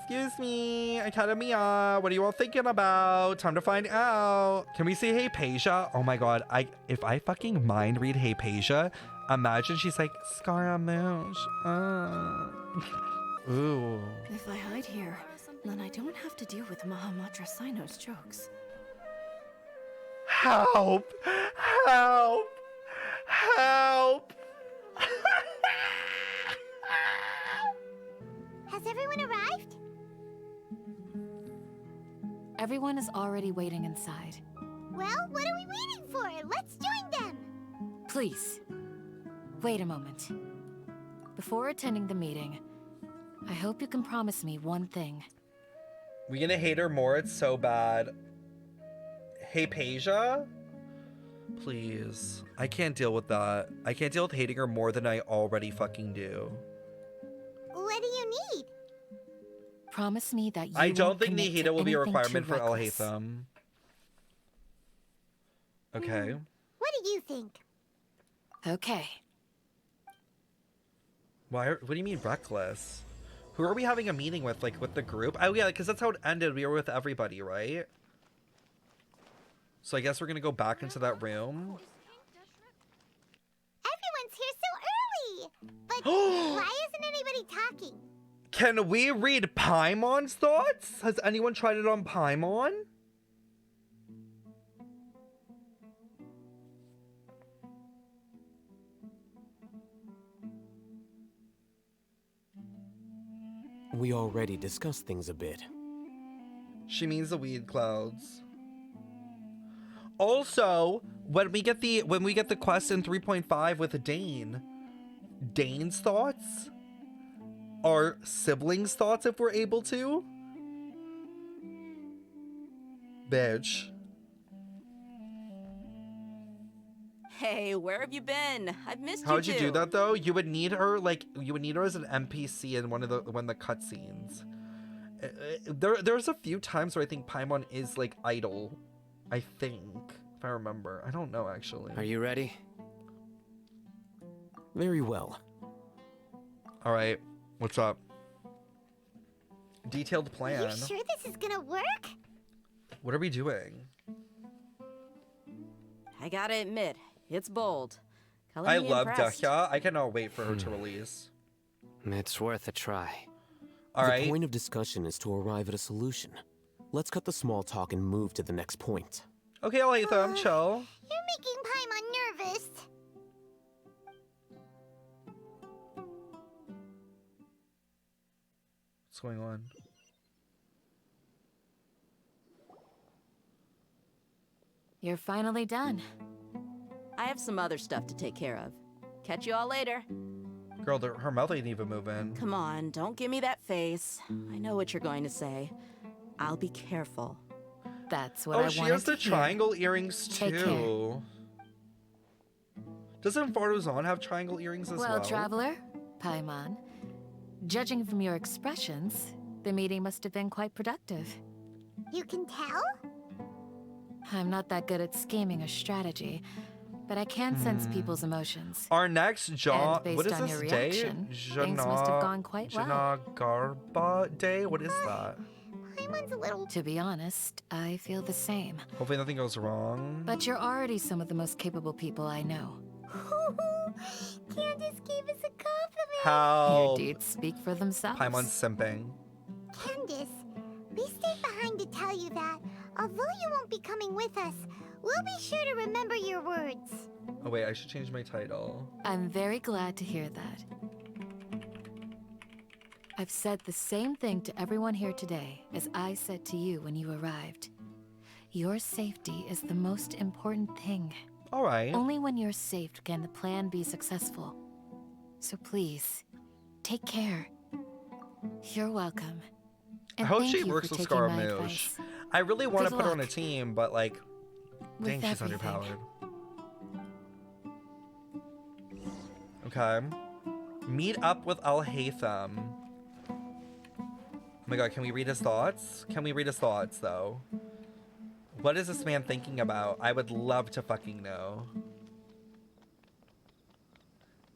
Excuse me, Academia. What are you all thinking about? Time to find out. Can we see Hypatia? Oh my god, if I fucking mind read Hypatia, imagine she's like, Scaramouche. Ooh. If I hide here, then I don't have to deal with Mahamatra Sino's jokes. Help! Help! Help! Has everyone arrived? Everyone is already waiting inside. Well, what are we waiting for? Let's join them! Please, wait a moment. Before attending the meeting, I hope you can promise me one thing. We gonna hate her more? It's so bad. Hypatia? Please. I can't deal with that. I can't deal with hating her more than I already fucking do. What do you need? Promise me that you I don't think commit Nahida to will be a anything requirement too for reckless. Al-Haitham. Okay. What do you think? Okay. What do you mean reckless? Who are we having a meeting with? Like with the group? Oh yeah, because that's how it ended. We were with everybody, right? So I guess we're gonna go back into that room. Everyone's here so early! But why isn't anybody talking? Can we read Paimon's thoughts? Has anyone tried it on Paimon? We already discussed things a bit. She means the weed clouds. Also, when we get the quest in 3.5 with Dane, Dane's thoughts, our siblings' thoughts if we're able to. Bitch. Hey, where have you been? I've missed How you would you do that though? You would need her as an NPC in one of the cutscenes. There's a few times where I think Paimon is like idle. I think, if I remember. I don't know actually. Are you ready? Very well. All right. What's up? Detailed plan. Are you sure this is gonna work? What are we doing? I gotta admit, it's bold. Color I me love impressed. Dehya. I cannot wait for her to release. It's worth a try. All right. The point of discussion is to arrive at a solution. Let's cut the small talk and move to the next point. Okay, Al-Haitham, chill. You're making Paimon nervous. What's going on? You're finally done. I have some other stuff to take care of. Catch you all later. Girl, her mouth ain't even moving. Come on, don't give me that face. I know what you're going to say. I'll be careful. That's what I Oh, wanted she has to the hear. triangle earrings Take too. Doesn't Faruzan have triangle earrings as well? Well, traveler, Paimon, judging from your expressions, the meeting must have been quite productive. You can tell? I'm not that good at scheming or strategy, but I can sense people's emotions. Our next And based what is on this your day? reaction, things must have gone quite well. Garba day? What is that? Paimon's a little... To be honest, I feel the same. Hopefully nothing goes wrong. But you're already some of the most capable people I know. Candace gave us a compliment. How? Your deeds speak for themselves. Paimon's simping. Candace, we stayed behind to tell you that, although you won't be coming with us, we'll be sure to remember your words. Oh wait, I should change my title. I'm very glad to hear that. I've said the same thing to everyone here today as I said to you when you arrived. Your safety is the most important thing. All right. Only when you're safe can the plan be successful. So please, take care. You're welcome. I And hope thank she you works for with taking my Scaramouche. advice. I really want to Good put her on a luck. team, but like, With dang, she's everything. underpowered. Okay. Meet up with Al-Haitham. Oh my god, can we read his thoughts? Can we read his thoughts, though? What is this man thinking about? I would love to fucking know.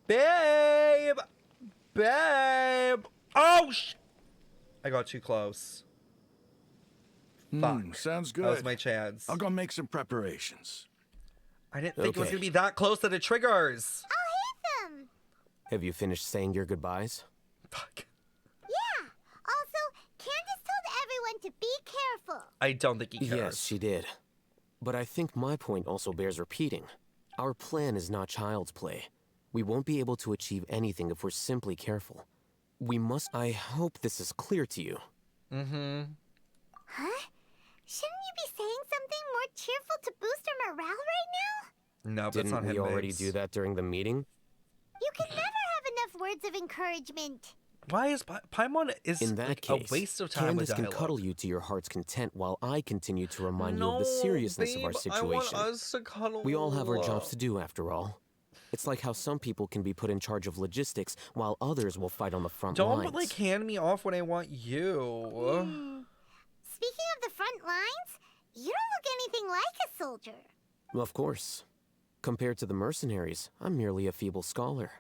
Babe! Babe! Oh, I got too close. Fuck. Sounds good. That was my chance. I'll go make some preparations. I didn't think it was Okay. gonna be that close that it triggers. Al-Haitham! Have you finished saying your goodbyes? Fuck. Yeah. Also, Candace told everyone to be careful. I don't think he cares. Yes, she did. But I think my point also bears repeating. Our plan is not child's play. We won't be able to achieve anything if we're simply careful. We must... I hope this is clear to you. Mm-hmm. Huh? Shouldn't you be saying something more cheerful to boost our morale right now? No, that's Didn't not him, we already babes. do that during the meeting? You can never have enough words of encouragement. Why is Paimon is In that like case, a waste of time Candace with can dialogue? cuddle you to your heart's content while I continue to remind you No, of the seriousness babe, of our situation. I want us to cuddle. We all have our jobs to do, after all. It's like how some people can be put in charge of logistics while others will fight on the front Don't lines. like hand me off when I want you. Speaking of the front lines, you don't look anything like a soldier. Of course. Compared to the mercenaries, I'm merely a feeble scholar.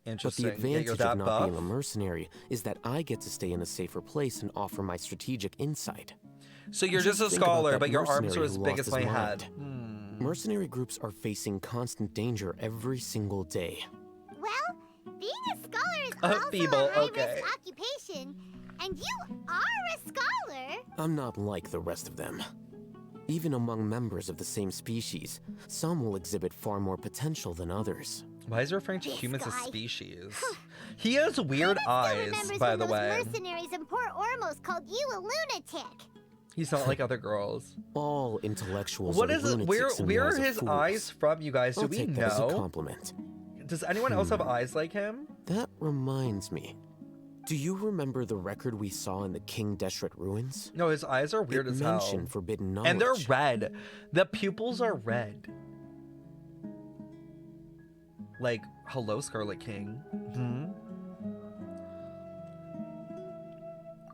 But Interesting. the Yeah, advantage you're of that not buff? being a mercenary is that I get to stay in a safer place and offer my strategic insight. So you're just a think about scholar, that but your arms mercenary are as who big lost as my his head. mind. Mercenary groups are facing constant danger every single day. Well, being a scholar is also Feeble, a high-risk okay. occupation, and you are a scholar. I'm not like the rest of them. Even among members of the same species, some will exhibit far more potential than others. Why is he referring to This humans as guy. species? He has weird Still eyes, remembers by when the those way. mercenaries in Port Ormos called you a lunatic. He's not like other girls. All intellectuals What are is it? lunatics in the Where are eyes of his fools. eyes from, you guys? Do I'll we take that as a know? compliment. Does anyone else have eyes like him? That reminds me. Do you remember the record we saw in the King Deshret ruins? No, his eyes are weird It as hell. mentioned forbidden knowledge. And they're red. The pupils are red. Like, hello, Scarlet King. Hmm?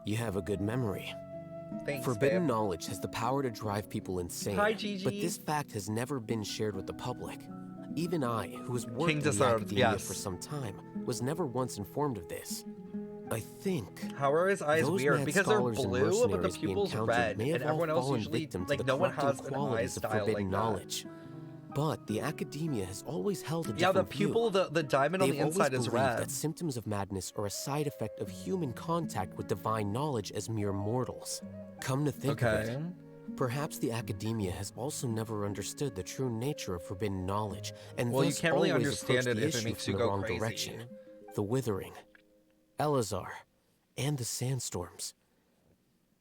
You have a good memory. Thanks, Forbidden babe. knowledge has the power to drive people insane. Hi, Gigi. But this fact has never been shared with the public. Even I, who has worked King in the deserved, academia yes. for some time, was never once informed of this. I think How are his eyes those weird? mad because they're scholars and blue, but the mercenaries we pupils encountered red, may have and everyone all else fallen usually victim to like the no one corrupting has an eye qualities of style forbidden like knowledge. But the academia has always held a that. Yeah, the different view. pupil, the diamond on They've the inside always is believed red. that symptoms of madness are a side effect of human contact with divine knowledge as mere mortals. Come to think of Okay. it, perhaps the academia has also never understood the true nature of forbidden knowledge, and Well, you thus can't really always understand approach it the if it issue makes from you the go wrong crazy. direction. The Withering, Elazar, and the Sandstorms.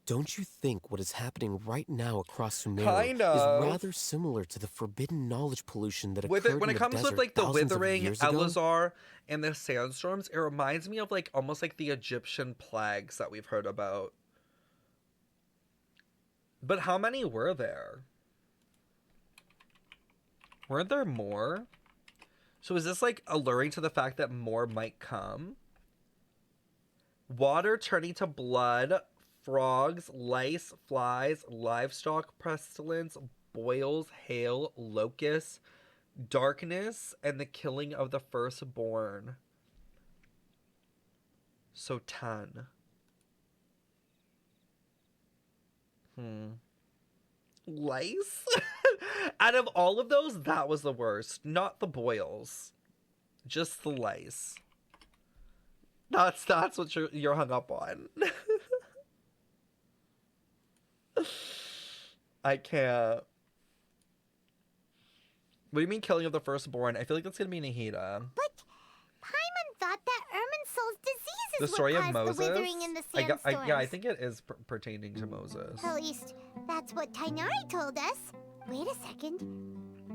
Don't you think what is happening right now across Sumeru Kind of. is rather similar to the forbidden knowledge pollution that With occurred it, when in it the comes desert with like the thousands of withering, years ago? Elazar, and the sandstorms, it reminds me of like almost like the Egyptian plagues that we've heard about. But how many were there? Weren't there more? So is this like alluring to the fact that more might come? Water turning to blood, frogs, lice, flies, livestock pestilence, boils, hail, locusts, darkness, and the killing of the firstborn. So 10. Lice? Out of all of those, that was the worst. Not the boils. Just the lice. That's what you're hung up on. I can't. What do you mean killing of the firstborn? I feel like that's gonna be Nahida. But Paimon thought that Irminsul's diseases The story would of cause Moses? the withering in the Yeah, sandstorms. I think it is pertaining to Moses. At least, that's what Tainari told us. Wait a second.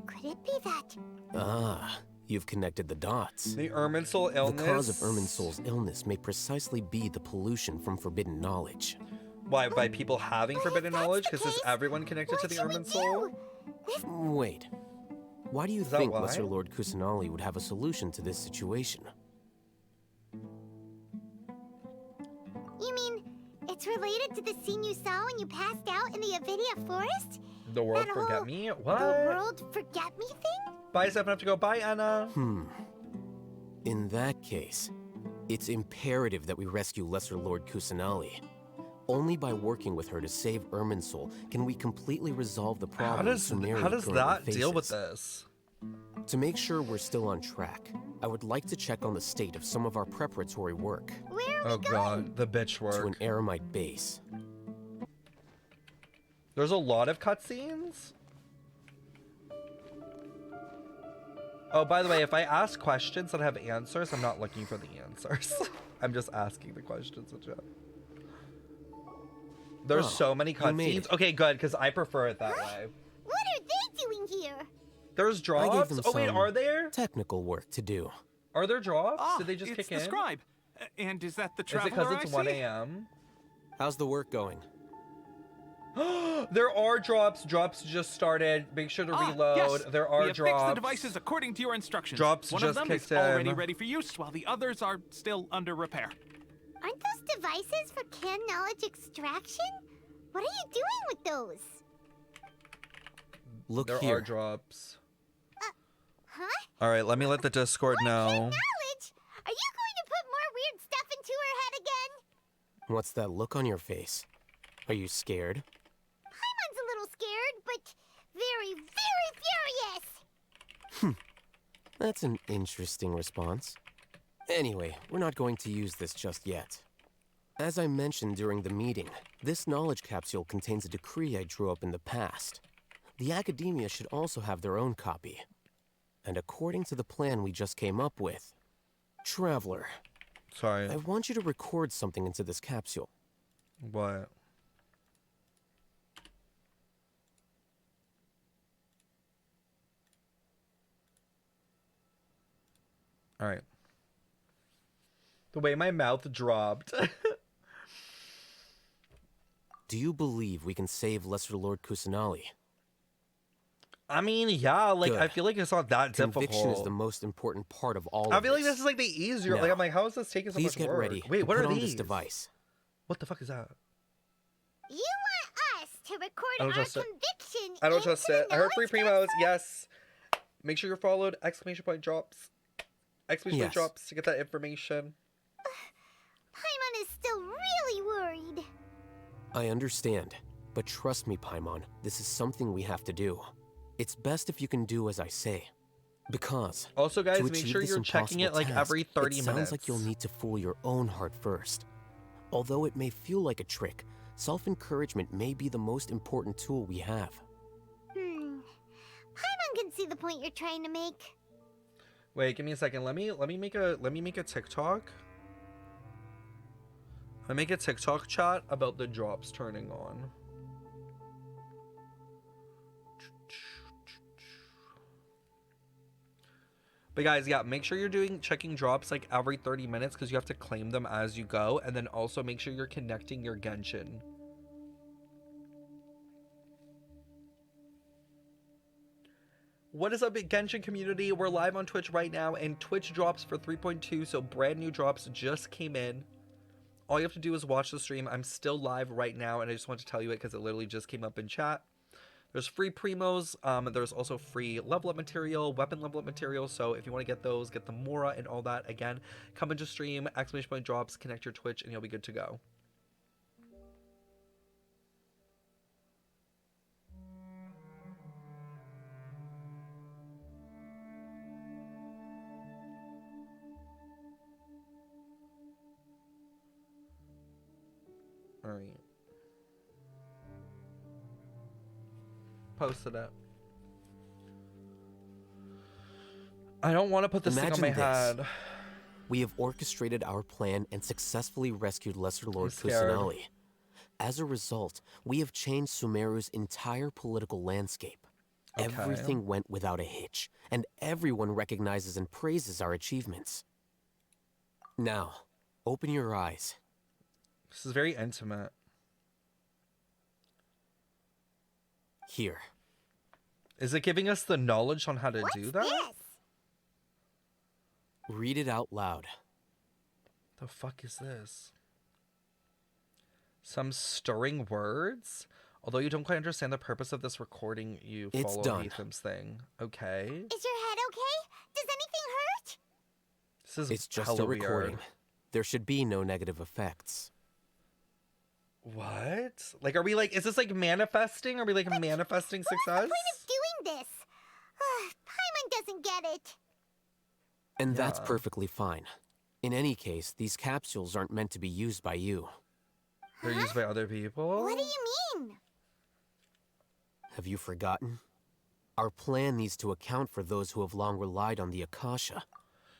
Could it be that? Ah, you've connected the dots. The Irminsul illness. The cause of Irminsul's illness may precisely be the pollution from forbidden knowledge. Why? By people having But if forbidden that's knowledge? the Because is case, everyone connected to what the should we Irminsul? do? Wait. Why do you Is that think why? Lesser Lord Kusanali would have a solution to this situation? You mean it's related to the scene you saw when you passed out in the Avidia forest? The world That forget whole- me? The What? world forget me thing? Bye, Steph. I have to go. Bye, Anna. In that case, it's imperative that we rescue Lesser Lord Kusanali. Only by working with her to save Irminsul can we completely resolve the problem Sumeru how does currently that deal with faces. this? To make sure we're still on track, I would like to check on the state of some of our preparatory work. Where are Oh we going? god, the bitch To an work. Eremite base. There's a lot of cutscenes? Oh, by the way, if I ask questions that have answers, I'm not looking for the answers. I'm just asking the questions in chat. There's Oh, so many you made cutscenes. it. Okay, good, because I prefer it that way. What are they doing here? There's I gave drops? them Oh wait, some are there? technical work to do. Are there drops? Ah, Did they just it's kick the in? scribe. And is that the Is it traveler because it's I 1 see? a.m.? How's the work going? There are drops. Drops just started. Make sure to reload. Yes. There are we have drops. fixed the devices according to your instructions. Drops One just of them is kicked already in. ready for use, while the others are still under repair. Aren't those devices for can knowledge extraction? What are you doing with those? Look There here. are drops. Huh? All right, let me let the Discord know. Knowledge? Are you going to put more weird stuff into her head again? What's that look on your face? Are you scared? Paimon's a little scared, but very, very furious. That's an interesting response. Anyway, we're not going to use this just yet. As I mentioned during the meeting, this knowledge capsule contains a decree I drew up in the past. The academia should also have their own copy. And according to the plan we just came up with, Traveler, Sorry. I want you to record something into this capsule. What? All right. The way my mouth dropped. Do you believe we can save Lesser Lord Kusanali? I mean, yeah, like, I Good. feel like it's not that Conviction difficult. is the most important part of all I of feel like this is like the easier. Like, Now, I'm like, how is this taking so Please much get work? ready. Wait, to what put are on these? this device. What the fuck is that? You want us to record I don't our trust it. conviction I don't trust into it. the I heard free knowledge primos. capsule? Yes. Make sure you're followed. Exclamation point drops. Exclamation point Yes. drops to get that information. Paimon is still really worried. I understand, but trust me, Paimon, this is something we have to do. It's best if you can do as I say. Because Also, guys, to make achieve sure this you're checking it impossible like task, every 30 it minutes. sounds like you'll need to fool your own heart first. Although it may feel like a trick, self-encouragement may be the most important tool we have. Paimon can see the point you're trying to make. Wait, give me a second. Let me make a TikTok. I make a TikTok chat about the drops turning on. But guys, yeah, make sure you're checking drops like every 30 minutes because you have to claim them as you go, and then also make sure you're connecting your Genshin. What is up, big Genshin community? We're live on Twitch right now, and Twitch drops for 3.2, so brand new drops just came in. All you have to do is watch the stream. I'm still live right now, and I just want to tell you it because it literally just came up in chat. There's free primos. There's also free level up material, weapon level up material. So if you want to get those, get the Mora and all that, again, come into stream, exclamation point drops, connect your Twitch, and you'll be good to go. All right. Posted it. I don't want to put this thing on my Imagine this. head. We have orchestrated our plan and successfully rescued Lesser Lord scared. Kusanali. As a result, we have changed Sumeru's entire political landscape. Okay. Everything went without a hitch, and everyone recognizes and praises our achievements. Now, open your eyes. This is very intimate. Here. Is it giving us the knowledge on how to do that? Yes. Read it out loud. The fuck is this? Some stirring words? Although you don't quite understand the purpose of this recording, you It's follow done. Al-Haitham's thing. Okay. Is your head okay? Does anything hurt? This is It's just hella a recording. weird. There should be no negative effects. What? Like, are we like, is this like manifesting? Are we like manifesting success? What's the point of doing this? Paimon doesn't get it. And that's Yeah. perfectly fine. In any case, these capsules aren't meant to be used by you. They're used by other people? What do you mean? Have you forgotten? Our plan needs to account for those who have long relied on the Akasha.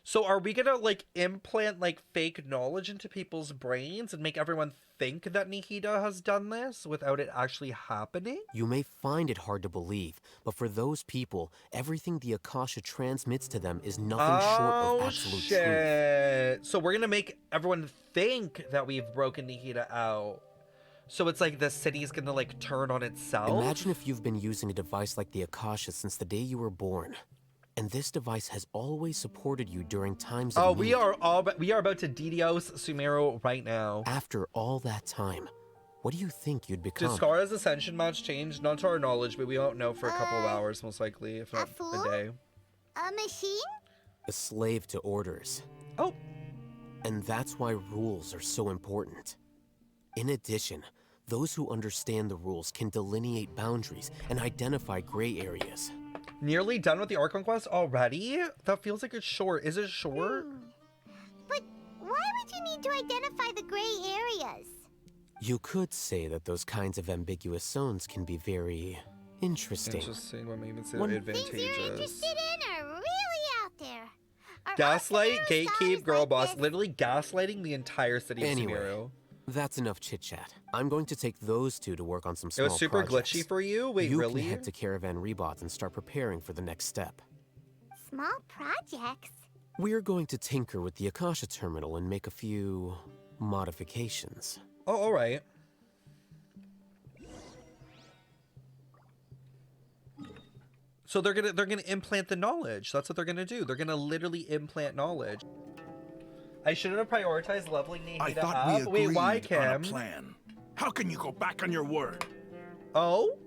So are we gonna like implant like fake knowledge into people's brains and make everyone think that Nahida has done this without it actually happening? You may find it hard to believe, but for those people, everything the Akasha transmits to them is nothing short of absolute truth. Shit. So we're gonna make everyone think that we've broken Nahida out. So it's like the city's gonna like turn on itself? Imagine if you've been using a device like the Akasha since the day you were born. And this device has always supported you during times of Oh, need. we are about to DDoS Sumeru right now. After all that time, what do you think you'd become? Did Scar's ascension match change? Not to our knowledge, but we won't know for a couple of hours, most likely, if not fool? a day. A machine? A slave to orders. Oh, And that's why rules are so important. In addition, those who understand the rules can delineate boundaries and identify gray areas. nearly done with the Archon quest already? That feels like it's short. Is it short? But why would you need to identify the gray areas? You could say that those kinds of ambiguous zones can be very interesting. Interesting. What may even say One- they're Things you're advantageous. interested in are really out there. Are Gaslight, all Sumeru gatekeep, stars girl like boss. this? Literally gaslighting the entire city of Anyway, Sumeru. that's enough chit-chat. I'm going to take those two to work on some It small was super projects. glitchy for you? Wait, you really? can head to Caravan Ribat and start preparing for the next step. Small projects? We're going to tinker with the Akasha terminal and make a few modifications. Oh, alright. So they're gonna implant the knowledge. That's what they're gonna do. They're gonna literally implant knowledge. I shouldn't have prioritized leveling Nahida I thought up. we agreed Wait, why, on a Kim? plan. How can you go back on your word? Oh?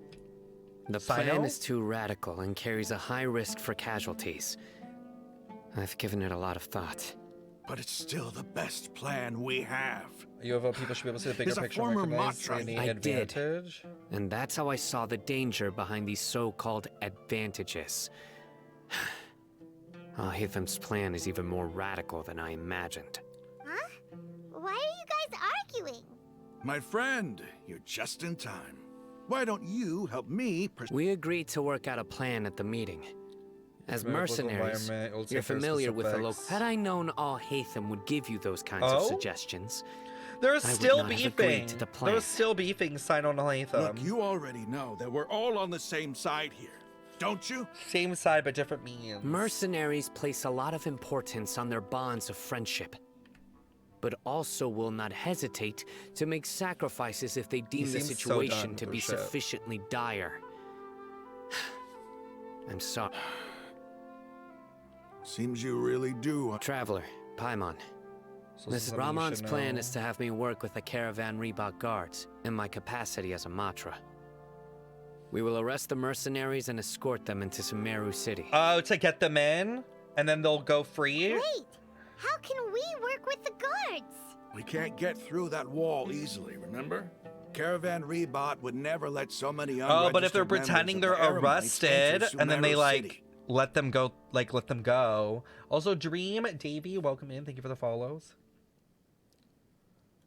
The Sino? plan is too radical and carries a high risk for casualties. I've given it a lot of thought. But it's still the best plan we have. UFO people should be able to see the bigger As a picture and former recognize Matra, any I did. advantage. And that's how I saw the danger behind these so-called advantages. Al-Haitham's plan is even more radical than I imagined. Huh? Why are you guys arguing? My friend, you're just in time. Why don't you help me We agreed to work out a plan at the meeting. As Local mercenaries, environment, it'll you're take care of familiar with the local... specifics. Had I known Al-Haitham would give you those kinds of Oh? suggestions, They're would still not have agreed beefing. to the They're plan. still beefing, sign on Al-Haitham. Look, you already know that we're all on the same side here, don't you? Same side, but different means. mercenaries place a lot of importance on their bonds of friendship, but also will not hesitate to make sacrifices if they deem the seems so situation done to with be their shit. sufficiently dire. I'm sorry. Seems you really do. Traveler, Paimon. So this is Mrs. something you Rahman's should plan know. is to have me work with the Caravan Ribat guards in my capacity as a Matra. We will arrest the mercenaries and escort them into Sumeru City. Oh, to get them in? And then they'll go free? Wait, how can we work with the guards? We can't get through that wall easily, remember? Caravan Ribat would never let so many Oh, but if they're unregistered members pretending of they're the Eremites arrested enter and then they Sumeru like City. let them go. Also, Dream, Davey, welcome in. Thank you for the follows.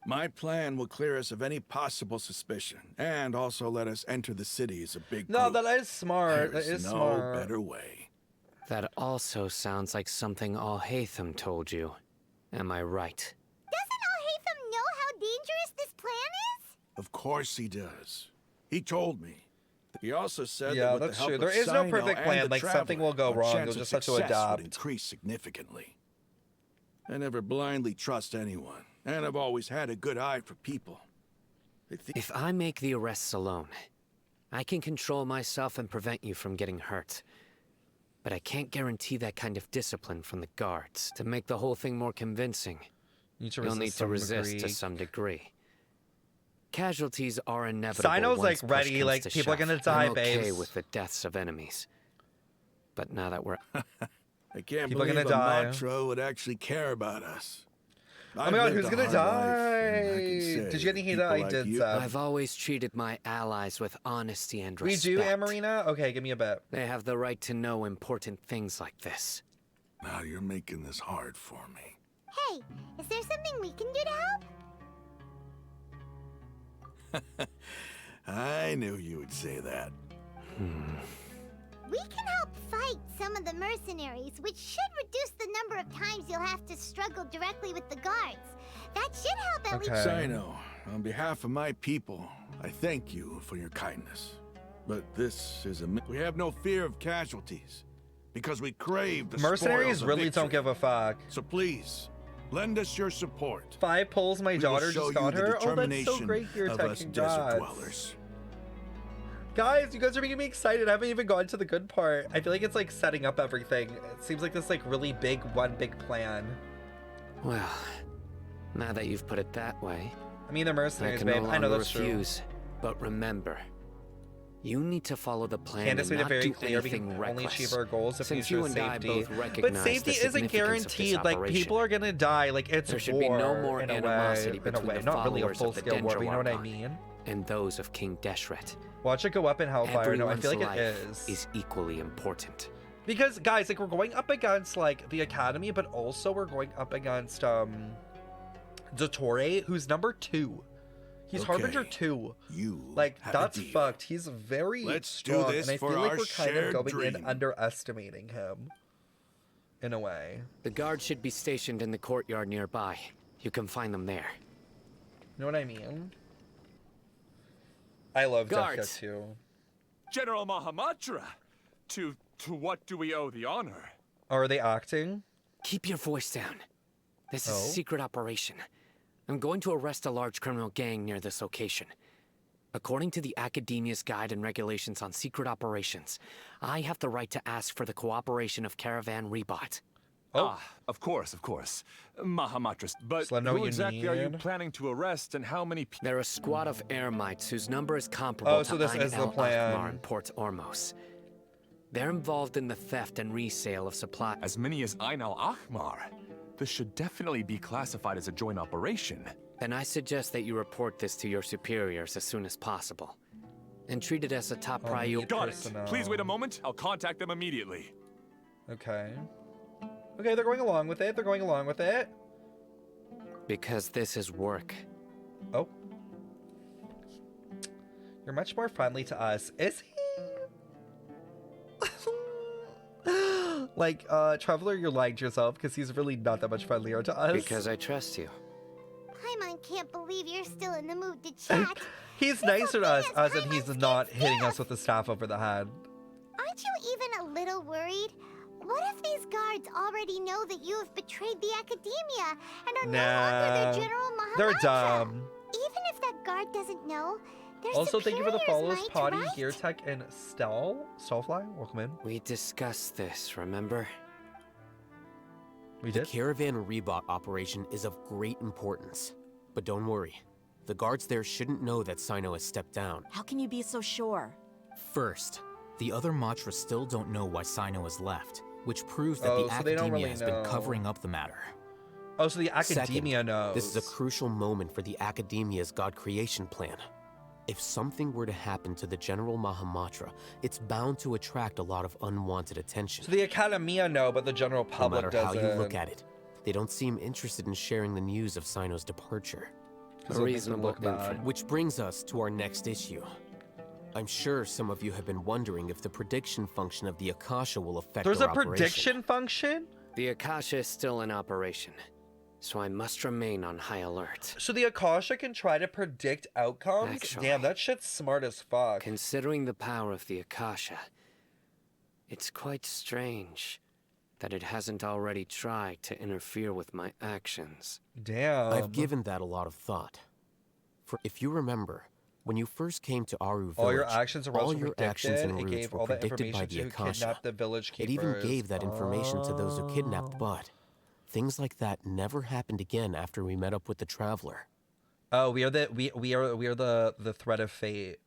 My plan will clear us of any possible suspicion, and also let us enter the city as a big No, group. that is smart. There That is no smart. better way. That also sounds like something Al-Haitham told you. Am I right? Doesn't Al-Haitham know how dangerous this plan is? Of course he does. He told me. He also said Yeah, that with that's the help true. There of is no Sino perfect and plan, the like, something will go Traveler, our wrong, chance you'll of just have to success adapt. would increase significantly. I never blindly trust anyone, and I've always had a good eye for people. I think If I make the arrests alone, I can control myself and prevent you from getting hurt. But I can't guarantee that kind of discipline from the guards. To make the whole thing more convincing, you'll need to resist to some degree. Casualties are inevitable. Sino's, once like, push ready, comes like, to people are shove. gonna die, I'm okay babes. with the deaths of enemies. But now that we're... I can't People are believe gonna die. a Matra would actually care about us. Oh my god, I've who's lived gonna a hard life, and I die? can say Did you get people Nahida? I like did, you- Seb. I've always treated my allies with honesty and We respect. do, Amarina? Okay, give me a bit. They have the right to know important things like this. Now you're making this hard for me. Hey, is there something we can do to help? I knew you would say that. We can help fight some of the mercenaries, which should reduce the number of times you'll have to struggle directly with the guards. That should help at least. Okay. Sino, on behalf of my people, I thank you for your kindness. But this is we have no fear of casualties, because we crave the Mercenaries spoils of really victory. don't give a fuck. So please, lend us your support. 5 pulls my We will daughter show just got you the her. Oh, that's so determination great here, of us Tekken desert gods. dwellers. Guys, you guys are making me excited. I haven't even gotten to the good part. I feel like it's like setting up everything. It seems like this like really big big plan. Well, now that you've put it that way, I mean, they're I mercenaries, can babe. no I know longer that's refuse. But remember, you need to follow the plan Candace and made it not very do clear we anything can reckless. only achieve our goals if we Since ensure you and I safety. both But recognize safety the isn't significance of this guaranteed. Like operation, people are gonna die. Like it's there should war be no more in a animosity way. In a between way, the not really a followers of the full-scale war. But you know what I Archon mean? and those of King Deshret. Watch it go up in Hellfire. No, I Everyone's feel like life it is equally important. Because guys, like we're going up against like the Academy, but also we're going up against Dottore, who's number 2. He's Okay, Harbinger 2. You Like have a that's deal. fucked. He's very Let's do strong, this and I for feel like our we're kind of shared going in dream. underestimating him. In a way. The guards should be stationed in the courtyard nearby. You can find them there. You know what I mean? I love Deathka Guards. too. General Mahamatra, to what do we owe the honor? Are they acting? Keep your voice down. This is Oh. a secret operation. I'm going to arrest a large criminal gang near this location. According to the Academia's Guide and Regulations on Secret Operations, I have the right to ask for the cooperation of Caravan Ribat. Oh. Ah, of course. Mahamatra. But Just let 'em know who what you exactly are you need. planning to arrest and how many people? They're a squad of Eremites whose number is comparable Oh, so to this Ein is the El-Ahmar plan. in Port Ormos. They're involved in the theft and resale of supplies. As many as Ein Al-Ahmar. This should definitely be classified as a joint operation. Then I suggest that you report this to your superiors as soon as possible. And treat it as a top priority. need Got personnel. it. Please wait a moment. I'll contact them immediately. Okay. Okay, they're going along with it. They're going along with it. Because this is work. Oh. You're much more friendly to us. Is he? Like, Traveler, you're lying to yourself because he's really not that much friendlier to us. Because I trust you. Paimon can't believe you're still in the mood to chat. He's nicer to us, as as in he's Paimon's not kid's hitting us gift. with the staff over the head. Aren't you even a little worried? What if these guards already know that you have betrayed the Academia and are no longer their General Mahamatra? They're dumb. Even if that guard doesn't know, their Also, thank you for the superiors follows, might, Potty, right? Gear Tech, and Stallfly. Welcome in. We discussed this, remember? We The did. Caravan Ribat operation is of great importance. But don't worry, the guards there shouldn't know that Sino has stepped down. How can you be so sure? First, the other Matras still don't know why Sino has left, which proves that Oh, the so they don't Academia really has know. been covering up the matter. Oh, so the Academia Second, knows. This is a crucial moment for the Academia's God creation plan. If something were to happen to the General Mahamatra, it's bound to attract a lot of unwanted attention. So the Academia know, but the general No public matter how doesn't. you look at it, they don't seem interested in sharing the news of Sino's departure. 'Cause A it'll make them reasonable look bad. inference. Which brings us to our next issue. I'm sure some of you have been wondering if the prediction function of the Akasha will affect There's our a operation. prediction function? The Akasha is still in operation, so I must remain on high alert. So the Akasha can try to predict outcomes? Actually. Damn, that shit's smart as fuck. Considering the power of the Akasha, it's quite strange that it hasn't already tried to interfere with my actions. Damn. I've given that a lot of thought. For if you remember, when you first came to Aru Village, all your actions and routes all were your predicted. actions and It routes gave were all that predicted by information the to who Akasha. kidnapped the village It keepers. even gave that information to those who kidnapped Bud. Things like that never happened again after we met up with the Traveler. Oh, we are the threat of fate.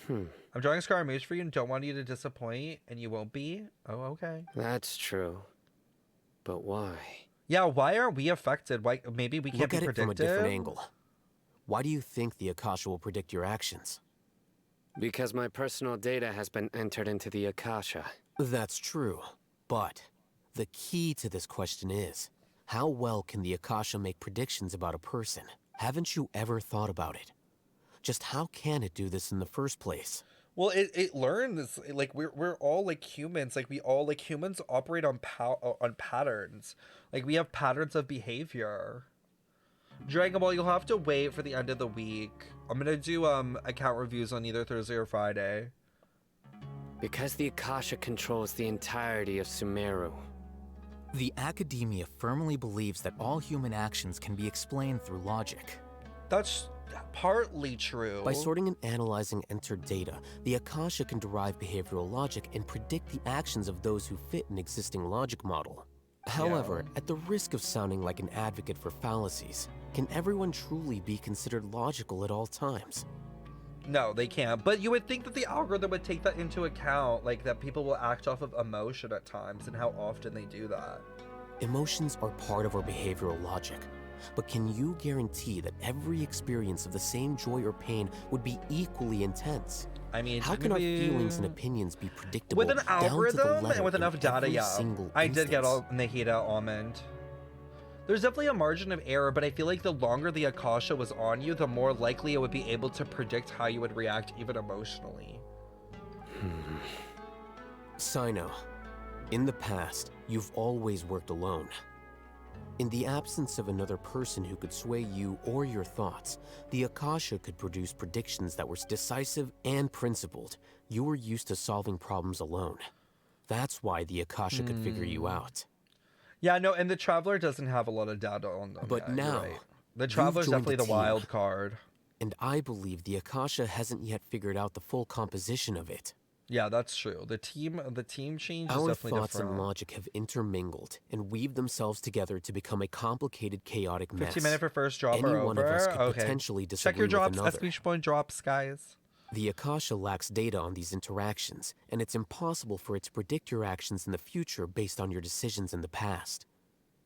I'm drawing a Scaramouche for you and don't want you to disappoint, and you won't be. Oh, okay. That's true. But why? Yeah, why aren't we affected? Why? Maybe we can't Look be at it predicted. from a different angle. Why do you think the Akasha will predict your actions? Because my personal data has been entered into the Akasha. That's true, but the key to this question is, how well can the Akasha make predictions about a person? Haven't you ever thought about it? Just how can it do this in the first place? Well, it learns, like, we're all like humans, like humans operate on patterns. Like, we have patterns of behavior. Dragon Ball, you'll have to wait for the end of the week. I'm gonna do account reviews on either Thursday or Friday. Because the Akasha controls the entirety of Sumeru. The academia firmly believes that all human actions can be explained through logic. That's partly true. By sorting and analyzing entered data, the Akasha can derive behavioral logic and predict the actions of those who fit an existing logic model. However, at the risk of sounding like an advocate for fallacies, can everyone truly be considered logical at all times? No, they can't. But you would think that the algorithm would take that into account, like that people will act off of emotion at times and how often they do that. Emotions are part of our behavioral logic. But can you guarantee that every experience of the same joy or pain would be equally intense? I mean, how can our feelings and opinions be predictable with an algorithm down to the letter and with enough data? Yeah, I did get all Nahida almond. There's definitely a margin of error, but I feel like the longer the Akasha was on you, the more likely it would be able to predict how you would react, even emotionally. Sino, in the past, you've always worked alone. In the absence of another person who could sway you or your thoughts, the Akasha could produce predictions that were decisive and principled. You were used to solving problems alone. That's why the Akasha could figure you out. Yeah, no, and the Traveler doesn't have a lot of data on them. But now, right. The Traveler's definitely the wild card. And I believe the Akasha hasn't yet figured out the full composition of it. Yeah, that's true. The team change is Our definitely thoughts different. and logic have intermingled and weaved themselves together to become a complicated, chaotic mess. 15 minutes for first drop Any or over? one of us could Okay. potentially Check your disagree with drops, another. exclamation point drops, guys. The Akasha lacks data on these interactions, and it's impossible for it to predict your actions in the future based on your decisions in the past.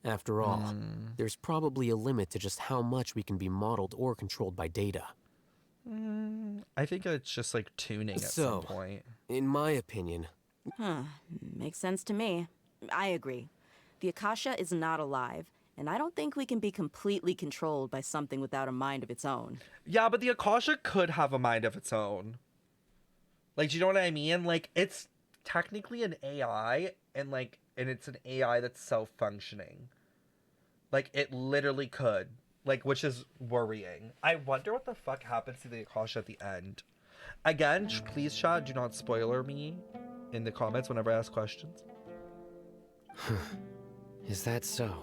After all, there's probably a limit to just how much we can be modeled or controlled by data. I think it's just like tuning at some point. In my opinion... Makes sense to me. I agree. The Akasha is not alive, and I don't think we can be completely controlled by something without a mind of its own. Yeah, but the Akasha could have a mind of its own. Like, do you know what I mean? Like, it's technically an AI, and it's an AI that's self-functioning. Like, it literally could. Like, which is worrying. I wonder what the fuck happens to the Akasha at the end. Again, please, chat, do not spoiler me in the comments whenever I ask questions. Is that so?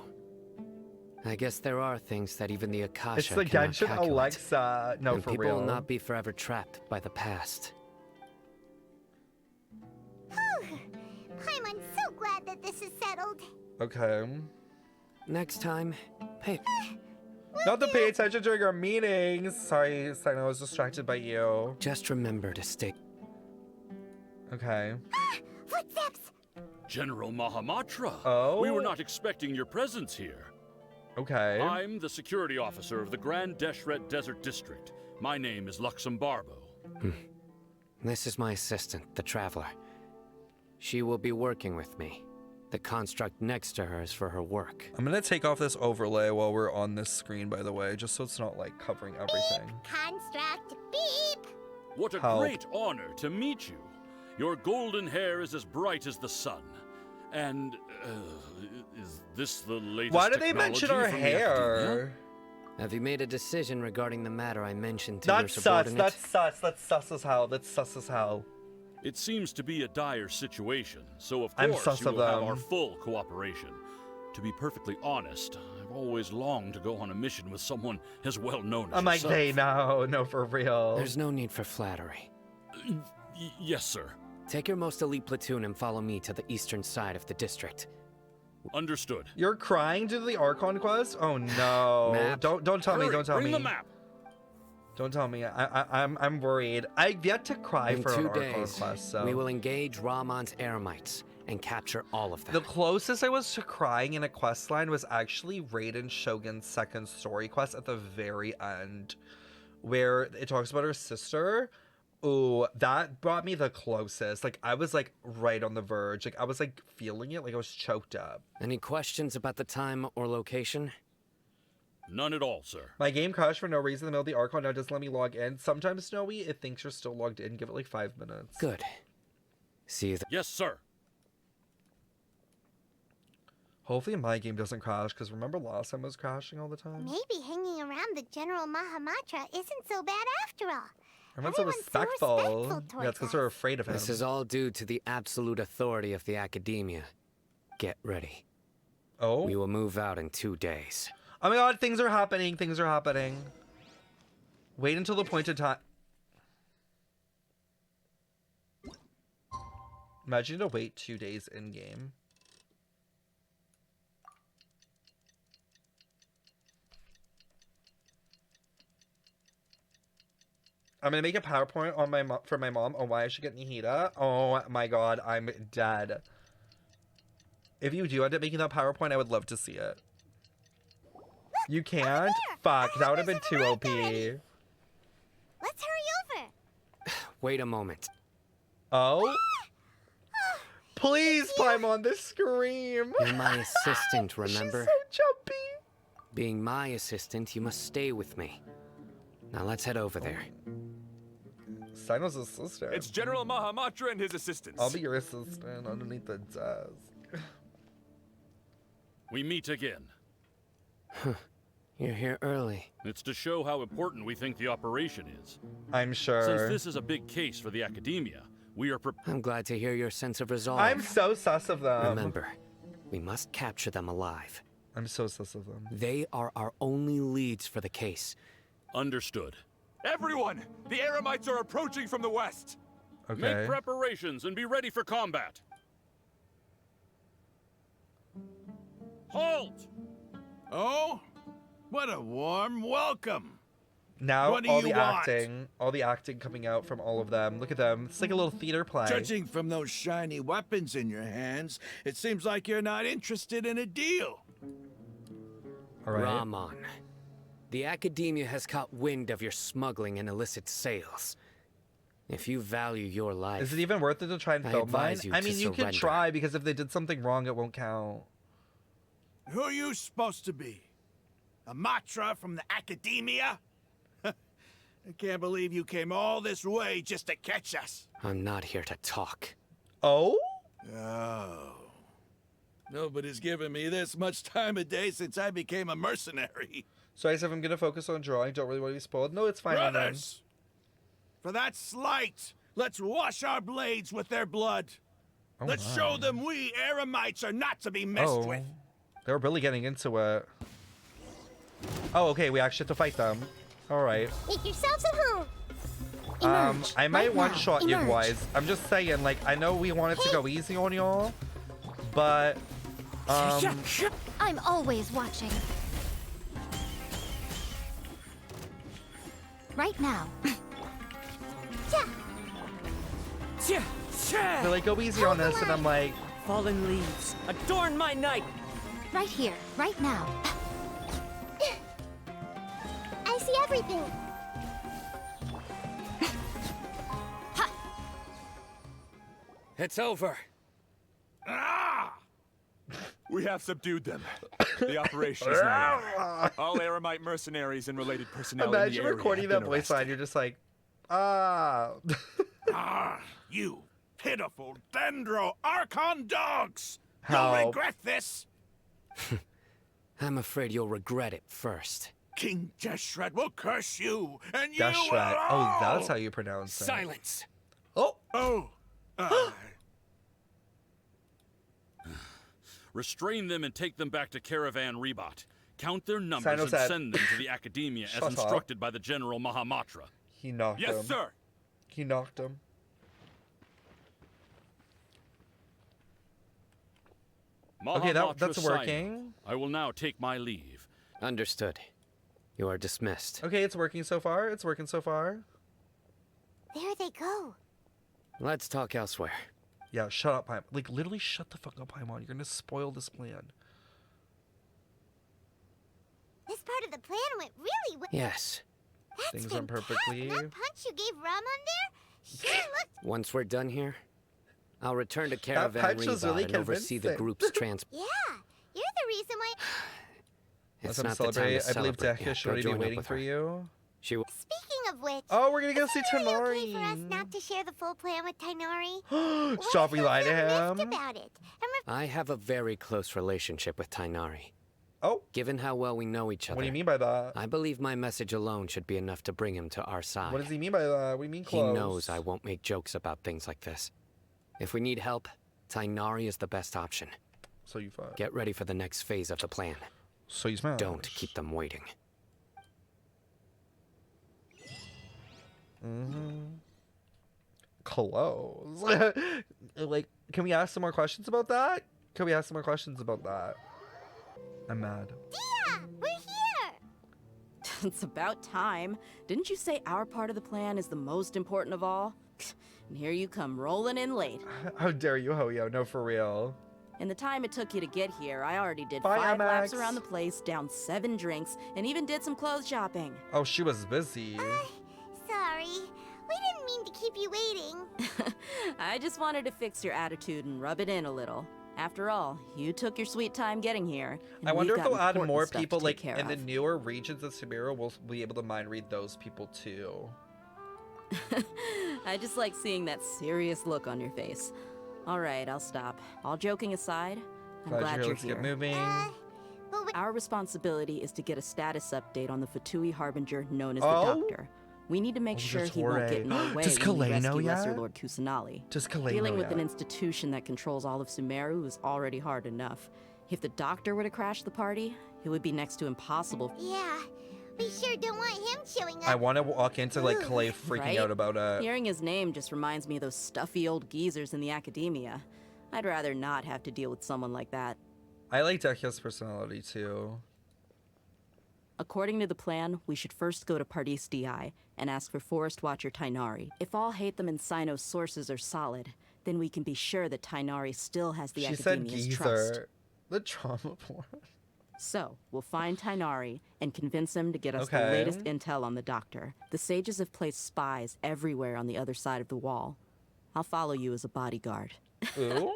I guess there are things that even the Akasha It's the cannot Genshin calculate. Alexa. No, and for people real. will not be forever trapped by the past. Paimon's so glad that this is settled. Okay. Next time, pay... Not to pay attention during our meetings. Sorry, Sino, I was distracted by you. Just remember to stay... Okay. Footsteps! General Mahamatra. Oh? We were not expecting your presence here. Okay. I'm the security officer of the Grand Deshret Desert District. My name is Luxembarbo. This is my assistant, the Traveler. She will be working with me. The construct next to her is for her work. I'm gonna take off this overlay while we're on this screen, by the way, just so it's not like covering everything. Beep! Construct, beep! What a great honor to meet you. Your golden hair is as bright as the sun. And, is this the latest Why did they mention our technology from the hair? academia? Have you made a decision regarding the matter I mentioned to That's your sus, subordinate? that's sus, that's sus as hell, that's sus as hell. It seems to be a dire situation, so of I'm course sus you of will have them. our full cooperation. To be perfectly honest, I've always longed to go on a mission with someone as well known as I'm like, yourself. hey, no, for real. There's no need for flattery. Yes, sir. Take your most elite platoon and follow me to the eastern side of the district. Understood. You're crying due to the Archon quest? Oh no. Map. Don't tell me, Hurry, don't tell bring me. the map. Don't tell me. I'm worried. I've yet to cry In for an 2 Archon days, quest, so. we will engage Rahman's Eremites and capture all of them. The closest I was to crying in a quest line was actually Raiden Shogun's second story quest at the very end, where it talks about her sister. Ooh, that brought me the closest. Like, I was, like, right on the verge. Like, I was, like, feeling it. Like, I was choked up. Any questions about the time or location? None at all, sir. My game crashed for no reason in the middle of the Archon. Now it doesn't let me log in. Sometimes, Snowy, it thinks you're still logged in. Give it, like, 5 minutes. Good. See you Yes, sir. Hopefully my game doesn't crash, because remember last time it was crashing all the time? Maybe hanging around the General Mahamatra isn't so bad after all. Everyone's so respectful. respectful Yeah, towards it's because we're afraid of him. This is all due to the absolute authority of the Academia. Get ready. Oh? We will move out in 2 days. Oh my god, things are happening. Things are happening. Wait until the appointed time. Imagine to wait 2 days in-game. I'm gonna make a PowerPoint on for my mom on why I should get Nahida. Oh my god, I'm dead. If you do end up making that PowerPoint, I would love to see it. You can't? Fuck, that would have been too OP. Let's hurry over. Wait a moment. Oh? Please climb on this scream. You're my assistant, remember? She's so jumpy. Being my assistant, you must stay with me. Now let's head over there. Sino's assistant. It's General Mahamatra and his assistants. I'll be your assistant underneath the desk. We meet again. You're here early. It's to show how important we think the operation is. I'm sure. Since this is a big case for the Academia, we are I'm glad to hear your sense of resolve. I'm so sus of them. Remember, we must capture them alive. I'm so sus of them. They are our only leads for the case. Understood. Everyone! The Eremites are approaching from the west! Okay. Make preparations and be ready for combat. Halt! Oh? What a warm welcome! Now What do all you the want? acting coming out from all of them. Look at them. It's like a little theater play. Judging from those shiny weapons in your hands, it seems like you're not interested in a deal. All right. Rahman, the Academia has caught wind of your smuggling and illicit sales. If you value your life, Is it even worth it to try and I film mine? advise you I to mean, you could surrender. try, because if they did something wrong, it won't count. Who are you supposed to be? A Matra from the Academia? I can't believe you came all this way just to catch us. I'm not here to talk. Oh? Oh. Nobody's given me this much time of day since I became a mercenary. So I said I'm gonna focus on drawing. Don't really want to be spoiled. No, it's fine. on them. Brothers! For that slight, let's wash our blades with their blood. Oh Let's my. show them we Eremites are not to be messed Oh, with. they're really getting into it. Oh, okay. We actually have to fight them. All right. Make yourselves at home. Emerge. I might Right one now. shot you Emerge. guys. I'm just saying, like, I know we wanted to go easy on y'all, but I'm always watching. Right now. Yeah. they're like, go easy on this, and I'm like, Fallen leaves, adorn my night! Right here. Right now. I see everything. It's over. Ah! We have subdued them. The operation is now. All Eremite mercenaries and related personnel in the imagine area recording have that been voice line. arrested. You're just like, ah. Ah, you pitiful Dendro Archon dogs! How? You'll regret this! I'm afraid you'll regret it first. King Jeshred will curse you, and you That's will right. Oh, all- that's how you pronounce it. Silence! Oh, Oh, Restrain them and take them back to Caravan Ribat. Count their numbers Sino and said- send them to the Academia as Shut up. instructed by the General Mahamatra. he knocked him. Yes, sir. He knocked him. Okay, that's Mahamatra Sino. working. I will now take my leave. Understood. You are dismissed. Okay, it's working so far. It's working so far. There they go. Let's talk elsewhere. Yeah, shut up, Paimon. Like, literally shut the fuck up, Paimon. You're gonna spoil this plan. This part of the plan went really well. Yes. That's Things went fantastic. perfectly. That punch you gave Ram on there sure looked... Once we're done here, I'll return to Caravan punch was Ribat really and oversee the convincing. group's trans. Yeah, you're the reason why... It's Let's not the time celebrate. to I believe celebrate Dekia yet. should Go already be join up waiting with for her. you. She will. Speaking of which... Oh, we're gonna go see isn't it really Tanari. okay for us not to share the full plan with Tainari? Stop, we lie to miffed him. about it. I have a very close relationship with Tainari. Oh, Given how well we know each other, what do you mean by that? I believe my message alone should be enough to bring him to our side. What does he mean by that? What do you mean He close? knows I won't make jokes about things like this. If we need help, Tainari is the best option. So you fuck. Get ready for the next phase of the plan. So you smash. Don't keep them waiting. Close. Like, can we ask some more questions about that? Can we ask some more questions about that? I'm mad. Dia, we're here! It's about time. Didn't you say our part of the plan is the most important of all? And here you come rolling in late. How dare you, Hoyo? No, for real. In the time it took you to get here, I already did Bye, 5 laps MX. around the place, downed 7 drinks, and even did some clothes shopping. Oh, she was busy. Sorry. We didn't mean to keep you waiting. I just wanted to fix your attitude and rub it in a little. After all, you took your sweet time getting here. And I wonder we've if got they'll add important more stuff to people, take like, care in the of. newer regions of Sumeru, we'll be able to mind read those people, too. I just like seeing that serious look on your face. All right, I'll stop. All joking aside, I'm glad you're Let's here. get moving. But we... Our responsibility is to get a status update on the Fatui Harbinger known as Oh? the Doctor. We need to make Oh, sure just he won't get in our Jorge. way Does when we Kalei know rescue Lesser yet? Lord Kusanali. Does Kalei Dealing know with an yet? institution that controls all of Sumeru is already hard enough. If the Doctor were to crash the party, it would be next to impossible. Yeah, we sure don't want him showing up. I want to walk into, like, Ugh. Kalei freaking Right? out about it. Hearing his name just reminds me of those stuffy old geezers in the academia. I'd rather not have to deal with someone like that. I like Dekia's personality, too. According to the plan, we should first go to Pardis DI and ask for Forest Watcher Tainari. If Al-Haitham and Sino's sources are solid, then we can be sure that Tainari still has the She said Academia's geezer. trust. The trauma porn. So, we'll find Tainari and convince him to get us the Okay. latest intel on the Doctor. The sages have placed spies everywhere on the other side of the wall. I'll follow you as a bodyguard. Ooh.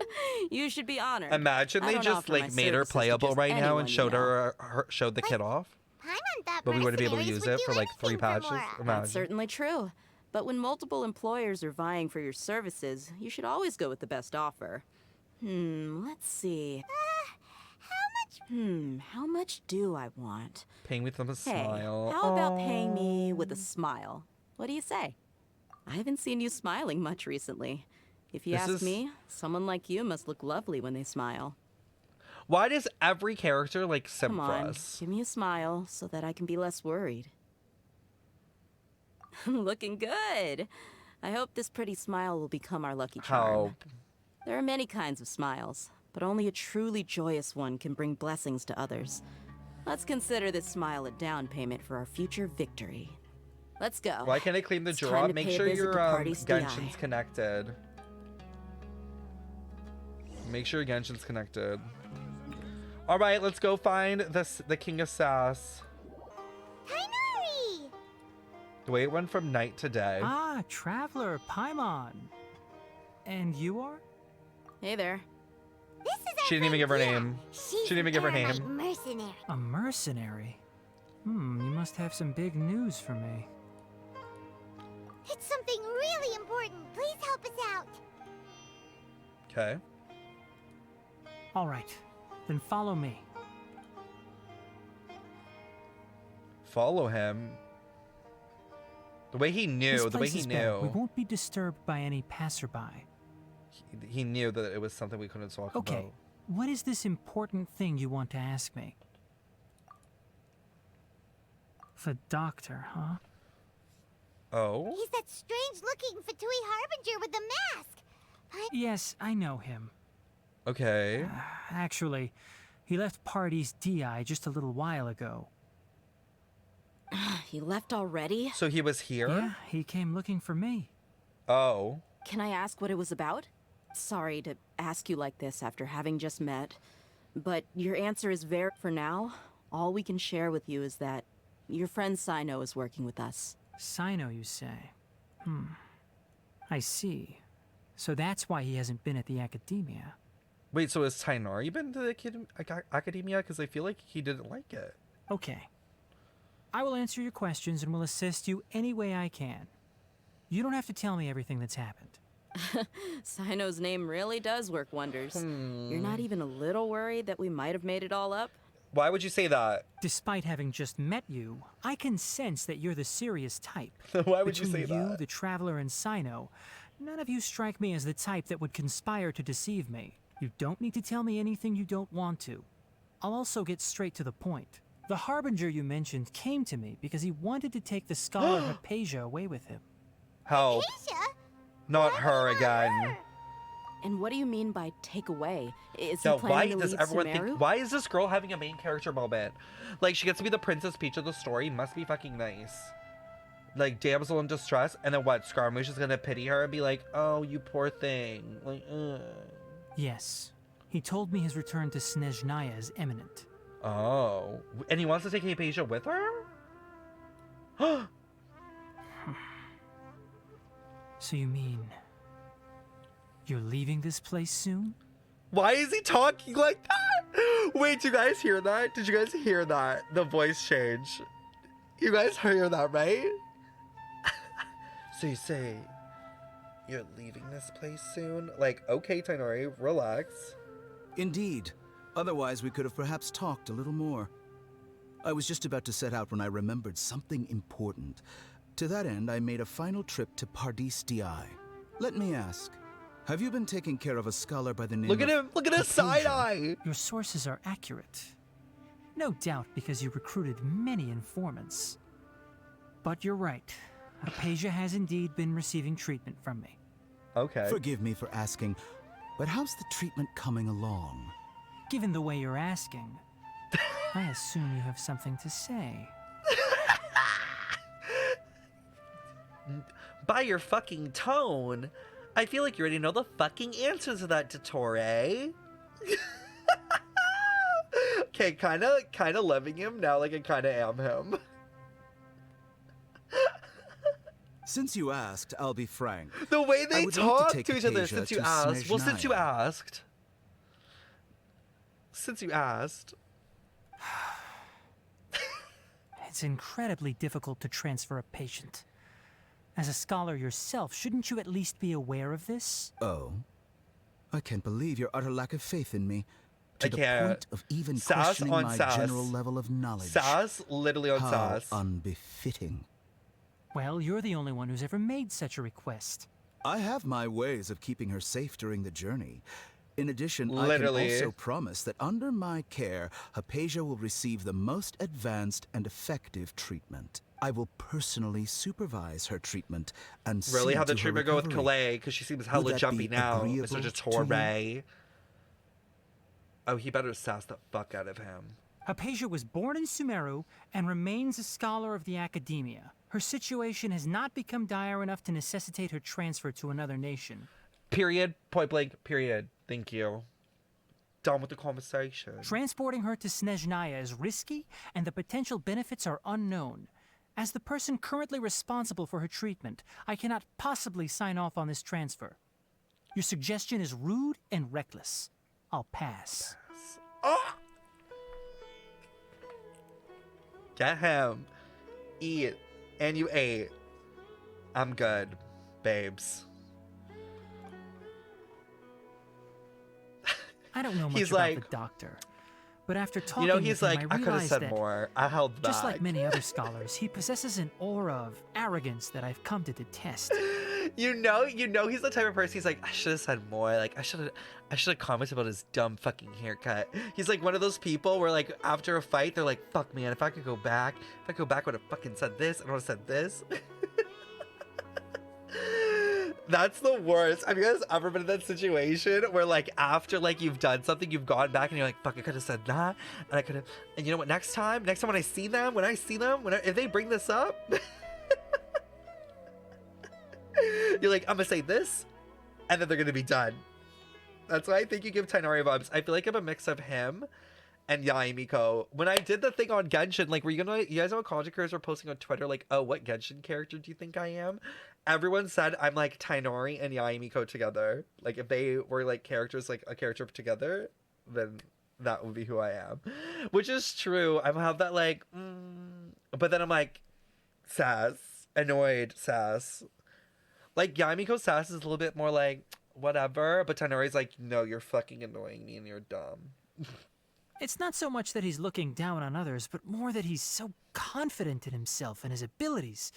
You should be honored. Imagine I they don't just, offer like, my made her services to playable just right now anyone and you showed know. her showed the kid off. Paimon thought But we wouldn't be able to mercenaries use would it do for, like, 3 anything for patches. Mora. Imagine. That's certainly true. But when multiple employers are vying for your services, you should always go with the best offer. Let's see. How much do I want? Paying with them a Hey, smile. how about paying me with a smile? What do you say? I haven't seen you smiling much recently. If you This ask is- me, someone like you must look lovely when they smile. Why does every character, like, simp Come for on, us? give me a smile so that I can be less worried. Looking good. I hope this pretty smile will become our lucky charm. How? There are many kinds of smiles, but only a truly joyous one can bring blessings to others. Let's consider this smile a down payment for our future victory. Let's go. Why can't I claim the It's time job? to Make pay a sure visit your to Pardis DI. Genshin's connected. Make sure Genshin's connected. All right, let's go find the King of Sass. Tainari! The way it went from night to day. Ah, Traveler, Paimon. And you are? Hey there. This is our She didn't even give her friend Dia. name. She's She didn't even give her an name. Aramite mercenary. A mercenary? You must have some big news for me. It's something really important. Please help us out. Okay. All right, then follow me. Follow him. The way he knew. This The way place he is bare. We knew. won't be disturbed by any passerby. He knew that it was something we couldn't talk Okay, about. what is this important thing you want to ask me? The Doctor, huh? Oh? He's that strange-looking Fatui Harbinger with the mask. Yes, I know him. Okay. Actually, he left Pardis DI just a little while ago. He left already? So he was here? Yeah, he came looking for me. Oh. Can I ask what it was about? sorry to ask you like this after having just met, but your answer is very... For now, all we can share with you is that your friend Sino is working with us. Sino, you say? I see. So that's why he hasn't been at the academia. Wait, so has Tighnari been to the academia? Because I feel like he didn't like it. Okay. I will answer your questions and will assist you any way I can. You don't have to tell me everything that's happened. Sino's name really does work wonders. You're not even a little worried that we might have made it all up? Why would you say that? Despite having just met you, I can sense that you're the serious type. Why would you say Between you, that? the Traveler, and Sino, none of you strike me as the type that would conspire to deceive me. You don't need to tell me anything you don't want to. I'll also get straight to the point. The Harbinger you mentioned came to me because he wanted to take the scholar Hypatia away with him. Help. Hypatia? Not her again. And what do you mean by take away? Is he No, planning why to does leave everyone Sumeru? think... Why is this girl having a main character moment? Like, she gets to be the Princess Peach of the story. Must be fucking nice. Like, damsel in distress. And then what? Scaramouche is gonna pity her and be like, oh, you poor thing. Like, ugh. Yes. He told me his return to Snezhnaya is imminent. Oh. And he wants to take Hypatia with her? So you mean... you're leaving this place soon? Why is he talking like that? Wait, do you guys hear that? Did you guys hear that? The voice change. You guys hear that, right? So you say, you're leaving this place soon? Like, okay, Tighnari, relax. Indeed. Otherwise, we could have perhaps talked a little more. I was just about to set out when I remembered something important. To that end, I made a final trip to Pardis Di. Let me ask, have you been taking care of a scholar by the name Look at of him! Look at his side eye! Your sources are accurate. No doubt because you recruited many informants. But you're right. Hypatia has indeed been receiving treatment from me. Okay. Forgive me for asking, but how's the treatment coming along? Given the way you're asking, I assume you have something to say. By your fucking tone, I feel like you already know the fucking answer to that, Dottore. Okay, kinda loving him now like I kinda am him. Since you asked, I'll be frank. The way they talk like to each other since you asked. Well, since you asked. Since you asked. It's incredibly difficult to transfer a patient. As a scholar yourself, shouldn't you at least be aware of this? Oh? I can't believe your utter lack of faith in me. To I the can't. point of even Sass questioning on my sass. general level of knowledge. Sass, literally on How sass. unbefitting. Well, you're the only one who's ever made such a request. I have my ways of keeping her safe during the journey. In addition, Literally. I can also promise that under my care, Hypatia will receive the most advanced and effective treatment. I will personally supervise her treatment and Really? see How'd the to her treatment go with recovery. Calais? Because she seems hella Would that jumpy be now. agreeable Mr. to Dottore. Oh, he better sass the fuck out of him. Hypatia was born in Sumeru and remains a scholar of the academia. Her situation has not become dire enough to necessitate her transfer to another nation. Period. Point blank. Period. Thank you. Done with the conversation. Transporting her to Snezhnaya is risky, and the potential benefits are unknown. As the person currently responsible for her treatment, I cannot possibly sign off on this transfer. Your suggestion is rude and reckless. I'll pass. Oh! Get him. Eat. And you ate. I'm good, babes. I don't know much He's about like, the doctor, but after talking you know, he's with him, like, I I could have realized said that, more. I held back. just like many other scholars, he possesses an aura of arrogance that I've come to detest. You know, he's the type of person. He's like, I should have said more. Like, I should have commented about his dumb fucking haircut. He's like one of those people where, like, after a fight, they're like, fuck, man, if I could go back, I would have fucking said this. I would have said this. That's the worst. Have you guys ever been in that situation where, like, after, like, you've done something, you've gone back and you're like, fuck, I could have said that, and I could have, and you know what? Next time when I see them, if they bring this up. You're like, I'm gonna say this, and then they're gonna be done. That's why I think you give Tainari vibes. I feel like I'm a mix of him and Yaimiko. When I did the thing on Genshin, like, you guys know content creators were posting on Twitter, like, oh, what Genshin character do you think I am? Everyone said I'm like Tainari and Yaimiko together. Like, if they were like characters, like a character together, then that would be who I am. Which is true. I have that like, but then I'm like, sass, annoyed sass. Like, Yaimiko sass is a little bit more like, whatever, but Tainari's like, no, you're fucking annoying me and you're dumb. It's not so much that he's looking down on others, but more that he's so confident in himself and his abilities,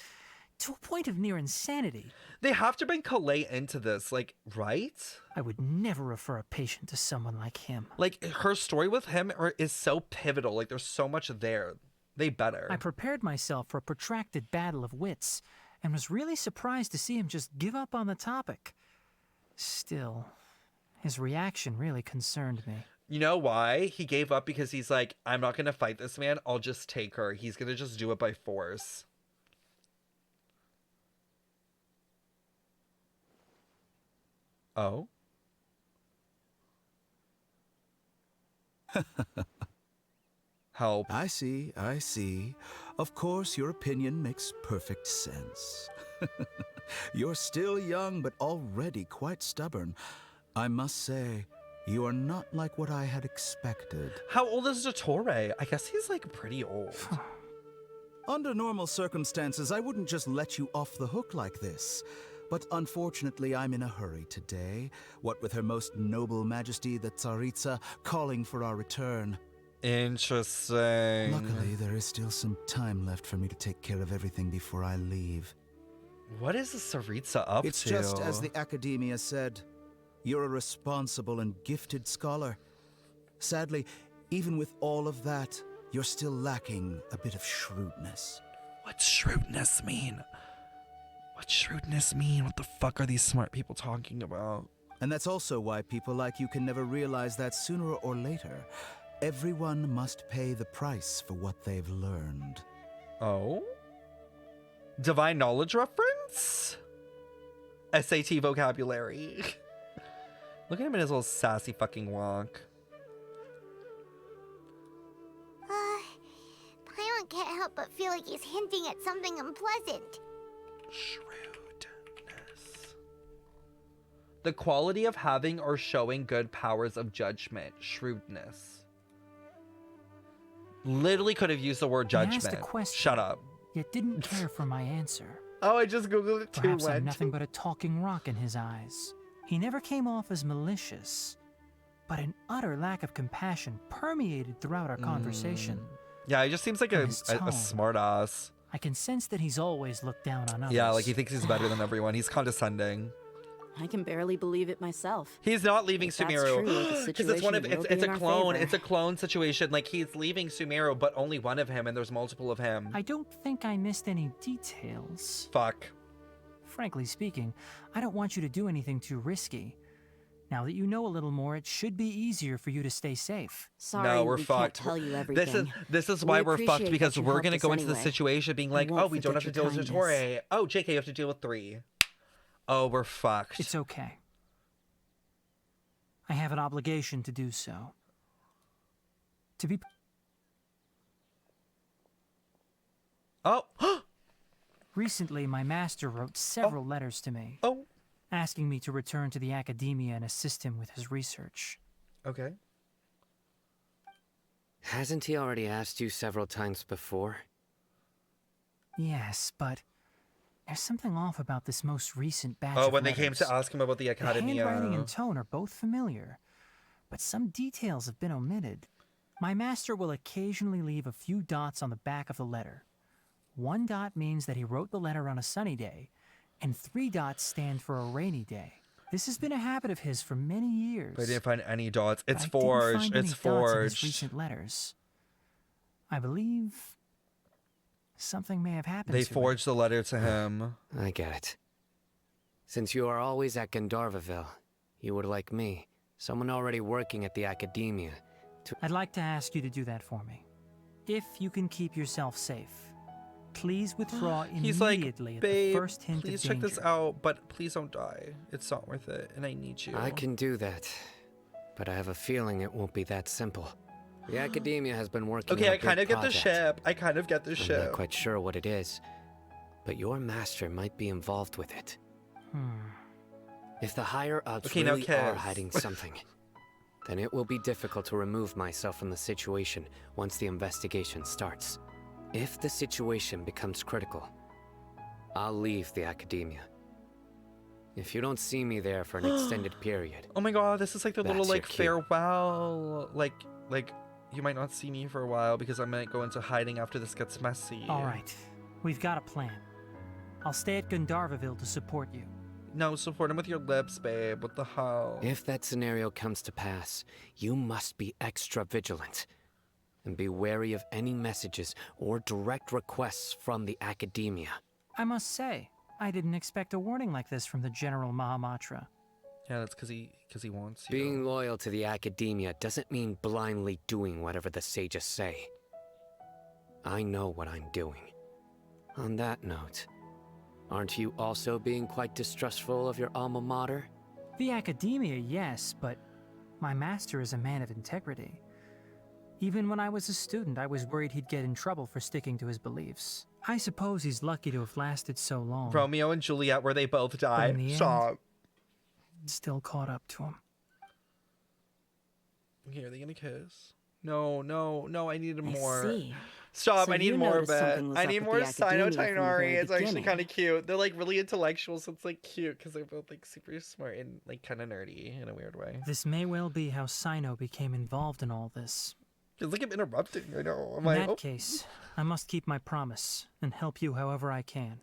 to a point of near insanity. They have to bring Kalei into this, like, right? I would never refer a patient to someone like him. Like, her story with him is so pivotal. Like, there's so much there. They better. I prepared myself for a protracted battle of wits, and was really surprised to see him just give up on the topic. Still, his reaction really concerned me. You know why? He gave up because he's like, I'm not going to fight this man. I'll just take her. He's going to just do it by force. Oh? Help. I see, I see. Of course, your opinion makes perfect sense. You're still young, but already quite stubborn. I must say, you are not like what I had expected. How old is Dottore? I guess he's like pretty old. Under normal circumstances, I wouldn't just let you off the hook like this. But unfortunately, I'm in a hurry today. What with Her Most Noble Majesty, the Tsaritsa, calling for our return. Interesting. Luckily, there is still some time left for me to take care of everything before I leave. What is the Tsaritsa up to? It's just as the Academia said. You're a responsible and gifted scholar. Sadly, even with all of that, you're still lacking a bit of shrewdness. What's shrewdness mean? What's shrewdness mean? What the fuck are these smart people talking about? And that's also why people like you can never realize that sooner or later, everyone must pay the price for what they've learned. Oh? Divine knowledge reference? SAT vocabulary. Look at him in his little sassy fucking walk. Paimon can't help but feel like he's hinting at something unpleasant. Shrewdness. The quality of having or showing good powers of judgment. Shrewdness. Literally could have used the word judgment. He asked a question, shut up. Yet didn't care for my answer. Oh, I just googled it too. Perhaps I'm nothing but a talking rock in his eyes. He never came off as malicious, but an utter lack of compassion permeated throughout our conversation. Yeah, he just seems like a smart ass. I can sense that he's always looked down on others. Yeah, like he thinks he's better than everyone. He's condescending. I can barely believe it myself. He's not leaving If that's Sumeru true, because it's one of it's a clone. Favor. It's a clone situation. Like he's leaving Sumeru, but only one of him, and there's multiple of him. I don't think I missed any details. Fuck. Frankly speaking, I don't want you to do anything too risky. Now that you know a little more, it should be easier for you to stay safe. Sorry, no, we're we fucked. Can't tell you everything. This is why we're fucked, appreciate because that you we're helped gonna us go into the anyway. situation being like, won't oh, we don't have to forget deal your with kindness. Dottore. Oh, JK, you have to deal with 3. Oh, we're fucked. It's okay. I have an obligation to do so. To be... Oh! Recently, my master wrote several letters to me. Oh! Asking me to return to the Academia and assist him with his research. Okay. Hasn't he already asked you several times before? Yes, but there's something off about this most recent batch Oh, of when they letters. came to ask him about the Academia. The handwriting and tone are both familiar, but some details have been omitted. My master will occasionally leave a few dots on the back of the letter. 1 dot means that he wrote the letter on a sunny day, and 3 dots stand for a rainy day. This has been a habit of his for many years. But I didn't find any dots. It's But I didn't forged. find any It's dots in his forged. recent letters. I believe something may have happened They to forged the letter to him. I get it. Since you are always at Gandharvaville, you would like me, someone already working at the Academia, to... I'd like to ask you to do that for me. If you can keep yourself safe. Please withdraw He's like, immediately at babe, the first hint please of check danger. this out, but please don't die. It's not worth it, and I need you. I can do that. but I have a feeling it won't be that simple. The Academia has been working Okay, on a I kind big of get the project. ship. I kind of get the I'm ship. not quite sure what it is, but your master might be involved with it. If the higher-ups Okay, now really are kiss. hiding something, then it will be difficult to remove myself from the situation once the investigation starts. If the situation becomes critical, I'll leave the Academia. If you don't see me there for an extended period... Oh my god, this is like the little that's your like cue. farewell. Like you might not see me for a while because I might go into hiding after this gets messy. All right, we've got a plan. I'll stay at Gandharvaville to support you. No, support him with your lips, babe. What the hell? If that scenario comes to pass, you must be extra vigilant. And be wary of any messages or direct requests from the Academia. I must say, I didn't expect a warning like this from the General Mahamatra. Yeah, that's because he wants you. Being loyal to the Academia doesn't mean blindly doing whatever the sages say. I know what I'm doing. On that note, aren't you also being quite distrustful of your alma mater? The Academia, yes, but my master is a man of integrity. Even when I was a student, I was worried he'd get in trouble for sticking to his beliefs. I suppose he's lucky to have lasted so long. Romeo and Juliet, where they both But in died. the Stop. end, still caught up to him. Here, are they gonna kiss? No, no, no, I needed more. see. Stop, So I need you more of noticed it. something was I up need with more the Sino Academia from the Tainari. very It's actually beginning. kind of cute. They're like really intellectual, so it's like cute because they're both like super smart and like kind of nerdy in a weird way. This may well be how Sino became involved in all this. It's like I'm interrupting. I know. I'm In like, that oh. case, I must keep my promise and help you however I can.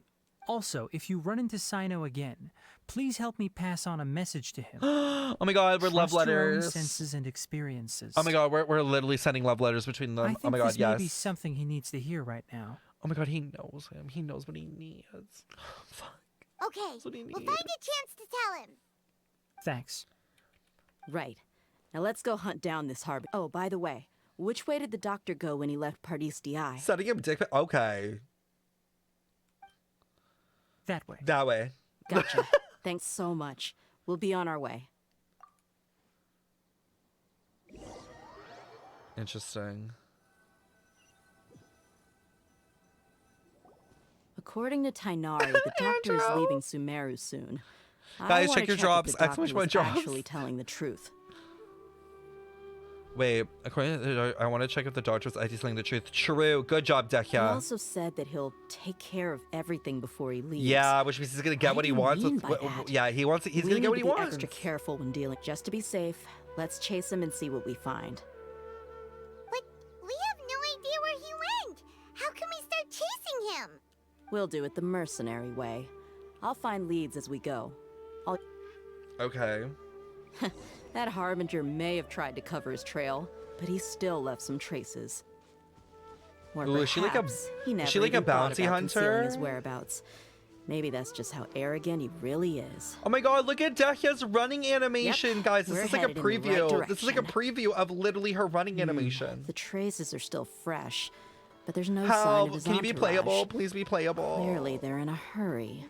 Also, if you run into Sino again, please help me pass on a message to him. Oh my god, we're love Trust your own letters. senses and experiences. Oh my god, we're literally sending love letters between them. I think Oh my god, this may be yes. something he needs to hear right now. Oh my god, he knows him. He knows what he needs. Fuck. Okay, what he we'll need. find a chance to tell him. Thanks. Right. Now let's go hunt down this harbor. Oh, by the way, which way did the doctor go when he left Pardis DI? Setting him dick. Okay. That way. That way. Gotcha. Thanks so much. We'll be on our way. Interesting. According to Tainari, the doctor is leaving Sumeru soon. Guys, check your drops. If the doctor Exclamation was point drops. actually telling the truth. Wait, according to I want to check if the doctor's actually telling the truth. True. Good job, He Dekya. also said that he'll take care of everything before he leaves. Yeah, which means he's gonna get what he wants. mean by that? Yeah, he's We gonna need get what to he be wants. extra careful when dealing. Just to be safe, let's chase him and see what we find. But we have no idea where he went. How can we start chasing him? We'll do it the mercenary way. I'll find leads as we go. Okay. That Harbinger may have tried to cover his trail, but he still left some traces. Or Ooh, is she like a- perhaps he is never she like a even thought bounty about concealing hunter? his whereabouts. Maybe that's just how arrogant he really is. Oh my god, look at Dekya's running animation, guys. This we're is like a headed in the right preview. This is like a direction. preview of literally her running animation. The traces are still fresh, but there's no sign of his Can you be entourage. playable? Please be playable. Clearly, they're in a hurry.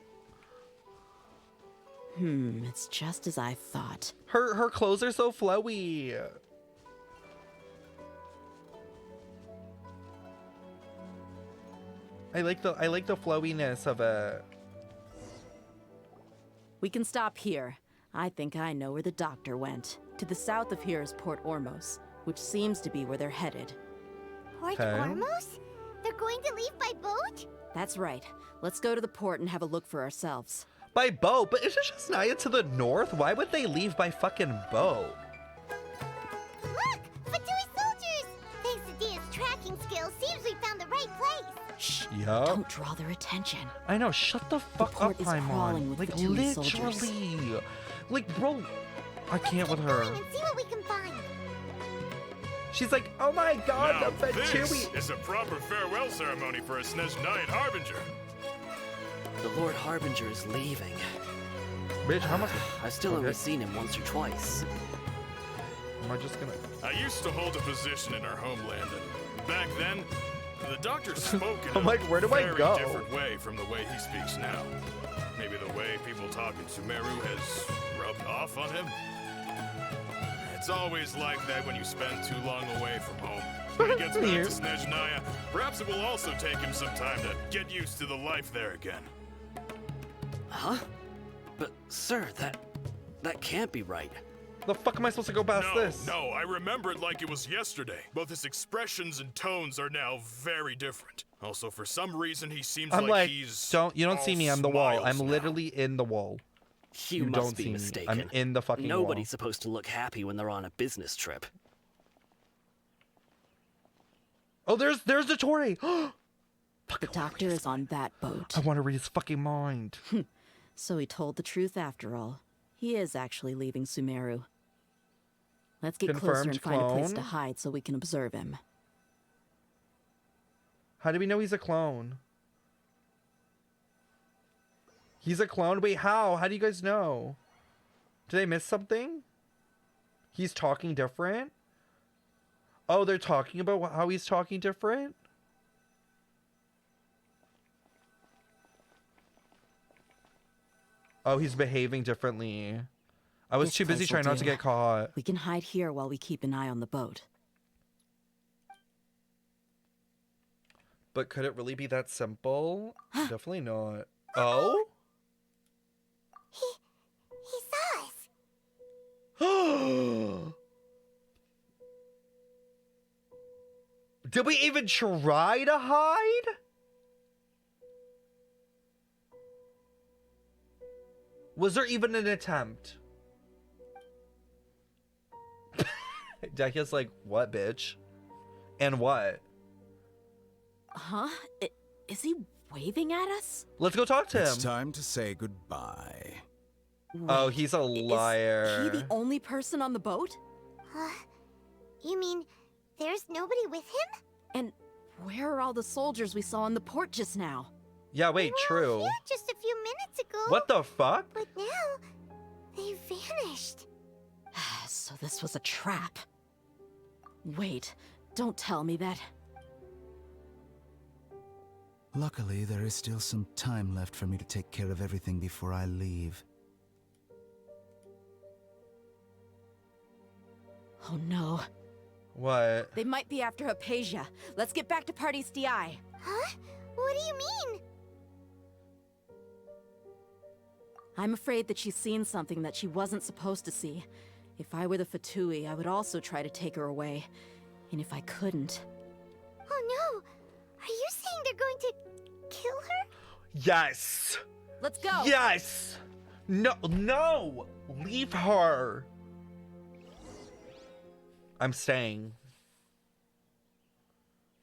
It's just as I thought. Her clothes are so flowy. I like the flowiness of it. We can stop here. I think I know where the doctor went. To the south of here is Port Ormos, which seems to be where they're headed. Port Okay. Ormos? They're going to leave by boat? That's right. Let's go to the port and have a look for ourselves. By boat, but isn't just Naya to the north? Why would they leave by fucking boat? Look! Fatui soldiers! Thanks to Dia's tracking skills, seems we found the right place. Shh! Yup. Don't draw their attention. I know, shut the fuck port up, is Paimon. crawling with Like Fatui soldiers. literally. Like bro, I can't with her. Going and see what we can find. She's like, oh my god, Now the this Fatui. is a proper farewell ceremony for a Snej Knight Harbinger. The Lord Harbinger is leaving. Bitch, how much? I've still only seen him once or twice. Am I just gonna? I used to hold a position in our homeland, and back then, the doctor spoke in I'm like, where do I very go? different way from the way he speaks now. Maybe the way people talk in Sumeru has rubbed off on him. It's always like that when you spend too long away from home. When he gets back to Snezhnaya, perhaps it will also take him some time to get used to the life there again. Huh? But, sir, that can't be right. The fuck am I supposed to go past this? No, I remember it like it was yesterday. Both his expressions and tones are now very different. Also, for some reason, he seems like he's you don't see me, I'm the wall. I'm now. literally in the wall. You must don't be see mistaken. me. I'm in the fucking Nobody's wall. supposed to look happy when they're on a business trip. Oh, there's the Torre. The doctor is on that boat. I want to read his fucking mind. So he told the truth after all. He is actually leaving Sumeru. Let's get closer and find a place to hide so we can observe him. How do we know he's a clone? He's a clone? Wait, how? How do you guys know? Did I miss something? He's talking different? Oh, they're talking about how he's talking different? Oh, he's behaving differently. I was too busy trying not to get caught. We can hide here while we keep an eye on the boat. But could it really be that simple? Definitely not. Oh? He saw us. Did we even try to hide? Was there even an attempt? Dekia's like, what, bitch? And what? Huh? Is he waving at us? Let's go talk to him. It's time to say goodbye. Oh, he's a liar. Is he the only person on the boat? You mean there's nobody with him? And where are all the soldiers we saw on the port just now? Yeah, wait, true. Here just a few minutes ago. What the fuck? But now, they vanished. So this was a trap. Wait, don't tell me that. Luckily, there is still some time left for me to take care of everything before I leave. Oh no. What? They might be after Hypatia. Let's get back to Party's DI. Huh? What do you mean? I'm afraid that she's seen something that she wasn't supposed to see. If I were the Fatui, I would also try to take her away. And if I couldn't... Oh no! Are you saying they're going to kill her? Yes! Let's go! Yes! No, no! Leave her! I'm staying.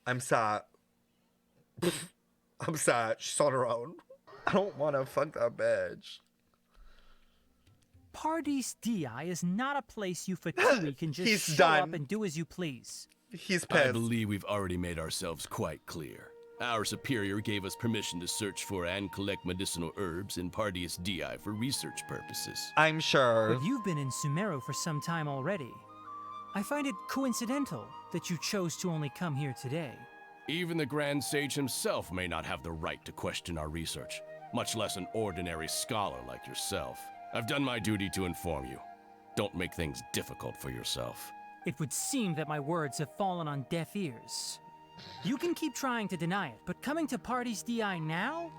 I'm sad. I'm sad. She's on her own. I don't want to fuck that bitch. Party's DI is not a place you Fatui can just He's show up done. and do as you please. He's I pissed. believe we've already made ourselves quite clear. Our superior gave us permission to search for and collect medicinal herbs in Pardeus DI for research purposes. I'm sure. But you've been in Sumeru for some time already. I find it coincidental that you chose to only come here today. Even the Grand Sage himself may not have the right to question our research, much less an ordinary scholar like yourself. I've done my duty to inform you. Don't make things difficult for yourself. It would seem that my words have fallen on deaf ears. You can keep trying to deny it, but coming to Party's DI now?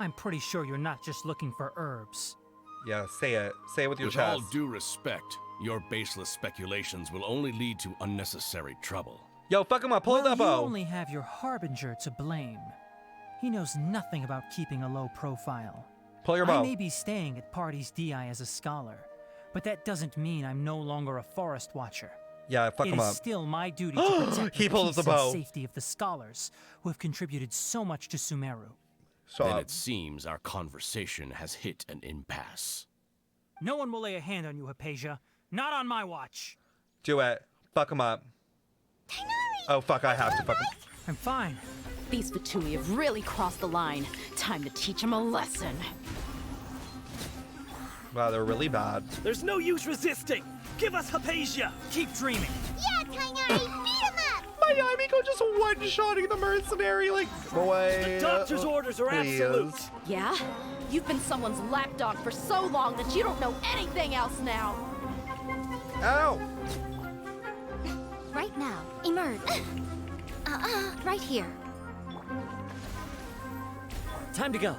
I'm pretty sure you're not just looking for herbs. Yeah, say it. Say it with your With chest. all due respect, your baseless speculations will only lead to unnecessary trouble. Yo, fuck him up. Pull that You bow. only have your Harbinger to blame. He knows nothing about keeping a low profile. Pull your I bow. may be staying at Party's DI as a scholar, but that doesn't mean I'm no longer a forest watcher. Yeah, fuck him It up. is still my duty to protect He the pulled peace the bow. and safety of the scholars who have contributed so much to Sumeru. Then it seems our conversation has hit an impasse. No one will lay a hand on you, Hypatia. Not on my watch. Do it. Fuck him up. Oh, fuck, I have to fuck him. I'm fine. These Fatui have really crossed the line. Time to teach them a lesson. Wow, they're really bad. There's no use resisting. Give us Hypatia. Keep dreaming. Yeah, Tainari, beat him up! My Yamiko just one-shotting the mercenary, like, boy. The doctor's orders are absolute. Yeah? You've been someone's lapdog for so long that you don't know anything else now. Ow! Right now, emerge. Right here. Time to go.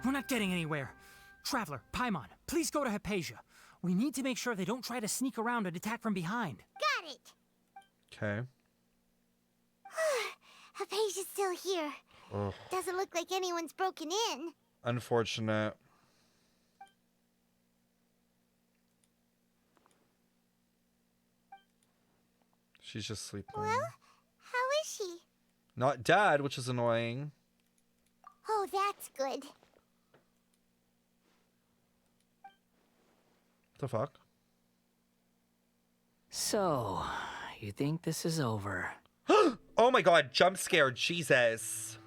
We're not getting anywhere. Traveler, Paimon, please go to Hypatia. We need to make sure they don't try to sneak around and attack from behind. Got it. Okay. Hypatia's still here. Ugh. Doesn't look like anyone's broken in. Unfortunate. She's just sleeping. Well, how is she? Not dead, which is annoying. Oh, that's good. The fuck? So, you think this is over? Oh my god, jump scare, Jesus.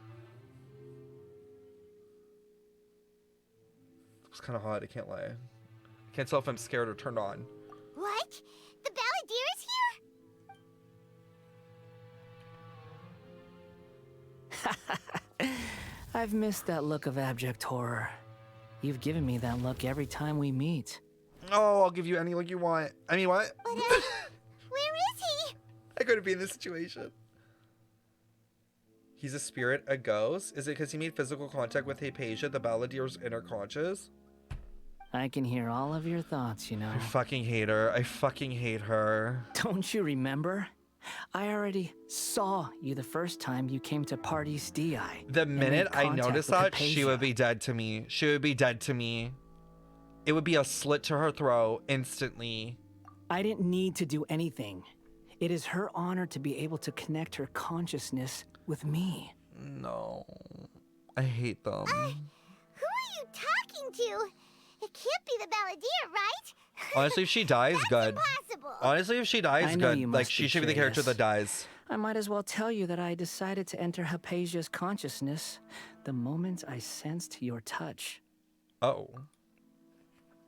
It was kind of hot, I can't lie. Can't tell if I'm scared or turned on. What? The Balladeer is here? I've missed that look of abject horror. You've given me that look every time we meet. Oh, I'll give you any look you want. I mean, what? But, where is he? I couldn't be in this situation. He's a spirit, a ghost? Is it because he made physical contact with Hypatia, the Balladeer's inner conscious? I can hear all of your thoughts, you know. I fucking hate her. I fucking hate her. Don't you remember? I already saw you the first time you came to Party's DI. The minute I noticed that, she would be dead to me. She would be dead to me. It would be a slit to her throat instantly. I didn't need to do anything. It is her honor to be able to connect her consciousness with me. No. I hate them. Who are you talking to? It can't be the Balladeer, right? Honestly, if she dies, good. Impossible. Honestly, if she dies, good. You Like, must she be should be the character curious. that dies. I might as well tell you that I decided to enter Hypatia's consciousness the moment I sensed your touch. Oh.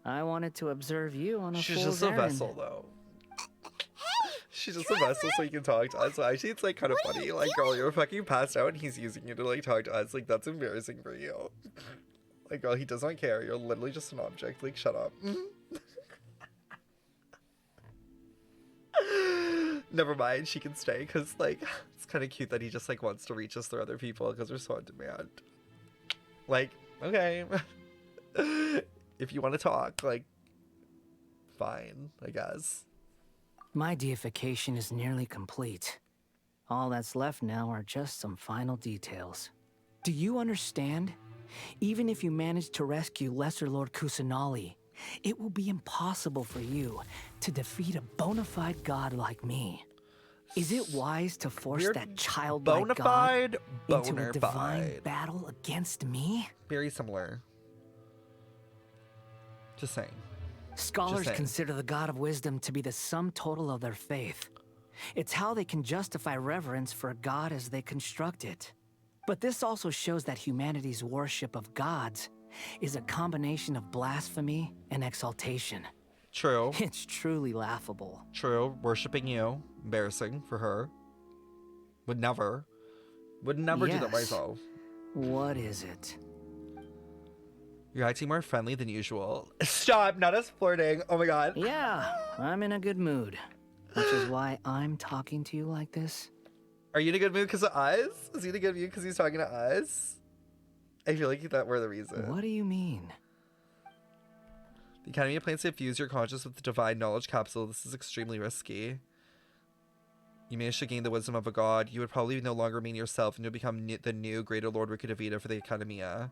I wanted to observe you on a She's fool's just a errand. vessel, though. She's just a vessel so you can talk to us. So actually, it's like kind of funny. Like, girl, you're fucking passed out and he's using you to like talk to us. Like, that's embarrassing for you. Like, girl, he does not care. You're literally just an object. Like, shut up. Never mind. She can stay because, like, it's kind of cute that he just like wants to reach us through other people because we're so on demand. Like, okay. If you want to talk, like, fine, I guess. My deification is nearly complete. All that's left now are just some final details. Do you understand? Even if you manage to rescue Lesser Lord Kusanali, it will be impossible for you to defeat a bona fide god like me. Is it wise to force that childlike god into a divine battle against me? Very similar. Just saying. Scholars consider the God of Wisdom to be the sum total of their faith. It's how they can justify reverence for a god as they construct it. But this also shows that humanity's worship of gods is a combination of blasphemy and exaltation. True. It's truly laughable. True. Worshipping you. Embarrassing for her. Would never do that myself. What is it? You're acting more friendly than usual. Stop, not us flirting. Oh my god. Yeah, I'm in a good mood. Which is why I'm talking to you like this. Are you in a good mood because of us? Is he in a good mood because he's talking to us? I feel like that were the reason. What do you mean? The Academy plans to infuse your conscious with the divine knowledge capsule. This is extremely risky. You managed to gain the wisdom of a god. You would probably no longer mean yourself and you'll become the new greater Lord Rikudavita for the Academia.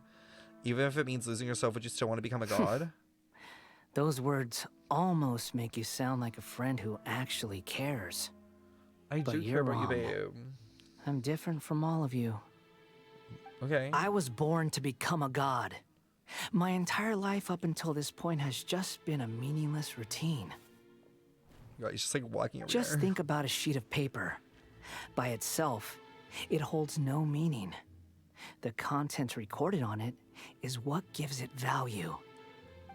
Even if it means losing yourself, would you still want to become a god? Those words almost make you sound like a friend who actually cares. I do care about you, babe. I'm different from all of you. Okay. I was born to become a god. My entire life up until this point has just been a meaningless routine. You're just like walking over Just there. think about a sheet of paper. By itself, it holds no meaning. The content recorded on it is what gives it value.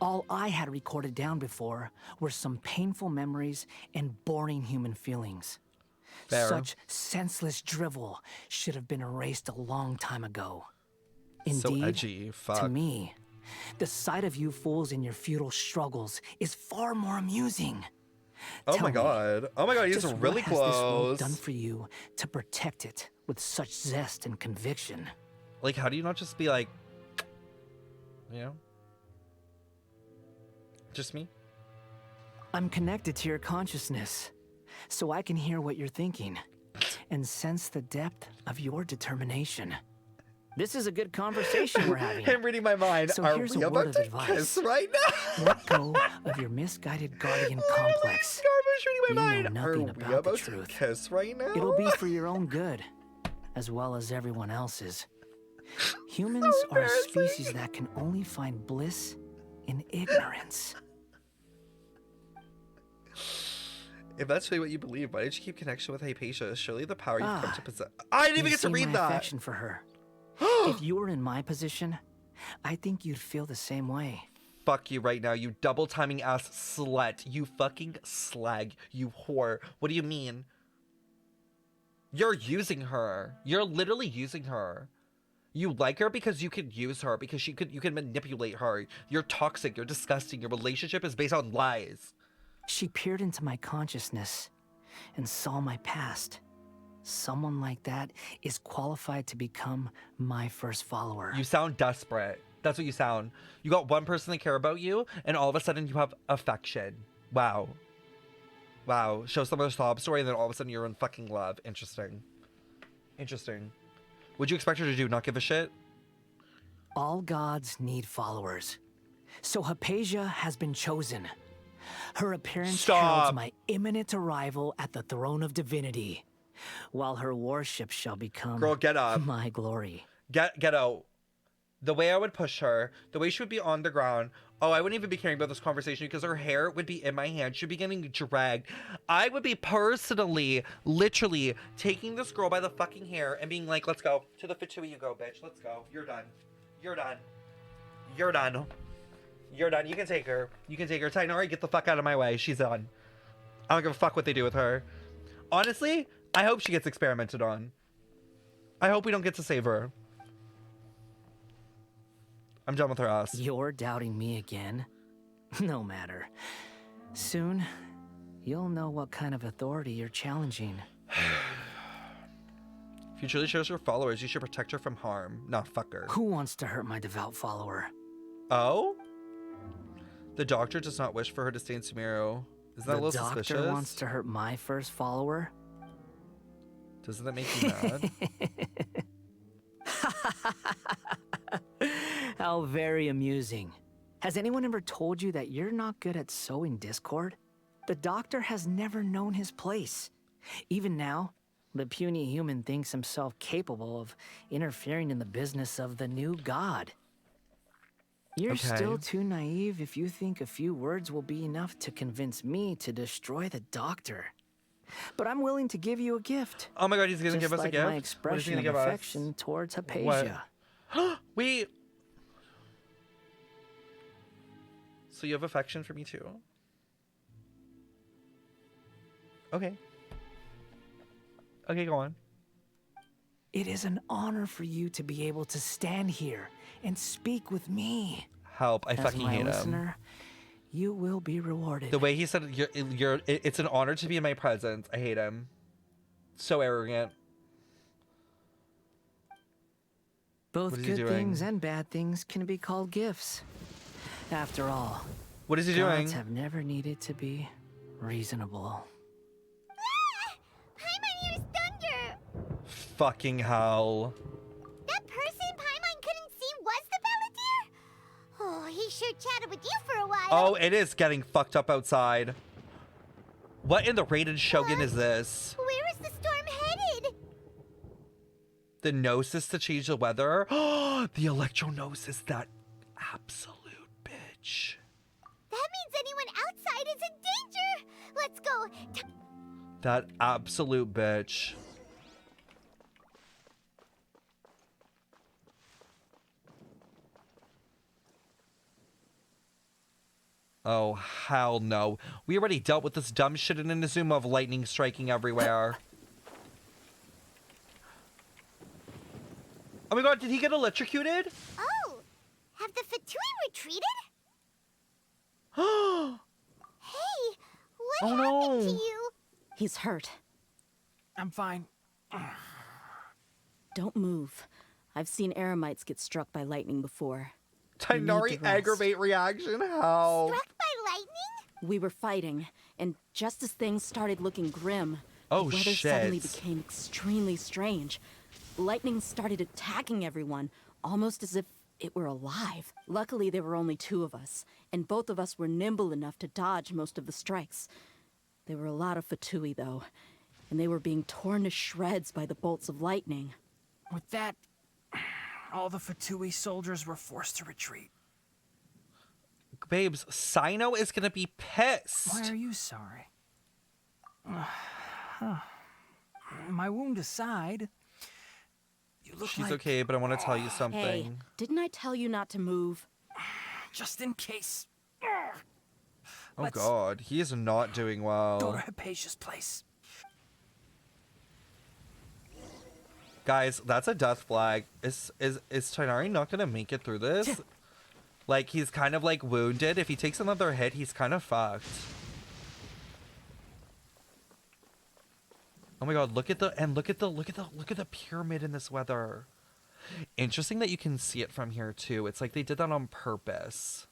All I had recorded down before were some painful memories and boring human feelings. Fair. Such senseless drivel should have been erased a long time ago. Indeed, So edgy. Fuck. to me, The sight of you fools in your futile struggles is far more amusing. Oh my god. Oh my god, he's Just really what has this world close. done for you to protect it with such zest and conviction? Like, how do you not just be like, you know? Just me? I'm connected to your consciousness, so I can hear what you're thinking and sense the depth of your determination. This is a good conversation we're having. Him reading my mind. So Are here's we a about word of to advice. kiss right now? Let go of your misguided guardian complex. Scaramouche reading my You mind. know Are nothing we about the about to truth. kiss right now? It'll be for your own good, as well as everyone else's. Humans are a species that can only find bliss in ignorance. If that's really what you believe, why did you keep connection with Hypatia? Surely the power you've come to possess. I didn't even You get to see read my that. affection for her. If you were in my position, I think you'd feel the same way. Fuck you right now, you double timing ass slut. You fucking slag. You whore. What do you mean? You're using her. You're literally using her. You like her because you can use her, because you can manipulate her. You're toxic, you're disgusting. Your relationship is based on lies. She peered into my consciousness and saw my past. Someone like that is qualified to become my first follower. You sound desperate. That's what you sound. You got one person that care about you, and all of a sudden you have affection. Wow. Wow. Show some other sob story, and then all of a sudden you're in fucking love. Interesting. Interesting. What'd you expect her to do? Not give a shit? All gods need followers. So Hypatia has been chosen. Her appearance heralds my imminent arrival at the throne of divinity, while her worship shall become Girl, get up. my glory. Get out. The way I would push her, the way she would be on the ground. Oh, I wouldn't even be caring about this conversation because her hair would be in my hand. She'd be getting dragged. I would be personally, literally taking this girl by the fucking hair and being like, let's go. To the Fatui you go, bitch. Let's go. You're done. You're done. You're done. You're done. You can take her. You can take her. Tainari, get the fuck out of my way. She's done. I don't give a fuck what they do with her. Honestly, I hope she gets experimented on. I hope we don't get to save her. I'm done with her ass. You're doubting me again? No matter. Soon, you'll know what kind of authority you're challenging. If you truly chose her followers, you should protect her from harm, not fuck her. Who wants to hurt my devout follower? Oh? The doctor does not wish for her to stay in Sumeru. Isn't that a little suspicious? The doctor wants to hurt my first follower? Doesn't that make you mad? How very amusing. Has anyone ever told you that you're not good at sowing discord? The doctor has never known his place. Even now, the puny human thinks himself capable of interfering in the business of the new god. You're still too naive if you think a few words will be enough to convince me to destroy the doctor. But I'm willing to give you a gift. Oh my god, he's gonna just give us like a gift? my What is he expression gonna of give us? affection towards Hypatia. Wait. So you have affection for me too? Okay. Okay, go on. It is an honor for you to be able to stand here and speak with me. Help, I As fucking my hate listener, him. you will be rewarded. The way he said it's an honor to be in my presence. I hate him. So arrogant. Both What is he good doing? things and bad things can be called gifts. After all, What is he gods doing? have never needed to be reasonable. Paimon hears thunder! Fucking hell. That person Paimon couldn't see was the Palantir? Oh, he sure chatted with you for a while. Oh, it is getting fucked up outside. What in the Raiden Shogun is this? Where is the storm headed? The Gnosis to change the weather? The Electro-Gnosis, that absolute bitch. That means anyone outside is in danger. Let's go. That absolute bitch. Oh, hell no. We already dealt with this dumb shit in Inazuma of lightning striking everywhere. Oh my god, did he get electrocuted? Oh, have the Fatui treated? Hey, what happened no. to you? He's hurt. I'm fine. Don't move. I've seen eremites get struck by lightning before. Tighnari aggravate reaction? How? Struck by lightning? We were fighting, and just as things started looking grim, Oh, the weather shit. suddenly became extremely strange. Lightning started attacking everyone, almost as if it were alive. Luckily, there were only 2 of us, and both of us were nimble enough to dodge most of the strikes. There were a lot of Fatui, though, and they were being torn to shreds by the bolts of lightning. With that, all the Fatui soldiers were forced to retreat. Babes, Sino is gonna be pissed. Why are you sorry? My wound aside, you look She's like... okay, but I want to tell you something. Hey, didn't I tell you not to move? Just in case. Oh god, he is not doing well. Go to Hypatia's place. Guys, that's a death flag. Is Tighnari not gonna make it through this? Like, he's kind of like wounded. If he takes another hit, he's kind of fucked. Oh my god, look at the pyramid in this weather. Interesting that you can see it from here too. It's like they did that on purpose.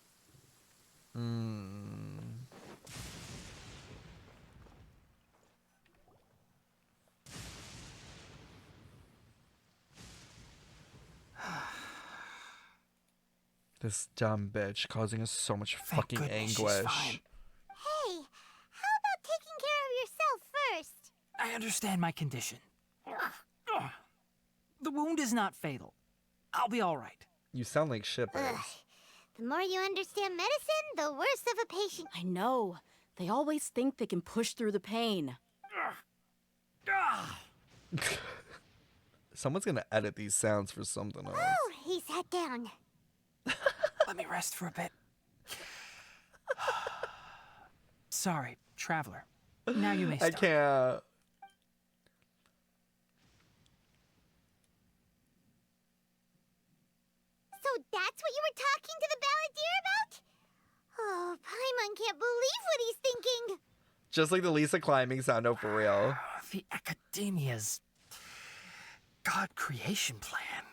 This dumb bitch causing us so much fucking anguish. Hey, how about taking care of yourself first? I understand my condition. The wound is not fatal. I'll be all right. You sound like shit, babes. The more you understand medicine, the worse of a patient. I know. They always think they can push through the pain. Someone's gonna edit these sounds for something else. Oh, he sat down. Let me rest for a bit. Sorry, traveler. Now you may start. I can't. So that's what you were talking to the balladeer about? Oh, Paimon can't believe what he's thinking. Just like the Lisa climbing sound, no, for real. The Academia's god creation plan.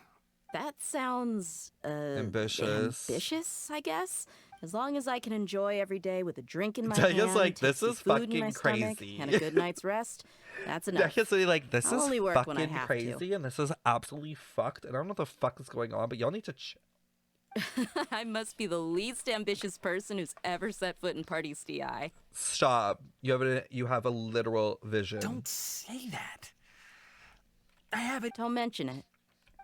That sounds, ambitious. Ambitious, I guess. As long as I can enjoy every day with a drink in my Deca's hand, like, this tasty is food in my fucking stomach, crazy. and a good night's rest, that's enough. Deca's like, this I'll is only work when I fucking have crazy, to. and this is absolutely fucked. And I don't know what the fuck is going on, but y'all need to I must be the least ambitious person who's ever set foot in Party's DI. stop. You have a literal vision. Don't say that. I have it. Don't mention it.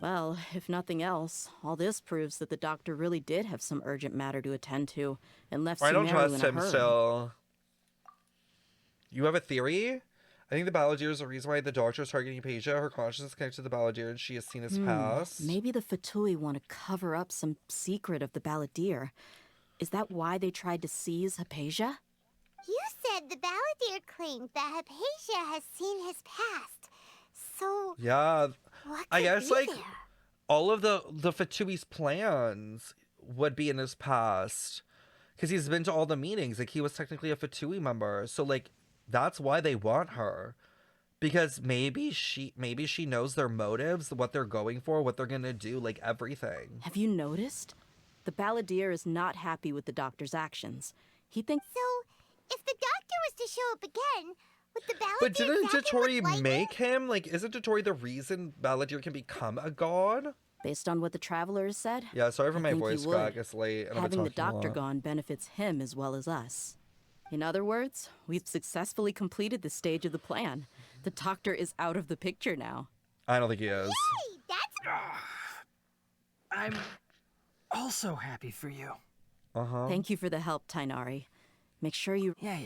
Well, if nothing else, all this proves that the doctor really did have some urgent matter to attend to and left I don't Sumeru trust in a him hurry. still. You have a theory? I think the balladeer is the reason why the doctor is targeting Hypatia. Her consciousness is connected to the balladeer, and she has seen his past. Maybe the Fatui want to cover up some secret of the balladeer. Is that why they tried to seize Hypatia? You said the balladeer claimed that Hypatia has seen his past. So, Yeah, what I could guess be like there? all of the Fatui's plans would be in his past, because he's been to all the meetings. Like, he was technically a Fatui member, so like that's why they want her, because maybe she knows their motives, what they're going for, what they're gonna do, like everything. Have you noticed? The balladeer is not happy with the doctor's actions. He thinks... So, if the doctor was to show up again, would the balladeer But didn't zap him with Dotori lightning? make him? Like, isn't Dotori the reason balladeer can become a god? Based on what the traveler has said? Yeah, sorry for I my think he voice would. crack. It's late, and I've been Having the talking a doctor lot. gone benefits him as well as us. In other words, we've successfully completed this stage of the plan. The doctor is out of the picture now. I don't think he is. Hey, that's... I'm also happy for you. Uh-huh. Thank you for the help, Tighnari. Make sure you... Yeah.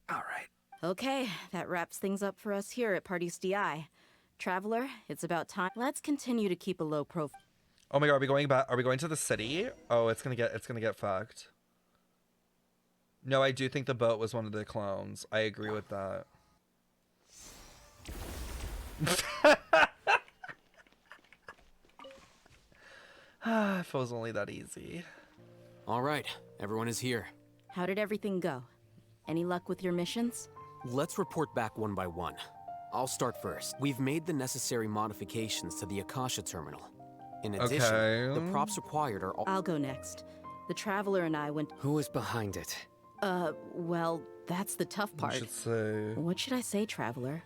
All right. Okay, that wraps things up for us here at Party's DI. Traveler, it's about time. Let's continue to keep a low profile. Oh my god, are we going back? Are we going to the city? Oh, it's gonna get fucked. No, I do think the boat was one of the clones. I agree with that. If it was only that easy. All right, everyone is here. How did everything go? Any luck with your missions? Let's report back one by one. I'll start first. We've made the necessary modifications to the Akasha terminal. In addition, the props required are all— I'll go next. The Traveler and I went— Who is behind it? Well, that's the tough part. You should say... What should I say, Traveler?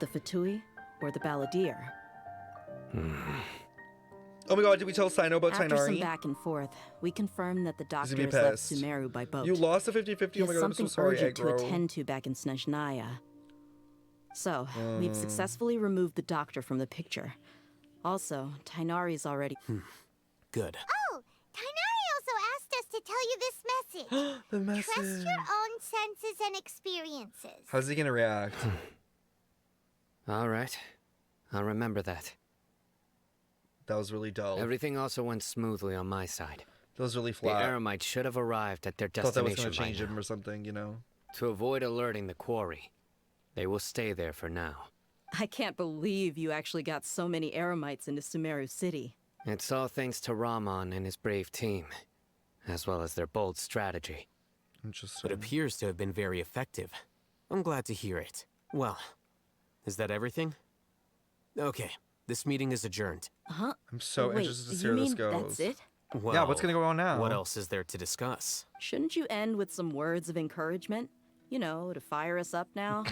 The Fatui or the Balladeer? Oh my god, did we tell Sino about After some Tighnari? back and forth, we confirmed that the Doctor gonna has be left pissed. Sumeru by boat. You lost a 50-50? Oh my god, I'm so something sorry, urgent to aggro. attend to back in Snezhnaya. So, we've successfully removed the Doctor from the picture. Also, Tighnari's already... Good. Oh, Tighnari also asked us to tell you this message. The message. Trust your own senses and experiences. How's he gonna react? All right. I'll remember that. That was really dull. Everything also went smoothly on my side. That was really The flat. Eremites should have arrived at their Thought that was destination gonna change by him now. or something, you know? To avoid alerting the quarry, they will stay there for now. I can't believe you actually got so many Eremites into Sumeru City. It's all thanks to Rahman and his brave team, as well as their bold strategy. Interesting. It appears to have been very effective. I'm glad to hear it. Well, is that everything? Okay, this meeting is adjourned. Huh? I'm so Wait, interested to see you where this mean goes. that's it? Well, yeah, what's gonna go on now? What else is there to discuss? Shouldn't you end with some words of encouragement? You know, to fire us up now?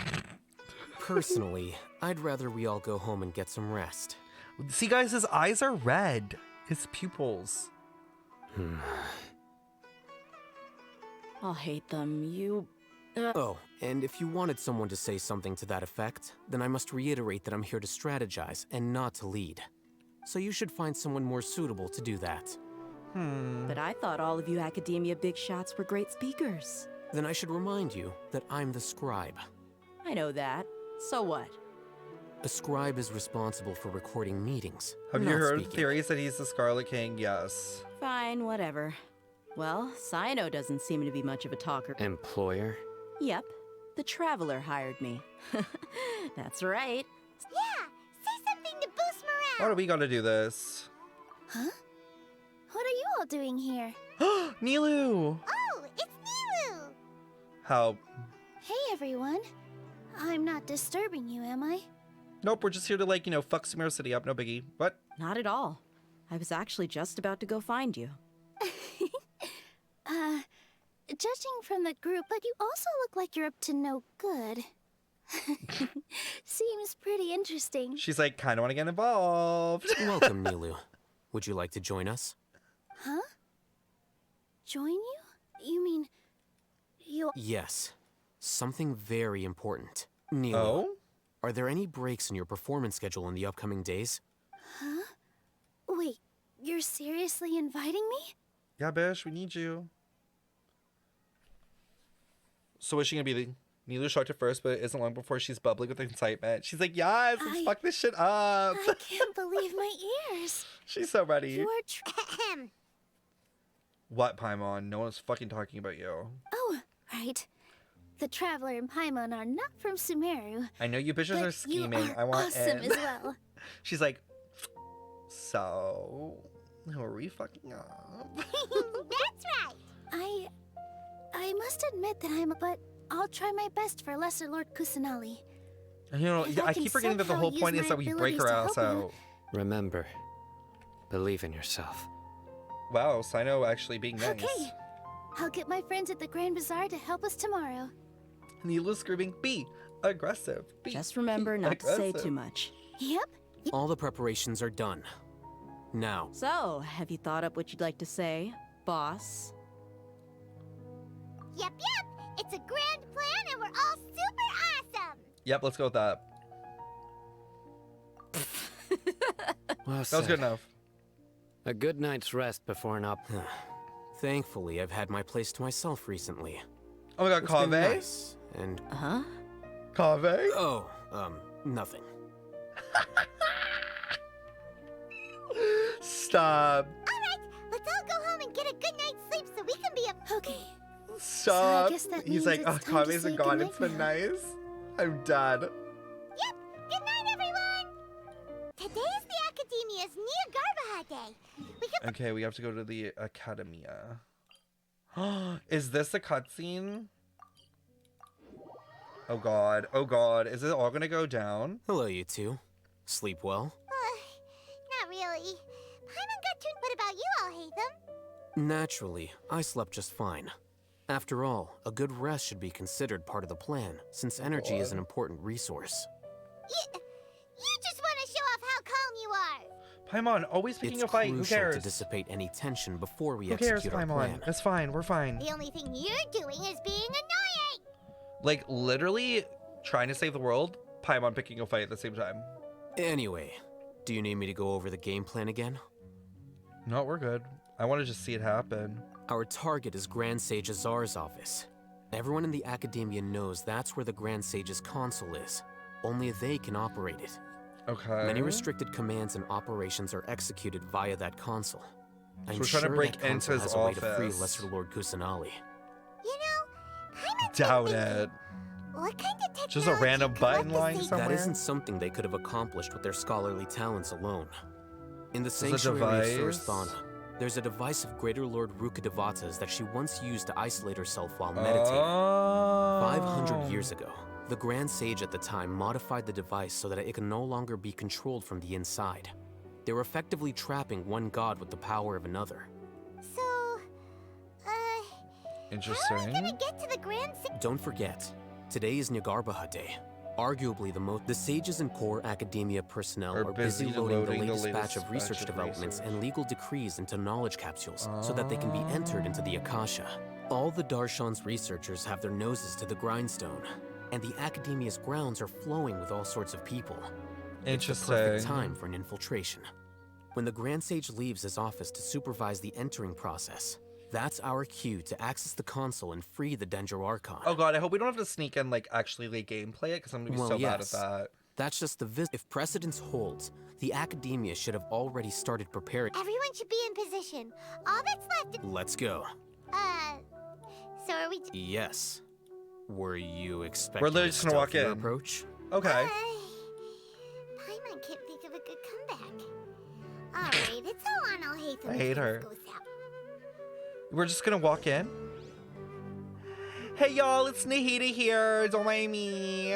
Personally, I'd rather we all go home and get some rest. See, guys, his eyes are red. His pupils. Al-Haitham, you... Oh, and if you wanted someone to say something to that effect, then I must reiterate that I'm here to strategize and not to lead. So you should find someone more suitable to do that. But I thought all of you Academia big shots were great speakers. Then I should remind you that I'm the scribe. I know that. So what? A scribe is responsible for recording meetings. Have you not heard speaking. theories that he's the Scarlet King? Yes. Fine, whatever. Well, Sino doesn't seem to be much of a talker. Employer? Yep. The Traveler hired me. That's right. Yeah, say something to boost morale. Why do we gotta do this? Huh? What are you all doing here? Nilou! Oh, it's Nilou! How? Hey, everyone. I'm not disturbing you, am I? Nope, we're just here to, like, you know, fuck Sumeru City up. No biggie. What? Not at all. I was actually just about to go find you. Judging from the group, but you also look like you're up to no good. Seems pretty interesting. She's like, kind of want to get involved. Welcome, Nilou. Would you like to join us? Huh? Join you? You mean... you... Yes. Something very important. Nilou, Oh? are there any breaks in your performance schedule in the upcoming days? Huh? Wait, you're seriously inviting me? Yeah, Bish, we need you. So is she gonna be the... Nilou shocked at first, but it isn't long before she's bubbling with excitement. She's like, yes, let's fuck this shit up. I can't believe my ears. She's so ready. You are What, Paimon? No one's fucking talking about you. Oh, right. The Traveler and Paimon are not from Sumeru. I know you bitches but are scheming. You are I want awesome in. as well. She's like, so, who are we fucking up? That's right. I must admit that but I'll try my best for Lesser Lord Kusanali. You know, If I I can keep forgetting that the somehow whole point use is my that we break her abilities ass to help you. out. Remember, believe in yourself. Wow, Sino actually being nice. Okay. I'll get my friends at the Grand Bazaar to help us tomorrow. Nilou screaming, be aggressive. Just remember not to say too much. Yep. All the preparations are done. Now, So, have you thought up what you'd like to say, boss? Yep. It's a grand plan and we're all super awesome. Yep, let's go with that. Well That was good enough. A good night's rest before an up. thankfully, I've had my place to myself recently. Oh my god, It's been Kave? nice, and... Huh? Kave? Oh, nothing. Stop. Alright, let's all go home and get a good night's sleep so we can be a... Okay. Stop. guess that He's means like, it's oh, time to Kave's say been gone. goodnight It's been now. nice. I'm done. Yep. Good night, everyone. Today is the Academia's Nia Garbaha Day. We can... Okay, we have to go to the Academia. Is this a cutscene? Oh god, oh god, is it all gonna go down? Hello, you two. Sleep well? Not really. Paimon got tuned. What about you, Al-Haitham? Naturally, I slept just fine. After all, a good rest should be considered part of the plan, since energy is an important resource. You just want to show off how calm you are. Paimon, always picking It's a fight. Who crucial cares? to dissipate any tension before we Who cares, execute our plan. Paimon? It's fine. We're fine. The only thing you're doing is being annoying. Like literally trying to save the world. Paimon picking a fight at the same time. Anyway, do you need me to go over the game plan again? No, we're good. I want to just see it happen. Our target is Grand Sage Azar's office. Everyone in the Academia knows that's where the Grand Sage's console is. Only they can operate it. Okay. Many restricted commands and operations are executed via that console. So I'm we're trying to sure break that console into his has a way to free office. Lesser Lord Kusanali. You know, Paimon's Doubt been it. what kind of technology Just a random could button let the line Sage- somewhere. That isn't something they could have accomplished with their scholarly talents alone. In the There's a sanctuary of device? Surasthana, there's a device of Greater Lord Rukkhadevata's that she once used to isolate herself while meditating. 500 years ago, the Grand Sage at the time modified the device so that it could no longer be controlled from the inside. They were effectively trapping one god with the power of another. So, Interesting. how are we gonna get to the Grand Sage? Don't forget, today is Nyagarbaha Day. Arguably the sages and core academia personnel are busy loading the latest batch of research developments and legal decrees into knowledge capsules so that they can be entered into the Akasha. All the Darshan's researchers have their noses to the grindstone, and the academia's grounds are flowing with all sorts of people. It's the perfect Interesting. time for an infiltration. When the Grand Sage leaves his office to supervise the entering process, that's our cue to access the console and free the Dendro Archon. Oh god, I hope we don't have to sneak in like actually like gameplay it because I'm gonna be Well, so yes. bad at that. That's just the If precedence holds, the academia should have already started preparing. Everyone should be in position. All that's left. Let's go. So are we? Yes. Were you expecting We're literally a just gonna walk stealthier in. approach? Okay. Paimon can't think of a good comeback. All right, it's all on Al-Haitham. I if hate things her. go south. We're just gonna walk in. Hey y'all, it's Nahida here. Don't mind me.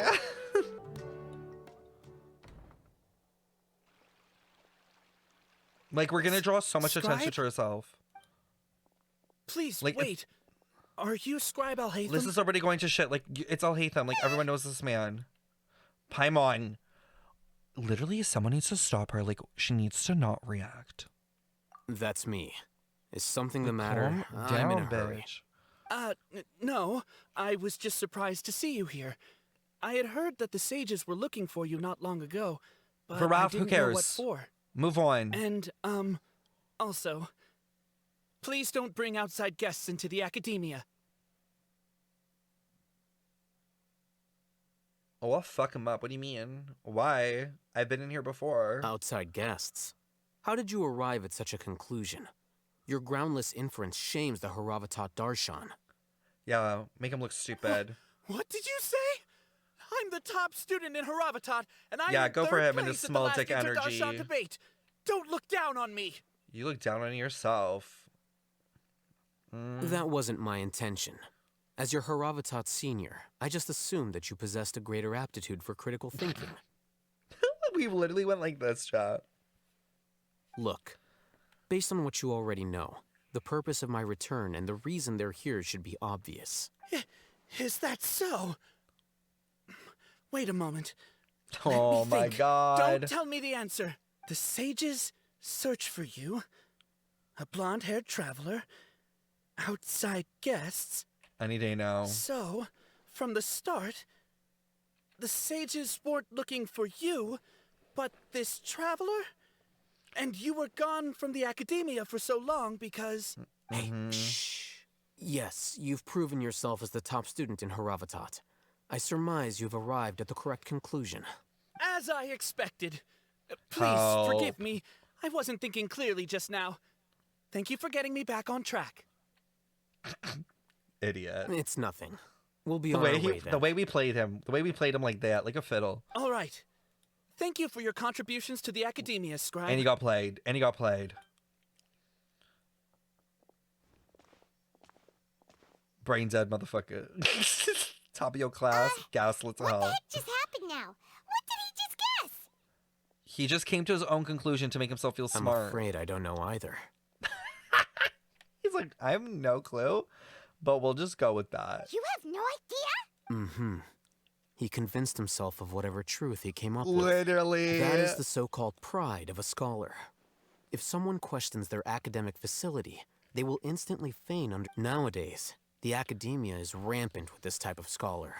Like we're gonna draw so much attention Scribe? to herself. Please, Like, if- wait. Are you Scribe Al-Haitham? This is already going to shit. Like it's Al-Haitham. Like everyone knows this man. Paimon. Literally, someone needs to stop her. Like she needs to not react. That's me. Is something the Calm matter? I'm in a hurry. bitch. No. I was just surprised to see you here. I had heard that the sages were looking for you not long ago, but I Varaf, didn't who know what cares? for. Move on. And, also, please don't bring outside guests into the academia. Oh, I'll fuck him up. What do you mean? Why? I've been in here before. Outside guests. How did you arrive at such a conclusion? Your groundless inference shames the Haravatat Darshan. Yeah, make him look stupid. What did you say? I'm the top student in Haravatat, and I'm Yeah, in go third for him and place his at the small last dick Inter-Darshan energy. debate. Don't look down on me. You look down on yourself. That wasn't my intention. As your Haravatat senior, I just assumed that you possessed a greater aptitude for critical thinking. We literally went like this, chat. Look, based on what you already know, the purpose of my return and the reason they're here should be obvious. Is that so? Wait a moment. Oh Let me my think. god. Don't tell me the answer. The sages search for you. A blonde-haired traveler. Outside guests. Any day now. So, from the start, the sages weren't looking for you, but this traveler? And you were gone from the academia for so long because... Hey, shh. Yes, you've proven yourself as the top student in Haravatat. I surmise you've arrived at the correct conclusion. As I expected. Please, How? forgive me. I wasn't thinking clearly just now. Thank you for getting me back on track. Idiot. It's nothing. We'll be The on way our way he, then. the way we played him like that, like a fiddle. All right. Thank you for your contributions to the academia, Scribe. And he got played. And he got played. Brain dead motherfucker. Top of your class, gaslit to hell. What the heck just happened now? What did he just guess? He just came to his own conclusion to make himself feel smart. I'm afraid I don't know either. He's like, I have no clue, but we'll just go with that. You have no idea? Mm-hmm. He convinced himself of whatever truth he came up Literally. with. That is the so-called pride of a scholar. If someone questions their academic facility, they will instantly feign under... Nowadays, the academia is rampant with this type of scholar.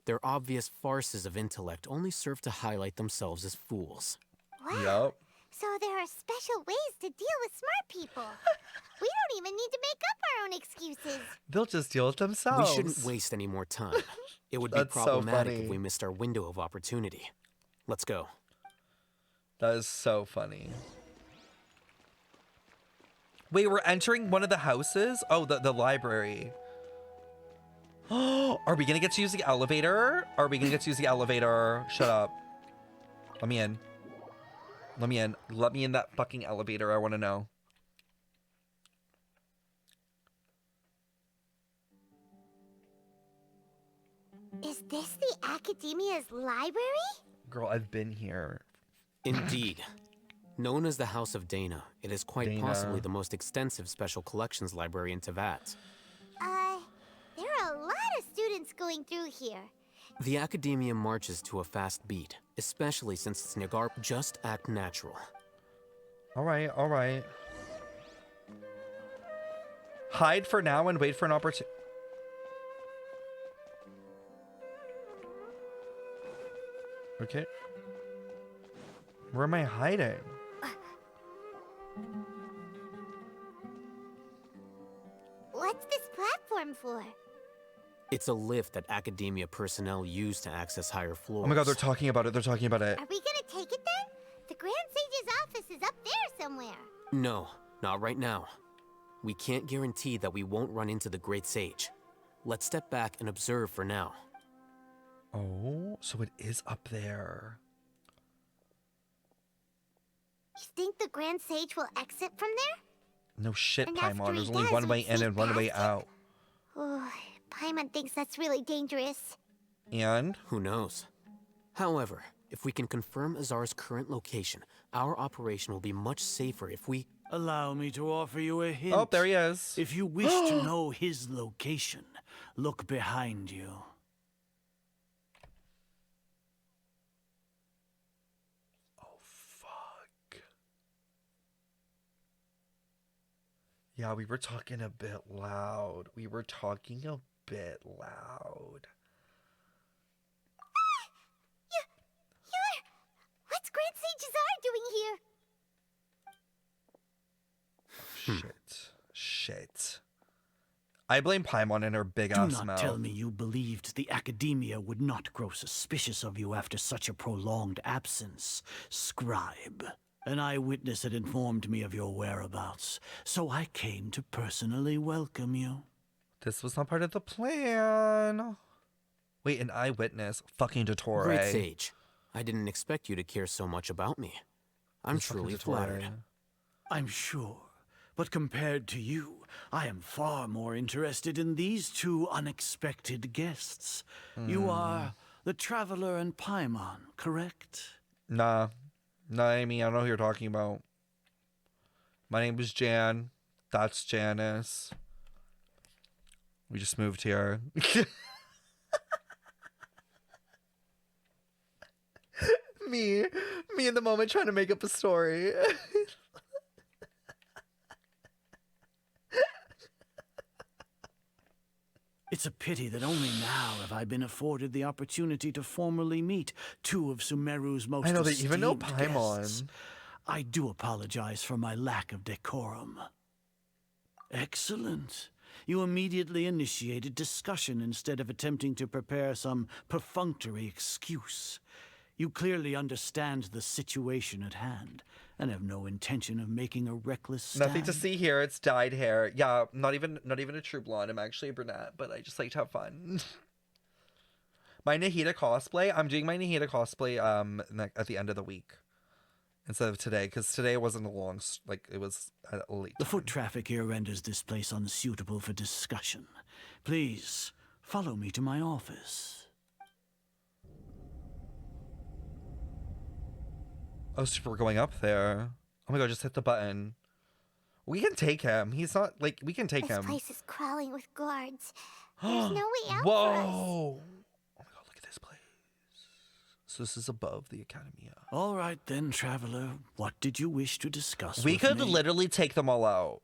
Their obvious farces of intellect only serve to highlight themselves as fools. Wow. Yep. So there are special ways to deal with smart people. We don't even need to make up our own excuses. They'll just deal with themselves. We shouldn't waste any more time. It would be That's so problematic funny. if we missed our window of opportunity. Let's go. That is so funny. Wait, we're entering one of the houses? Oh, the library. Are we gonna get to use the elevator? Are we gonna get to use the elevator? Shut up. Let me in. Let me in. Let me in that fucking elevator. I want to know. Is this the Academia's library? Girl, I've been here. Indeed. Known as the House of Dana, it is quite possibly the most extensive special collections library in Teyvat. There are a lot of students going through here. The Academia marches to a fast beat, especially since it's Nagar. Just act natural. All right, all right. Hide for now and wait for an opportunity. Okay. Where am I hiding? What's this platform for? It's a lift that Academia personnel use to access higher floors. Oh my god, they're talking about it. They're talking about it. Are we gonna take it then? The Grand Sage's office is up there somewhere. No, not right now. We can't guarantee that we won't run into the Great Sage. Let's step back and observe for now. Oh, so it is up there. You think the Grand Sage will exit from there? No shit, And Paimon. after he There's only does, one we way in sneak and one way past it? out. Oh, Paimon thinks that's really dangerous. And? Who knows? However, if we can confirm Azar's current location, our operation will be much safer if we... Allow me to offer you a hint. Oh, there he is. If you wish to know his location, look behind you. Yeah, we were talking a bit loud. We were talking a bit loud. What's Grand Sage Azar doing here? Shit. I blame Paimon and her big Do ass not mouth. tell me you believed the Academia would not grow suspicious of you after such a prolonged absence, scribe. An eyewitness had informed me of your whereabouts, so I came to personally welcome you. This was not part of the plan. Wait, an eyewitness? Fucking Dottore. Great Sage, I didn't expect you to care so much about me. I'm truly flattered. I'm sure, but compared to you, I am far more interested in these two unexpected guests. You are the Traveler and Paimon, correct? Nah. Nah, Amy, I don't know who you're talking about. My name is Jan. That's Janice. We just moved here. Me in the moment trying to make up a story. It's a pity that only now have I been afforded the opportunity to formally meet two of Sumeru's most I know they even know esteemed Paimon. guests. I do apologize for my lack of decorum. Excellent. You immediately initiated discussion instead of attempting to prepare some perfunctory excuse. You clearly understand the situation at hand and have no intention of making a reckless stand. Nothing to see here. It's dyed hair. Yeah, not even a true blonde. I'm actually a brunette, but I just like to have fun. My Nahida cosplay. I'm doing my Nahida cosplay at the end of the week instead of today, because today wasn't a long, like, it was a late The foot traffic here renders this place unsuitable for discussion. Please, follow me to my office. Oh, so we're going up there. Oh my god, just hit the button. We can take him. He's not, like, we can take him. This place is crawling with guards. There's no way out Whoa! for us. Oh my god, look at this place. So this is above the Academia. All right then, traveler. What did you wish to discuss We with could me? literally take them all out.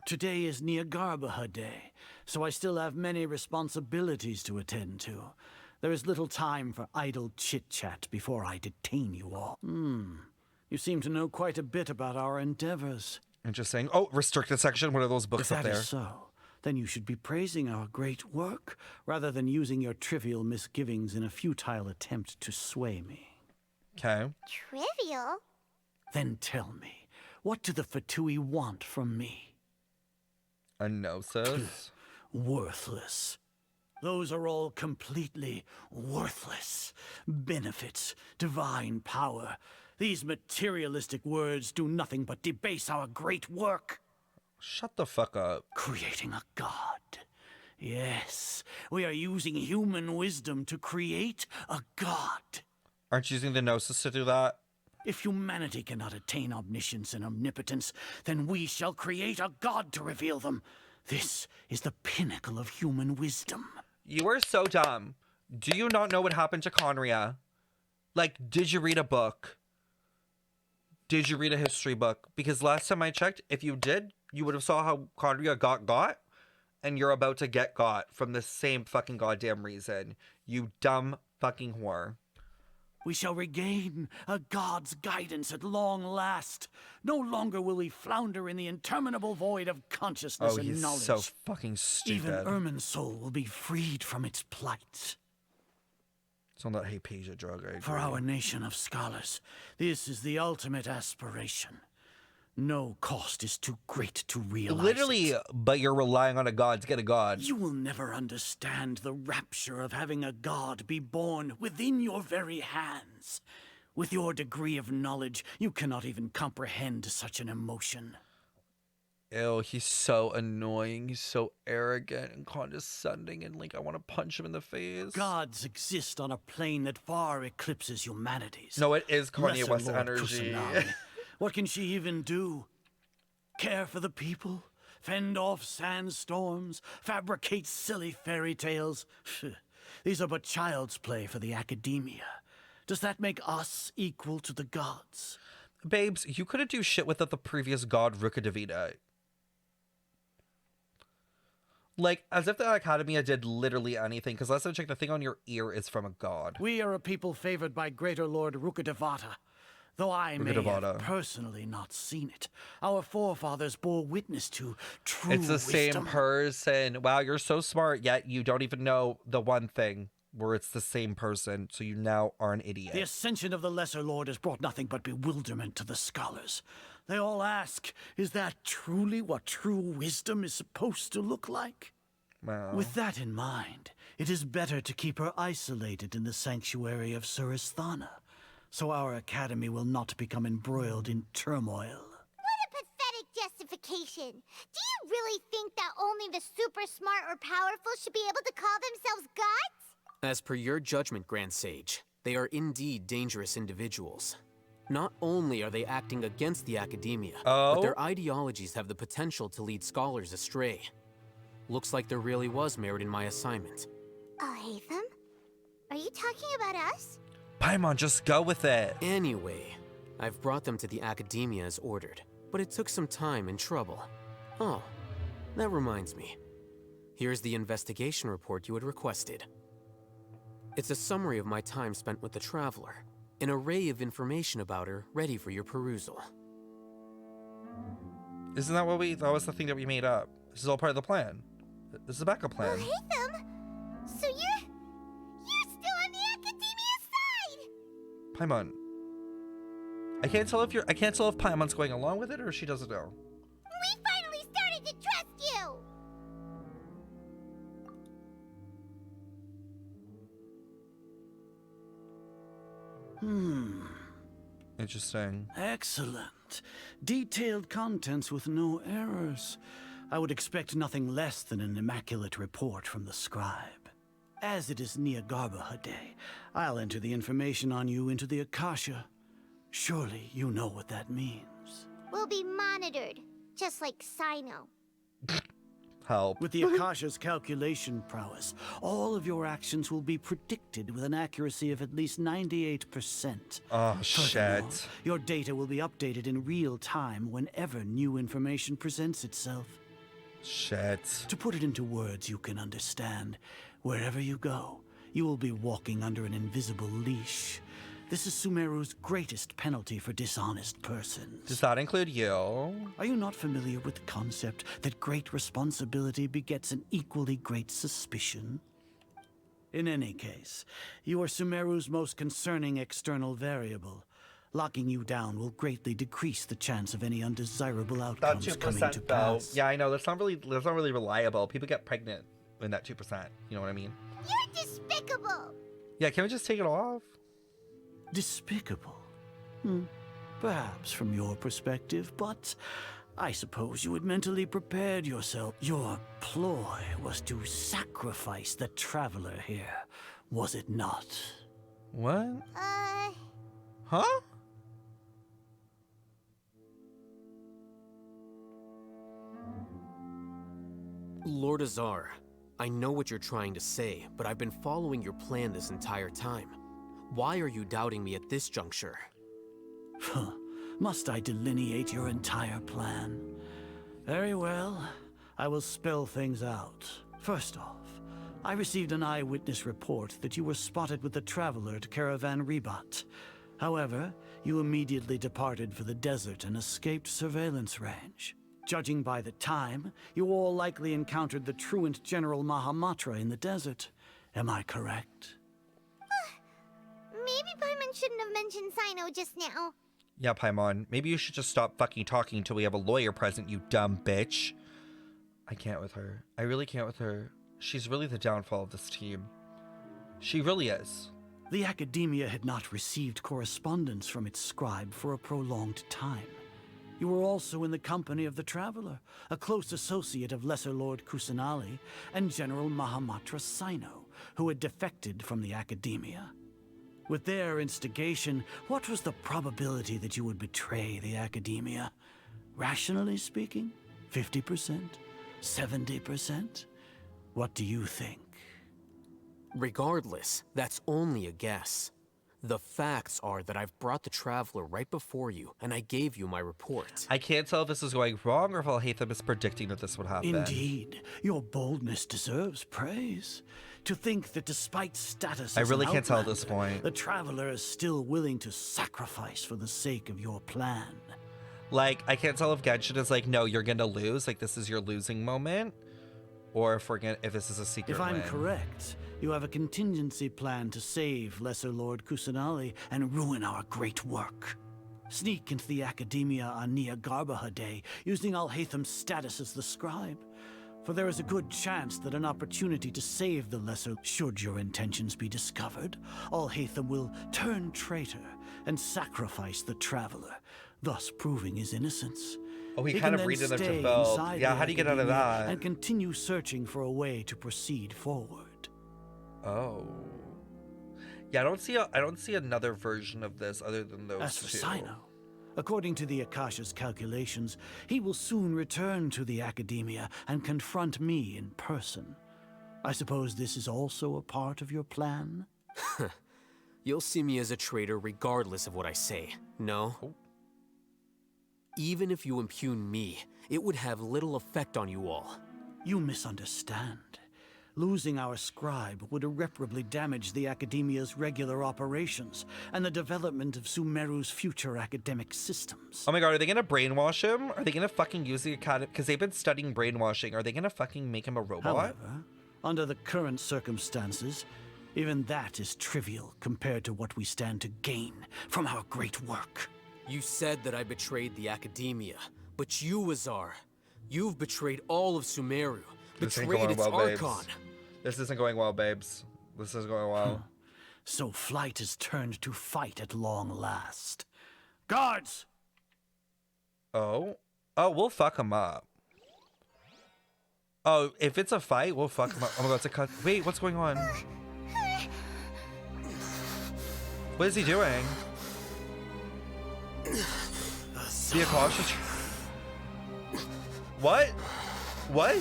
Today is Niagarbaha Day, so I still have many responsibilities to attend to. There is little time for idle chit-chat before I detain you all. You seem to know quite a bit about our endeavors. Interesting. Oh, restricted section. What are those books If up that there? is so, then you should be praising our great work, rather than using your trivial misgivings in a futile attempt to sway me. Okay. Trivial? Then tell me, what do the Fatui want from me? A gnosis? Worthless. Those are all completely worthless. Benefits, divine power. These materialistic words do nothing but debase our great work. Shut the fuck up. Creating a god. Yes, we are using human wisdom to create a god. Aren't you using the gnosis to do that? If humanity cannot attain omniscience and omnipotence, then we shall create a god to reveal them. This is the pinnacle of human wisdom. You are so dumb. Do you not know what happened to Conria? Like, did you read a book? Did you read a history book? Because last time I checked, if you did, you would have saw how Conria got, and you're about to get got from the same fucking goddamn reason. You dumb fucking whore. We shall regain a god's guidance at long last. No longer will we flounder in the interminable void of consciousness and knowledge. So fucking stupid. Even Ermin's soul will be freed from its plight. It's on that Hypatia drug, I agree. For our nation of scholars, this is the ultimate aspiration. No cost is too great to realize. Literally, but you're relying on a god to get a god. You will never understand the rapture of having a god be born within your very hands. With your degree of knowledge, you cannot even comprehend such an emotion. Ew, he's so annoying. He's so arrogant and condescending, and like I want to punch him in the face. Gods exist on a plane that far eclipses humanity's. No, it is Kanye Lesser West Lord energy. Kusanagi. What can she even do? Care for the people? Fend off sandstorms? Fabricate silly fairy tales? These are but child's play for the academia. Does that make us equal to the gods? Babes, you couldn't do shit without the previous god Rukadavida. Like, as if the Academia did literally anything, because last time I checked, the thing on your ear is from a god. We are a people favored by Greater Lord Rukadavata. Though I may have personally not seen it, our forefathers bore witness to true It's the wisdom. same person. Wow, you're so smart, yet you don't even know the one thing where it's the same person, so you now are an idiot. The ascension of the Lesser Lord has brought nothing but bewilderment to the scholars. They all ask, is that truly what true wisdom is supposed to look like? Wow. With that in mind, it is better to keep her isolated in the sanctuary of Surasthana, so our academy will not become embroiled in turmoil. What a pathetic justification. Do you really think that only the super smart or powerful should be able to call themselves gods? As per your judgment, Grand Sage, they are indeed dangerous individuals. Not only are they acting against the academia, but their ideologies have the potential to lead scholars astray. Looks like there really was merit in my assignment. Al-Haitham? Are you talking about us? Paimon, just go with it. Anyway, I've brought them to the academia as ordered, but it took some time and trouble. Oh, that reminds me. Here's the investigation report you had requested. It's a summary of my time spent with the Traveler, an array of information about her ready for your perusal. Isn't that what that was the thing that we made up? This is all part of the plan. This is a backup plan. Al-Haitham? So you're still on the academia's side! Paimon. I can't tell if Paimon's going along with it or she doesn't know. We finally started to trust you! Interesting. Excellent. Detailed contents with no errors. I would expect nothing less than an immaculate report from the scribe. As it is Niagarbaha Day, I'll enter the information on you into the Akasha. Surely you know what that means. We'll be monitored, just like Sino. Help. With the Akasha's calculation prowess, all of your actions will be predicted with an accuracy of at least 98%. Oh, Furthermore, shit. your data will be updated in real time whenever new information presents itself. Shit. To put it into words you can understand, wherever you go, you will be walking under an invisible leash. This is Sumeru's greatest penalty for dishonest persons. Does that include you? Are you not familiar with the concept that great responsibility begets an equally great suspicion? In any case, you are Sumeru's most concerning external variable. Locking you down will greatly decrease the chance of any undesirable outcomes coming to pass. Yeah, I know. That's not really reliable. People get pregnant in that 2%. You know what I mean? You're despicable! Yeah, can we just take it off? Despicable? Perhaps from your perspective, but I suppose you had mentally prepared yourself. Your ploy was to sacrifice the traveler here, was it not? What? Huh? Lord Azar, I know what you're trying to say, but I've been following your plan this entire time. Why are you doubting me at this juncture? Must I delineate your entire plan? Very well. I will spell things out. First off, I received an eyewitness report that you were spotted with the traveler at Caravan Ribat. However, you immediately departed for the desert and escaped surveillance range. Judging by the time, you all likely encountered the truant General Mahamatra in the desert. Am I correct? Maybe Paimon shouldn't have mentioned Sino just now. Yeah, Paimon. Maybe you should just stop fucking talking until we have a lawyer present, you dumb bitch. I can't with her. I really can't with her. She's really the downfall of this team. She really is. The Academia had not received correspondence from its scribe for a prolonged time. You were also in the company of the Traveler, a close associate of Lesser Lord Kusanali and General Mahamatra Sino, who had defected from the Academia. With their instigation, what was the probability that you would betray the Academia? Rationally speaking, 50%? 70%? What do you think? Regardless, that's only a guess. The facts are that I've brought the Traveler right before you, and I gave you my report. I can't tell if this is going wrong or if Al-Haitham is predicting that this would happen. Indeed, your boldness deserves praise. To think that despite status I as really an can't tell at outlander, this point. the Traveler is still willing to sacrifice for the sake of your plan. Like, I can't tell if Genshin is like, no, you're gonna lose, like this is your losing moment, or if this is a secret If I'm win. correct, you have a contingency plan to save Lesser Lord Kusanali and ruin our great work. Sneak into the Academia on Niagarbaha Day using Al-Haitham's status as the scribe. For there is a good chance that an opportunity to save the Lesser, should your intentions be discovered, Al-Haitham will turn traitor and sacrifice the Traveler, thus proving his innocence. Oh, he He kind can of then read it into stay Feld. inside Yeah, the how do you get out of Academia that? and continue searching for a way to proceed forward. Oh. Yeah, I don't see another version of this other than those As for two. Sino, according to the Akasha's calculations, he will soon return to the Academia and confront me in person. I suppose this is also a part of your plan? You'll see me as a traitor regardless of what I say, no? Even if you impugn me, it would have little effect on you all. You misunderstand. Losing our scribe would irreparably damage the Academia's regular operations and the development of Sumeru's future academic systems. Oh my god, are they gonna brainwash him? Are they gonna fucking use the academy? Because they've been studying brainwashing. Are they gonna fucking make him a robot? However, under the current circumstances, even that is trivial compared to what we stand to gain from our great work. You said that I betrayed the Academia, but you, Azar, you've betrayed all of Sumeru, This ain't betrayed going its well, babes. Archon. This isn't going well, babes. This isn't going well. So flight is turned to fight at long last. Guards! Oh? Oh, we'll fuck him up. Oh, if it's a fight, well, fuck. I'm about to cut. Wait, what's going on? What is he doing? The Akasha. What? What?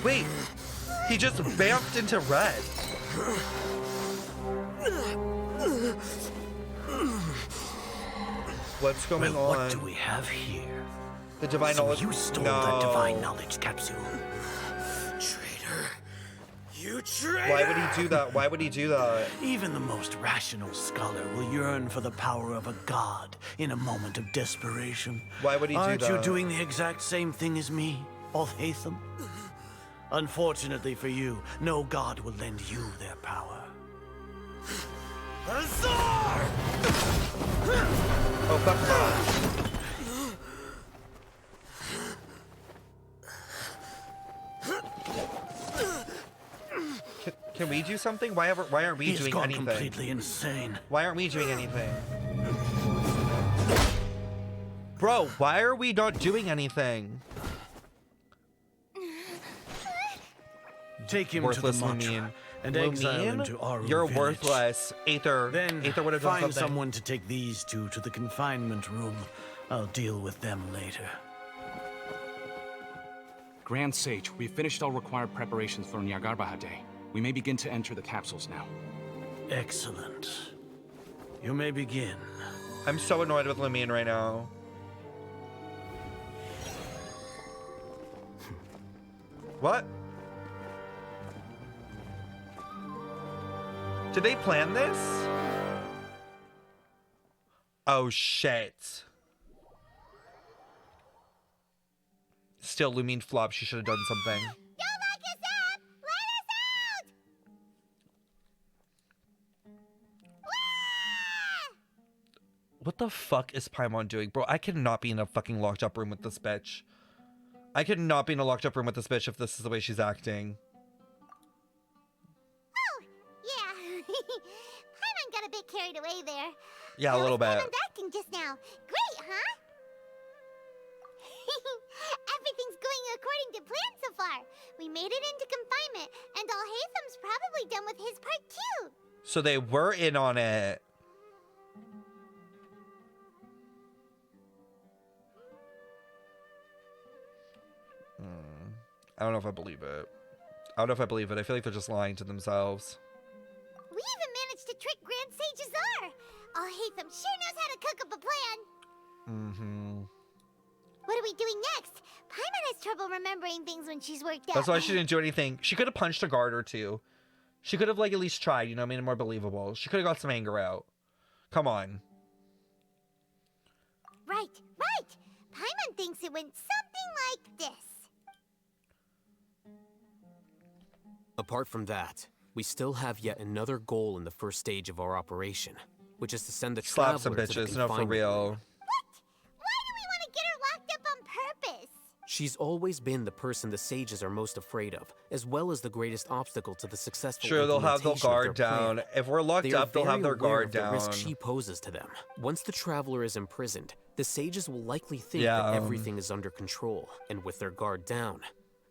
Wait, he just vamped into red. What's going on? What do we have here? The divine so knowledge. You stole no. that divine knowledge capsule. Traitor. You traitor! Why would he do that? Why would he do that? Even the most rational scholar will yearn for the power of a god in a moment of desperation. Why would he do that? Aren't you doing the exact same thing as me, Al-Haitham? Unfortunately for you, no god will lend you their power. Azar! Oh, fuck off. Can we do something? Why aren't we doing anything? Completely insane. Why aren't we doing anything? Bro, why are we not doing anything? Take him worthless to the Mantra and exile him to Aru You're village. worthless. Aether. Then Aether would have done find something. someone to take these two to the confinement room. I'll deal with them later. Grand Sage, we've finished all required preparations for Nyagarbahade Day. We may begin to enter the capsules now. Excellent. You may begin. I'm so annoyed with Lumine right now. What? Did they plan this? Oh shit. Still, Lumine flopped. She should have done something. Don't lock us up! Let us out! What the fuck is Paimon doing? Bro, I cannot be in a fucking locked up room with this bitch. I could not be in a locked up room with this bitch if this is the way she's acting. Oh, yeah. Paimon got a bit carried away there. Yeah, a little bit. Paimon's acting just now. Great, huh? Everything's going according to plan so far. We made it into confinement, and Al-Haytham's probably done with his part too. So they were in on it. I don't know if I believe it. I don't know if I believe it. I feel like they're just lying to themselves. We even managed to trick Grand Sage Azar. Al-Haytham sure knows how to cook up a plan. Mm-hmm. What are we doing next? Paimon has trouble remembering things when she's worked up. That's why she didn't do anything. She could have punched a guard or two. She could have, like, at least tried, you know, made it more believable. She could have got some anger out. Come on. Right. Paimon thinks it went something like this. Apart from that, we still have yet another goal in the first stage of our operation, which is to send the Slap some traveler to the bitches, no, for confinement real. room. Why do we want to get her locked up on purpose? She's always been the person the sages are most afraid of, as well as the greatest obstacle to the successful Sure, they'll have their implementation of guard their plan. down. If we're locked They are up, they'll have very their aware guard of the down. risk she poses to them. Once the traveler is imprisoned, the sages will likely think Yeah, that everything is under control, and with their guard down,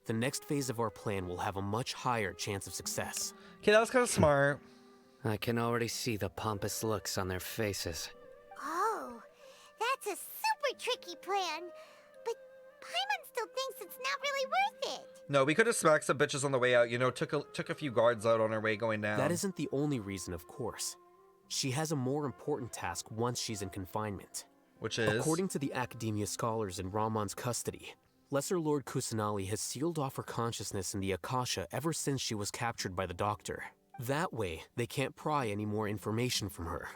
the next phase of our plan will have a much higher chance of success. Okay, that was kind of smart. I can already see the pompous looks on their faces. Oh, that's a super tricky plan. But Paimon still thinks it's not really worth it. No, we could have smacked some bitches on the way out, you know, took a few guards out on our way going down. That isn't the only reason, of course. She has a more important task once she's in confinement. Which is? According to the Academia scholars in Ramon's custody, Lesser Lord Kusanali has sealed off her consciousness in the Akasha ever since she was captured by the Doctor. That way, they can't pry any more information from her.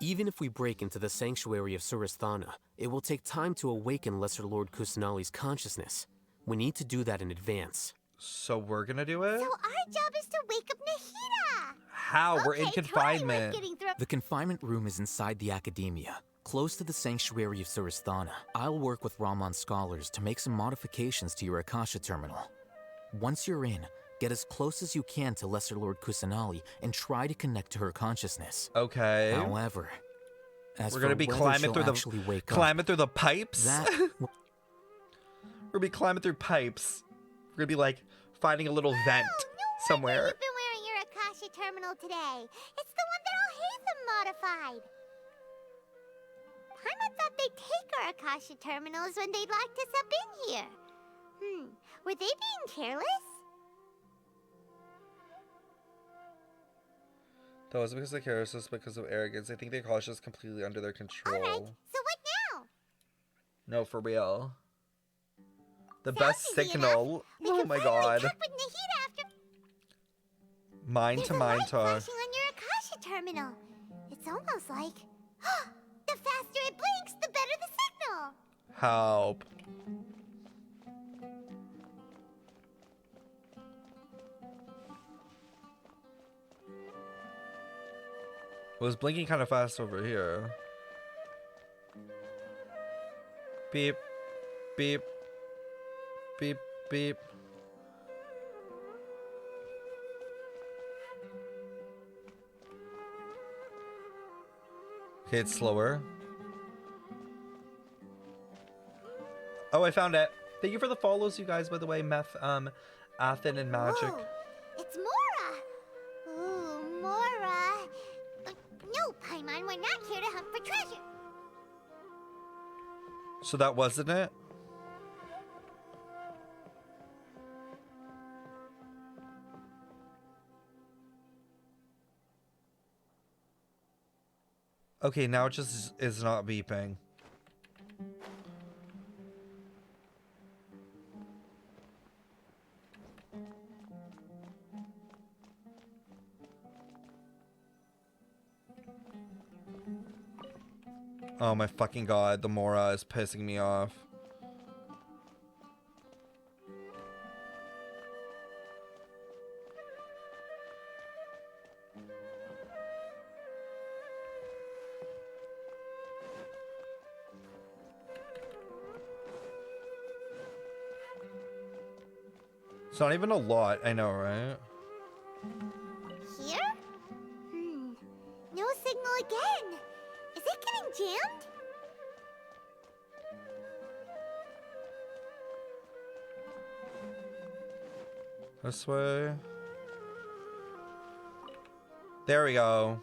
Even if we break into the sanctuary of Surasthana, it will take time to awaken Lesser Lord Kusanali's consciousness. We need to do that in advance. So we're gonna do it? So our job is to wake up Nahida. How? We're in confinement. The confinement room is inside the Academia, close to the sanctuary of Surasthana. I'll work with Ramon's scholars to make some modifications to your Akasha terminal. Once you're in, get as close as you can to Lesser Lord Kusanali and try to connect to her consciousness. Okay. However, as We're gonna for be whether climbing she'll through actually wake up, climbing through the pipes. that We're gonna be climbing through pipes. We're gonna be like finding a little vent somewhere. You've been wearing your Akasha terminal today. It's the one that Al-Haitham modified. Paimon thought they'd take our Akasha terminals when they locked us up in here. Were they being careless? That wasn't because of carelessness, because of arrogance. I think the Akasha is completely under their control. Alright, so what now? No, for real. The best signal. Oh my god. Mind to mind talk. Flashing on your Akasha terminal. It's almost like the faster it blinks, the better the signal. Help. It was blinking kind of fast over here. Beep, beep, beep, beep. Okay, it's slower. Oh, I found it. Thank you for the follows, you guys, by the way. Meth, Athen, and Magic. Whoa, it's Mora. Ooh, Mora. But no, Paimon, we're not here to hunt for treasure. So that wasn't it? Okay, now it just is not beeping. Oh my fucking god, the Mora is pissing me off. It's not even a lot, I know, right? Here? No signal again. Is it getting jammed? This way. There we go.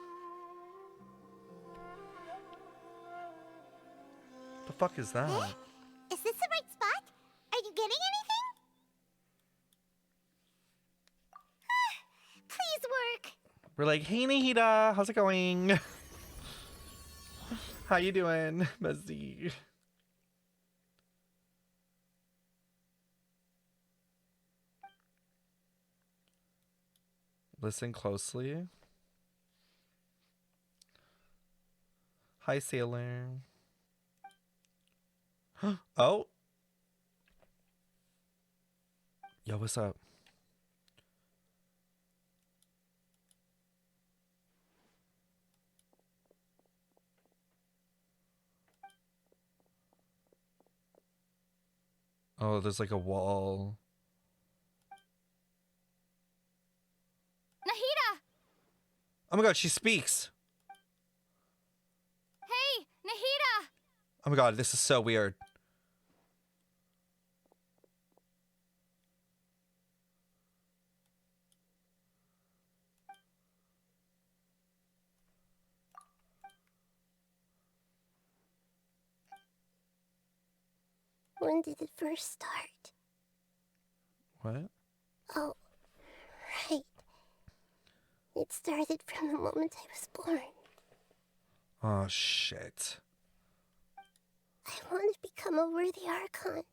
The fuck is that? Is this the right spot? Are you getting anything? Please work. We're like, hey Nahida, how's it going? How you doing, bestie? Listen closely. Hi, sailor. Oh. Yo, what's up? Oh, there's like a wall. Nahida! Oh my god, she speaks. Hey, Nahida! Oh my god, this is so weird. When did it first start? What? Oh, right. It started from the moment I was born. Oh shit. I want to become a worthy Archon.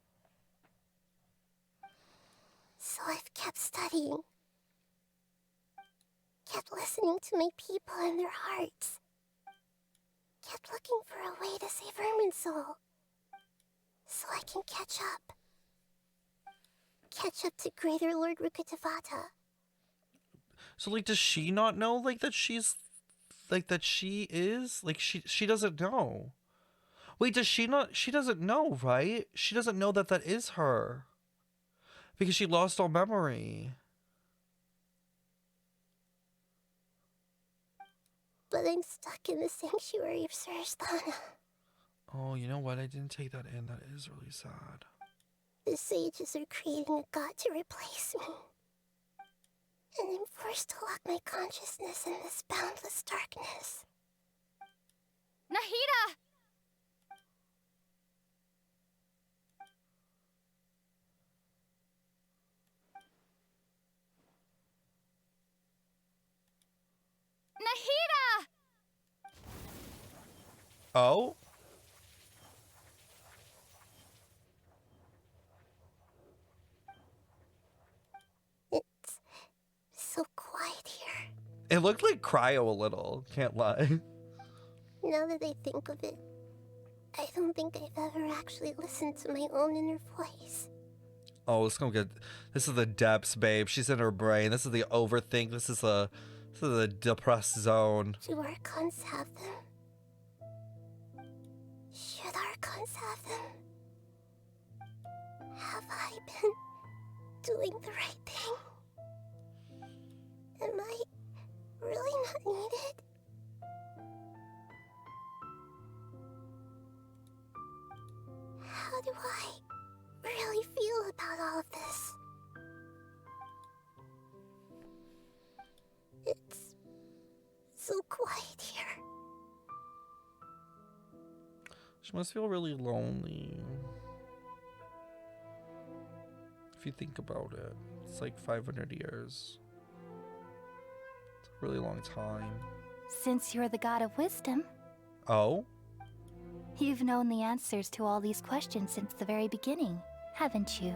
So I've kept studying. Kept listening to my people and their hearts. Kept looking for a way to save Irminsul. So I can catch up. Catch up to Greater Lord Rukkhadevata. So like, does she not know like that she's like that she is like she doesn't know? Wait, does she not? She doesn't know, right? She doesn't know that that is her because she lost all memory. But I'm stuck in the sanctuary of Surasthana. Oh, you know what? I didn't take that in. That is really sad. The sages are creating a god to replace me. And I'm forced to lock my consciousness in this boundless darkness. Nahida! Nahida! Oh? It's so quiet here. It looked like Cryo a little, can't lie. Now that I think of it, I don't think I've ever actually listened to my own inner voice. Oh, it's gonna get. This is the depths, babe. She's in her brain. This is the overthink. This is the depressed zone. Do Archons have them? Should Archons have them? Have I been doing the right thing? Am I really not needed? How do I really feel about all of this? It's so quiet here. She must feel really lonely. If you think about it, it's like 500 years. It's a really long time. Since you're the god of wisdom, Oh? you've known the answers to all these questions since the very beginning, haven't you?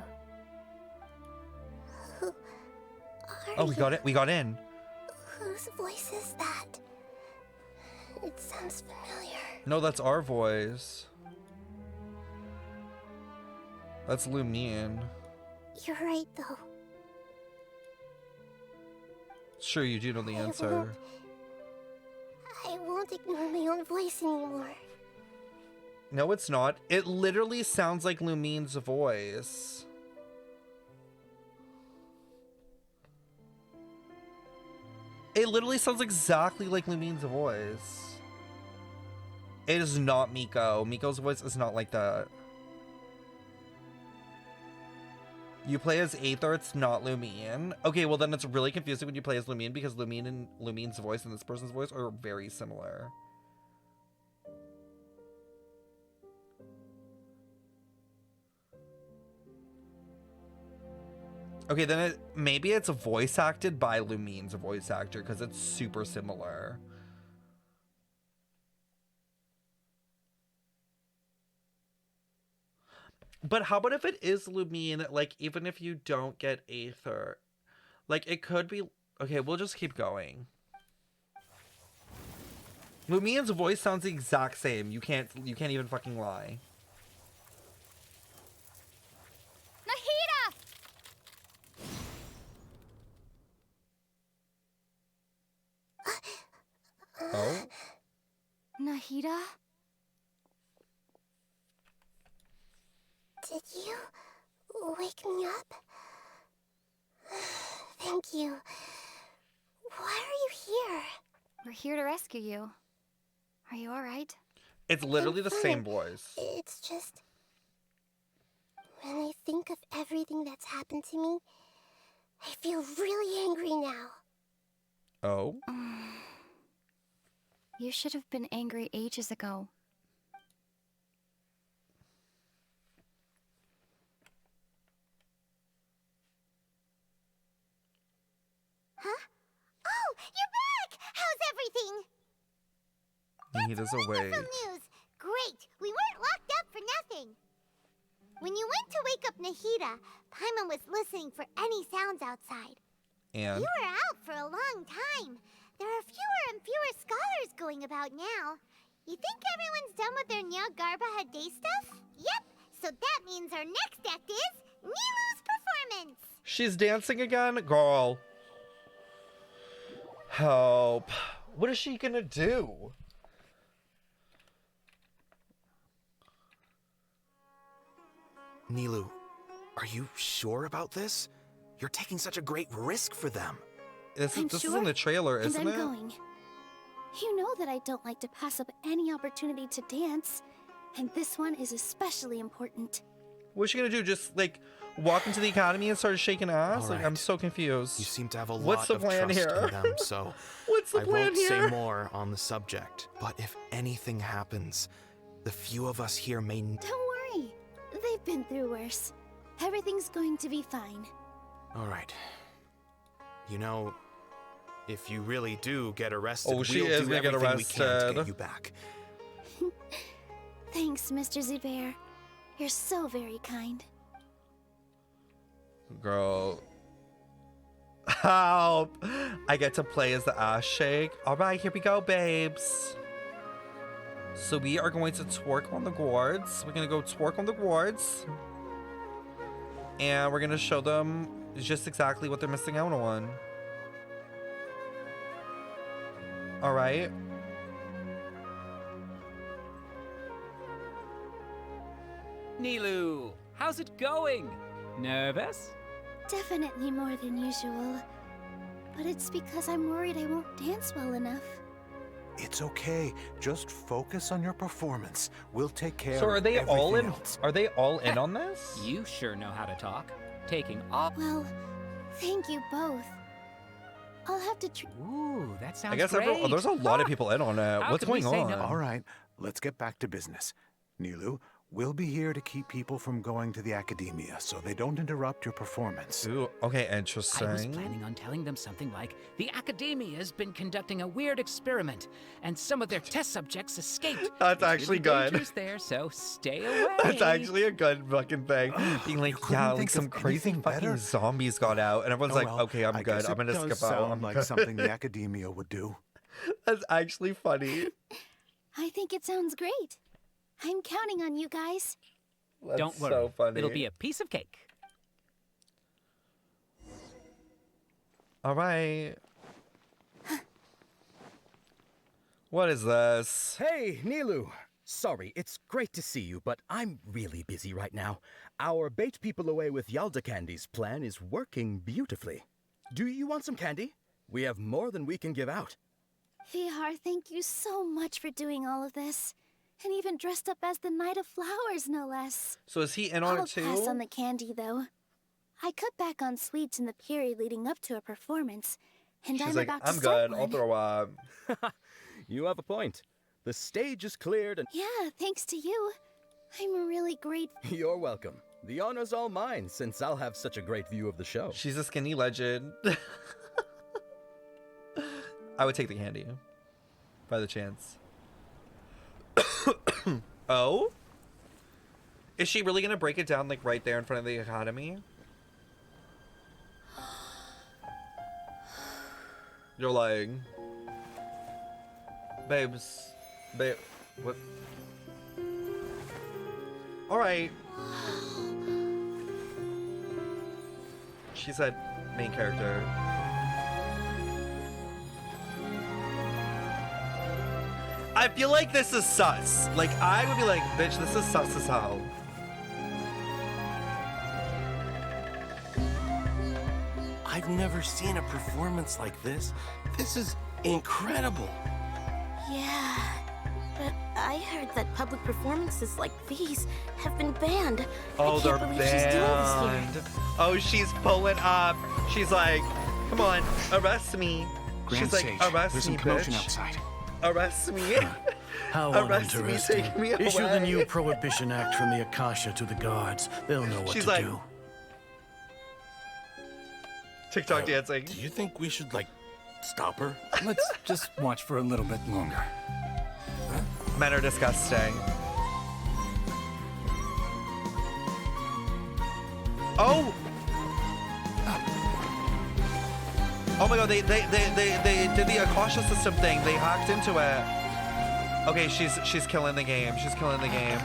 Who Oh, we got it. We got in. Whose voice is that? It sounds familiar. No, that's our voice. That's Lumine. You're right, though. Sure, you do know the answer. I won't ignore my own voice anymore. No, it's not. It literally sounds like Lumine's voice. It literally sounds exactly like Lumine's voice. It is not Miko. Miko's voice is not like that. You play as Aether, it's not Lumine. Okay, well then it's really confusing when you play as Lumine because Lumine and Lumine's voice and this person's voice are very similar. Okay, then maybe it's voice acted by Lumine's voice actor because it's super similar. But how about if it is Lumine, like, even if you don't get Aether? Like, it could be... Okay, we'll just keep going. Lumine's voice sounds the exact same. You can't even fucking lie. Nahida! Oh? Nahida? Did you wake me up? Thank you. Why are you here? We're here to rescue you. Are you alright? It's literally the same fine. voice. It's just... when I think of everything that's happened to me, I feel really angry now. Oh? You should have been angry ages ago. Huh? Oh, you're back! How's everything? Nahida's awake. Wonderful news! Great! We weren't locked up for nothing! When you went to wake up Nahida, Paimon was listening for any sounds outside. And? You were out for a long time. There are fewer and fewer scholars going about now. You think everyone's done with their Nyagarbha day stuff? Yep! So that means our next act is Nilou's performance! She's dancing again? Girl. Help. What is she gonna do? Nilou, are you sure about this? You're taking such a great risk for them. This I'm is sure, in the trailer, isn't and I'm it? going. You know that I don't like to pass up any opportunity to dance, and this one is especially important. What's she gonna do? Just like walk into the academy and start shaking ass? All Like right. I'm so confused. You seem to have a What's lot the of plan trust here? in them, so What's the I plan won't here? say more on the subject. But if anything happens, the few of us here may... Don't worry. They've been through worse. Everything's going to be fine. All right. You know, if you really do get arrested, Oh, she we'll is do gonna get everything we can to arrested. get you back. Thanks, Mr. Zubair. You're so very kind. Girl. Help! I get to play as the ass shake. Alright, here we go, babes. So we are going to twerk on the gourds. We're gonna go twerk on the gourds. And we're gonna show them just exactly what they're missing out on. Alright. Nilou, how's it going? Nervous? Definitely more than usual. But it's because I'm worried I won't dance well enough. It's okay. Just focus on your performance. We'll take care So are of they all in? everything else. Are they all in on this? You sure know how to talk. Taking all. Well, thank you both. I'll have to Ooh, that sounds I guess great. there's a lot of people in on it. How What's could we going say on? no? All right, let's get back to business. Nilou, we'll be here to keep people from going to the academia so they don't interrupt your performance. Ooh, okay, interesting. I was planning on telling them something like, the Academia has been conducting a weird experiment, and some of their test subjects escaped. That's There's actually really good. dangers there, so stay away. That's actually a good fucking thing. Being like, couldn't yeah, like think some of crazy anything fucking better? zombies got out, and everyone's Oh, like, well, okay, I'm I good. guess I'm gonna it does skip sound out. I'm like good. something the academia would do. That's actually funny. I think it sounds great. I'm counting on you guys. That's Don't worry, so funny. it'll be a piece of cake. All right. What is this? Hey, Nilou. Sorry, it's great to see you, but I'm really busy right now. Our bait people away with Yalda candies plan is working beautifully. Do you want some candy? We have more than we can give out. Vihar, thank you so much for doing all of this. And even dressed up as the Knight of Flowers, no less. So is he in on I'll it too? pass on the candy, though. I cut back on sweets in the period leading up to a performance, and She's I'm like, about to I'm start good. I'll one. throw up. You have a point. The stage is cleared and... Yeah, thanks to you. I'm really grateful. You're welcome. The honor's all mine, since I'll have such a great view of the show. She's a skinny legend. I would take the candy. By the chance. Oh? Is she really gonna break it down like right there in front of the academy? You're lying. Babes. Babe. What? Alright. She said main character. I feel like this is sus. Like, I would be like, bitch, this is sus as hell. I've never seen a performance like this. This is incredible. Yeah, but I heard that public performances like these have been banned. Oh, I they're can't believe she's doing banned. this here. Oh, she's pulling up. She's like, come on, arrest me. Grand She's like, Sage, arrest there's me, some commotion bitch. outside. Arrest me. How Arrest me, uninteresting. take me Issue the away. new Prohibition Act from the Akasha to the guards. They'll know what She's to like, do. TikTok dancing. Do you think we should, like, stop her? Let's just watch for a little bit longer. Men are disgusting. Oh! Oh my god, they did the Akasha system thing. They hacked into it. Okay, she's killing the game. She's killing the game.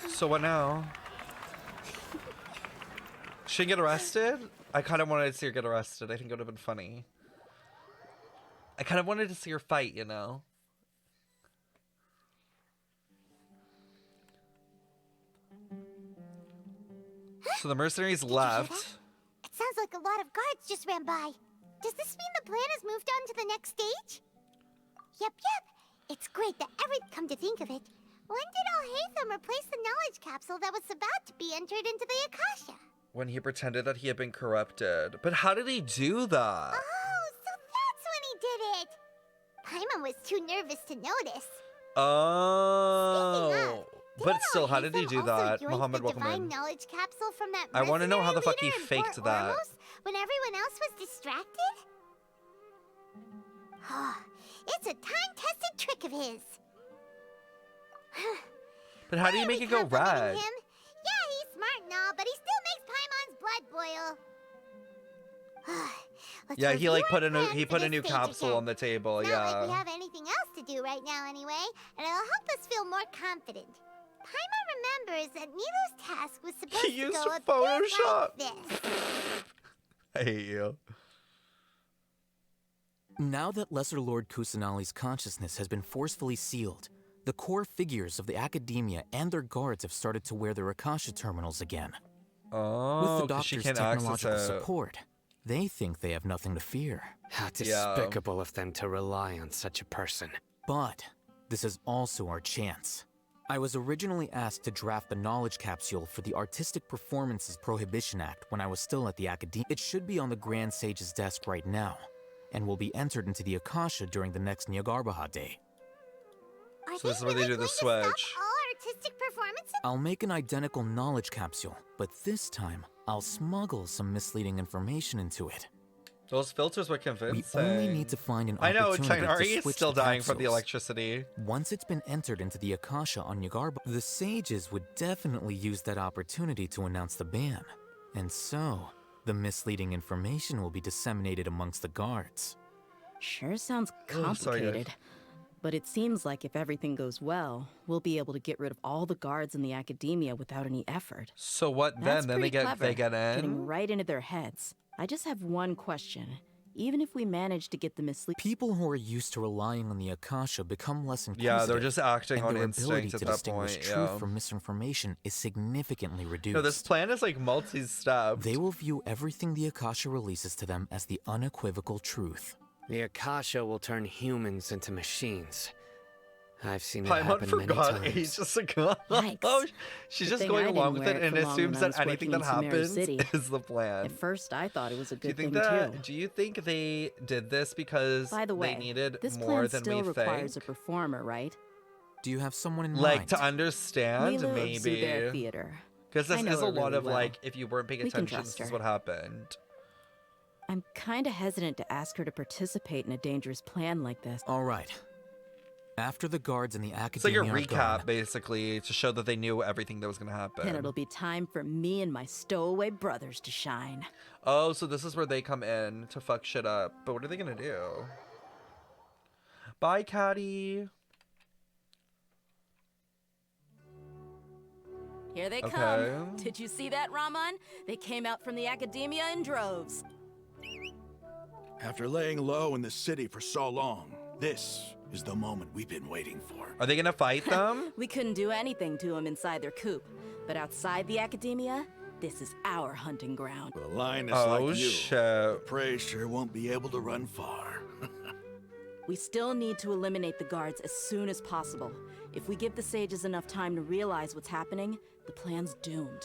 So what now? She get arrested? I kind of wanted to see her get arrested. I think it would have been funny. I kind of wanted to see her fight, you know? So the mercenaries Did you hear left. that? It sounds like a lot of guards just ran by. Does this mean the plan has moved on to the next stage? Yep. It's great that come to think of it. When did Al-Haitham replace the knowledge capsule that was about to be entered into the Akasha? When he pretended that he had been corrupted. But how did he do that? Oh, so that's when he did it! Paimon was too nervous to notice. Oh. But still, how did he do that? Yoinked Muhammad, the welcome divine in. knowledge capsule from that I want to know how the fuck he mercenary faked leader in that. Port Ormos when everyone else was distracted? It's a time-tested trick of his. But how do you make it go red? Him? Yeah, he's smart and all, but he still makes Paimon's blood boil. Yeah, he like put a new for this new stage capsule again. on the table. It's not like we Yeah. have anything else to do right now anyway, and it'll help us feel more confident. Paimon remembers that Nilou's task was supposed He to used go a bit Photoshop. like this. I hate you. Now that Lesser Lord Kusanali's consciousness has been forcefully sealed, the core figures of the Academia and their guards have started to wear their Akasha terminals again. Oh, With the 'cause she Doctor's can't access technological it. support, they think they have nothing to fear. How despicable of them to rely on such a person. But this is also our chance. I was originally asked to draft the knowledge capsule for the Artistic Performances Prohibition Act when I was still at the Academia. It should be on the Grand Sage's desk right now, and will be entered into the Akasha during the next Nyargarbaha Day. So this is where they do the switch. All artistic performances? I'll make an identical knowledge capsule, but this time, I'll smuggle some misleading information into it. Those filters were convincing. We only need to find an I know, opportunity Tainari to is switch still the dying from the capsules. electricity. Once it's been entered into the Akasha on Nyargarbaha, the sages would definitely use that opportunity to announce the ban. And so, the misleading information will be disseminated amongst the guards. Sure sounds Oh, sorry, guys. complicated. But it seems like if everything goes well, we'll be able to get rid of all the guards in the Academia without any effort. So what then? That's Then they pretty get clever, in. getting right into their heads. I just have one question. Even if we manage to get the misleading... People who are used to relying on the Akasha become less Yeah, inquisitive. they're just acting and on their ability instinct at to that distinguish point, truth yeah. from misinformation is significantly reduced. No, this plan is like multi-step. They will view everything the Akasha releases to them as the unequivocal truth. The Akasha will turn humans into machines. I've seen it Paimon happen many forgot times. ages ago. Yikes. Oh, she's Good just thing going I along didn't with wear it and for long assumes when I that was anything working that in Sumeru happens City. is the plan. At first, I thought it was a Do you good think thing, that? too. Do you think they did this because By the way, they needed this more plan than still we requires think? a performer, right? Do you have someone in Like mind? to understand, Nilou of maybe. Zubair Theater. Because I this know is a her lot really of well. like, if you weren't paying We can attention, trust this is her. what happened. I'm kinda hesitant to ask her to participate in a dangerous plan like this. All right. After the guards and the It's like a Academia are gone, recap, basically, to show that they knew everything that was going to happen. Then it'll be time for me and my stowaway brothers to shine. Oh, so this is where they come in to fuck shit up. But what are they going to do? Bye, Caddy. Here they Okay. come. Did you see that, Raman? They came out from the Academia in droves. After laying low in the city for so long, this is the moment we've been waiting for. Are they going to fight them? We couldn't do anything to them inside their coop. But outside the Academia, this is our hunting ground. With a lioness Oh, like you, shit. the prey sure won't be able to run far. We still need to eliminate the guards as soon as possible. If we give the sages enough time to realize what's happening, the plan's doomed.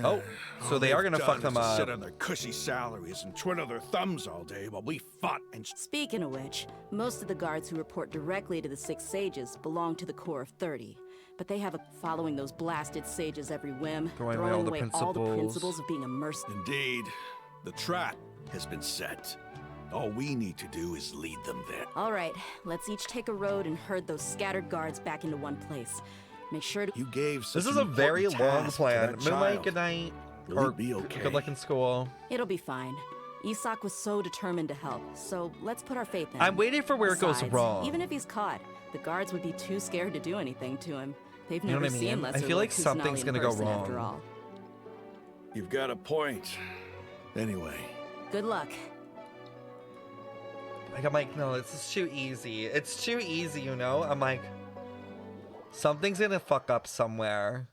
Oh, so they are they've gonna fuck done them is to sit up. on their cushy salaries and twiddle their thumbs all day while we fought and... Speaking of which, most of the guards who report directly to the 6 sages belong to the core of 30. But they have a following those blasted sages every whim, Throwing away all the all the principles. principles of being a mercenary. Indeed, the trap has been set. All we need to do is lead them there. All right, let's each take a road and herd those scattered guards back into one place. Make sure to... You gave This is a very long plan. Moonlight, good night. Will Or it be okay? good luck in school. It'll be fine. Isak was so determined to help, so let's put our faith in him. I'm waiting for where it goes Besides, wrong. Even if he's caught, the guards would be too scared to do anything to him. They've You know never what I seen mean? I Lesser feel Lord like something's Kusanali in gonna go person wrong. After all. You've got a point. Anyway, Good luck. Like, I'm like, no, this is too easy. It's too easy, you know? I'm like, something's gonna fuck up somewhere.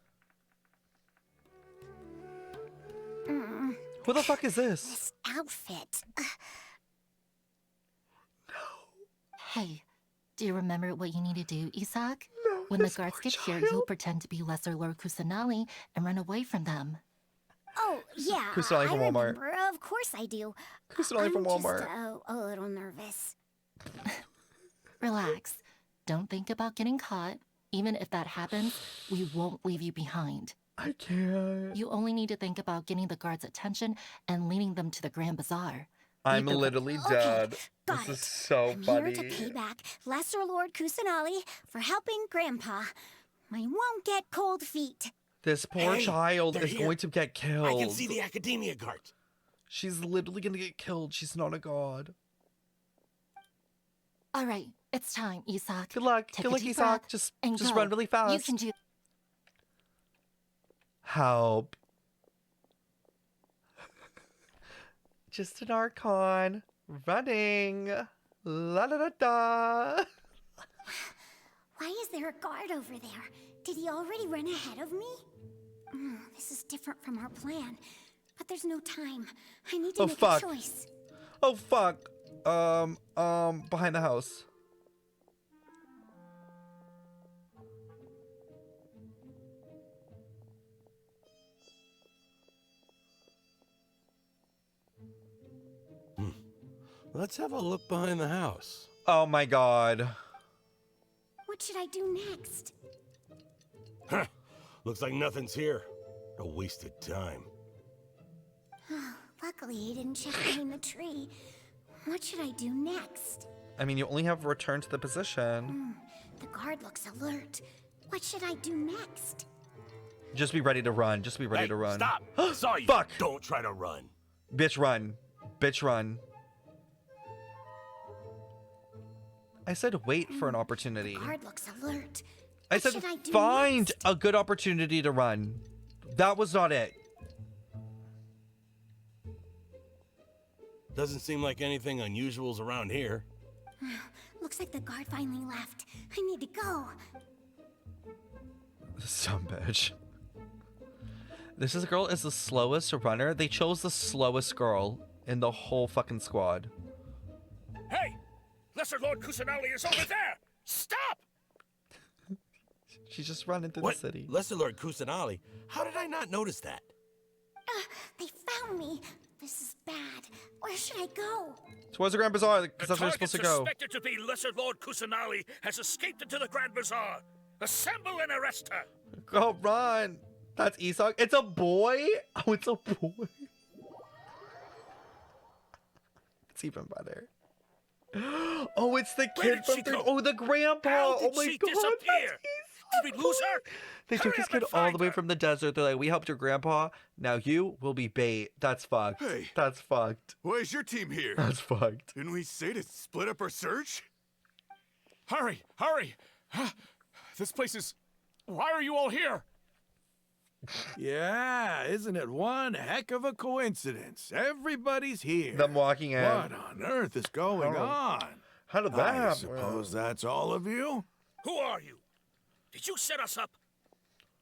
Who the fuck is this? This outfit. Hey, do you remember what you need to do, Isak? No, when the guards get here, you'll pretend to be Lesser Lord Kusanali and run away from them. Oh, yeah, Kusanali I from Walmart. remember. Of course I do. Kusanali from Walmart. I'm just a little nervous. Relax. Don't think about getting caught. Even if that happens, we won't leave you behind. I can't. You only need to think about getting the guards' attention and leading them to the Grand Bazaar. I'm literally dead. Got This it. is so I'm funny. here to pay back Lesser Lord Kusanali for helping Grandpa. I won't get cold feet. This poor Hey, child they're is here. going to get killed. I can see the Academia guards. She's literally gonna get killed. She's not a god. All right, it's time, Isak. Good luck. Take Good a luck, deep Isak. breath Just and go. run really fast. You can do. Help. Just an Archon. Running. La da da da. Why is there a guard over there? Did he already run ahead of me? This is different from our plan. But there's no time. I need to make fuck. a choice. Oh fuck. Behind the house. Let's have a look behind the house. Oh my god. What should I do next? Huh. Looks like nothing's here. A wasted time. Luckily, he didn't check behind the tree. What should I do next? I mean, you only have returned to the position. The guard looks alert. What should I do next? Just be ready to run. Just be ready Hey, to run. Stop! I saw you. Fuck! Don't try to run. Bitch, run. Bitch, run. I said wait for an opportunity. The guard looks alert. I What said should I do find next? a good opportunity to run. That was not it. Doesn't seem like anything unusual's around here. Looks like the guard finally left. I need to go. Some bitch. This girl is the slowest runner. They chose the slowest girl in the whole fucking squad. Hey! Lesser Lord Kusanali is over there! Stop! She's just running through What? the city. Lesser Lord Kusanali? How did I not notice that? They found me. This is bad. Where should I go? Towards the Grand Bazaar, because The that's where you're target supposed to go. suspected to be Lesser Lord Kusanali has escaped into the Grand Bazaar. Assemble and arrest her. Go run. That's Isak. It's a boy? Oh, it's a boy. It's even better. Oh, it's the Where kid did from she three. go? Oh, the grandpa. How did Oh my she god. disappear? Did we lose her? They took his kid all the way from the desert. They're like, we helped your grandpa. Now you will be bait. That's fucked. Hey. That's fucked. Why is your team here? That's fucked. Didn't we say to split up our search? Hurry, hurry! This place is... Why are you all here? Yeah, isn't it one heck of a coincidence? Everybody's here. Them walking in. What on earth is going on? How did that I happen? suppose that's all of you? Who are you? Did you set us up?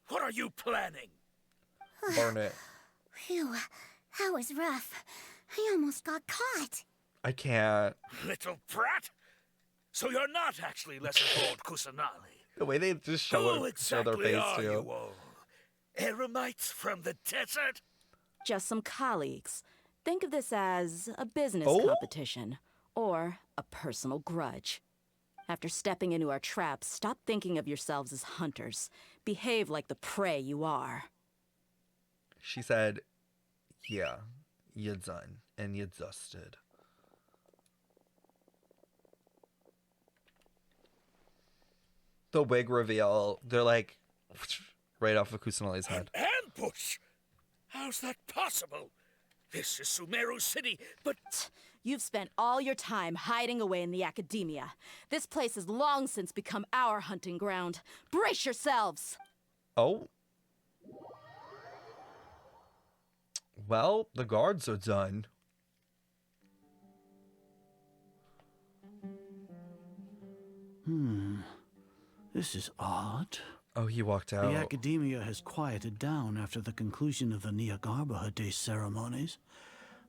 What are you planning? Burn it. Phew, that was rough. I almost got caught. I can't. Little brat? So you're not actually Lesser Lord Kusanali. The way they just show, Who show their exactly face are too. you all? Eremites from the desert? Just some colleagues. Think of this as a business Oh? competition or a personal grudge. After stepping into our traps, stop thinking of yourselves as hunters. Behave like the prey you are. She said, yeah, you done. And you dusted. The wig reveal, they're like, right off of Kusanali's head. Ambush? How's that possible? This is Sumeru City, but... You've spent all your time hiding away in the academia. This place has long since become our hunting ground. Brace yourselves! Oh. Well, the guards are done. This is odd. Oh, he walked out. The Academia has quieted down after the conclusion of the Nyagarbha Day ceremonies,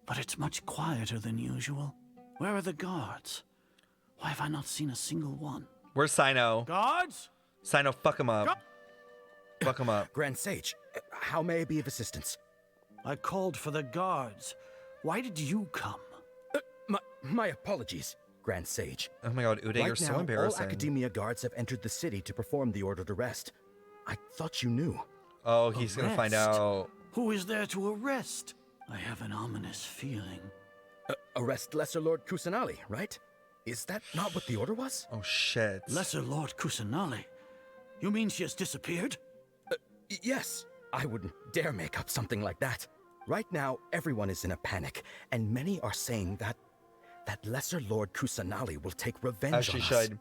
but it's much quieter than usual. Where are the guards? Why have I not seen a single one? Where's Sino? Guards? Sino, fuck him up. Fuck him up. Grand Sage, how may I be of assistance? I called for the guards. Why did you come? My apologies, Grand Sage. Oh my god, Uday, right you're so now, embarrassing. all Academia guards have entered the city to perform the ordered arrest. I thought you knew. Oh, he's gonna find out. Who is there to arrest? I have an ominous feeling. Arrest Lesser Lord Kusanali, right? Is that not what the order was? Oh shit. Lesser Lord Kusanali? You mean she has disappeared? Yes. I wouldn't dare make up something like that. Right now, everyone is in a panic, and many are saying that Lesser Lord Kusanali will take revenge As she on us. should.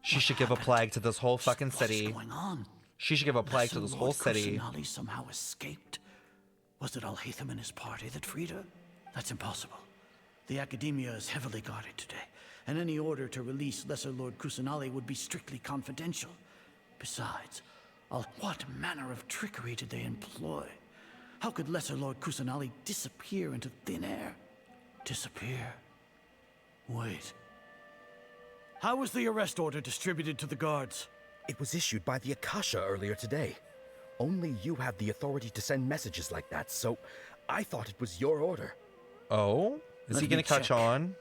She should give a plague to this whole fucking city. What's going on? She should give a plague to this whole city. Kusanali somehow escaped. Was it Al-Haitham and his party that freed her? That's impossible. The Academia is heavily guarded today, and any order to release Lesser Lord Kusanali would be strictly confidential. Besides, what manner of trickery did they employ? How could Lesser Lord Kusanali disappear into thin air? Disappear? Wait. How was the arrest order distributed to the guards? It was issued by the Akasha earlier today. Only you have the authority to send messages like that, so I thought it was your order. Oh? Is he gonna catch on?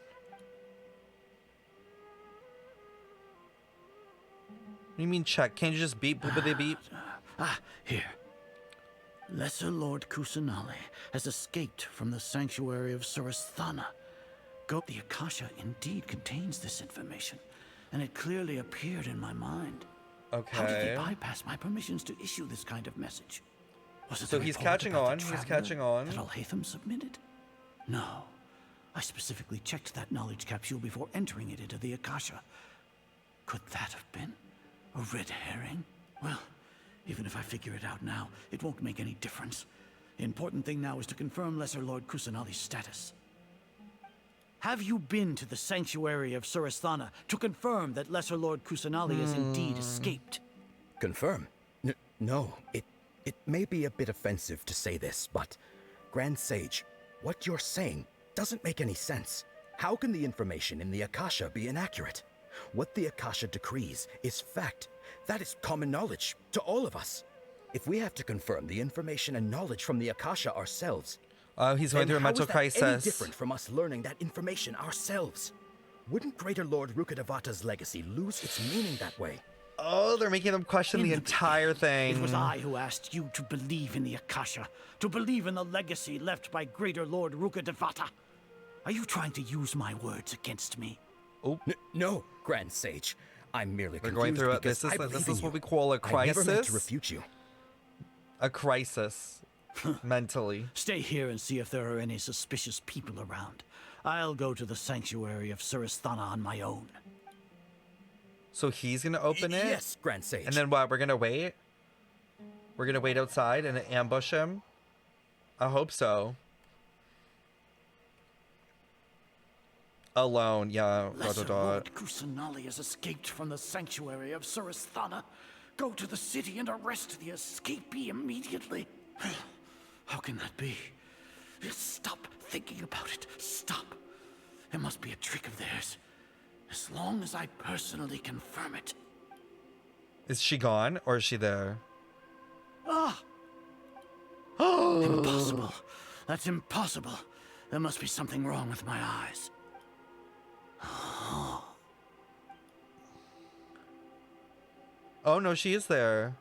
What do you mean check? Can't you just beep boopity beep? Here. Lesser Lord Kusanali has escaped from the sanctuary of Suristhana. The Akasha indeed contains this information, and it clearly appeared in my mind. Okay. How did they bypass my permissions to issue this kind of message? Was it So the he's report catching about on. the He's traveler catching on. that Al-Haitham submitted? No. I specifically checked that knowledge capsule before entering it into the Akasha. Could that have been a red herring? Well, even if I figure it out now, it won't make any difference. The important thing now is to confirm Lesser Lord Kusanali's status. Have you been to the sanctuary of Suristhana to confirm that Lesser Lord Kusanali has indeed escaped? Confirm? No, it may be a bit offensive to say this, but Grand Sage, what you're saying doesn't make any sense. How can the information in the Akasha be inaccurate? What the Akasha decrees is fact. That is common knowledge to all of us. If we have to confirm the information and knowledge from the Akasha ourselves, he's going through a mental crisis. Any different from us learning that information ourselves? Wouldn't Greater Lord Rukkhadevata's legacy lose its meaning that way? Oh, they're making them question the entire thing. It was I who asked you to believe in the Akasha, to believe in the legacy left by Greater Lord Rukkhadevata. Are you trying to use my words against me? Oh. No, Grand Sage. I'm merely We're confused going through it. because This is what we call a crisis. I never meant to refute you. A crisis. Mentally. Stay here and see if there are any suspicious people around. I'll go to the sanctuary of Suristhana on my own. So he's gonna open it? Yes, Grand Sage. And then what? We're gonna wait? We're gonna wait outside and ambush him? I hope so. Alone, yeah. Lesser Lord Kusanali has escaped from the sanctuary of Suristhana. Go to the city and arrest the escapee immediately. How can that be? Stop thinking about it. Stop. It must be a trick of theirs. As long as I personally confirm it. Is she gone or is she there? Ah! Impossible. That's impossible. There must be something wrong with my eyes. Oh no, she is there.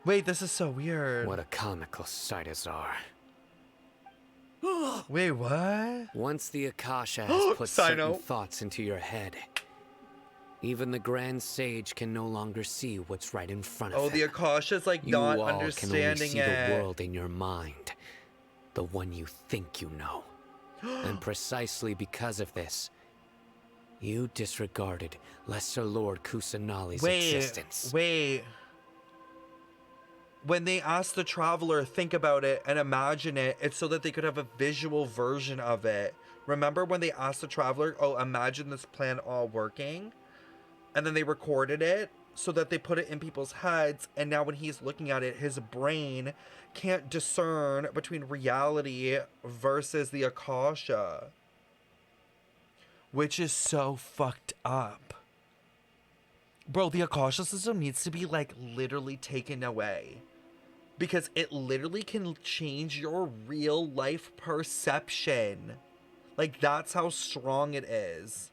Wait, this is so weird. What a comical sight is our. Wait, what? Once the Akasha has put certain Sino. thoughts into your head, even the Grand Sage can no longer see what's right in front of him. Oh, the Akasha's like You not all understanding can only see it. the world in your mind, the one you think you know. And precisely because of this, you disregarded Lesser Lord Kusanali's existence. Wait. When they asked the traveler, think about it and imagine it, it's so that they could have a visual version of it. Remember when they asked the traveler, oh, imagine this plan all working? And then they recorded it so that they put it in people's heads, and now when he's looking at it, his brain can't discern between reality versus the Akasha. Which is so fucked up. Bro, the Akasha system needs to be, like, literally taken away. Because it literally can change your real life perception. Like, that's how strong it is.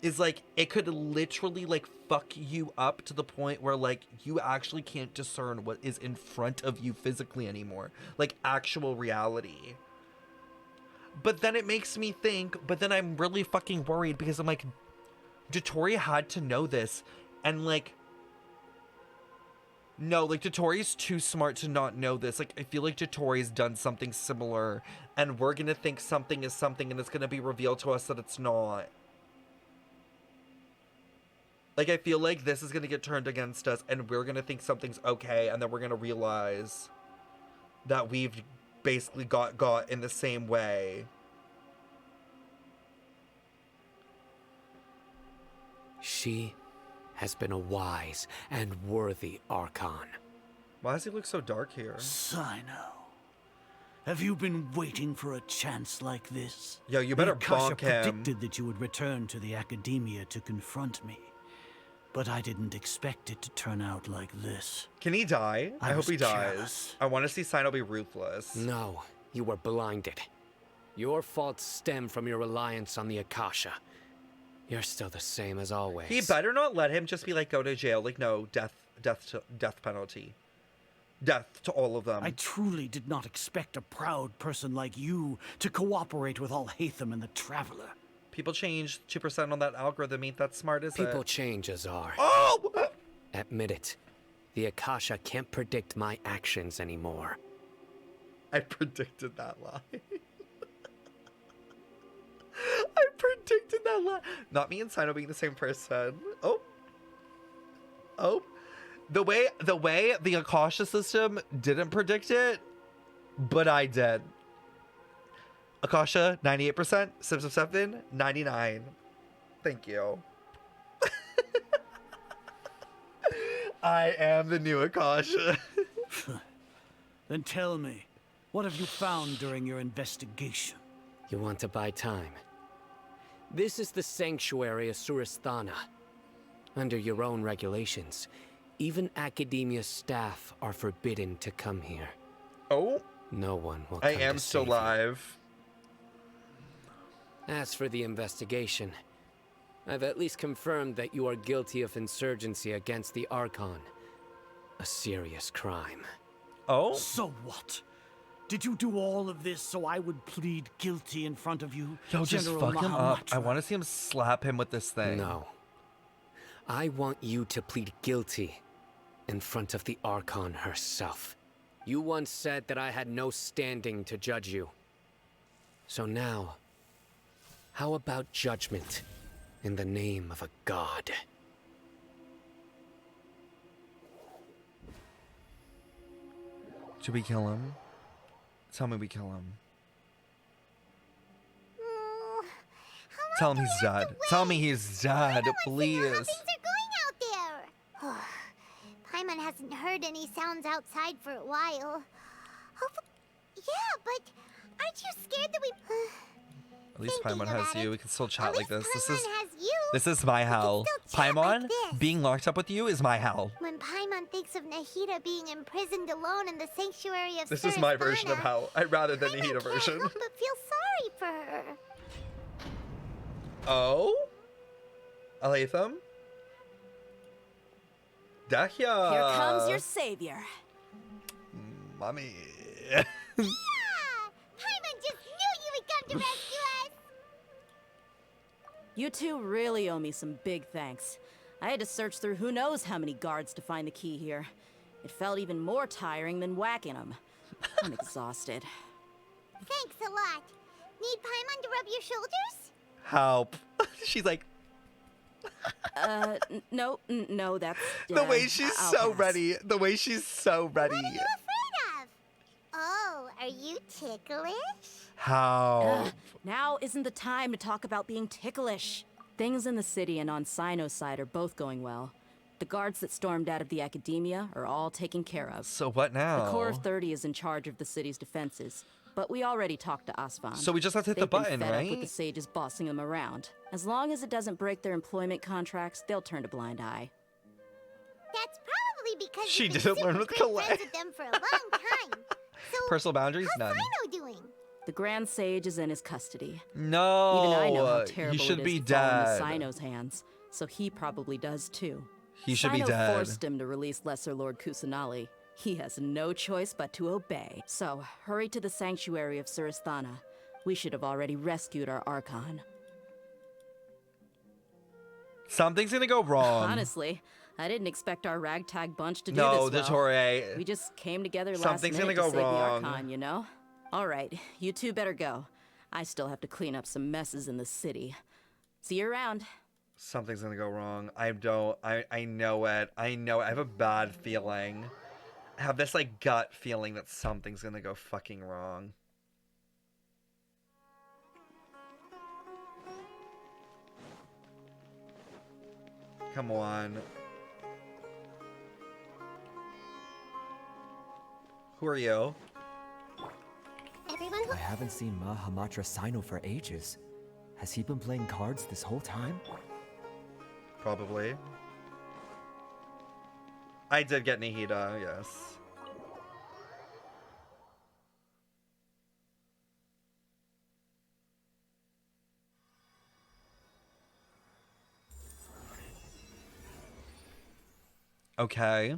Is like, it could literally, like, fuck you up to the point where, like, you actually can't discern what is in front of you physically anymore. Like, actual reality. But then it makes me think, but then I'm really fucking worried because I'm like, Dotori had to know this. And, like, no, like, Dotori's too smart to not know this. Like, I feel like Dotori's done something similar, and we're gonna think something is something, and it's gonna be revealed to us that it's not. Like, I feel like this is gonna get turned against us, and we're gonna think something's okay, and then we're gonna realize that we've basically got in the same way. She has been a wise and worthy Archon. Why does he look so dark here? Sino, have you been waiting for a chance like this? Yo, you better the Akasha bonk him. predicted that you would return to the Academia to confront me. But I didn't expect it to turn out like this. Can he die? I hope was he dies. careless. I want to see Sino be ruthless. No, you were blinded. Your faults stem from your reliance on the Akasha. You're still the same as always. He better not let him just be like, go to jail. Like, no, death penalty. Death to all of them. I truly did not expect a proud person like you to cooperate with Al-Haitham and the Traveler. People change 2% on that algorithm. Ain't that smart, is it? People change, Azar. Oh! Admit it. The Akasha can't predict my actions anymore. I predicted that lie. I predicted that lie. Not me and Sino being the same person. Oh. The way the Akasha system didn't predict it, but I did. Akasha, 98%. SipSipStefen, 99%. Thank you. I am the new Akasha. Then tell me, what have you found during your investigation? You want to buy time? This is the sanctuary of Suristhana. Under your own regulations, even Academia staff are forbidden to come here. Oh? No one will I come am to still save you. live. As for the investigation, I've at least confirmed that you are guilty of insurgency against the Archon. A serious crime. Oh? So what? Did you do all of this so I would plead guilty in front of you, Yo, just General fuck him up. Mahamatra? I want to see him slap him with this thing. No. I want you to plead guilty in front of the Archon herself. You once said that I had no standing to judge you. So now, how about judgment in the name of a god? Should we kill him? Tell me we kill him. Tell him he's dead. Tell me he's dead, please. How things are going out there. Paimon hasn't heard any sounds outside for a while. Yeah, but aren't you scared that we... At least Paimon has you. We can still chat like this. has you. This is my hell. Paimon, being locked up with you is my hell. When Paimon thinks of Nahida being imprisoned alone in the sanctuary of This is my version of Suristhana, hell. I'd rather than the Nahida version. can't help but feel sorry for her. Oh? Al-Haitham? Dahya! Here comes your savior. Mommy. Yeah! Paimon just knew you would come to rescue us! You two really owe me some big thanks. I had to search through who knows how many guards to find the key here. It felt even more tiring than whacking them. I'm exhausted. Thanks a lot. Need Paimon to rub your shoulders? Help. She's like... No, that's... the way she's I'll so pass. ready. The way she's so ready. What are you afraid of? Oh, are you ticklish? How? Now isn't the time to talk about being ticklish. Things in the city and on Sino's side are both going well. The guards that stormed out of the Academia are all taken care of. So what now? The Corps of 30 is in charge of the city's defenses, but we already talked to Asvan. So we just have to hit the button, They've been fed up with right? the sages bossing them around. As long as it doesn't break their employment contracts, they'll turn a blind eye. That's probably because She you've been didn't super learn with great Kalpa. friends with them for a long time. So Personal boundaries? how's None. Sino doing? The Grand Sage is in his custody. No, Even I know how terrible he should it is be to fall dead. into Sino's hands, so he probably does too. He should be Sino dead. forced him to release Lesser Lord Kusanali. He has no choice but to obey. So, hurry to the sanctuary of Surasthana. We should have already rescued our Archon. Something's gonna go wrong. Honestly, I didn't expect our ragtag bunch to do No, this Dottore. well. We just came together last Something's minute gonna to go save wrong. the Archon, you know? All right, you two better go. I still have to clean up some messes in the city. See you around. Something's gonna go wrong. I know it. I know it. I have a bad feeling. I have this like gut feeling that something's gonna go fucking wrong. Come on. Who are you? Everyone I haven't seen Mahamatra Sino for ages. Has he been playing cards this whole time? Probably. I did get Nahida, yes. Okay.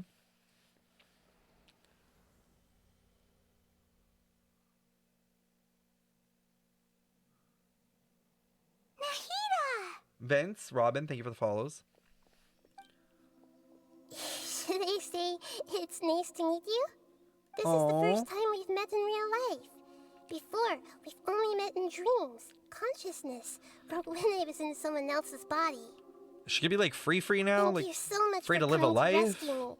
Vince, Robin, thank you for the follows. Should I say it's nice to meet you? This is Aw. the first time we've met in real life. Before, we've only met in dreams, consciousness, or when I was in someone else's body. She could be like free now, Thank like you so much free for to live a coming life. rescue me.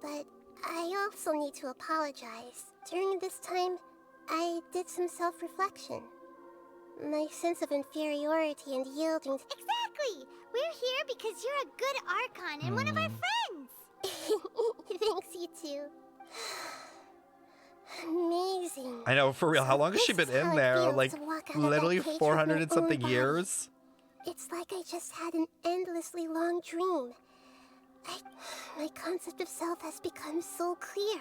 But I also need to apologize. During this time, I did some self-reflection. My sense of inferiority and yielding. Exactly! We're here because you're a good Archon and one of our friends! Thanks, you two. Amazing. I know, for real. How long has she been in there? Like, literally 400 and something years? It's like I just had an endlessly long dream. My concept of self has become so clear.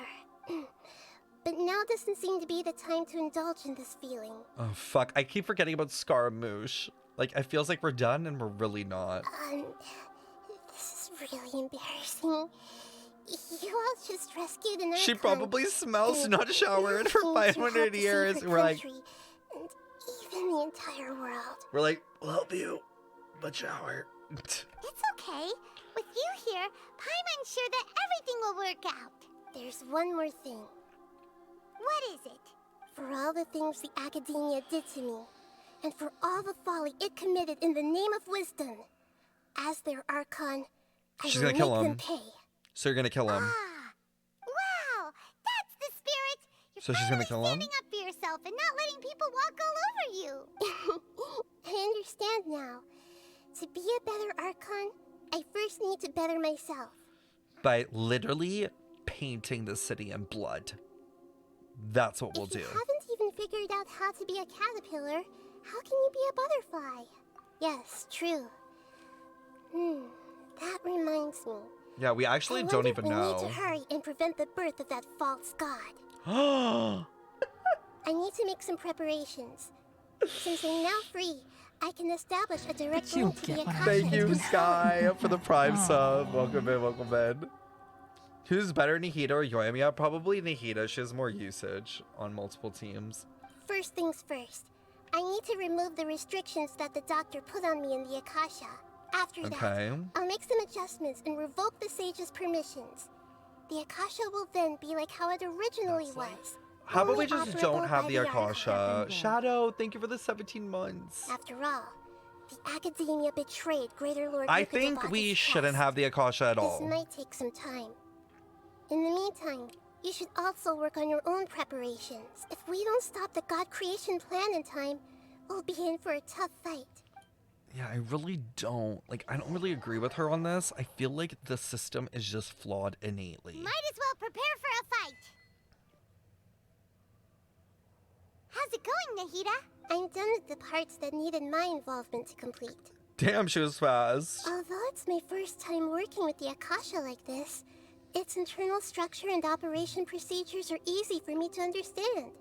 But now doesn't seem to be the time to indulge in this feeling. Oh, fuck. I keep forgetting about Scaramouche. Like, it feels like we're done and we're really not. This is really embarrassing. You all just rescued an She Archon, probably smells and not showered for everything to 500 help the years. sacred We're like, country, and even the entire world. we'll help you, but shower. It's okay. With you here, Paimon's sure that everything will work out. There's one more thing. What is it? For all the things the Academia did to me, and for all the folly it committed in the name of wisdom, as their Archon, I She's will gonna make kill them him. pay. So you're gonna kill him. Wow, that's the spirit. So she's gonna kill him? Standing up for yourself and not letting people walk all over you. I understand now. To be a better Archon, I first need to better myself. By literally painting the city in blood. That's what we'll If do. you haven't even figured out how to be a caterpillar, how can you be a butterfly? Yes, true. That reminds me. Yeah, we actually I don't wonder even if we need know. to hurry and prevent the birth of that false god. Oh, I need to make some preparations. Since I'm now free, I can establish a direct link to the Akasha. thank you, and Sky, for the Prime sub. Welcome in, welcome in. Who's better, Nahida or Yoimiya? Probably Nahida. She has more usage on multiple teams. First things first, I need to remove the restrictions that the doctor put on me in the Akasha. After Okay. that, I'll make some adjustments and revoke the sage's permissions. The Akasha will then be like how it originally was. How about we only just don't operable have by the Archon. Akasha? Shadow, thank you for the 17 months. After all, the Academia betrayed Greater Lord I think we shouldn't have the Akasha at This all. might take some time. In the meantime, you should also work on your own preparations. If we don't stop the God creation plan in time, we'll be in for a tough fight. Yeah, I really don't. Like, I don't really agree with her on this. I feel like the system is just flawed innately. Might as well prepare for a fight. How's it going, Nahida? I'm done with the parts that needed my involvement to complete. Damn, she was fast. Although it's my first time working with the Akasha like this, its internal structure and operation procedures are easy for me to understand.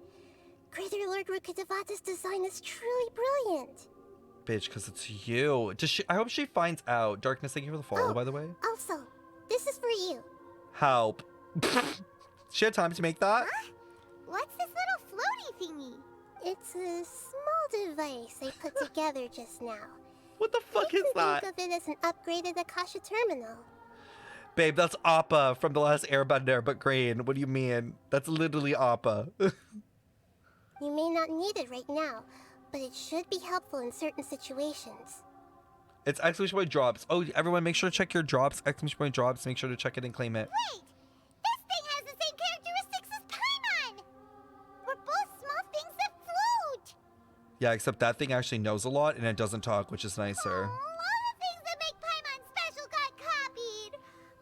Greater Lord Rukkhadevata's design is truly brilliant. Bitch, because it's you. I hope she finds out. Darkness, thank you for the follow, by the way. Also, this is for you. Help. She had time to make that? Huh? What's this little floaty thingy? It's a small device I put together just now. What the fuck is that? Think of it as an upgraded Akasha terminal. Babe, that's Appa from The Last Airbender, but green. What do you mean? That's literally Appa. You may not need it right now, but it should be helpful in certain situations. It's exclamation point drops. Oh, everyone, make sure to check your drops. Exclamation point drops. Make sure to check it and claim it. Wait! This thing has the same characteristics as Paimon! We're both small things that float! Yeah, except that thing actually knows a lot and it doesn't talk, which is nicer. All the things that make Paimon special got copied!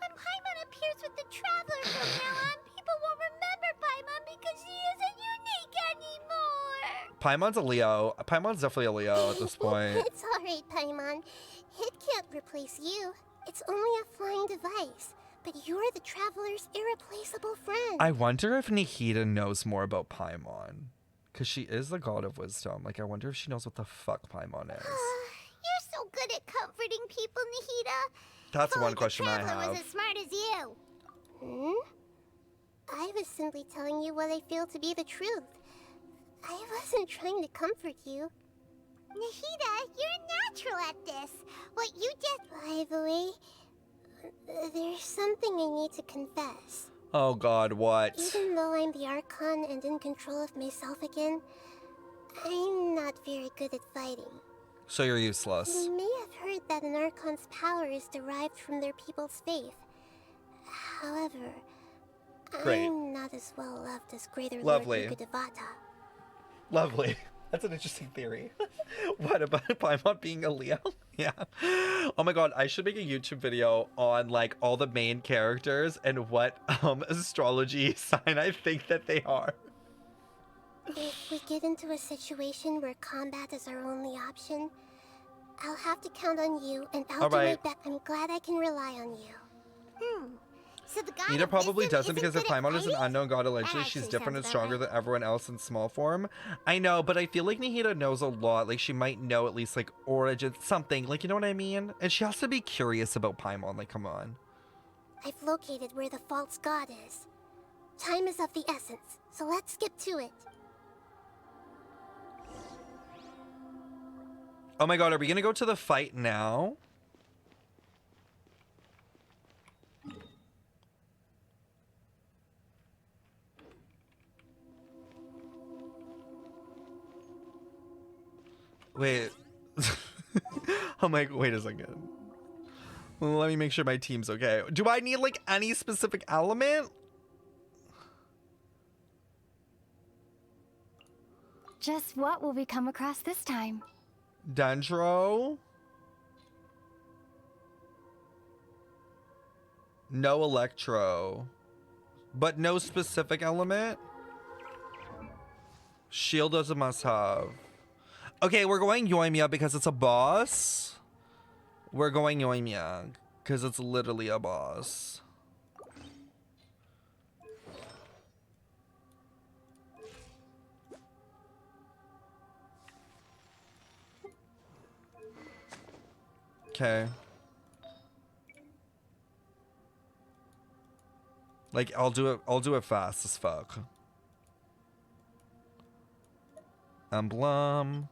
When Paimon appears with the Traveler from now on, people won't remember Paimon because she isn't unique anymore! Paimon's a Leo. Paimon's definitely a Leo at this point. It's alright, Paimon. It can't replace you. It's only a flying device. But you're the Traveler's irreplaceable friend. I wonder if Nahida knows more about Paimon. Because she is the god of wisdom. Like, I wonder if she knows what the fuck Paimon is. You're so good at comforting people, Nahida. That's If one only question I the Traveler have. was as smart as you. I was simply telling you what I feel to be the truth. I wasn't trying to comfort you. Nahida, you're natural at this. What you just... By the way, there's something I need to confess. Oh god, what? Even though I'm the Archon and in control of myself again, I'm not very good at fighting. So you're useless. You may have heard that an Archon's power is derived from their people's faith. However, Great. I'm not as well loved as Greater Lovely. Lord Rukkhadevata. Lovely. That's an interesting theory. What about Paimon being a Leo? Yeah. Oh my god, I should make a YouTube video on like all the main characters and what astrology sign I think that they are. If we get into a situation where combat is our only option, I'll have to count on you, and I'll do my best. I'm glad I can rely on you. So the god Nita of probably wisdom doesn't isn't because if good at Paimon is an fighting? unknown god That allegedly, she's actually different and sounds about stronger right. than everyone else in small form. I know, but I feel like Nahida knows a lot. Like, she might know at least, like, origin, something. Like, you know what I mean? And she has to be curious about Paimon. Like, come on. I've located where the false god is. Time is of the essence, so let's skip to it. Oh my god, are we gonna go to the fight now? Wait. I'm like, wait a second. Let me make sure my team's okay. Do I need like any specific element? Just what will we come across this time? Dendro? No Electro. But no specific element? Shield is a must-have. Okay, we're going Yoimiya because it's a boss. We're going Yoimiya because it's literally a boss. Okay. Like, I'll do it fast as fuck. Emblem.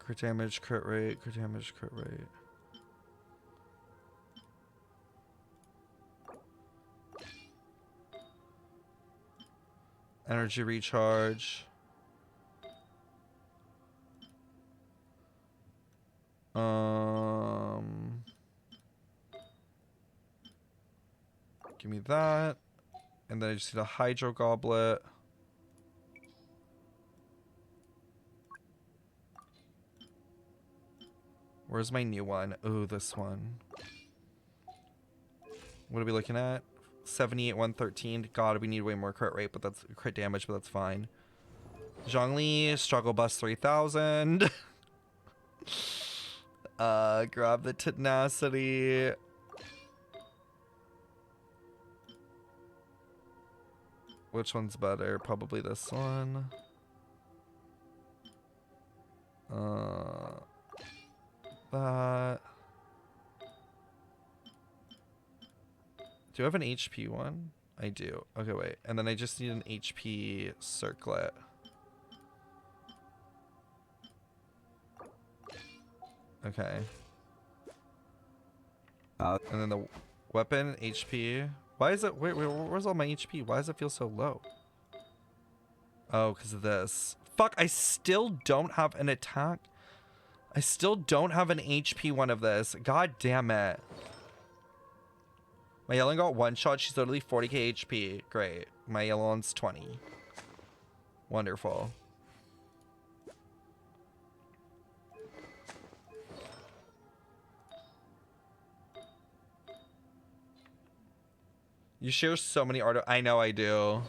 Crit damage, crit rate, crit damage, crit rate. Energy recharge. Give me that. And then I just need a Hydro Goblet. Where's my new one? Ooh, this one. What are we looking at? 78, 113. God, we need way more crit rate, but that's crit damage, but that's fine. Zhongli, Struggle Bus 3000. Grab the tenacity. Which one's better? Probably this one. That. Do I have an HP one? I do. Okay, wait. And then I just need an HP circlet. Okay. And then the weapon, HP. Why is it... Wait, where's all my HP? Why does it feel so low? Oh, because of this. Fuck, I still don't have an attack. I still don't have an HP one of this. God damn it. My Yellow got one shot. She's literally 40k HP. Great. My Yellow one's 20. Wonderful. You share so many art. I know I do.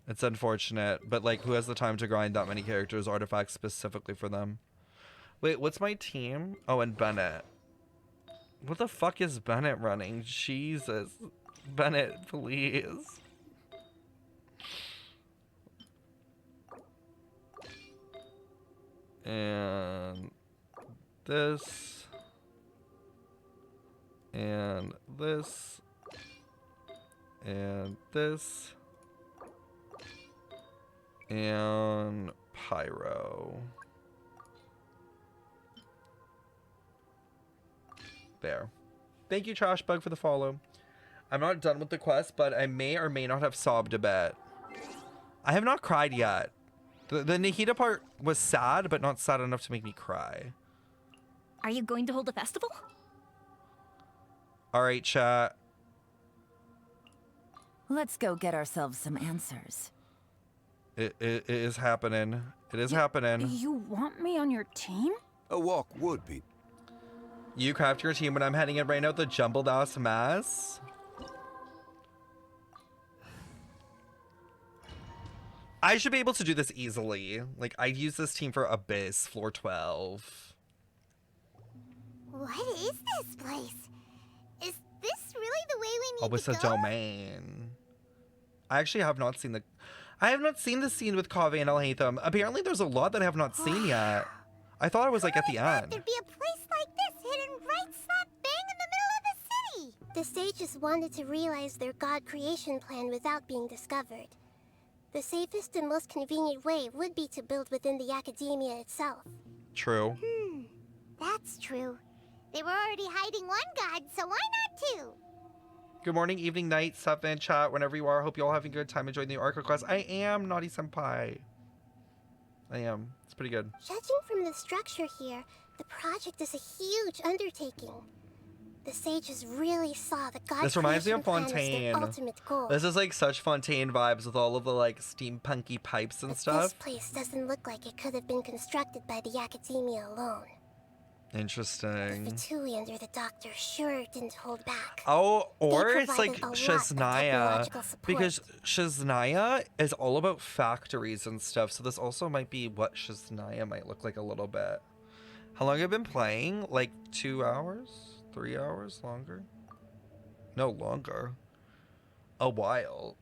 It's unfortunate, but like, who has the time to grind that many characters, artifacts specifically for them? Wait, what's my team? Oh, and Bennett. What the fuck is Bennett running? Jesus. Bennett, please. And this. And this. And this. And Pyro. There. Thank you, Trash Bug, for the follow. I'm not done with the quest, but I may or may not have sobbed a bit. I have not cried yet. The Nahida part was sad, but not sad enough to make me cry. Are you going to hold a festival? Alright, chat. Let's go get ourselves some answers. It is happening. It is happening. You want me on your team? A walk would be. You craft your team when I'm heading in right now, the jumbled ass mess. I should be able to do this easily. Like, I'd use this team for Abyss, floor 12. What is this place? Is this really the way we need Abyss to go? domain. I actually have not seen the... I have not seen the scene with Kaveh and Al-Haitham. Apparently there's a lot that I have not seen yet. I thought it was like at the end. There'd be a place like this hidden right slap bang in the middle of the city. The sages wanted to realize their god creation plan without being discovered. The safest and most convenient way would be to build within the academia itself. True. That's true. They were already hiding one god, so why not two? Good morning, evening, night, stuff in chat, whenever you are. Hope you all having a good time enjoying the Archon quest. I am, Naughty Senpai. I am. It's pretty good. Judging from the structure here, the project is a huge undertaking. The sages really saw the god This reminds me of creation plan as Fontaine. their ultimate goal. This is like such Fontaine vibes with all of the like steampunky pipes and This stuff. place doesn't look like it could have been constructed by the academia alone. Interesting. The Fatui under the Doctor sure didn't hold back. Oh, or They it's like provided a lot of Shaznaya, technological support. because Shaznaya is all about factories and stuff, so this also might be what Shaznaya might look like a little bit. How long have I been playing? Like 2 hours? 3 hours? Longer? No, longer. A while.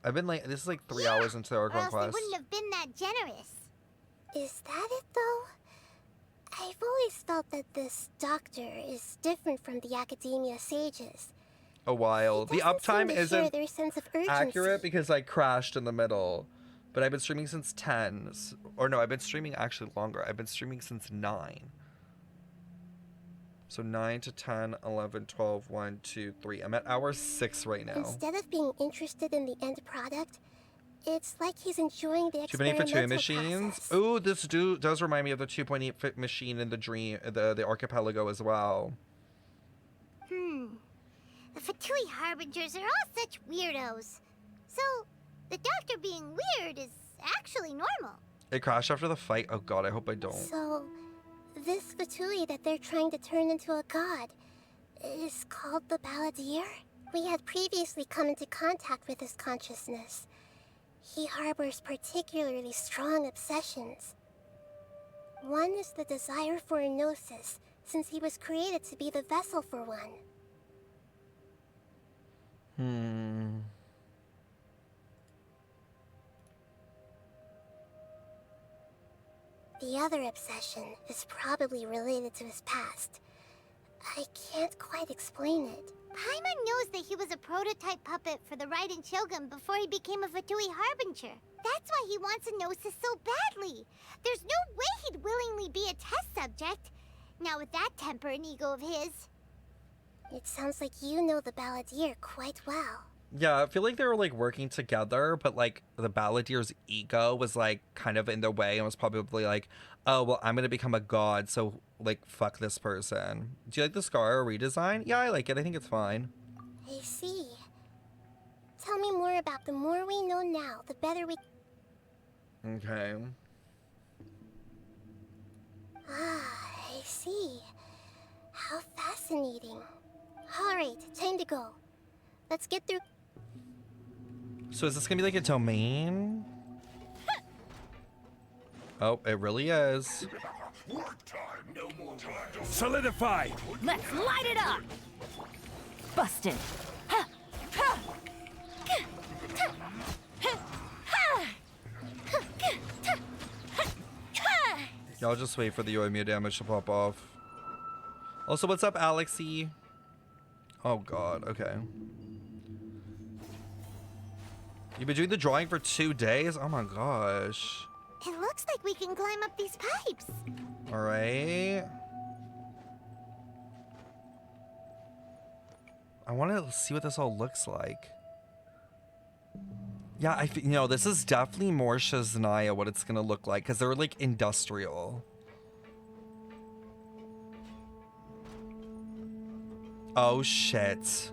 I've been like, this is like 3 hours into the Or Archon else they quest. wouldn't have been that generous. Is that it, though? I've always felt that this doctor is different from the academia sages. A while. The uptime Seem to share isn't their sense of urgency. accurate because I crashed in the middle. But I've been streaming since 10. Or no, I've been streaming actually longer. I've been streaming since 9. So 9 to 10, 11, 12, 1, 2, 3. I'm at hour 6 right now. Instead of being interested in the end product, it's like he's enjoying the 2.8 experimental Fatui machines. process. Ooh, this does remind me of the 2.8 fit machine in the dream, the archipelago as well. The Fatui harbingers are all such weirdos. So, the doctor being weird is actually normal. It crashed after the fight. Oh god, I hope I don't. So, This Fatui that they're trying to turn into a god is called the Balladeer? We had previously come into contact with his consciousness. He harbors particularly strong obsessions. One is the desire for a gnosis, since he was created to be the vessel for one. The other obsession is probably related to his past. I can't quite explain it. Paimon knows that he was a prototype puppet for the Raiden Shogun before he became a Fatui Harbinger. That's why he wants a gnosis so badly. There's no way he'd willingly be a test subject. Now with that temper and ego of his. It sounds like you know the Balladeer quite well. Yeah, I feel like they were like working together, but like the Balladeer's ego was like kind of in the way and was probably like, oh, well, I'm gonna become a god, so like fuck this person. Do you like the scar redesign? Yeah, I like it. I think it's fine. I see. Tell me more about the more we know now, the better we... Okay. Ah, I see. How fascinating. Alright, time to go. Let's get through... So is this gonna be like a domain? Oh, it really is. Solidify! Let's light it up! Busted. Ha! Ha! Y'all just wait for the UMU damage to pop off. Also, what's up, Alexi? Oh god, okay. You've been doing the drawing for 2 days? Oh my gosh. It looks like we can climb up these pipes. Alright. I want to see what this all looks like. Yeah, you know, this is definitely more Shazanaya what it's gonna look like, because they're like industrial. Oh shit.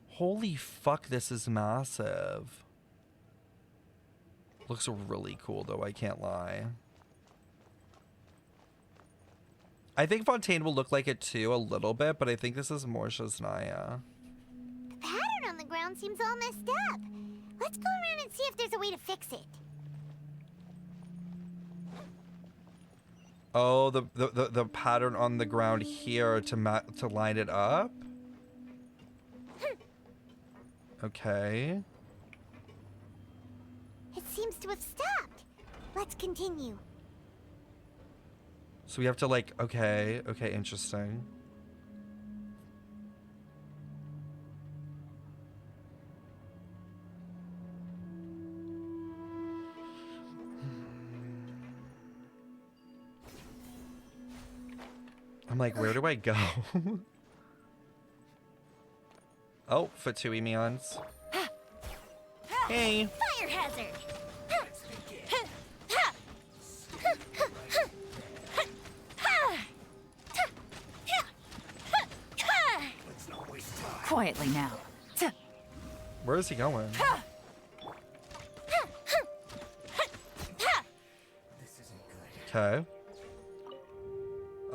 Holy fuck, this is massive. Looks really cool though, I can't lie. I think Fontaine will look like it too, a little bit, but I think this is more Shazanaya. The pattern on the ground seems all messed up. Let's go around and see if there's a way to fix it. Oh, the pattern on the ground here to line it up? Okay. It seems to have stopped. Let's continue. So we have to like, okay, interesting. I'm like, where do I go? Oh, Fatui Meons. Hey. Fire hazard! Quietly now. Where is he going? Okay.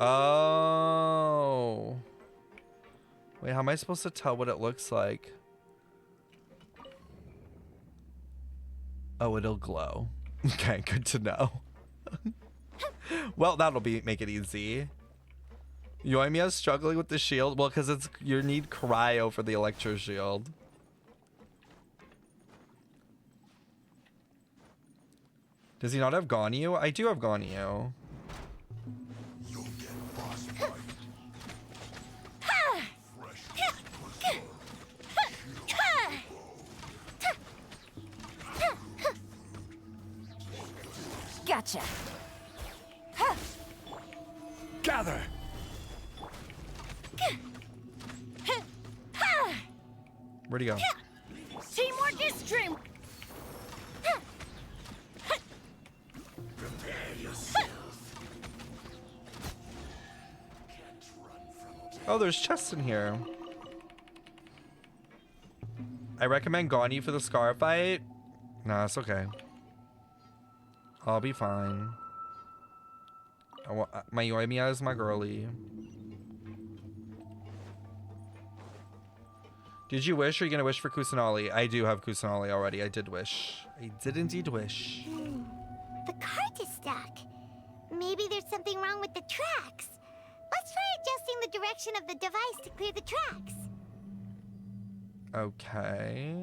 Oh. Wait, how am I supposed to tell what it looks like? Oh, it'll glow. Okay, good to know. Well, that'll make it easy. Yoimiya's struggling with the shield? Well, because you need cryo for the electro shield. Does he not have Ganyu? I do have Ganyu. Gotcha. Gather. Where'd he go? Teamwork is dream. Oh, there's chests in here. I recommend Ganyu for the Scar fight. Nah, it's okay. I'll be fine. My Yoimiya is my girly. Did you wish, or are you gonna wish for Kusanali? I do have Kusanali already. I did wish. I did indeed wish. The cart is stuck. Maybe there's something wrong with the tracks. Let's try adjusting the direction of the device to clear the tracks. Okay.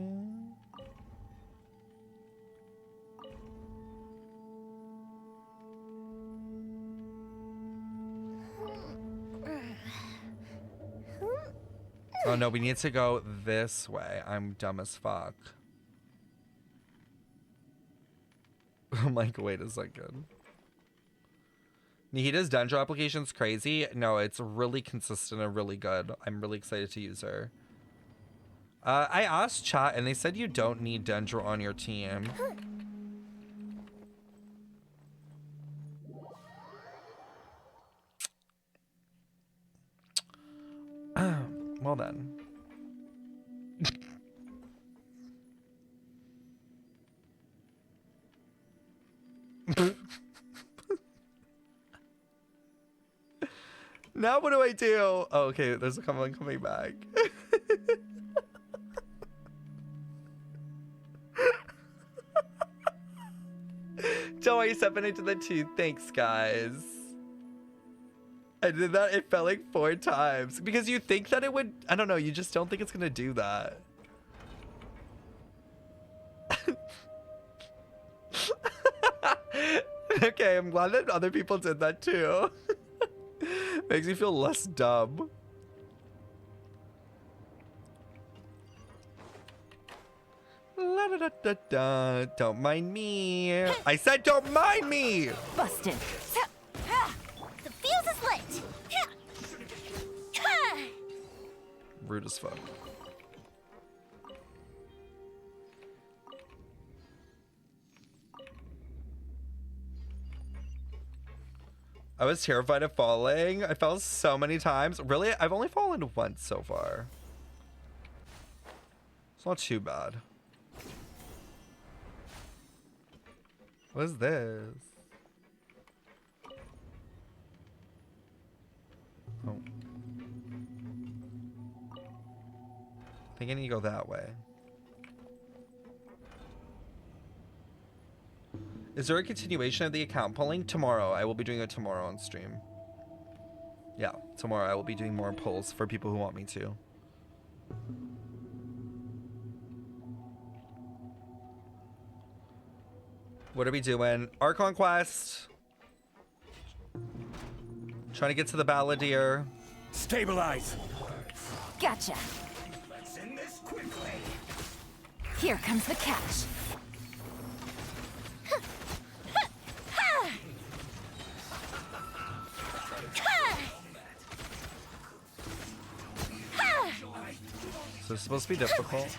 Oh no, we need to go this way. I'm dumb as fuck. I'm like, wait a second. Nahida's Dendro application's crazy. No, it's really consistent and really good. I'm really excited to use her. I asked chat and they said you don't need Dendro on your team. Well then. Now what do I do? Oh, okay, there's someone coming back. Don't worry, 7 into the 2. Thanks, guys. I did that, it felt like 4 times. Because you think that it would, I don't know, you just don't think it's gonna do that. Okay, I'm glad that other people did that too. Makes me feel less dumb. La da da da da. Don't mind me. I said don't mind me. Busted. The fuse is lit. Rude as fuck. I was terrified of falling. I fell so many times. Really? I've only fallen once so far. It's not too bad. What is this? Oh. I think I need to go that way. Is there a continuation of the account pulling? Tomorrow. I will be doing it tomorrow on stream. Yeah, tomorrow I will be doing more pulls for people who want me to. What are we doing? Archon quest. Trying to get to the Balladeer. Stabilize. Gotcha. Let's end this quickly. Here comes the catch. So it's supposed to be difficult.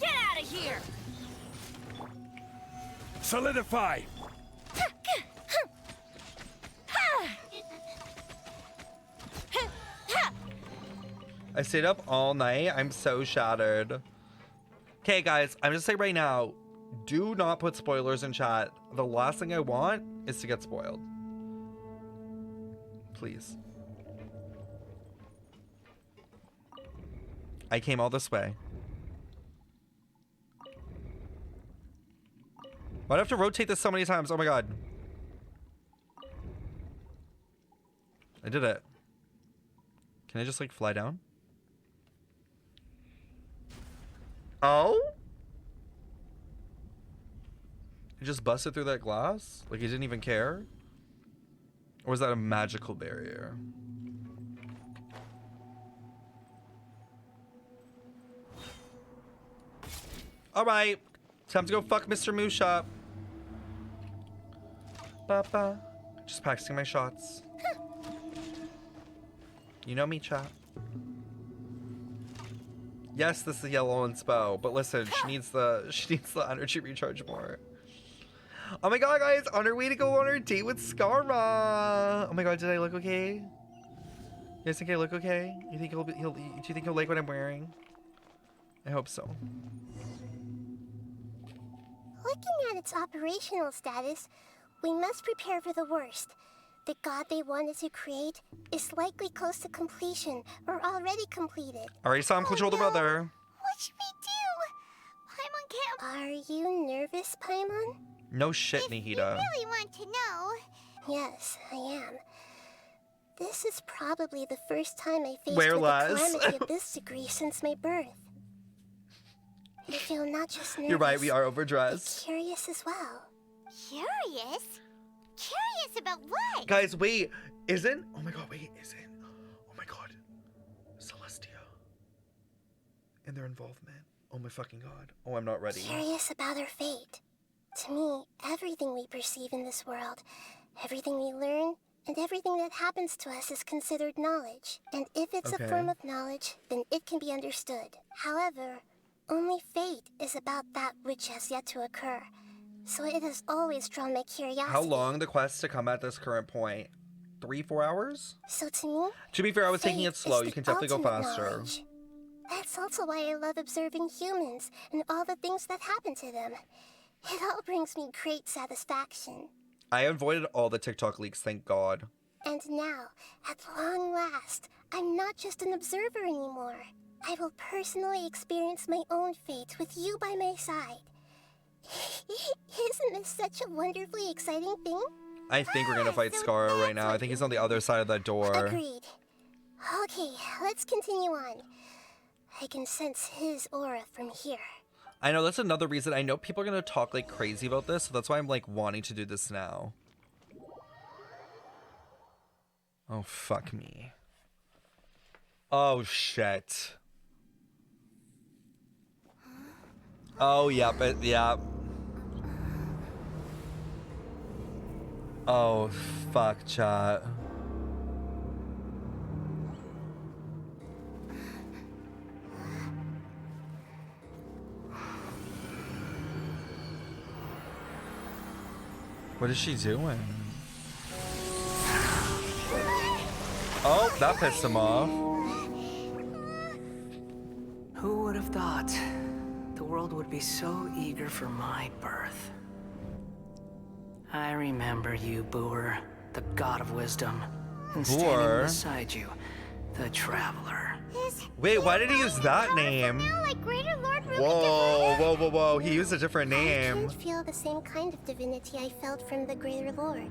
Get out of here! Solidify. I stayed up all night. I'm so shattered. Okay, guys, I'm just saying right now, do not put spoilers in chat. The last thing I want is to get spoiled. Please. I came all this way. Why'd I have to rotate this so many times? Oh my god. I did it. Can I just like fly down? Oh? He just busted through that glass? Like he didn't even care? Or was that a magical barrier? Alright. Time to go fuck Mr. Moose up. Ba-ba. Just practicing my shots. You know me, chat. Yes, this is Yellow and Spo, but listen, she needs the energy recharge more. Oh my god, guys, on our way to go on our date with Scarma. Oh my god, did I look okay? You guys think I look okay? You think do you think he'll like what I'm wearing? I hope so. Looking at its operational status, we must prepare for the worst. The god they wanted to create is likely close to completion or already completed. Already saw him control the weather. What should we do? Paimon can't... Are you nervous, Paimon? No shit, Nahida. You really want to know? Yes, I am. This is probably the first time I faced Where with a lies? calamity of this degree since my birth. I feel not just nervous. You're right, we are overdressed. But curious as well. Curious? Curious about what? Guys, wait, isn't... Oh my god, wait, isn't... Oh my god. Celestia. And their involvement. Oh my fucking god. Oh, I'm not ready. Curious about her fate. To me, everything we perceive in this world, everything we learn, and everything that happens to us is considered knowledge. And if it's a form of knowledge, then it can be understood. However, only fate is about that which has yet to occur. So it has always drawn my curiosity. How long the quest to come at this current point? 3-4 hours? So to me, to be fair, I was taking it slow. You can definitely go faster. Knowledge. That's also why I love observing humans and all the things that happen to them. It all brings me great satisfaction. I avoided all the TikTok leaks, thank God. And now, at long last, I'm not just an observer anymore. I will personally experience my own fate with you by my side. Isn't this such a wonderfully exciting thing? I think we're gonna fight Scar right now. I think he's on the other side of that door. Agreed. Okay, let's continue on. I can sense his aura from here. I know, that's another reason. I know people are gonna talk like crazy about this, so that's why I'm like wanting to do this now. Oh, fuck me. Oh, shit. Oh, yep, yep. Oh, fuck, chat. What is she doing? Oh, that pissed him off. Who would have thought the world would be so eager for my birth? I remember you, Booer, the god of wisdom, and standing beside you, the traveler. Wait, why did he use that name? Whoa, whoa, whoa, whoa, he used a different name. I can't feel the same kind of divinity I felt from the Greater Lord.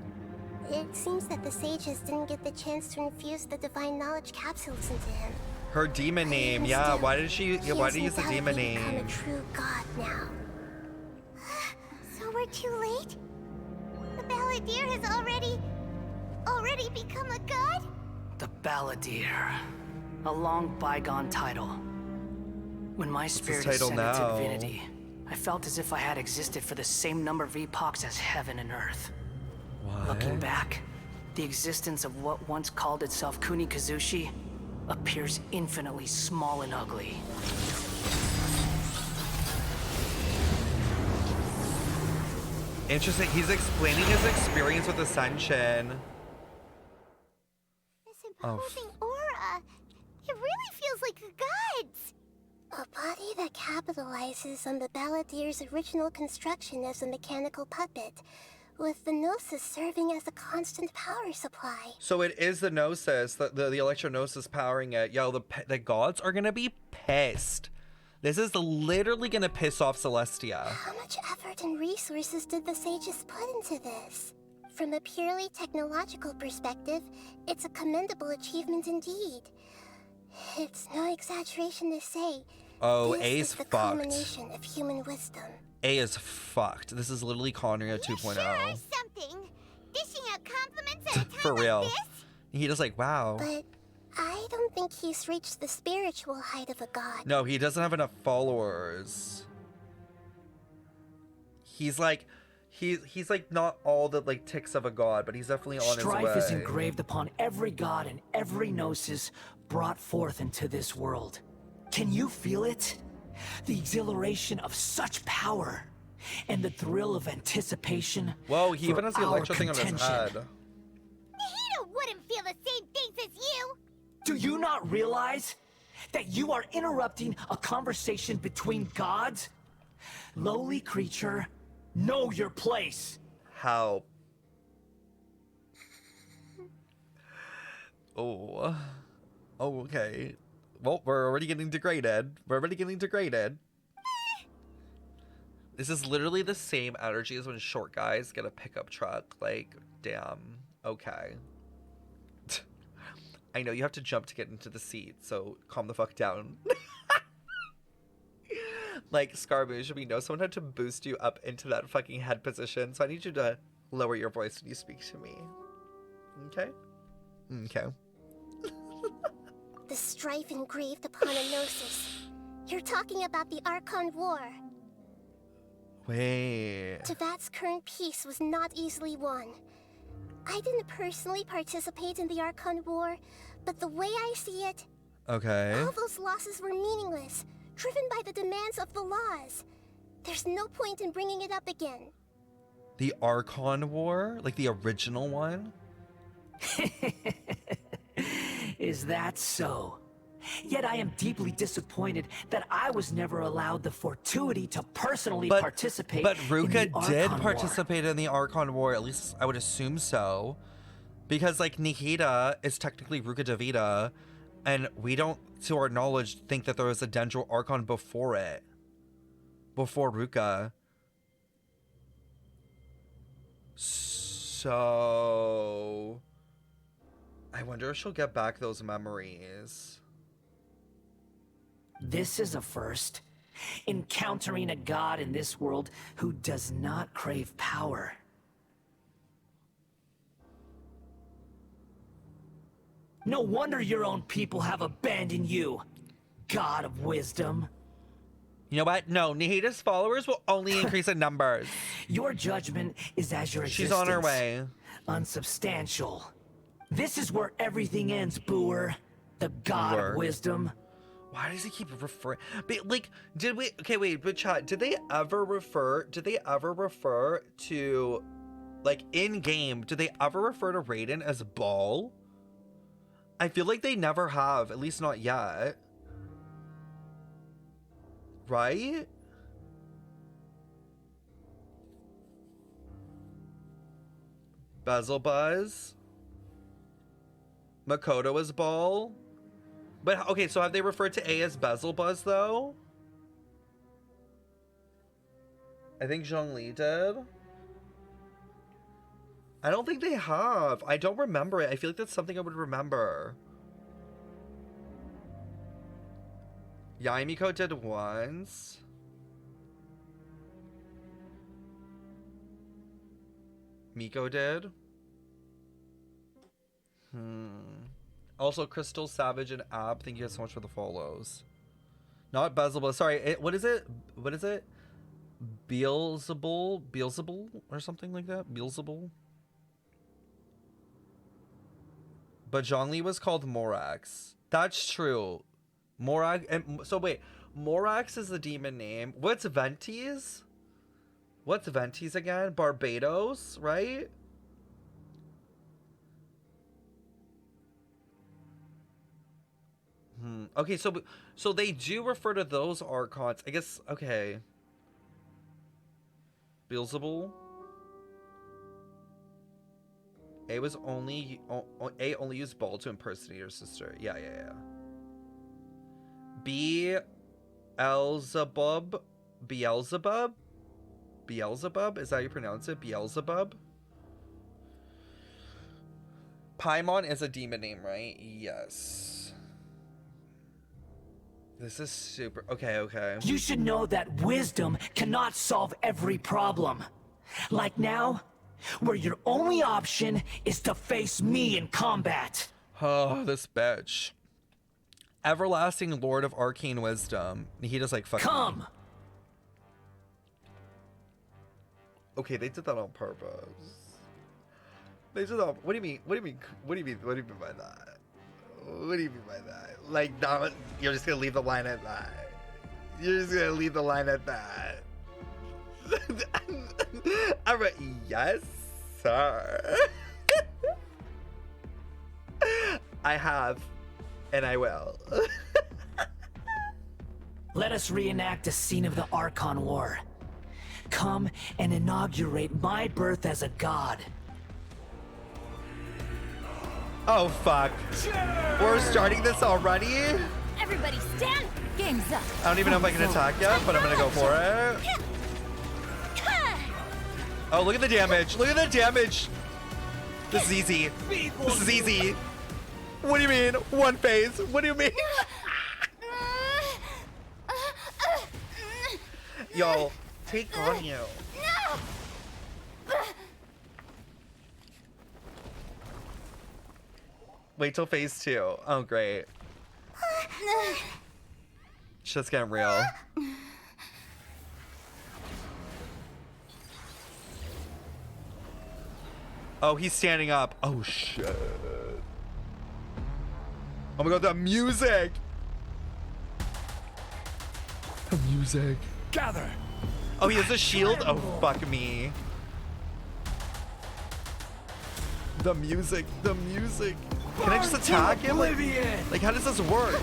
It seems that the sages didn't get the chance to infuse the divine knowledge capsules into him. Her demon name, yeah, why did she use the demon name? Become a true god now. So we're too late? The Balladeer has already become a god? The Balladeer. A long bygone title. When my spirit ascended to divinity, I felt as if I had existed for the same number of epochs as heaven and earth. What? Looking back, the existence of what once called itself Kunikazushi appears infinitely small and ugly. Interesting, he's explaining his experience with Ascension. This imposing aura. It really feels like a god's. A body that capitalizes on the Balladeer's original construction as a mechanical puppet, with the Gnosis serving as a constant power supply. So it is the Gnosis, the Electro-Gnosis powering it. Yo, the gods are gonna be pissed. This is literally gonna piss off Celestia. How much effort and resources did the sages put into this? From a purely technological perspective, it's a commendable achievement indeed. It's no exaggeration to say, Oh, this A's is the fucked. culmination of human wisdom. A is fucked. This is literally Conria 2.0. Something. Dishing out compliments at a time For real. like this? He just like, wow. But I don't think he's reached the spiritual height of a god. No, he doesn't have enough followers. He's like not all the like ticks of a god, but he's definitely on his way. Strife is engraved upon every god and every gnosis brought forth into this world. Can you feel it? The exhilaration of such power and the thrill of anticipation. Whoa, he even has the electro thing on his head. Nahida wouldn't feel the same things as you. Do you not realize that you are interrupting a conversation between gods? Lowly creature, know your place. How? Oh. Oh, okay. Well, we're already getting degraded. This is literally the same energy as when short guys get a pickup truck. Like, damn. Okay. I know you have to jump to get into the seat, so calm the fuck down. Like, Scaramouche, we know someone had to boost you up into that fucking head position, so I need you to lower your voice when you speak to me. Okay? Okay. The strife engraved upon a gnosis. You're talking about the Archon War. Wait. Tevat's current peace was not easily won. I didn't personally participate in the Archon War, but the way I see it, Okay. all those losses were meaningless, driven by the demands of the laws. There's no point in bringing it up again. The Archon War? Like the original one? Is that so? Yet I am deeply disappointed that I was never allowed the fortuity to personally participate. But in Ruka the did Archon participate in the Archon War, at least I would assume so. Because, like, Nahida is technically Ruka Davida, and we don't, to our knowledge, think that there was a Dendro Archon before it. Before Ruka. So... I wonder if she'll get back those memories. This is a first. Encountering a god in this world who does not crave power. No wonder your own people have abandoned you, God of Wisdom. You know what? No, Nahida's followers will only increase in numbers. Your judgment is as your existence. She's on her way. Unsubstantial. This is where everything ends, Booer. The God of Wisdom. Why does he keep referring? But, like, did we? Okay, wait. But chat, did they ever refer to, like, in game? Did they ever refer to Raiden as Ball? I feel like they never have, at least not yet. Right? Bezel Buzz. Makoto as Ball. But, okay, so have they referred to A as Bezel Buzz, though? I think Zhongli did. I don't think they have. I don't remember it. I feel like that's something I would remember. Yaimiko did once. Miko did. Also, Crystal, Savage, and Ab, thank you guys so much for the follows. Not Beelzebub. Sorry, what is it? What is it? Beelzebub or something like that? Beelzebub? But Zhongli was called Morax. That's true. Morax, and so wait, Morax is the demon name. What's Ventis? What's Ventis again? Barbados, right? Okay, so they do refer to those Archons. I guess, okay. Beelzebub. A only used Ball to impersonate her sister. Yeah. Beelzebub? Beelzebub? Is that how you pronounce it? Beelzebub? Paimon is a demon name, right? Yes. This is super... Okay. You should know that wisdom cannot solve every problem. Like now, where your only option is to face me in combat. Oh, this bitch. Everlasting Lord of Arcane Wisdom. He just like fucking... Come! Okay, they did that on purpose. They did that... What do you mean? What do you mean by that? What do you mean by that? Like, that, you're just gonna leave the line at that. You're just gonna leave the line at that. Alright, yes, sir. I have, and I will. Let us reenact a scene of the Archon War. Come and inaugurate my birth as a god. Oh fuck. We're starting this already? Everybody stand! Game's up. I don't even know if I can attack yet, but I'm gonna go for it. Oh, look at the damage. Look at the damage. This is easy. This is easy. What do you mean? One phase. What do you mean? Yo, take on you. Wait till phase 2. Oh, great. Shit's getting real. Oh, he's standing up. Oh, shit. Oh my god, that music! The music. Gather! Oh, he has a shield? Oh, fuck me. The music, the music. Can I just attack him? Like, how does this work?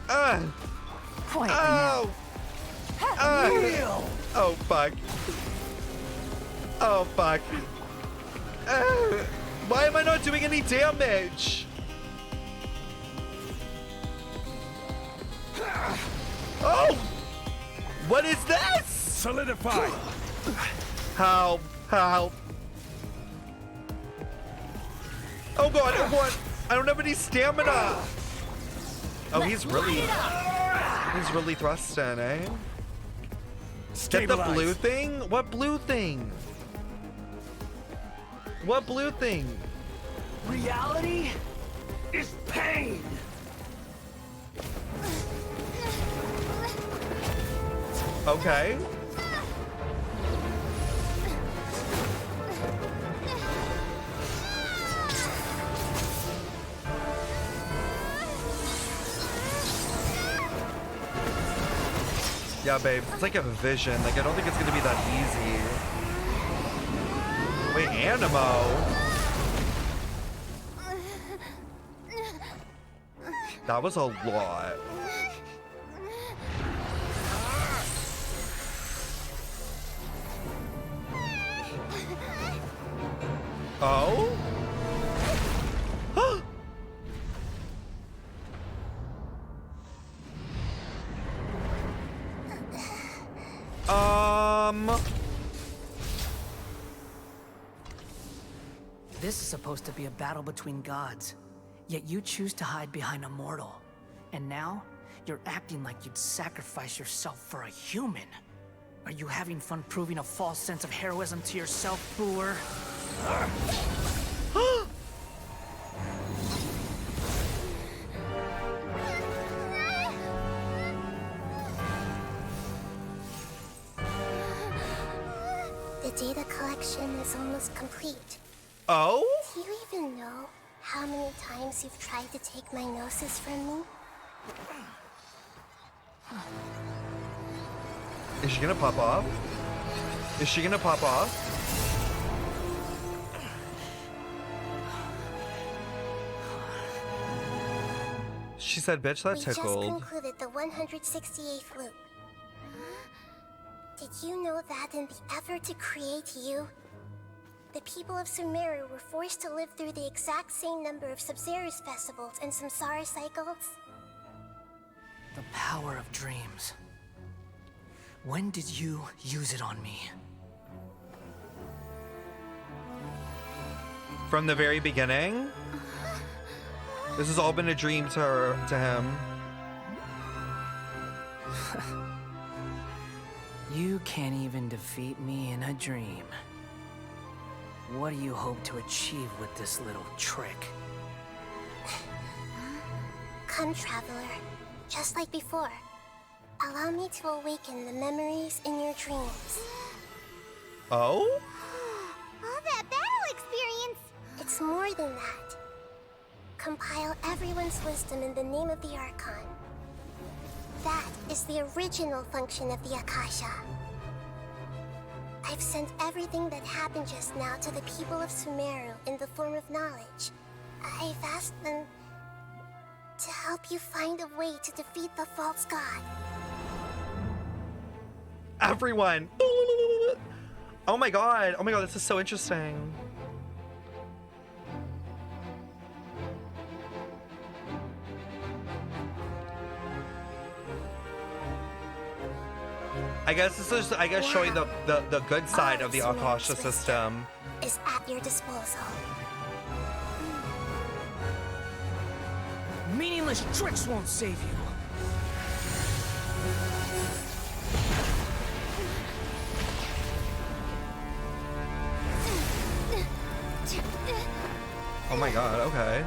Oh! Oh, fuck. Oh, fuck. Why am I not doing any damage? Oh! What is this? Solidify! Help! Help! Oh god, oh god! I don't have any stamina! Oh, he's really thrusting, eh? Get the blue thing? What blue thing? What blue thing? Reality is pain! Okay. Yeah, babe, it's like a vision. Like, I don't think it's gonna be that easy. Wait, Animo? That was a lot. Oh? This is supposed to be a battle between gods, yet you choose to hide behind a mortal. And now, you're acting like you'd sacrifice yourself for a human. Are you having fun proving a false sense of heroism to yourself, Booer? The data collection is almost complete. Oh? Do you even know how many times you've tried to take my gnosis from me? Is she gonna pop off? Is she gonna pop off? She said, bitch, that tickled. We just concluded the 168th loop. Did you know that in the effort to create you, the people of Sumeru were forced to live through the exact same number of Sub-Zerus festivals and Samsara cycles? The power of dreams. When did you use it on me? From the very beginning? This has all been a dream to him. You can't even defeat me in a dream. What do you hope to achieve with this little trick? Come, Traveler. Just like before. Allow me to awaken the memories in your dreams. Oh? All that battle experience! It's more than that. Compile everyone's wisdom in the name of the Archon. That is the original function of the Akasha. I've sent everything that happened just now to the people of Sumeru in the form of knowledge. I've asked them To help you find a way to defeat the false god. Everyone. Oh my god. Oh my god, this is so interesting. I guess this is showing the good side of the Akasha system. Is at your disposal. Meaningless tricks won't save you. Oh my god, okay.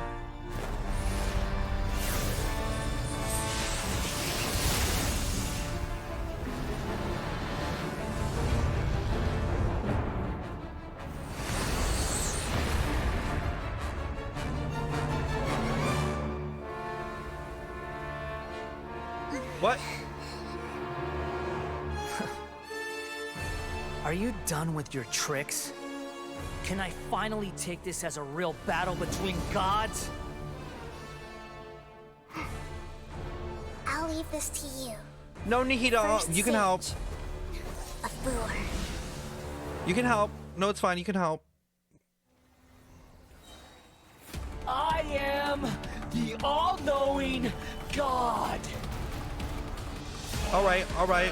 What? Are you done with your tricks? Can I finally take this as a real battle between gods? I'll leave this to you. No, Nahida, you can help. A Boor. You can help. No, it's fine. You can help. I am the all-knowing god. All right, all right.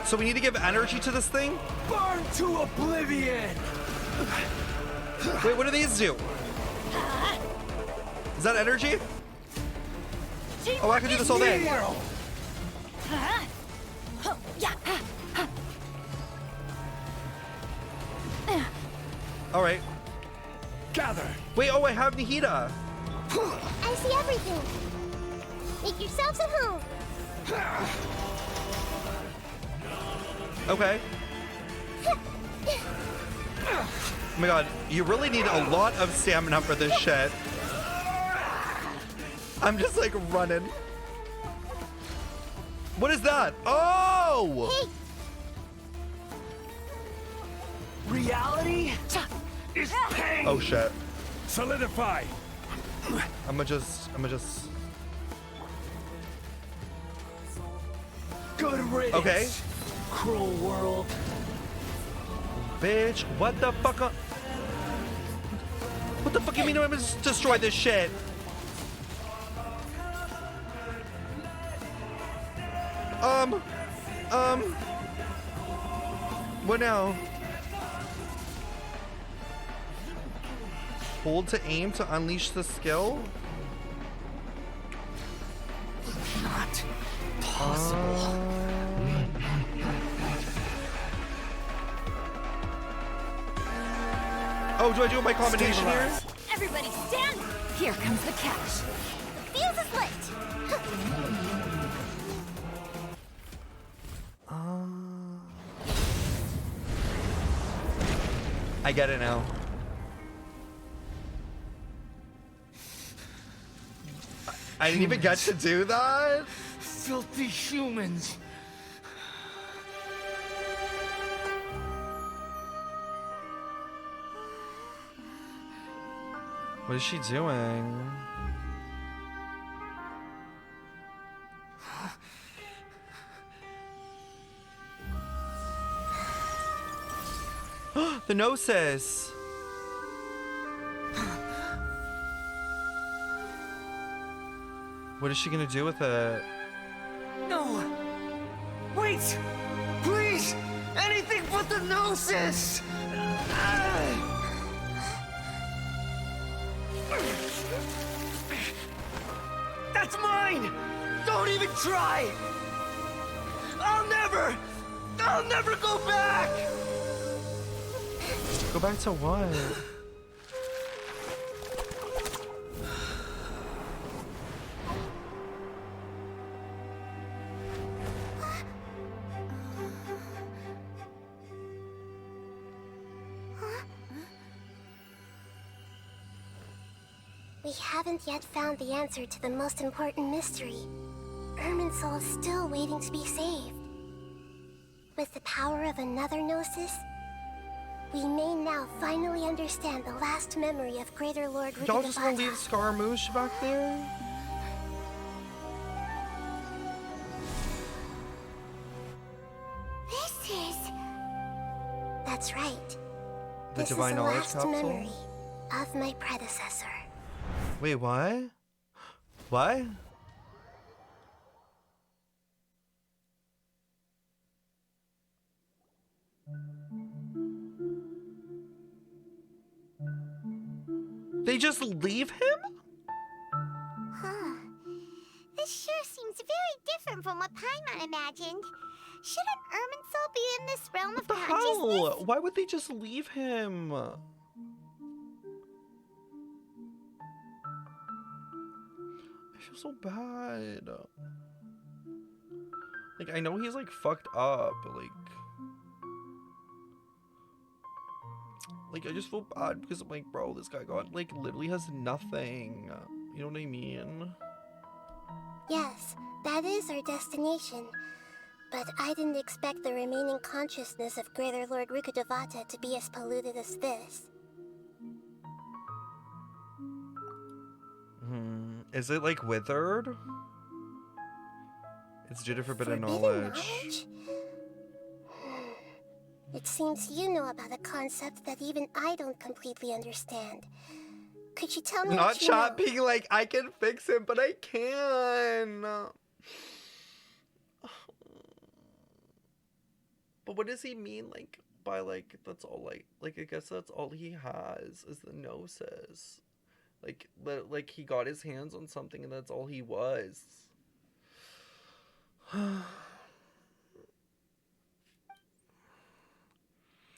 So we need to give energy to this thing? Burn to oblivion! Wait, what do these do? Is that energy? Oh, I can do this all day. All right. Gather. Wait, oh, I have Nahida. I see everything. Make yourselves at home. Okay. Oh my god, you really need a lot of stamina for this shit. I'm just like running. What is that? Oh! Hey. Reality is pain. Oh shit. Solidify. I'ma just Good riddance. Okay. Cruel world. Bitch, what the fuck? What the fuck you mean I'm gonna destroy this shit? What now? Hold to aim to unleash the skill? Not possible. Oh, do I do my combination here? Everybody stand! Here comes the catch. The fuse is lit. I get it now. I didn't even get to do that? Filthy humans. What is she doing? The Gnosis! What is she gonna do with it? No! Wait! Please! Anything but the Gnosis! That's mine! Don't even try! I'll never go back! Go back to what? We haven't yet found the answer to the most important mystery. Irminsul is still waiting to be saved. With the power of another Gnosis, We may now finally understand the last memory of Greater Lord Rukadevata. Y'all just gonna leave Scaramouche back there? This is... That's right. The Divine Knowledge This is the last Capsule? memory of my predecessor. Wait, what? What? They just leave him? Huh. This sure seems very different from what Paimon imagined. Shouldn't Irminsul be in this realm of consciousness? How? Why would they just leave him? I feel so bad. Like, I know he's like fucked up, but like I just feel bad because I'm like, bro, this guy got like literally has nothing. You know what I mean? Yes, that is our destination. But I didn't expect the remaining consciousness of Greater Lord Rukadevata to be as polluted as this. Is it like withered? It's due to forbidden knowledge. It seems you know about a concept that even I don't completely understand. Could you tell me Not what you know? Chat being like, I can fix him, but I can. But what does he mean, like, by, like, that's all, like, I guess that's all he has is the gnosis. Like, he got his hands on something and that's all he was.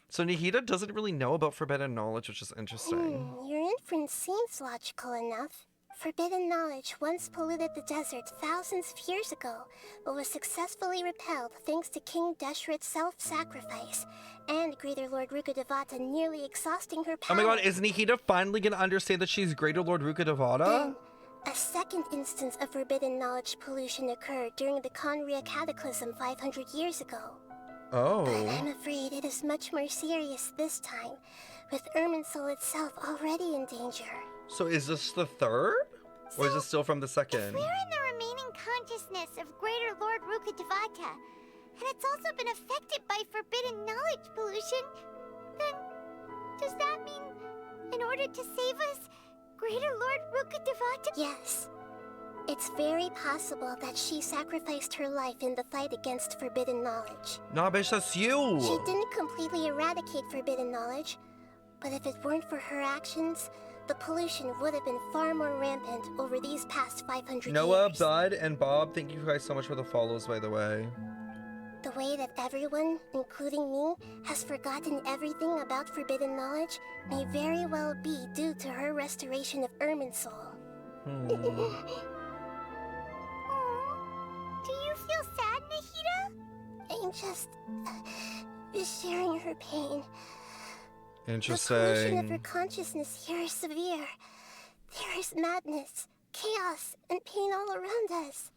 So Nahida doesn't really know about forbidden knowledge, which is interesting. Your inference seems logical enough. Forbidden knowledge once polluted the desert thousands of years ago, but was successfully repelled thanks to King Deshret's self-sacrifice, and Greater Lord Rukadevata nearly exhausting her power. Oh my god, is Nahida finally gonna understand that she's Greater Lord Rukadevata? Then, a second instance of forbidden knowledge pollution occurred during the Conria Cataclysm 500 years ago. Oh. But I'm afraid it is much more serious this time, with Irminsul itself already in danger. So is this the third? Or is this still from the second? If we're in the remaining consciousness of Greater Lord Rukadevata, and it's also been affected by forbidden knowledge pollution, then does that mean, in order to save us, Greater Lord Rukadevata? Yes. It's very possible that she sacrificed her life in the fight against forbidden knowledge. Nah, bitch, that's you! She didn't completely eradicate forbidden knowledge, but if it weren't for her actions, the pollution would have been far more rampant over these past 500 Noah, years. Bud, and Bob, thank you guys so much for the follows, by the way. The way that everyone, including me, has forgotten everything about forbidden knowledge may very well be due to her restoration of Irminsul. Do you feel sad, Nahida? I'm just sharing her pain. Interesting. The pollution of her consciousness here is severe. There is madness, chaos, and pain all around us.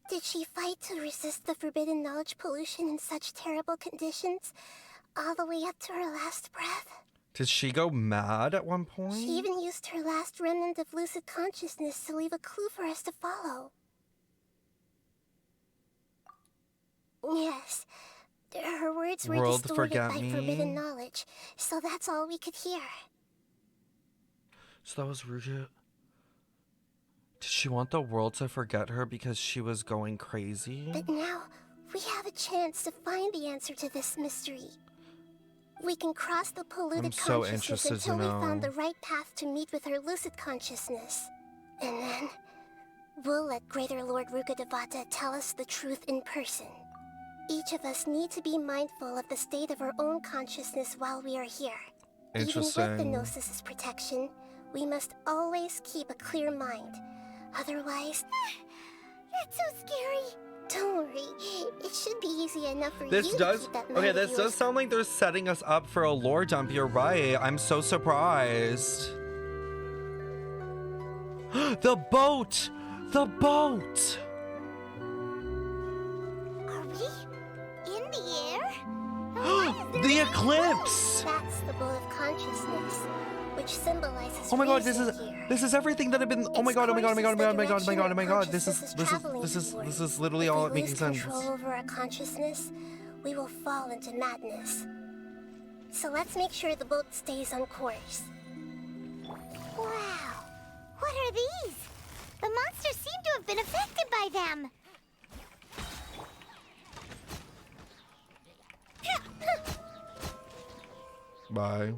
Did she fight to resist the forbidden knowledge pollution in such terrible conditions, all the way up to her last breath? Did she go mad at one point? She even used her last remnant of lucid consciousness to leave a clue for us to follow. Yes. Her words were World distorted forget by me. forbidden knowledge, so that's all we could hear. So that was Ruja. Did she want the world to forget her because she was going crazy? But now, we have a chance to find the answer to this mystery. We can cross the polluted I'm so consciousness interested to until we found know. the right path to meet with her lucid consciousness. And then, we'll let Greater Lord Rukadevata tell us the truth in person. Each of us need to be mindful of the state of our own consciousness while we are here. Interesting. Even with the Gnosis' protection, we must always keep a clear mind. Otherwise... That's so scary. Don't worry. It should be easy enough for This you does to keep that mind okay. of This yours. does sound like they're setting us up for a lore dump. You're right. I'm so surprised. The boat. The boat. Are we in the air? The eclipse. That's Boat of Consciousness, which symbolizes Oh my god, reason here. this is everything that I've been. Oh my god, oh my god, oh my god, oh my god, oh my god, oh my god, oh my god. This is literally all making sense. If we lose control over our consciousness, we will fall into madness. So let's make sure the boat stays on course. Wow. What are these? The monsters seem to have been affected by them. Bye.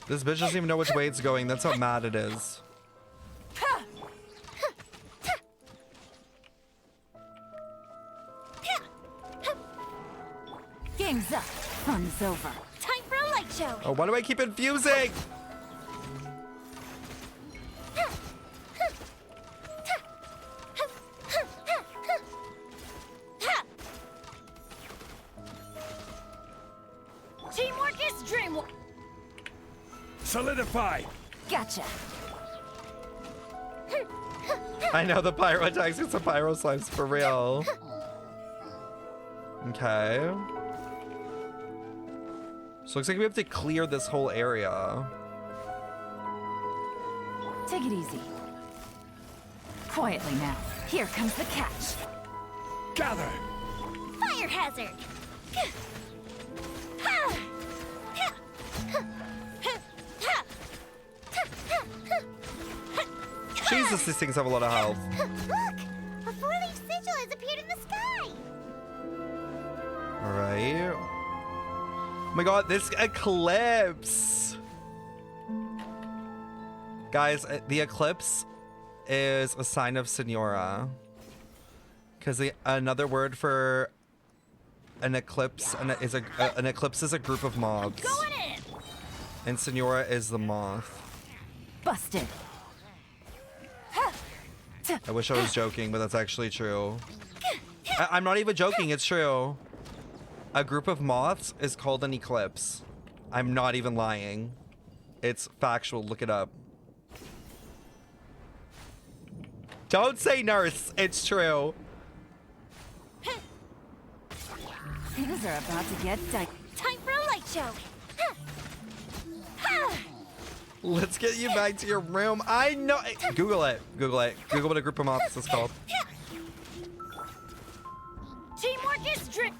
This bitch doesn't even know which way it's going. That's how mad it is. Game's up. Fun's over. Time for a light show. Oh, why do I keep infusing? Teamwork is dreamwork. Solidify. Gotcha. I know the pyro attacks with some pyro slimes for real. Okay. So looks like we have to clear this whole area. Take it easy. Quietly now. Here comes the catch. Gather. Fire hazard. Jesus, these things have a lot of health. Look! A four-leaf sigil has appeared in the sky! Alright. Oh my god, this eclipse! Guys, the eclipse is a sign of Senora. Because another word for an eclipse is an eclipse is a group of mobs. Going in. And Senora is the moth. Busted. I wish I was joking, but that's actually true. I'm not even joking, it's true. A group of moths is called an eclipse. I'm not even lying. It's factual, look it up. Don't say nurse, it's true. Things are about to get dicey. Time for a light show. Let's get you back to your room. I know. Google it. Google it. Google what a group of moths is called. Teamwork is dream.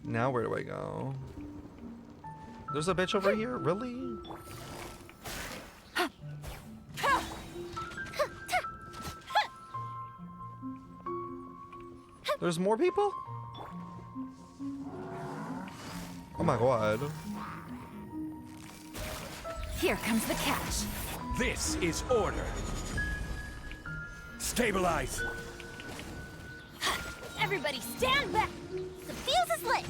Now where do I go? There's a bitch over here? Really? There's more people? Oh my god. Here comes the catch. This is order. Stabilize. Everybody stand back. The fuse is lit.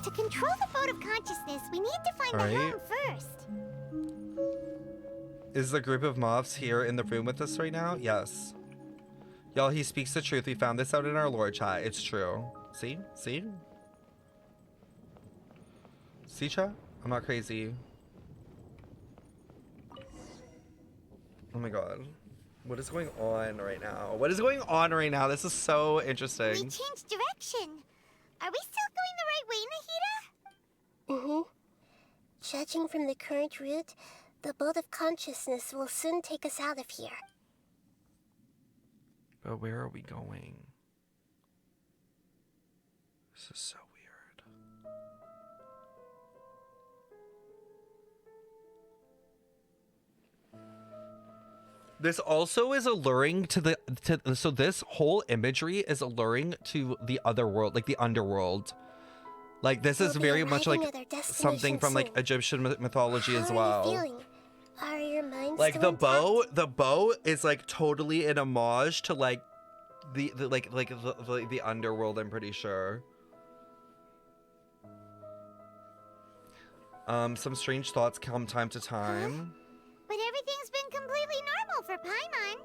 To control the Boat of Consciousness, we need to find the helm first. Is the group of moths here in the room with us right now? Yes. Y'all, he speaks the truth. We found this out in our lore chat. It's true. See? See? See, chat? I'm not crazy. Oh my god. What is going on right now? What is going on right now? This is so interesting. We changed direction. Are we still going the right way, Nahida? Mm-hmm. Judging from the current route, the Boat of Consciousness will soon take us out of here. But where are we going? This is so weird. This also is alluring to so this whole imagery is alluring to the other world, like the underworld. Like this is very much like something from like Egyptian mythology as well. How are you feeling? Are your minds Like still intact? the bow is like totally an homage to like the underworld, I'm pretty sure. Some strange thoughts come time to time. But everything's been completely normal for Paimon.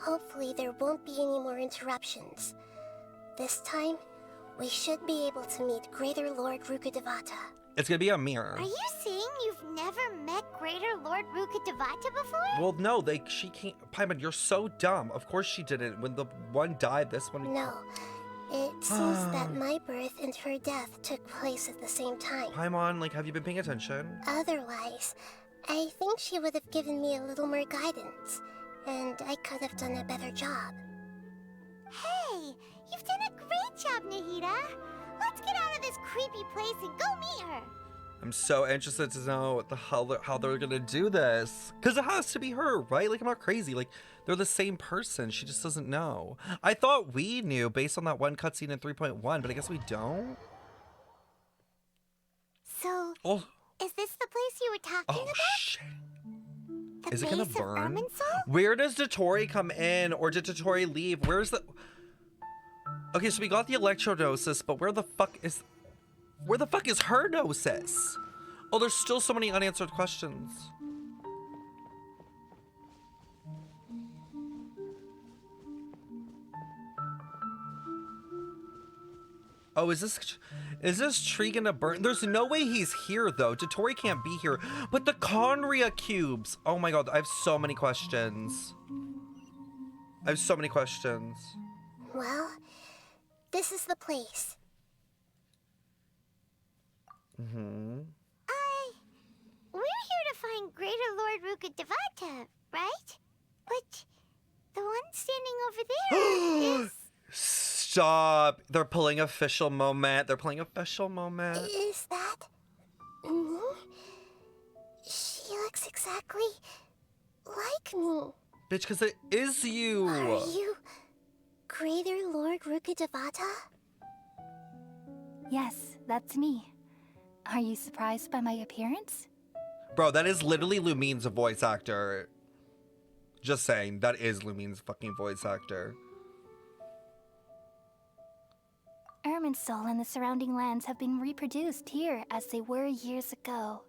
Hopefully there won't be any more interruptions. This time, we should be able to meet Greater Lord Rukkhadevata. It's gonna be a mirror. Are you saying you've never met Greater Lord Rukkhadevata before? Well, no, she can't. Paimon, you're so dumb. Of course she didn't. When the one died, this one. No. It seems that my birth and her death took place at the same time. Paimon, like, have you been paying attention? Otherwise, I think she would have given me a little more guidance, and I could have done a better job. Hey, you've done a great job, Nahida. Let's get out of this creepy place and go meet her. I'm so interested to know what the hell how they're gonna do this. Because it has to be her, right? Like, I'm not crazy. Like, they're the same person. She just doesn't know. I thought we knew based on that one cutscene in 3.1, but I guess we don't. So, is this the place you were talking about? Shit. The Is it gonna base of burn? Irminsul? Where does Dotori come in? Or did Dotori leave? Where's the... Okay, so we got the electrodosis, but where the fuck is her gnosis? Oh, there's still so many unanswered questions. Oh, is this tree gonna burn? There's no way he's here though. Dotori can't be here. But the Conria cubes. Oh my god, I have so many questions. Well, this is the place. We're here to find Greater Lord Rukkhadevata, right? But the one standing over there is... Stop. They're pulling official moment. Is that me? She looks exactly like me. Bitch, because it is you. Are you Greater Lord Rukkhadevata? Yes, that's me. Are you surprised by my appearance? Bro, that is literally Lumine's voice actor. Just saying, that is Lumine's fucking voice actor. Irminsul and the surrounding lands have been reproduced here as they were years ago.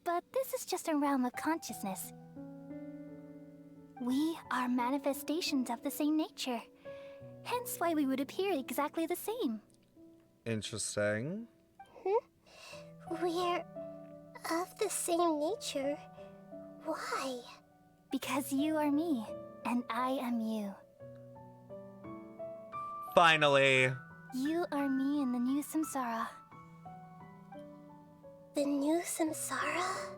But this is just a realm of consciousness. We are manifestations of the same nature. Hence why we would appear exactly the same. Interesting. We're of the same nature. Why? Because you are me, and I am you. Finally. You are me in the new samsara. The new samsara?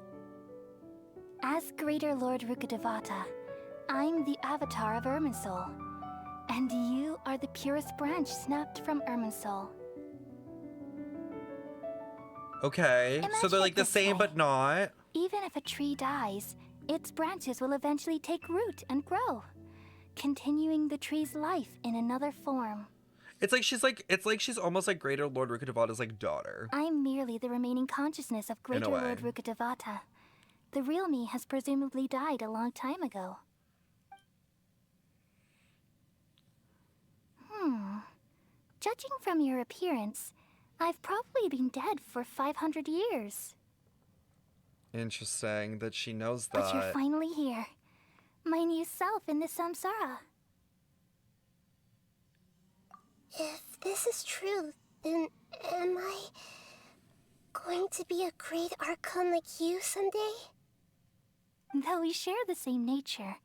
As Greater Lord Rukkhadevata, I'm the avatar of Irminsul. And you are the purest branch snapped from Irminsul. Okay, so they're like the same but not. Even if a tree dies, its branches will eventually take root and grow, continuing the tree's life in another form. It's like she's almost like Greater Lord Rukkhadevata's like daughter. I'm merely the remaining consciousness of Greater Lord Rukkhadevata. The real me has presumably died a long time ago. Judging from your appearance, I've probably been dead for 500 years. Interesting that she knows that. But you're finally here. My new self in the samsara. If this is true, then am I going to be a great Archon like you someday? Though we share the same nature,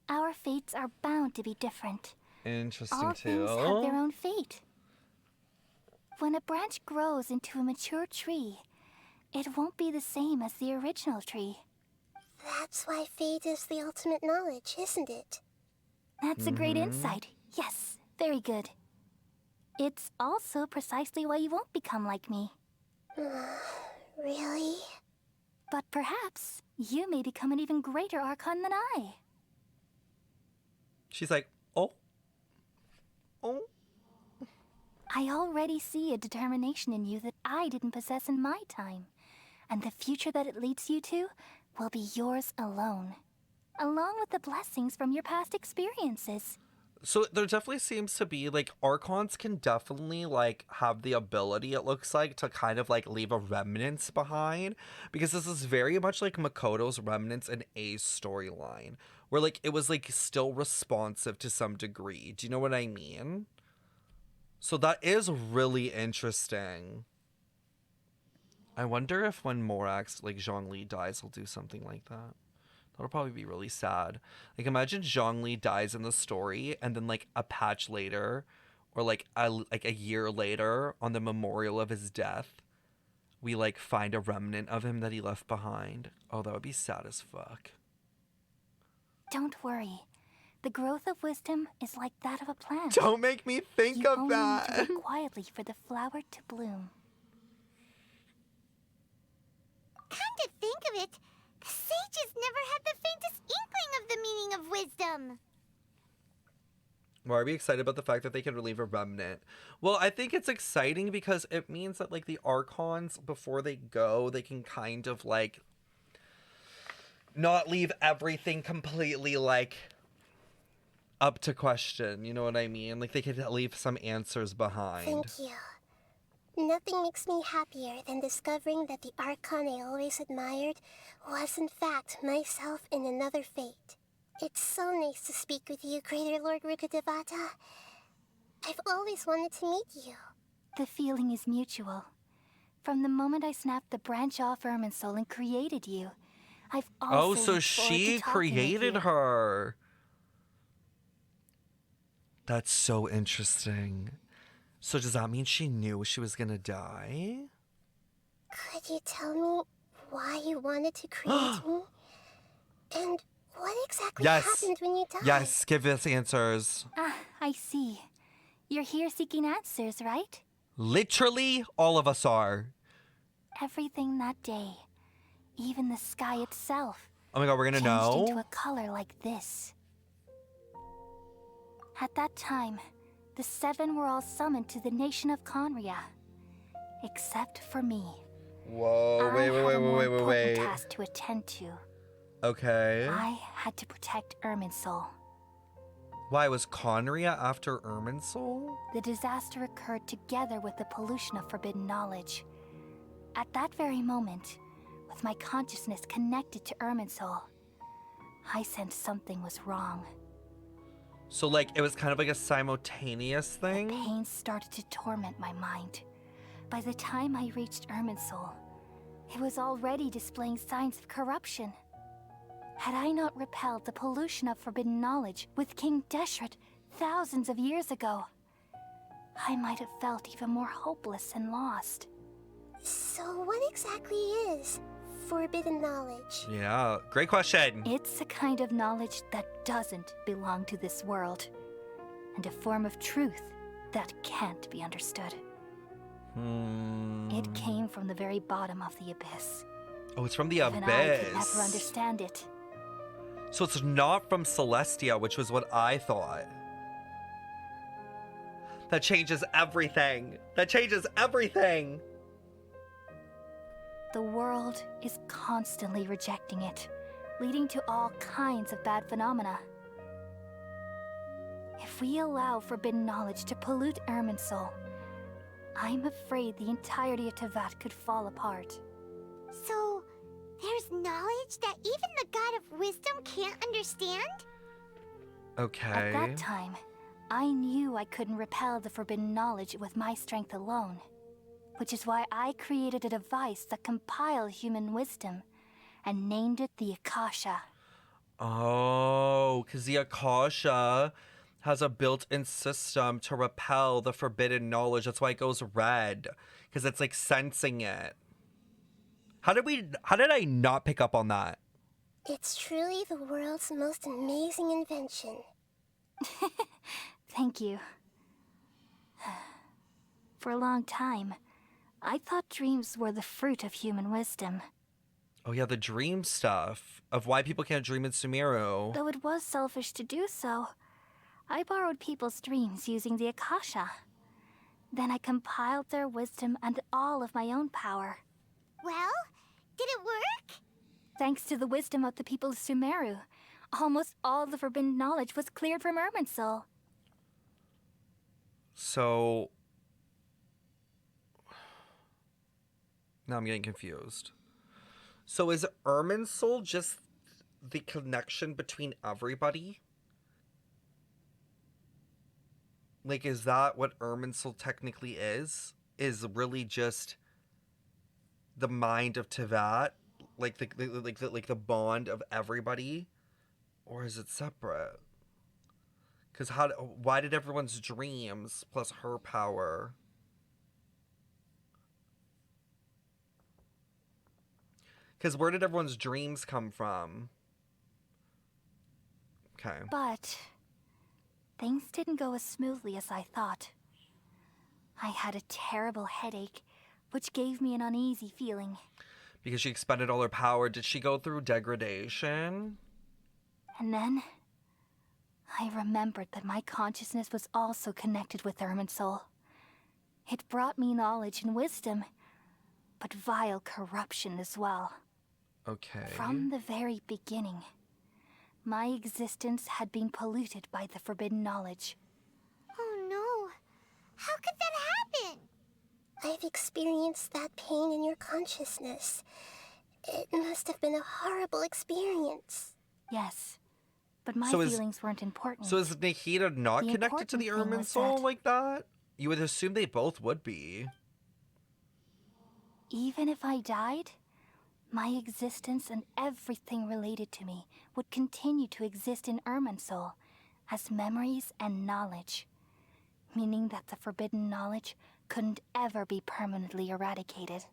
our fates are bound to be different. Interesting All too. things have their own fate. When a branch grows into a mature tree, it won't be the same as the original tree. That's why fate is the ultimate knowledge, isn't it? That's a great insight. Yes, very good. It's also precisely why you won't become like me. Really? But perhaps you may become an even greater Archon than I. She's like, oh. I already see a determination in you that I didn't possess in my time. And the future that it leads you to will be yours alone. Along with the blessings from your past experiences. So there definitely seems to be, like, Archons can definitely, like, have the ability, it looks like, to kind of, like, leave a remnants behind. Because this is very much like Makoto's remnants in A's storyline. Where, like, it was, like, still responsive to some degree. Do you know what I mean? So that is really interesting. I wonder if when Morax, like Zhongli dies, he'll do something like that. That'll probably be really sad. Like, imagine Zhongli dies in the story, and then like a patch later, or like a year later, on the memorial of his death, we like find a remnant of him that he left behind. Oh, that would be sad as fuck. Don't worry. The growth of wisdom is like that of a plant. Don't make me think you of only that. Need to wait quietly for the flower to bloom. Come to think of it, the sages never had the faintest inkling of the meaning of wisdom. Why are we excited about the fact that they can relieve a remnant? Well, I think it's exciting because it means that like the Archons, before they go, they can kind of like not leave everything completely like up to question. You know what I mean? Like they could leave some answers behind. Thank you. Nothing makes me happier than discovering that the Archon I always admired was in fact myself in another fate. It's so nice to speak with you, Greater Lord Rukkhadevata. I've always wanted to meet you. The feeling is mutual. From the moment I snapped the branch off Irminsul and created you, I've also Oh, so looked forward she to talking with created you. her. That's so interesting. So does that mean she knew she was gonna die? Could you tell me why you wanted to create me? And what exactly happened when you died? Yes, give us answers. Ah, I see. You're here seeking answers, right? Literally, all of us are. Everything that day, even the sky itself, Oh my god, we're gonna changed know? into a color like this. At that time, the seven were all summoned to the nation of Conria, except for me. Whoa, I had a more important task to attend to. Okay. I had to protect Irminsul. Why, was Conria after Irminsul? The disaster occurred together with the pollution of forbidden knowledge. At that very moment, with my consciousness connected to Irminsul, I sensed something was wrong. So, like, it was kind of like a simultaneous thing? The pain started to torment my mind. By the time I reached Irminsul, it was already displaying signs of corruption. Had I not repelled the pollution of forbidden knowledge with King Deshret thousands of years ago, I might have felt even more hopeless and lost. So what exactly is forbidden knowledge? Yeah, great question. It's a kind of knowledge that doesn't belong to this world, and a form of truth that can't be understood. It came from the very bottom of the abyss. Oh, it's from the Even I could never abyss. understand it. So it's not from Celestia, which was what I thought. That changes everything. That changes everything. The world is constantly rejecting it, leading to all kinds of bad phenomena. If we allow forbidden knowledge to pollute Irminsul, I'm afraid the entirety of Tevat could fall apart. So, there's knowledge that even the God of Wisdom can't understand? Okay. At that time, I knew I couldn't repel the forbidden knowledge with my strength alone, which is why I created a device that compiled human wisdom and named it the Akasha. Oh, because the Akasha has a built-in system to repel the forbidden knowledge. That's why it goes red, because it's like sensing it. How did I not pick up on that? It's truly the world's most amazing invention. Thank you. For a long time, I thought dreams were the fruit of human wisdom. Oh yeah, the dream stuff of why people can't dream in Sumeru. Though it was selfish to do so, I borrowed people's dreams using the Akasha. Then I compiled their wisdom and all of my own power. Well, did it work? Thanks to the wisdom of the people of Sumeru, almost all the forbidden knowledge was cleared from Irminsul. So now I'm getting confused. So is Irminsul just the connection between everybody? Like, is that what Irminsul technically is? Is really just the mind of Tevat, like the bond of everybody, or is it separate? Because why did everyone's dreams plus her power? Because where did everyone's dreams come from? Okay. But things didn't go as smoothly as I thought. I had a terrible headache, which gave me an uneasy feeling. Because she expended all her power. Did she go through degradation? And then I remembered that my consciousness was also connected with Irminsul. It brought me knowledge and wisdom, but vile corruption as well. Okay. From the very beginning, my existence had been polluted by the forbidden knowledge. Oh no. How could that happen? I've experienced that pain in your consciousness. It must have been a horrible experience. Yes, but my So feelings weren't important. So is Nahida not The connected to the important thing was Irminsul that like that? You would assume they both would be. even if I died, my existence and everything related to me would continue to exist in Irminsul as memories and knowledge, meaning that the forbidden knowledge couldn't ever be permanently eradicated.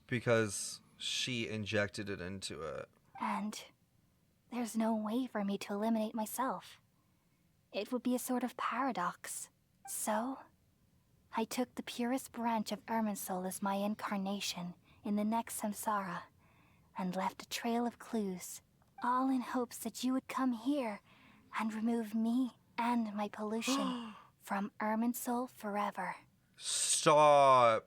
Because she injected it into it. And there's no way for me to eliminate myself. It would be a sort of paradox. So, I took the purest branch of Irminsul as my incarnation in the next samsara, and left a trail of clues, all in hopes that you would come here and remove me and my pollution from Irminsul forever. Stop.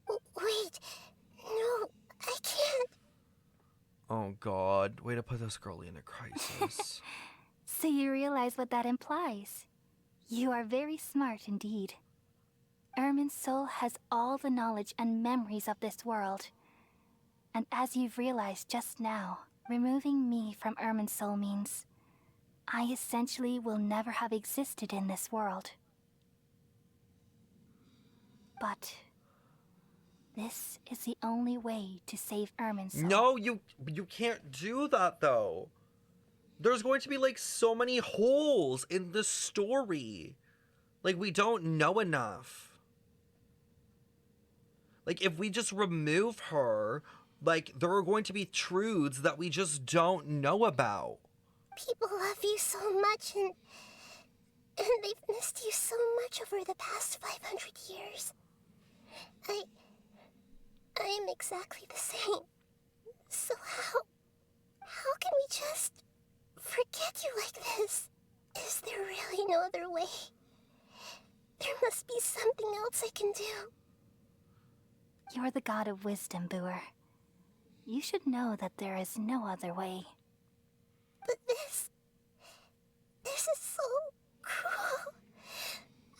Wait, no, I can't. Oh god, way to put this girlie in a crisis. So you realize what that implies. You are very smart indeed. Irminsul has all the knowledge and memories of this world. And as you've realized just now, removing me from Irminsul means I essentially will never have existed in this world. But this is the only way to save Irminsul. No, you can't do that though. There's going to be like so many holes in the story. Like we don't know enough. Like if we just remove her, like there are going to be truths that we just don't know about. People love you so much and they've missed you so much over the past 500 years. I am exactly the same. So how can we just forget you like this? Is there really no other way? There must be something else I can do. You're the god of wisdom, Boer. You should know that there is no other way. But this is so cruel.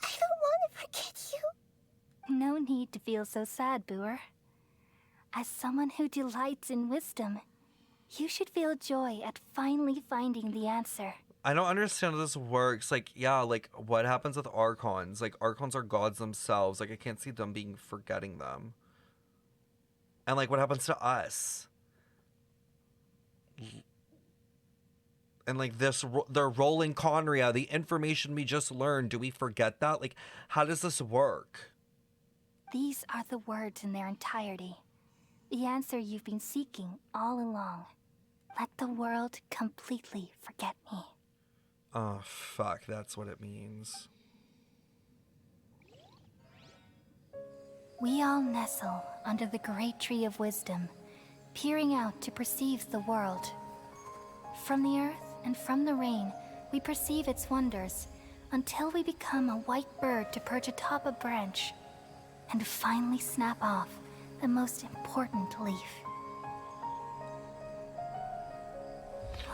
I don't want to forget you. No need to feel so sad, Boer. As someone who delights in wisdom, you should feel joy at finally finding the answer. I don't understand how this works. Like, yeah, like what happens with Archons? Like Archons are gods themselves. Like I can't see them being forgetting them. And like what happens to us? And like this, they're rolling Conria, the information we just learned, do we forget that? Like, how does this work? These are the words in their entirety. The answer you've been seeking all along. Let the world completely forget me. Oh, fuck, that's what it means. We all nestle under the great tree of wisdom, peering out to perceive the world. From the earth and from the rain, we perceive its wonders, until we become a white bird to perch atop a branch, and finally snap off the most important leaf.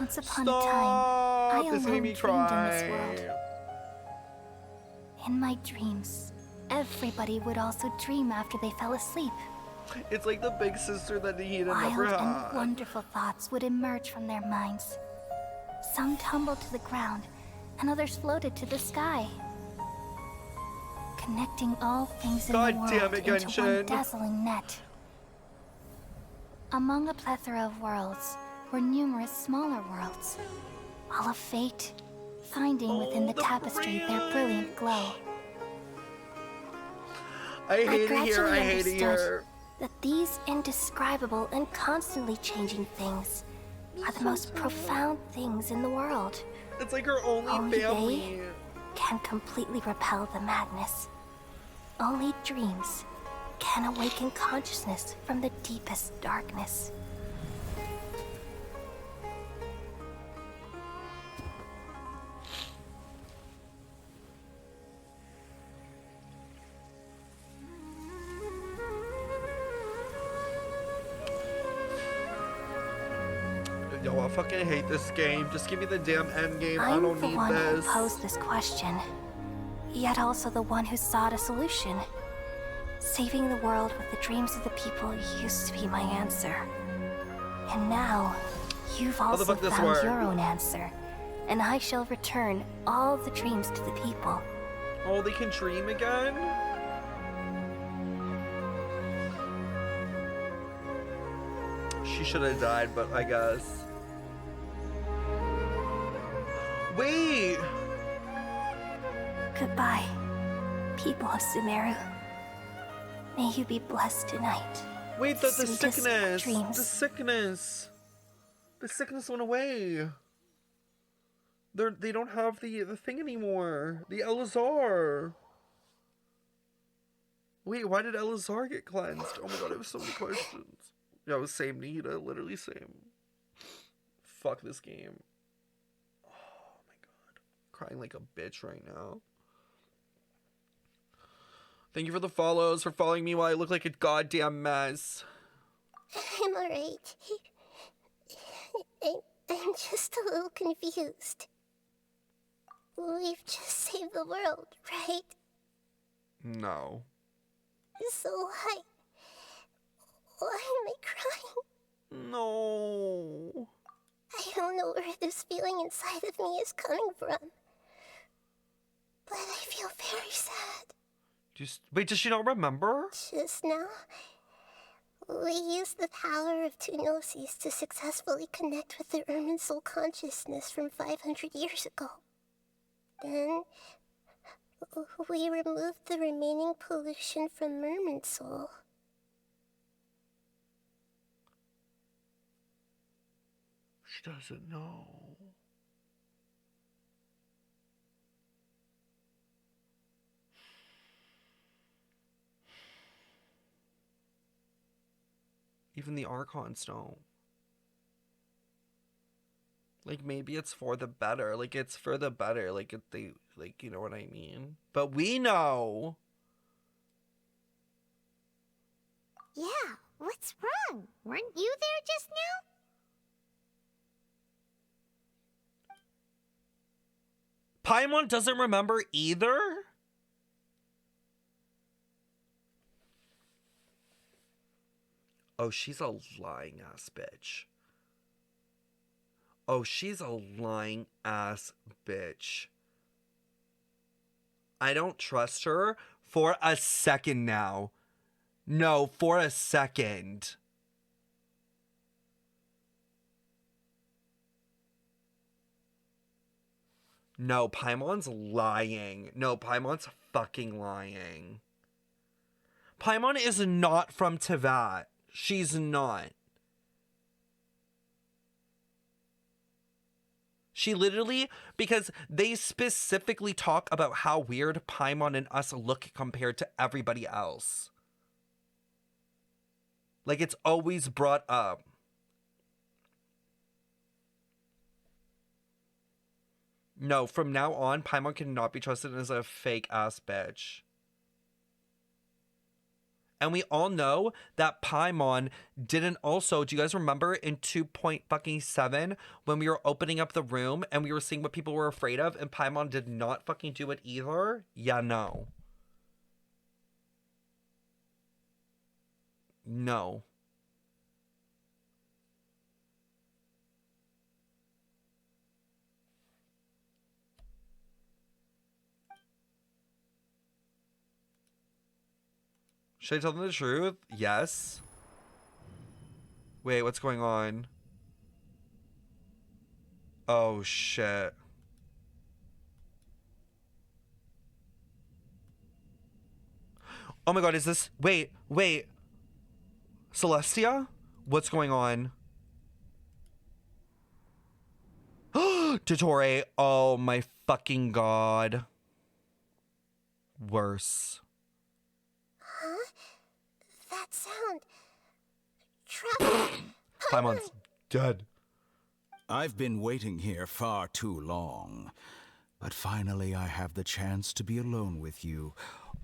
Once upon a time, I alone dreamed in this world. In my dreams, everybody would also dream after they fell asleep. It's like the big sister that Nahida never Wild had. and wonderful thoughts would emerge from their minds. Some tumbled to the ground, and others floated to the sky. Connecting all things in God the world damn it, into one Genshin. dazzling net. Among a plethora of worlds were numerous smaller worlds, all of fate, finding within the tapestry their brilliant glow. I hate it here, gradually I hate it here. understood that these indescribable and constantly changing things are the most profound things in the world. It's like her only family. They can completely repel the madness. Only dreams can awaken consciousness from the deepest darkness. Yo, I fucking hate this game. Just give me the damn end game. I I'm don't the need one this. who posed this question, yet also the one who sought a solution. Saving the world with the dreams of the people used to be my answer. And now, you've How the also fuck this found work? your own answer. And I shall return all the dreams to the people. Oh, they can dream again? She should have died, but I guess. Wait! Goodbye, people of Sumeru. May you be blessed tonight. Wait, the Sweetest sickness! dreams. The sickness! The sickness went away! They don't have the thing anymore. The Elazar! Wait, why did Elazar get cleansed? Oh my god, I have so many questions. Yeah, it was same Nahida, literally same. Fuck this game. Oh my god. Crying like a bitch right now. Thank you for the follows, for following me while I look like a goddamn mess. I'm alright. I'm just a little confused. We've just saved the world, right? No. So why am I crying? No. I don't know where this feeling inside of me is coming from. But I feel very sad. Wait, does she not remember? Just now, we used the power of two gnosis to successfully connect with the Ermin soul consciousness from 500 years ago. Then, we removed the remaining pollution from Merman soul. She doesn't know. Even the Archons don't. Like, maybe it's for the better. Like, it's for the better. Like, you know what I mean? But we know! Yeah, what's wrong? Weren't you there just now? Paimon doesn't remember either? Oh, she's a lying ass bitch. Oh, she's a lying ass bitch. I don't trust her for a second now. No, for a second. No, Paimon's lying. No, Paimon's fucking lying. Paimon is not from Teyvat. She's not. She literally, because they specifically talk about how weird Paimon and us look compared to everybody else. Like, it's always brought up. No, from now on, Paimon cannot be trusted as a fake-ass bitch. And we all know that Paimon didn't also... Do you guys remember in 2.7 when we were opening up the room and we were seeing what people were afraid of and Paimon did not fucking do it either? Yeah, no. No. Should I tell them the truth? Yes. Wait, what's going on? Oh, shit. Oh my god, is this... Wait. Celestia? What's going on? Dottore. Oh my fucking god. Worse. Huh? That sound. Trouble. Paimon's dead. I've been waiting here far too long. But finally I have the chance to be alone with you.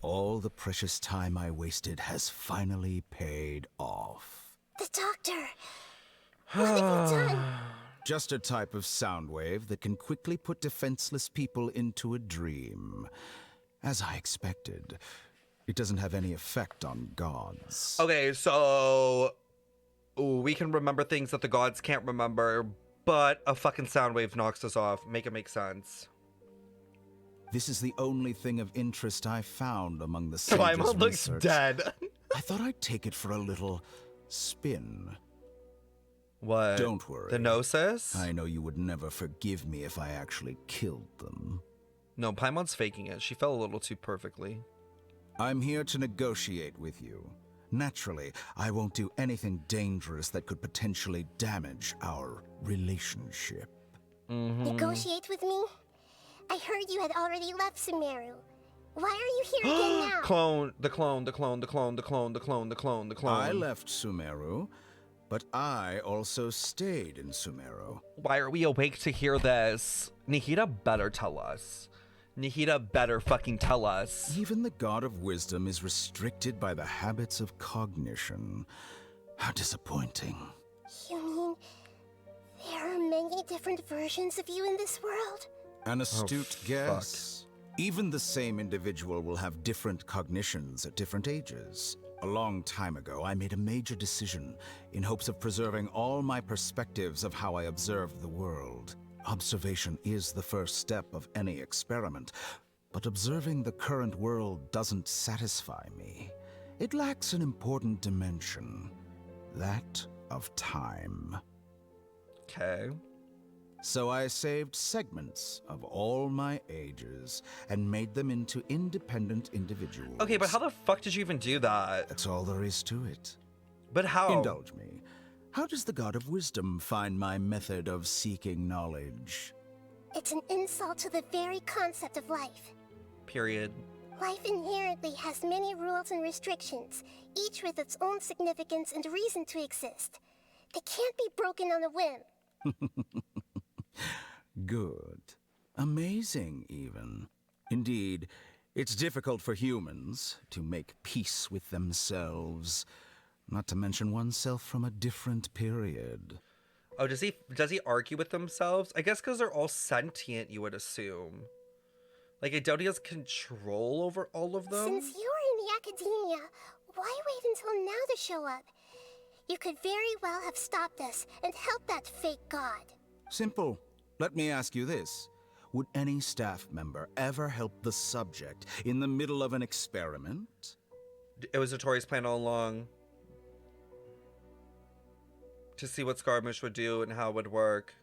All the precious time I wasted has finally paid off. The doctor. What have you done? Just a type of sound wave that can quickly put defenseless people into a dream. As I expected, it doesn't have any effect on gods. Okay, so we can remember things that the gods can't remember, but a fucking sound wave knocks us off. Make it make sense. This is the only thing of interest I found among the sages' Paimon looks research. dead. I thought I'd take it for a little spin. What? Don't worry. The Gnosis? I know you would never forgive me if I actually killed them. No, Paimon's faking it. She fell a little too perfectly. I'm here to negotiate with you. Naturally, I won't do anything dangerous that could potentially damage our relationship. Negotiate with me? I heard you had already left Sumeru. Why are you here again now? Clone. I left Sumeru, but I also stayed in Sumeru. Why are we awake to hear this? Nahida better tell us. Nahida better fucking tell us. Even the God of Wisdom is restricted by the habits of cognition. How disappointing. You mean there are many different versions of you in this world? An astute guess. Even the same individual will have different cognitions at different ages. A long time ago, I made a major decision in hopes of preserving all my perspectives of how I observed the world. Observation is the first step of any experiment, but observing the current world doesn't satisfy me. It lacks an important dimension, that of time. Okay. So I saved segments of all my ages and made them into independent individuals. Okay, but how the fuck did you even do that? That's all there is to it. But how? Indulge me. How does the God of Wisdom find my method of seeking knowledge? It's an insult to the very concept of life. Period. Life inherently has many rules and restrictions, each with its own significance and reason to exist. They can't be broken on a whim. Good. Amazing, even. Indeed, it's difficult for humans to make peace with themselves, not to mention oneself from a different period. Oh, does he argue with themselves? I guess because they're all sentient, you would assume. Like, I doubt he has control over all of them. Since you were in the academia, why wait until now to show up? You could very well have stopped us and helped that fake god. Simple. Let me ask you this. Would any staff member ever help the subject in the middle of an experiment? It was Dottore's plan all along. To see what Scaramouche would do and how it would work.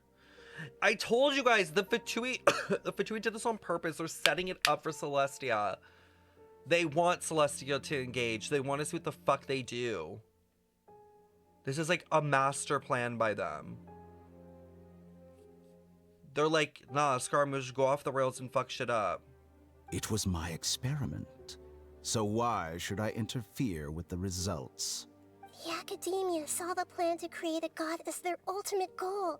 I told you guys, the Fatui the Fatui did this on purpose. They're setting it up for Celestia. They want Celestia to engage. They want to see what the fuck they do. This is like a master plan by them. They're like, nah, Scaramouche, go off the rails and fuck shit up. It was my experiment. So why should I interfere with the results? The academia saw the plan to create a god as their ultimate goal.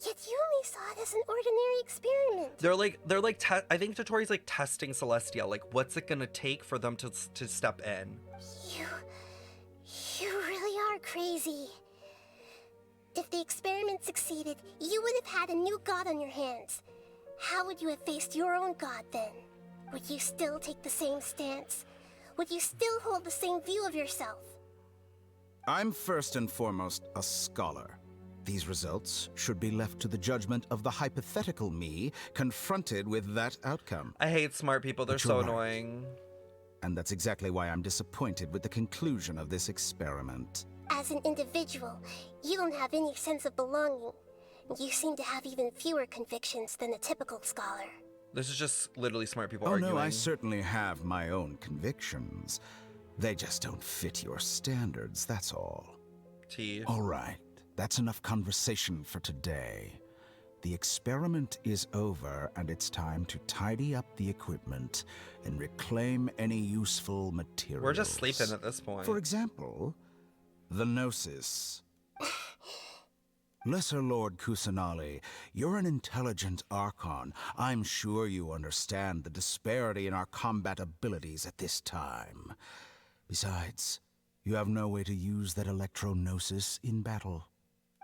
Yet you only saw it as an ordinary experiment. They're like, I think Dottore's like testing Celestia. Like, what's it gonna take for them to step in? You really are crazy. If the experiment succeeded, you would have had a new god on your hands. How would you have faced your own god then? Would you still take the same stance? Would you still hold the same view of yourself? I'm first and foremost a scholar. These results should be left to the judgment of the hypothetical me confronted with that outcome. I hate smart people. They're so annoying. And that's exactly why I'm disappointed with the conclusion of this experiment. As an individual, you don't have any sense of belonging. You seem to have even fewer convictions than a typical scholar. This is just literally smart people Oh arguing. no, I certainly have my own convictions. They just don't fit your standards, that's all. T. All right, that's enough conversation for today. The experiment is over, and it's time to tidy up the equipment and reclaim any useful materials. We're just sleeping at this point. For example, the Gnosis. Lesser Lord Kusanali, you're an intelligent Archon. I'm sure you understand the disparity in our combat abilities at this time. Besides, you have no way to use that Electro-Gnosis in battle.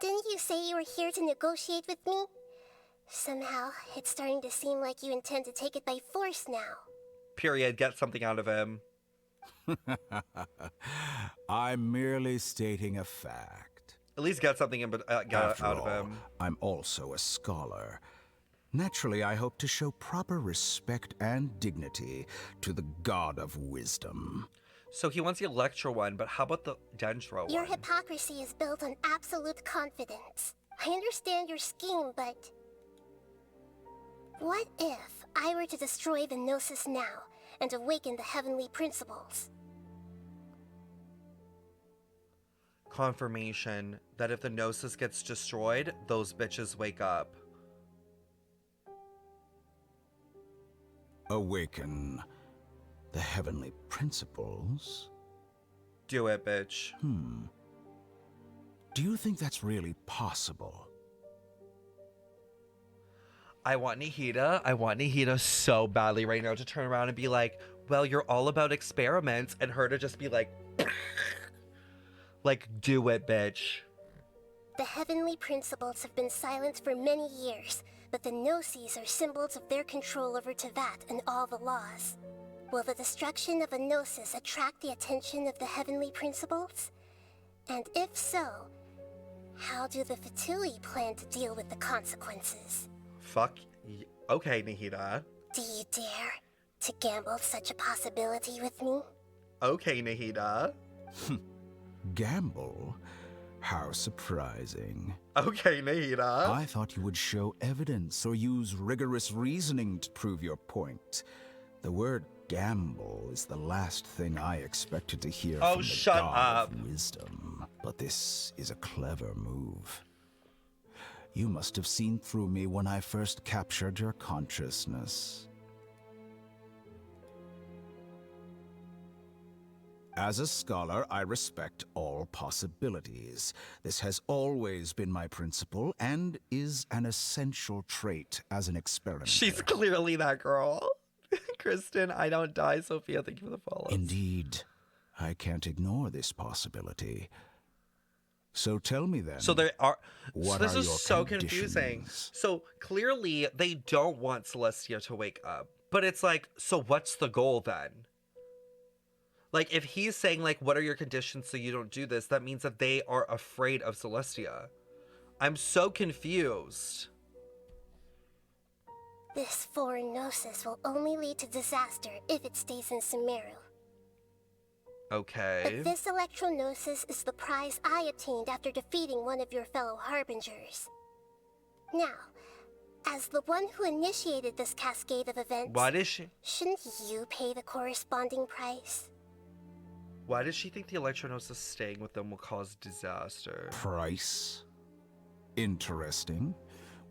Didn't you say you were here to negotiate with me? Somehow, it's starting to seem like you intend to take it by force now. Period. Get something out of him. I'm merely stating a fact. At least get something out of him. I'm also a scholar. Naturally, I hope to show proper respect and dignity to the God of Wisdom. So he wants the Electro one, but how about the Dendro Your one? hypocrisy is built on absolute confidence. I understand your scheme, but... what if I were to destroy the Gnosis now and awaken the heavenly principles? Confirmation that if the Gnosis gets destroyed, those bitches wake up. Awaken the heavenly principles? Do it, bitch. Do you think that's really possible? I want Nahida so badly right now to turn around and be like, well, you're all about experiments, and her to just be like, like, do it, bitch. The heavenly principles have been silent for many years, but the Gnosis are symbols of their control over Tevat and all the laws. Will the destruction of a Gnosis attract the attention of the heavenly principles? And if so, how do the Fatui plan to deal with the consequences? Okay, Nahida. Do you dare to gamble such a possibility with me? Okay, Nahida. Gamble? How surprising. Okay, Nahida. I thought you would show evidence or use rigorous reasoning to prove your point. The word gamble is the last thing I expected to hear from the shut God up. of Wisdom. But this is a clever move. You must have seen through me when I first captured your consciousness. As a scholar, I respect all possibilities. This has always been my principle and is an essential trait as an experimenter. She's clearly that girl. Kristen, I don't die. Sophia, thank you for the follow. Indeed. I can't ignore this possibility. So tell me then. So there are. What so this are is your so confusing. conditions? So clearly they don't want Celestia to wake up, but it's like, so what's the goal then? Like, if he's saying, like, what are your conditions so you don't do this, that means that they are afraid of Celestia. I'm so confused. This foreign Gnosis will only lead to disaster if it stays in Sumeru. Okay. But this Electro-Gnosis is the prize I obtained after defeating one of your fellow Harbingers. Now, as the one who initiated this cascade of events... Why does she... shouldn't you pay the corresponding price? Why does she think the Electro-Gnosis staying with them will cause disaster? Price? Interesting.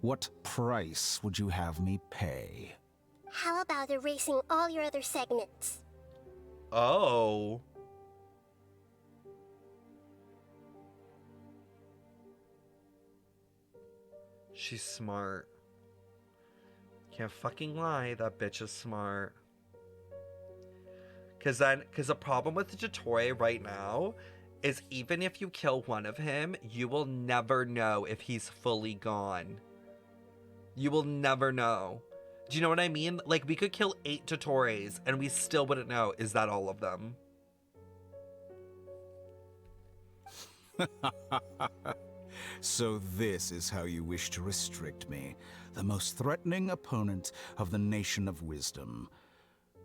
What price would you have me pay? How about erasing all your other segments? Oh. She's smart. Can't fucking lie, that bitch is smart. Because the problem with Dottore right now is even if you kill one of him, you will never know if he's fully gone. You will never know. Do you know what I mean? Like, we could kill 8 Dottores and we still wouldn't know, is that all of them? So this is how you wish to restrict me, the most threatening opponent of the Nation of Wisdom.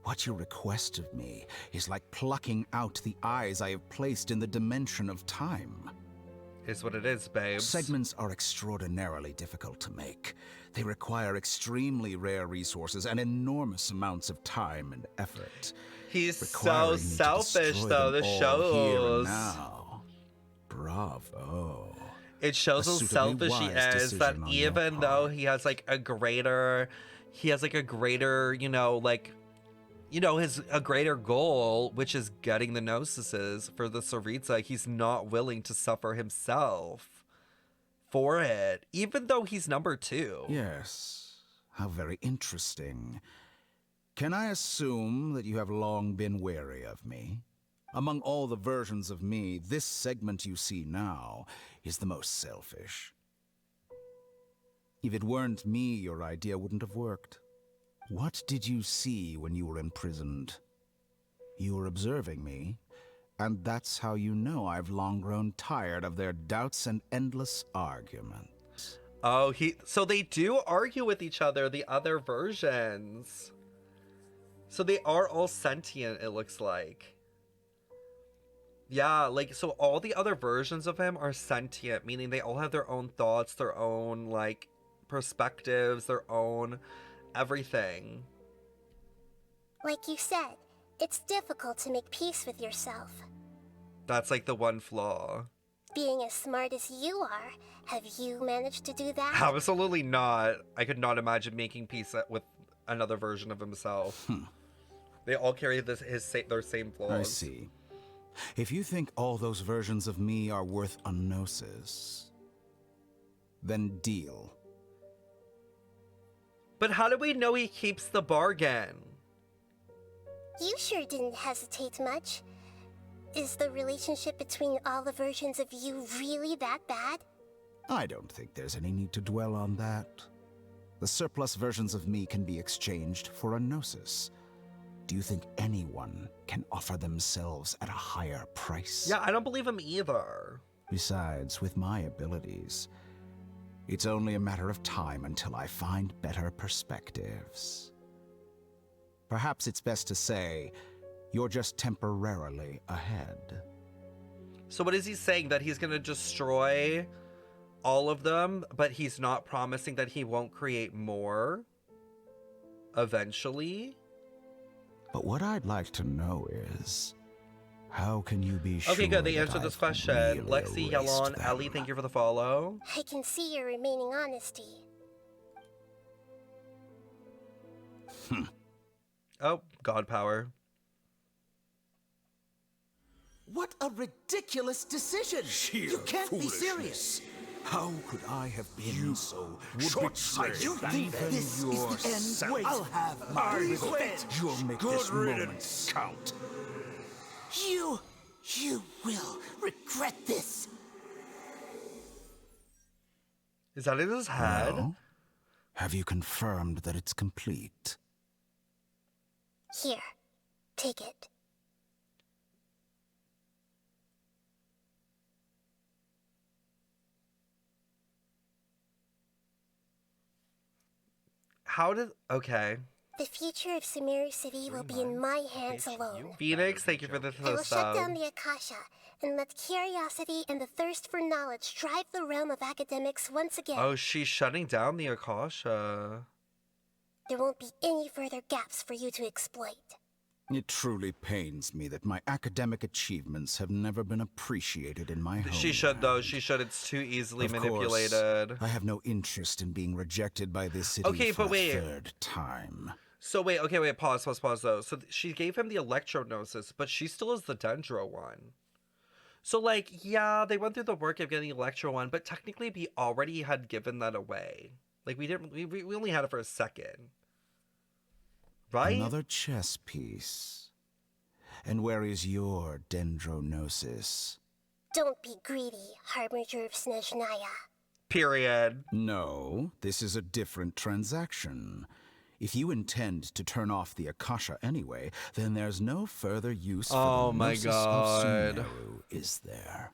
What you request of me is like plucking out the eyes I have placed in the dimension of time. Is what it is, babes. Segments are extraordinarily difficult to make. They require extremely rare resources and enormous amounts of time and effort. He's so requiring me to selfish, destroy though. them This all here and shows. now. Bravo. It shows A how suitably selfish he wise is, that decision on your even though he has like a greater, a greater goal, which is getting the Gnosis for the Tsaritsa, he's not willing to suffer himself for it, even though he's number 2. Yes, how very interesting. Can I assume that you have long been wary of me? Among all the versions of me, this segment you see now is the most selfish. If it weren't me, your idea wouldn't have worked. What did you see when you were imprisoned? You were observing me, and that's how you know I've long grown tired of their doubts and endless arguments. Oh, so they do argue with each other, the other versions. So they are all sentient, it looks like. Yeah, like, so all the other versions of him are sentient, meaning they all have their own thoughts, their own, like, perspectives, their own everything. Like you said, it's difficult to make peace with yourself. That's like the one flaw. Being as smart as you are, have you managed to do that? Absolutely not. I could not imagine making peace with another version of himself. They all carry their same flaws. I see. If you think all those versions of me are worth a Gnosis, then deal. But how do we know he keeps the bargain? You sure didn't hesitate much. Is the relationship between all the versions of you really that bad? I don't think there's any need to dwell on that. The surplus versions of me can be exchanged for a Gnosis. Do you think anyone can offer themselves at a higher price? Yeah, I don't believe him either. Besides, with my abilities, it's only a matter of time until I find better perspectives. Perhaps it's best to say, you're just temporarily ahead. So what is he saying? That he's going to destroy all of them, but he's not promising that he won't create more eventually? But what I'd like to know is, how can you be sure? Okay, good. They that answered this I've question. really Lexi, erased Yelon, them? Ellie, thank you for the follow. I can see your remaining honesty. Oh, God power. What a ridiculous decision! You can't be serious! How could I have been so short-sighted? You think this is the end? Wait, I'll have my revenge! You'll make this moment count. You will regret this! Is that in his head? Well, have you confirmed that it's complete? Here, take it. Okay. The future of Sumeru City will be in my hands alone. Phoenix, thank you for the I will shut down sub. the Akasha and let curiosity and the thirst for knowledge drive the realm of academics once again. Oh, she's shutting down the Akasha. There won't be any further gaps for you to exploit. It truly pains me that my academic achievements have never been appreciated in my home. She should, though. She should. It's too easily Of manipulated. course, I have no interest in being rejected by this city Okay, for but wait. a third time. So wait, pause, though. So she gave him the Electro-Gnosis, but she still has the Dendro one. So, like, yeah, they went through the work of getting the Electro one, but technically we already had given that away. Like, we only had it for a second. Right? Another chess piece. And where is your Dendro-Gnosis? Don't be greedy, Harbinger of Snezhnaya. Period. No, this is a different transaction. If you intend to turn off the Akasha anyway, then there's no further use for the Gnosis of Sumeru, is there?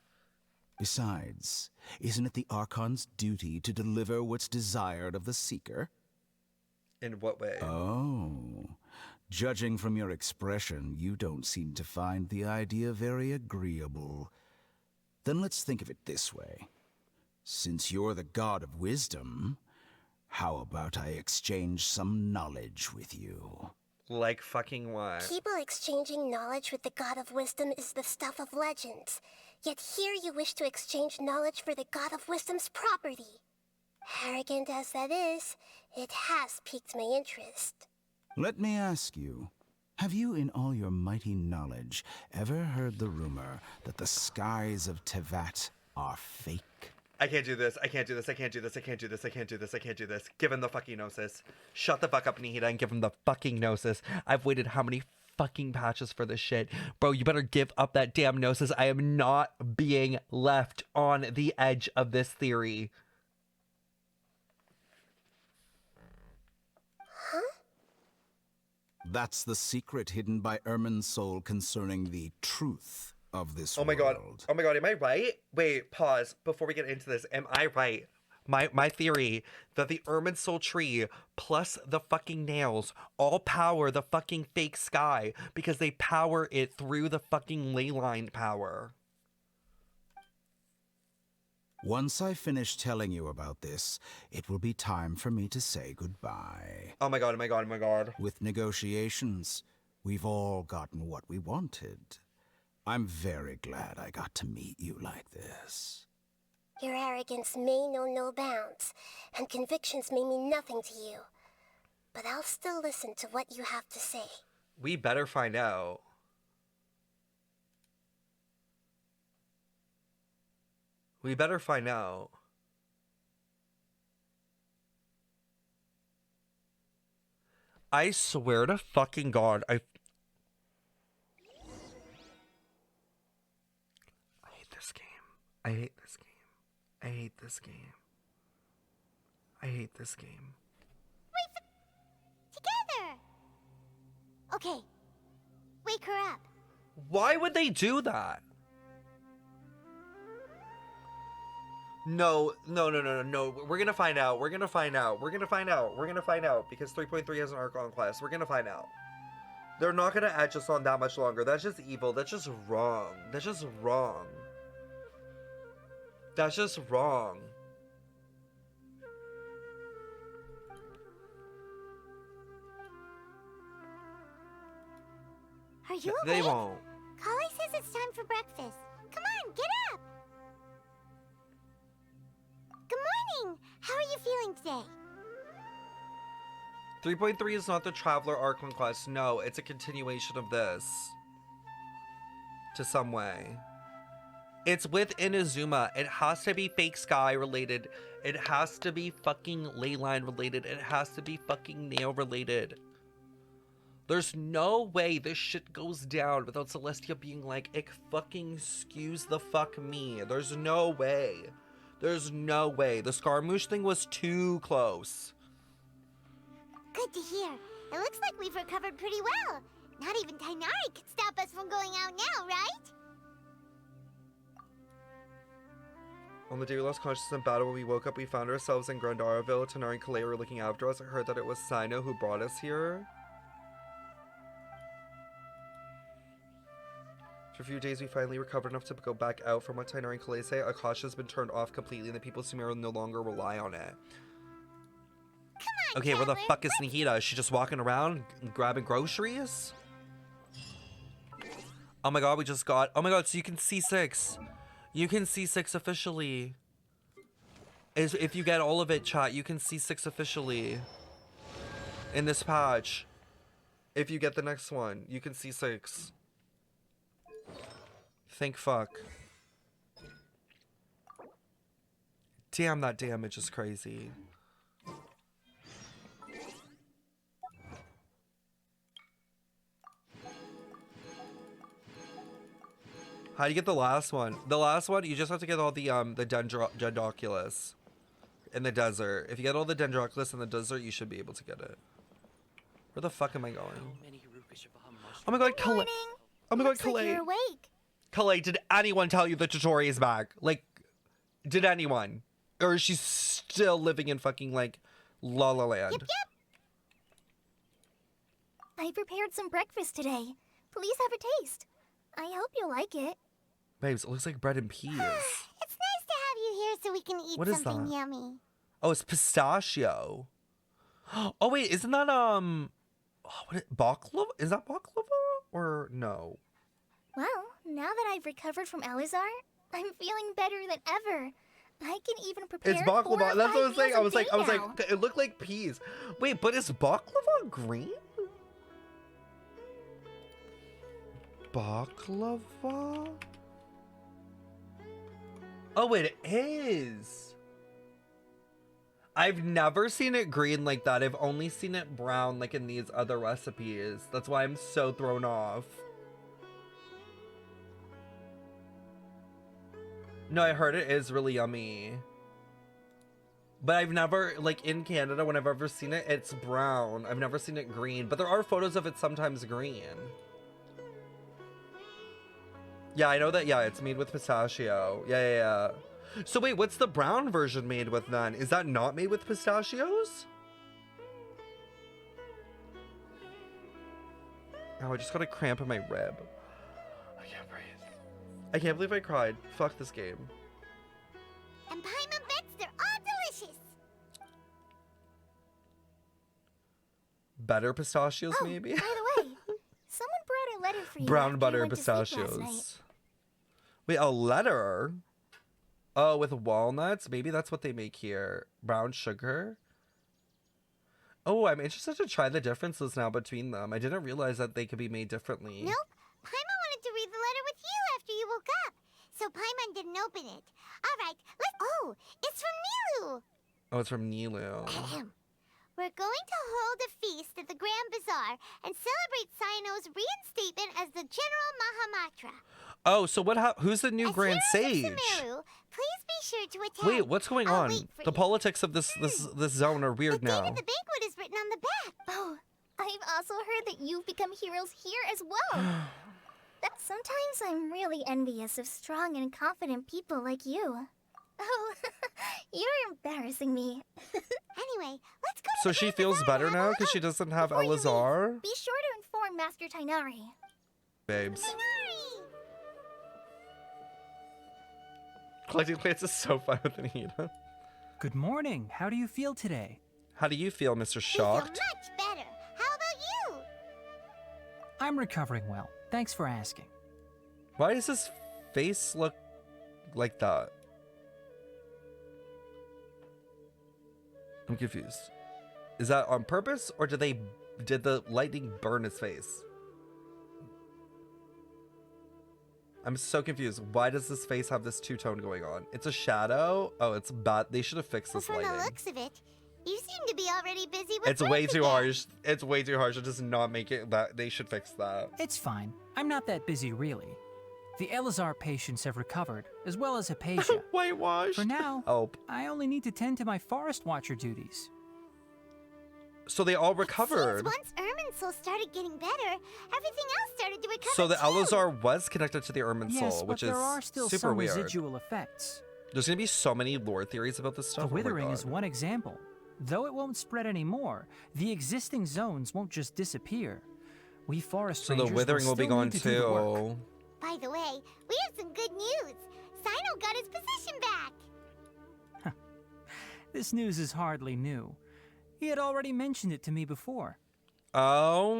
Besides, isn't it the Archon's duty to deliver what's desired of the Seeker? In what way? Oh. Judging from your expression, you don't seem to find the idea very agreeable. Then let's think of it this way. Since you're the god of wisdom, how about I exchange some knowledge with you? Like fucking what? People exchanging knowledge with the god of wisdom is the stuff of legends. Yet here you wish to exchange knowledge for the god of wisdom's property. Arrogant as that is, it has piqued my interest. Let me ask you, have you in all your mighty knowledge ever heard the rumor that the skies of Tevat are fake? I can't do this. I can't do this. I can't do this. I can't do this. I can't do this. I can't do this. Give him the fucking gnosis. Shut the fuck up, Nahida, and give him the fucking gnosis. I've waited how many fucking patches for this shit? Bro, you better give up that damn gnosis. I am not being left on the edge of this theory. That's the secret hidden by Ermin's soul concerning the truth of this Oh my world. god. Oh my god, am I right? Wait, pause. Before we get into this, am I right? My theory that the Ermin soul tree plus the fucking nails all power the fucking fake sky because they power it through the fucking ley line power. Once I finish telling you about this, it will be time for me to say goodbye. Oh my god, oh my god, oh my god. With negotiations, we've all gotten what we wanted. I'm very glad I got to meet you like this. Your arrogance may know no bounds, and convictions may mean nothing to you. But I'll still listen to what you have to say. We better find out. We better find out. I swear to fucking God, I hate this game. I hate this game. I hate this game. I hate this game. Together! Okay. Wake her up. Why would they do that? No. We're gonna find out. We're gonna find out. We're gonna find out. We're gonna find out because 3.3 has an Archon class. We're gonna find out. They're not gonna edge us on that much longer. That's just evil. That's just wrong. That's just wrong. That's just wrong. Are you They awake? won't. Kali says it's time for breakfast. Come on, get up! Good morning! How are you feeling today? 3.3 is not the Traveler Archon class. No, it's a continuation of this. To some way. It's with Inazuma. It has to be Fake Sky related. It has to be fucking Leyline related. It has to be fucking Nail related. There's no way this shit goes down without Celestia being like, "Ick fucking excuse the fuck me." There's no way. There's no way. The Scaramouche thing was too close. Good to hear. It looks like we've recovered pretty well. Not even Tainari could stop us from going out now, right? On the day we lost consciousness in battle, when we woke up, we found ourselves in Grandaraville. Tanari and Kalei were looking after us. I heard that it was Sino who brought us here. For a few days, we finally recovered enough to go back out. From what Tainari and Kalei say, Akasha has been turned off completely, and the people of Sumeru no longer rely on it. Okay, where the fuck is Nahida? Is she just walking around grabbing groceries? Oh my god, we just got... Oh my god, so you can C6. You can C6 officially. If you get all of it, chat, you can C6 officially. In this patch. If you get the next one, you can C6. Thank fuck. Damn, that damage is crazy. How do you get the last one? The last one, you just have to get all the Dendroculus in the desert. If you get all the Dendroculus in the desert, you should be able to get it. Where the fuck am I going? Oh my god, Kalei. Oh my god, Kalei. You're awake. Kalei, did anyone tell you the tutorial is back? Like, did anyone? Or is she still living in fucking, like, La La Land? Yep. I prepared some breakfast today. Please have a taste. I hope you'll like it. Babes, it looks like bread and peas. It's nice to have you here so we can eat What is something that? yummy. Oh, it's pistachio. Oh wait, isn't that baklava? Is that baklava or no? Well, now that I've recovered from Elazar, I'm feeling better than ever. I can even prepare It's 4 or baklava. That's 5 what I was saying. meals I a was like, day now. it looked like peas. Wait, but is baklava green? Baklava? Oh wait, it is. I've never seen it green like that. I've only seen it brown like in these other recipes. That's why I'm so thrown off. No, I heard it is really yummy. But I've never, like in Canada, when I've ever seen it, it's brown. I've never seen it green, but there are photos of it sometimes green. Yeah, I know that, yeah, it's made with pistachio. Yeah. So wait, what's the brown version made with then? Is that not made with pistachios? Oh, I just got a cramp in my rib. I can't breathe. I can't believe I cried. Fuck this game. And Paimon bets they're all delicious. Better pistachios, maybe? By the way, someone brought a letter for you. Brown after butter you went to sleep last night. pistachios. Wait, a letter? Oh, with walnuts? Maybe that's what they make here. Brown sugar? Oh, I'm interested to try the differences now between them. I didn't realize that they could be made differently. Nope. Paimon wanted to read the letter with you after you woke up. So Paimon didn't open it. All right, let's... Oh, it's from Nilou. Oh, it's from Nilou. We're going to hold a feast at the Grand Bazaar and celebrate Sino's reinstatement as the General Mahamatra. Oh, so who's the new Grand Sage? Sumeru, please be sure to attend. Wait, what's going I'll on? wait for The you. politics of this zone are weird The now. date of the banquet is written on the back. Oh, I've also heard that you've become heroes here as well. That sometimes I'm really envious of strong and confident people like you. Oh, you're embarrassing me. Anyway, let's go to So the she Grand feels Bazaar better and now have a because she look. doesn't have Before you leave, Elazar? Be sure to inform Master Tainari. Babes. Tainari! Collecting plants is so fun with Nahida. Good morning. How do you feel today? How do you feel, Mr. I feel Shocked? much better. How about you? I'm recovering well. Thanks for asking. Why does his face look like that? I'm confused. Is that on purpose, or did the lightning burn his face? I'm so confused. Why does this face have this two-tone going on? It's a shadow? Oh, it's bad. They should have fixed Well, this from lighting. the looks of it, you seem to be already busy with It's work way too again. harsh. It's way too harsh. It does not make it that. They should fix that. It's fine. I'm not that busy, really. The Elazar patients have recovered, as well as Hypatia. Whitewash. For now, Oh, I only need to tend to my Forest Watcher duties. so they all recovered. Once Irminsul started getting better, everything else started to recover So the too. Elazar was connected to the Ermin Yes, Soul, but which there is are still super some weird. residual effects. There's gonna be so many lore theories about this stuff. The Oh my Withering is God. one example. Though it won't spread anymore, the existing zones won't just disappear. We forest So the rangers Withering will be still gone need to do the work. too. By the way, we have some good news. Sino got his position back. This news is hardly new. He had already mentioned it to me before. Oh,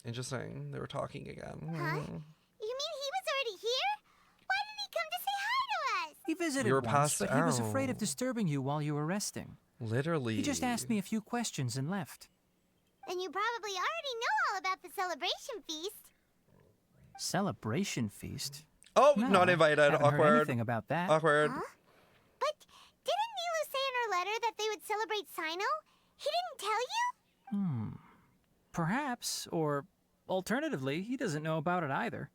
interesting. They were talking again. Huh? You mean he was already here? Why didn't he come to say hi to us? He visited We were once, passed but he was afraid of out. disturbing you while you were resting. Literally. He just asked me a few questions and left. And you probably already know all about the celebration feast. Celebration feast? Oh, No, not invited. haven't heard Awkward. anything about that. Awkward. Huh? But didn't Nilou say in her letter that they would celebrate Sino? He didn't tell you? Perhaps, or alternatively, he doesn't know about it either.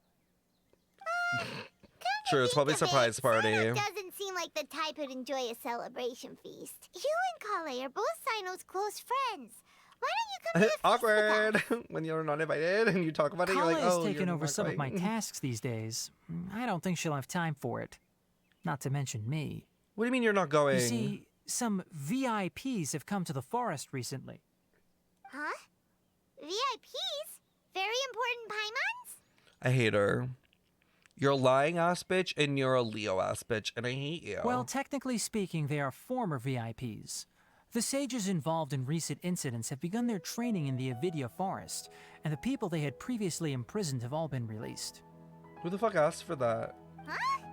True, it's probably a surprise party. Sino doesn't seem like the type who'd enjoy a celebration feast. You and Kale are both Sino's close friends. Why don't you come to the feast with us? Awkward. When you're not invited and you talk about it, you're Kala like, has oh, taken you're over not some of my going. tasks these days. I don't think she'll have time for it. Not to mention me. What do you mean you're not going? You see, some VIPs have come to the forest recently. Huh? VIPs? Very important Paimons? I hate her. You're a lying ass bitch and you're a Leo ass bitch, and I hate you. Well, technically speaking, they are former VIPs. The sages involved in recent incidents have begun their training in the Avidia forest, and the people they had previously imprisoned have all been released. Who the fuck asked for that? Huh?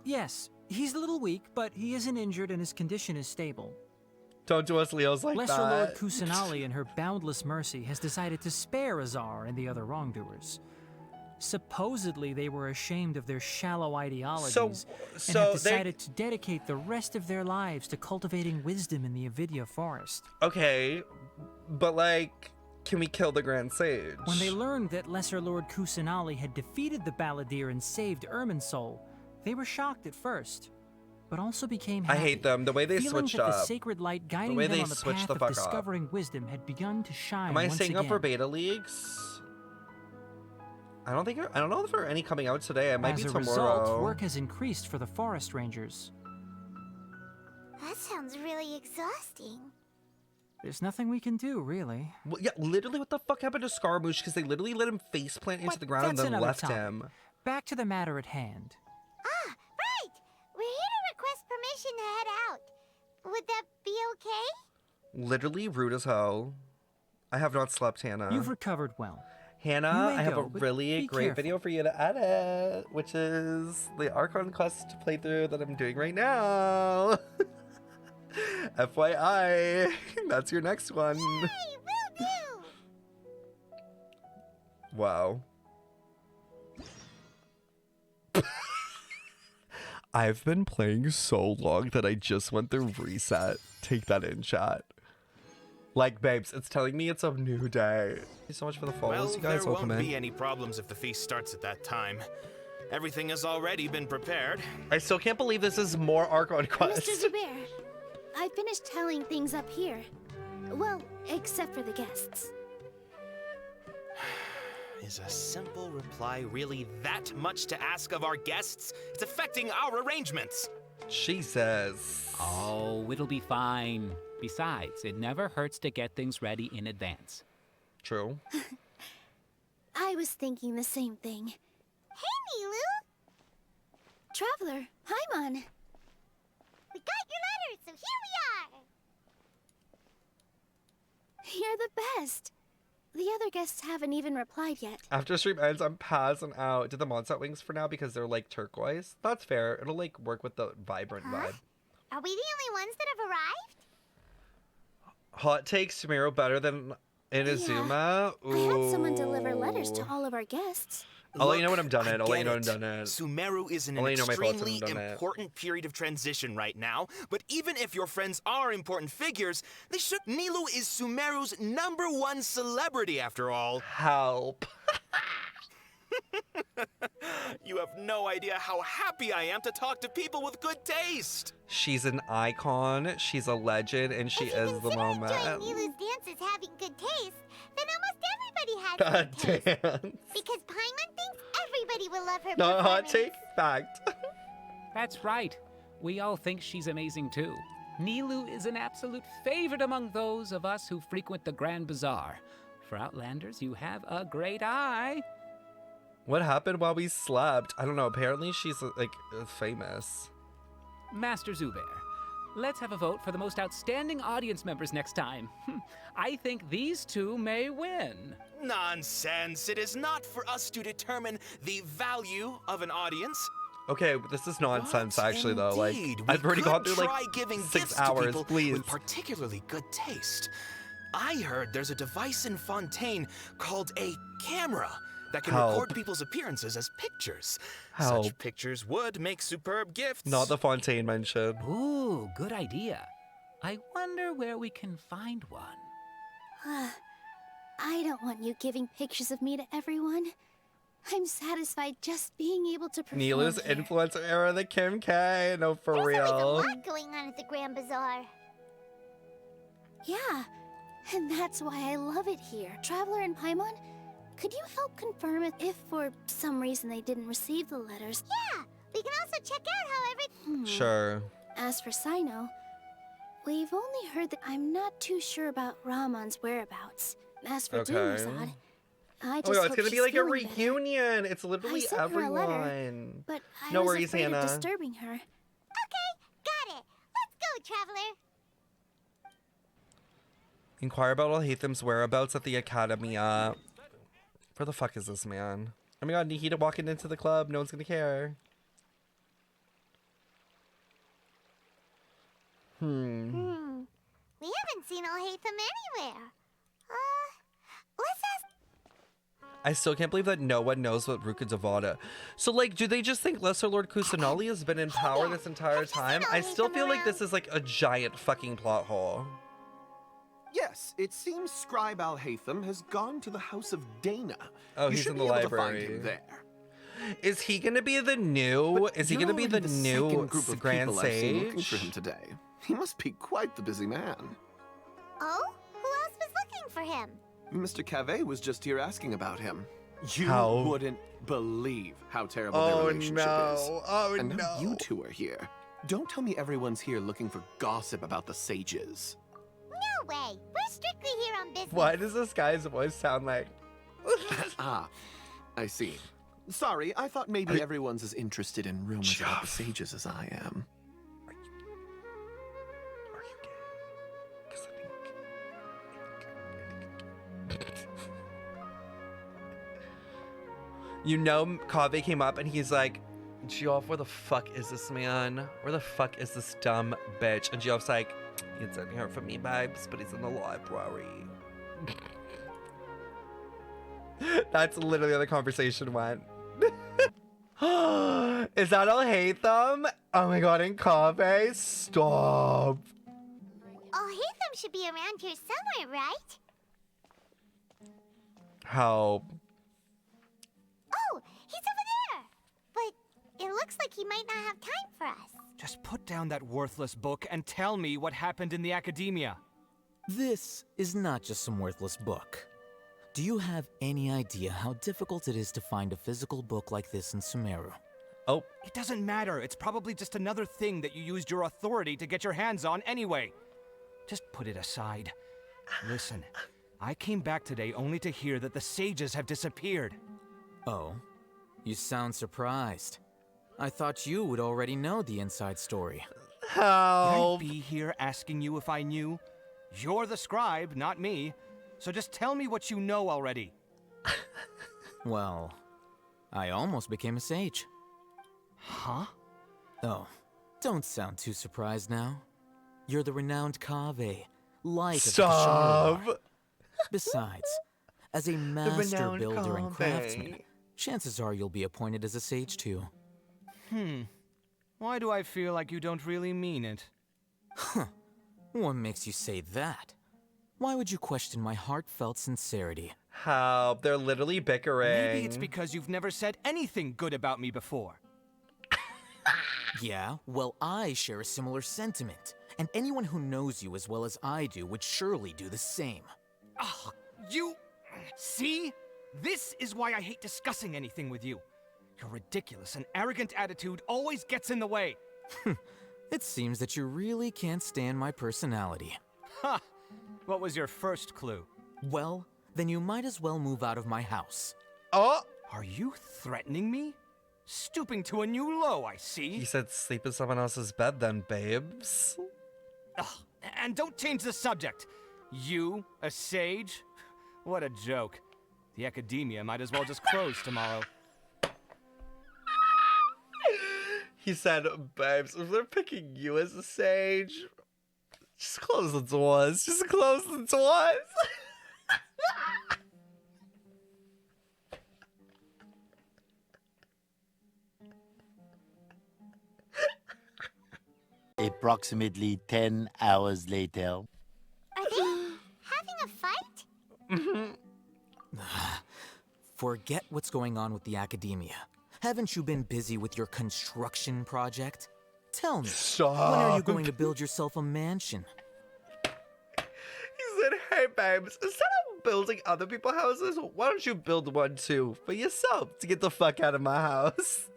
Yes, he's a little weak, but he isn't injured and his condition is stable. Don't do us Leos like Lesser that. Lord Kusanali, in her boundless mercy, has decided to spare Azar and the other wrongdoers. Supposedly, they were ashamed of their shallow ideologies and have decided to dedicate the rest of their lives to cultivating wisdom in the Avidia forest. Okay, but like, can we kill the Grand Sage? When they learned that Lesser Lord Kusanali had defeated the Balladeer and saved Irminsul, they were shocked at first, but also became happy. I hate them. The way they feeling switched that up. the sacred light guiding the way them they on the switched path the of fuck discovering up. wisdom had begun to shine Am I once staying again. up for beta leagues? I don't know if there are any coming out today. It might As be a tomorrow. result, work has increased for the forest rangers. That sounds really exhausting. There's nothing we can do, really. Well, yeah, literally, what the fuck happened to Scaramouche? Because they literally let him faceplant into But the ground and that's then another left topic. him. Back to the matter at hand. Ah, right! We're here to request permission to head out. Would that be okay? Literally rude as hell. I have not slept, Hannah. You've recovered well. Hannah, You may I have go, a but really be great careful. video for you to edit, which is the Archon quest playthrough that I'm doing right now. FYI, that's your next one. Yay, will do! Wow. I've been playing so long that I just went through reset. Take that in, chat. Like, babes, it's telling me it's a new day. Thank you so much for the follows, you guys. There Welcome won't in. be any problems if the feast starts at that time. Everything has already been prepared. I still can't believe this is more Archon quest. Mr. Zubair, I finished telling things up here. Well, except for the guests. Is a simple reply really that much to ask of our guests? It's affecting our arrangements. Jesus. Oh, it'll be fine. Besides, it never hurts to get things ready in advance. True. I was thinking the same thing. Hey, Nilou! Traveler, Paimon. We got your letter, so here we are! You're the best. The other guests haven't even replied yet. After stream ends, I'm passing out. Did the mods set wings for now because they're like turquoise? That's fair. It'll like work with the vibrant vibe. Are we the only ones that have arrived? Hot take, Sumeru better than Inazuma? I had someone deliver letters to all of our guests. I'll let you know when I'm done I it. I'll let you get know when it. I'm done it. Sumeru is in I'll an let you know my thoughts when extremely I'm done it. important period of transition right now, but even if your friends are important figures, they should. Nilou is Sumeru's #1 celebrity after all. Help. You have no idea how happy I am to talk to people with good taste. She's an icon, she's a legend, and she is the moment. Enjoying Nilou's dance as having good taste, then almost everybody has good taste. Dance. Because Paimon thinks everybody will love her Not a hot performance. take, fact. That's right. We all think she's amazing too. Nilou is an absolute favorite among those of us who frequent the Grand Bazaar. For Outlanders, you have a great eye. What happened while we slept? I don't know. Apparently she's like famous. Master Zubair, let's have a vote for the most outstanding audience members next time. I think these two may win. Nonsense. It is not for us to determine the value of an audience. Okay, this is nonsense actually though. Like Indeed, I've already we gone could through try like giving 6 gifts to hours, people please. with particularly good taste. I heard there's a device in Fontaine called a camera that can Help. record people's appearances as pictures. Help. Such pictures would make superb gifts. Not the Fontaine mention. Ooh, good idea. I wonder where we can find one. I don't want you giving pictures of me to everyone. I'm satisfied just being able to perform Nilou's here. influencer era, the Kim K. No, for There's always a real. lot going on at the Grand Bazaar. Yeah, and that's why I love it here. Traveler and Paimon, could you help confirm if for some reason they didn't receive the letters? Yeah, we can also check out how everything... Sure. As for Sino, We've only heard that. I'm not too sure about Rahman's whereabouts. As for Okay. Dunersad, I just Oh my god, it's hope gonna be she's like a feeling better. reunion. It's literally I sent her a letter, everyone. but I No was worries, afraid Hannah. of disturbing her. Okay, got it. Let's go, Traveler. Inquire about Al-Haitham's whereabouts at the Academia. Where the fuck is this man? Oh my god, Nahida walking into the club. No one's gonna care. We haven't seen Al-Haitham anywhere. Let's ask. I still can't believe that no one knows what Ruka Devada. So, like, do they just think Lesser Lord Kusanali has been in power this entire time? I still feel like this is like a giant fucking plot hole. Yes, it seems Scribe Al-Haitham has gone to the House of Dana. Oh, You he's should in the be able to find library. him there. Is he gonna be the new? Is he You're gonna be the only new second group of Grand people I've seen looking Sage? for him today. He must be quite the busy man. Oh? Who else was looking for him? Mr. Cave was just here asking about him. You How? wouldn't believe how terrible their relationship is. Oh and now you two are here. Don't tell me everyone's here looking for gossip about the sages. No way. We're strictly here on business. Why does this guy's voice sound like? Ah, I see. Sorry, I thought maybe everyone's as interested in rumors about the sages as I am. You know, Kaveh came up and he's like, Geoff, where the fuck is this man? Where the fuck is this dumb bitch? And Geoff's like, he's in here for me, babes, but he's in the library. That's literally how the conversation went. Is that Al-Haitham? Oh my god, and Kaveh? Stop. Al-Haitham should be around here somewhere, right? Help. Oh, he's over there. But it looks like he might not have time for us. Just put down that worthless book and tell me what happened in the academia. This is not just some worthless book. Do you have any idea how difficult it is to find a physical book like this in Sumeru? Oh. It doesn't matter. It's probably just another thing that you used your authority to get your hands on anyway. Just put it aside. Listen, I came back today only to hear that the sages have disappeared. Oh, you sound surprised. I thought you would already know the inside story. Help. Would I be here asking you if I knew? You're the scribe, not me. So just tell me what you know already. Well, I almost became a sage. Huh? Oh, don't sound too surprised now. You're the renowned Kaveh, light of the Kashamar. Besides, as a master builder and craftsman, chances are you'll be appointed as a sage too. Why do I feel like you don't really mean it? Huh. What makes you say that? Why would you question my heartfelt sincerity? Help. They're literally bickering. Maybe it's because you've never said anything good about me before. Yeah, well, I share a similar sentiment. And anyone who knows you as well as I do would surely do the same. Oh, you... See? This is why I hate discussing anything with you. Your ridiculous and arrogant attitude always gets in the way. It seems that you really can't stand my personality. Ha! What was your first clue? Well, then you might as well move out of my house. Oh! Are you threatening me? Stooping to a new low, I see. He said sleep in someone else's bed then, babes. Ugh, and don't change the subject. You, a sage? What a joke. The academia might as well just close tomorrow. He said, babes, if they're picking you as a sage, just close the doors. Just close the doors. Approximately 10 hours later. Are they having a fight? Forget what's going on with the academia. Haven't you been busy with your construction project? Tell me, when are you going to build yourself a mansion? He said, hey, babes, instead of building other people's houses, why don't you build one too for yourself to get the fuck out of my house?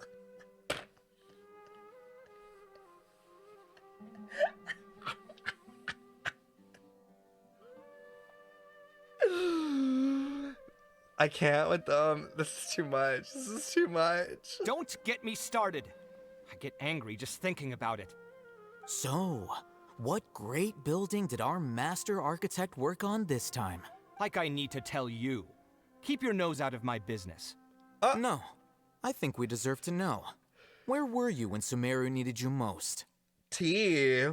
I can't with them. This is too much. This is too much. Don't get me started. I get angry just thinking about it. So, what great building did our master architect work on this time? Like I need to tell you. Keep your nose out of my business. No. I think we deserve to know. Where were you when Sumeru needed you most? T.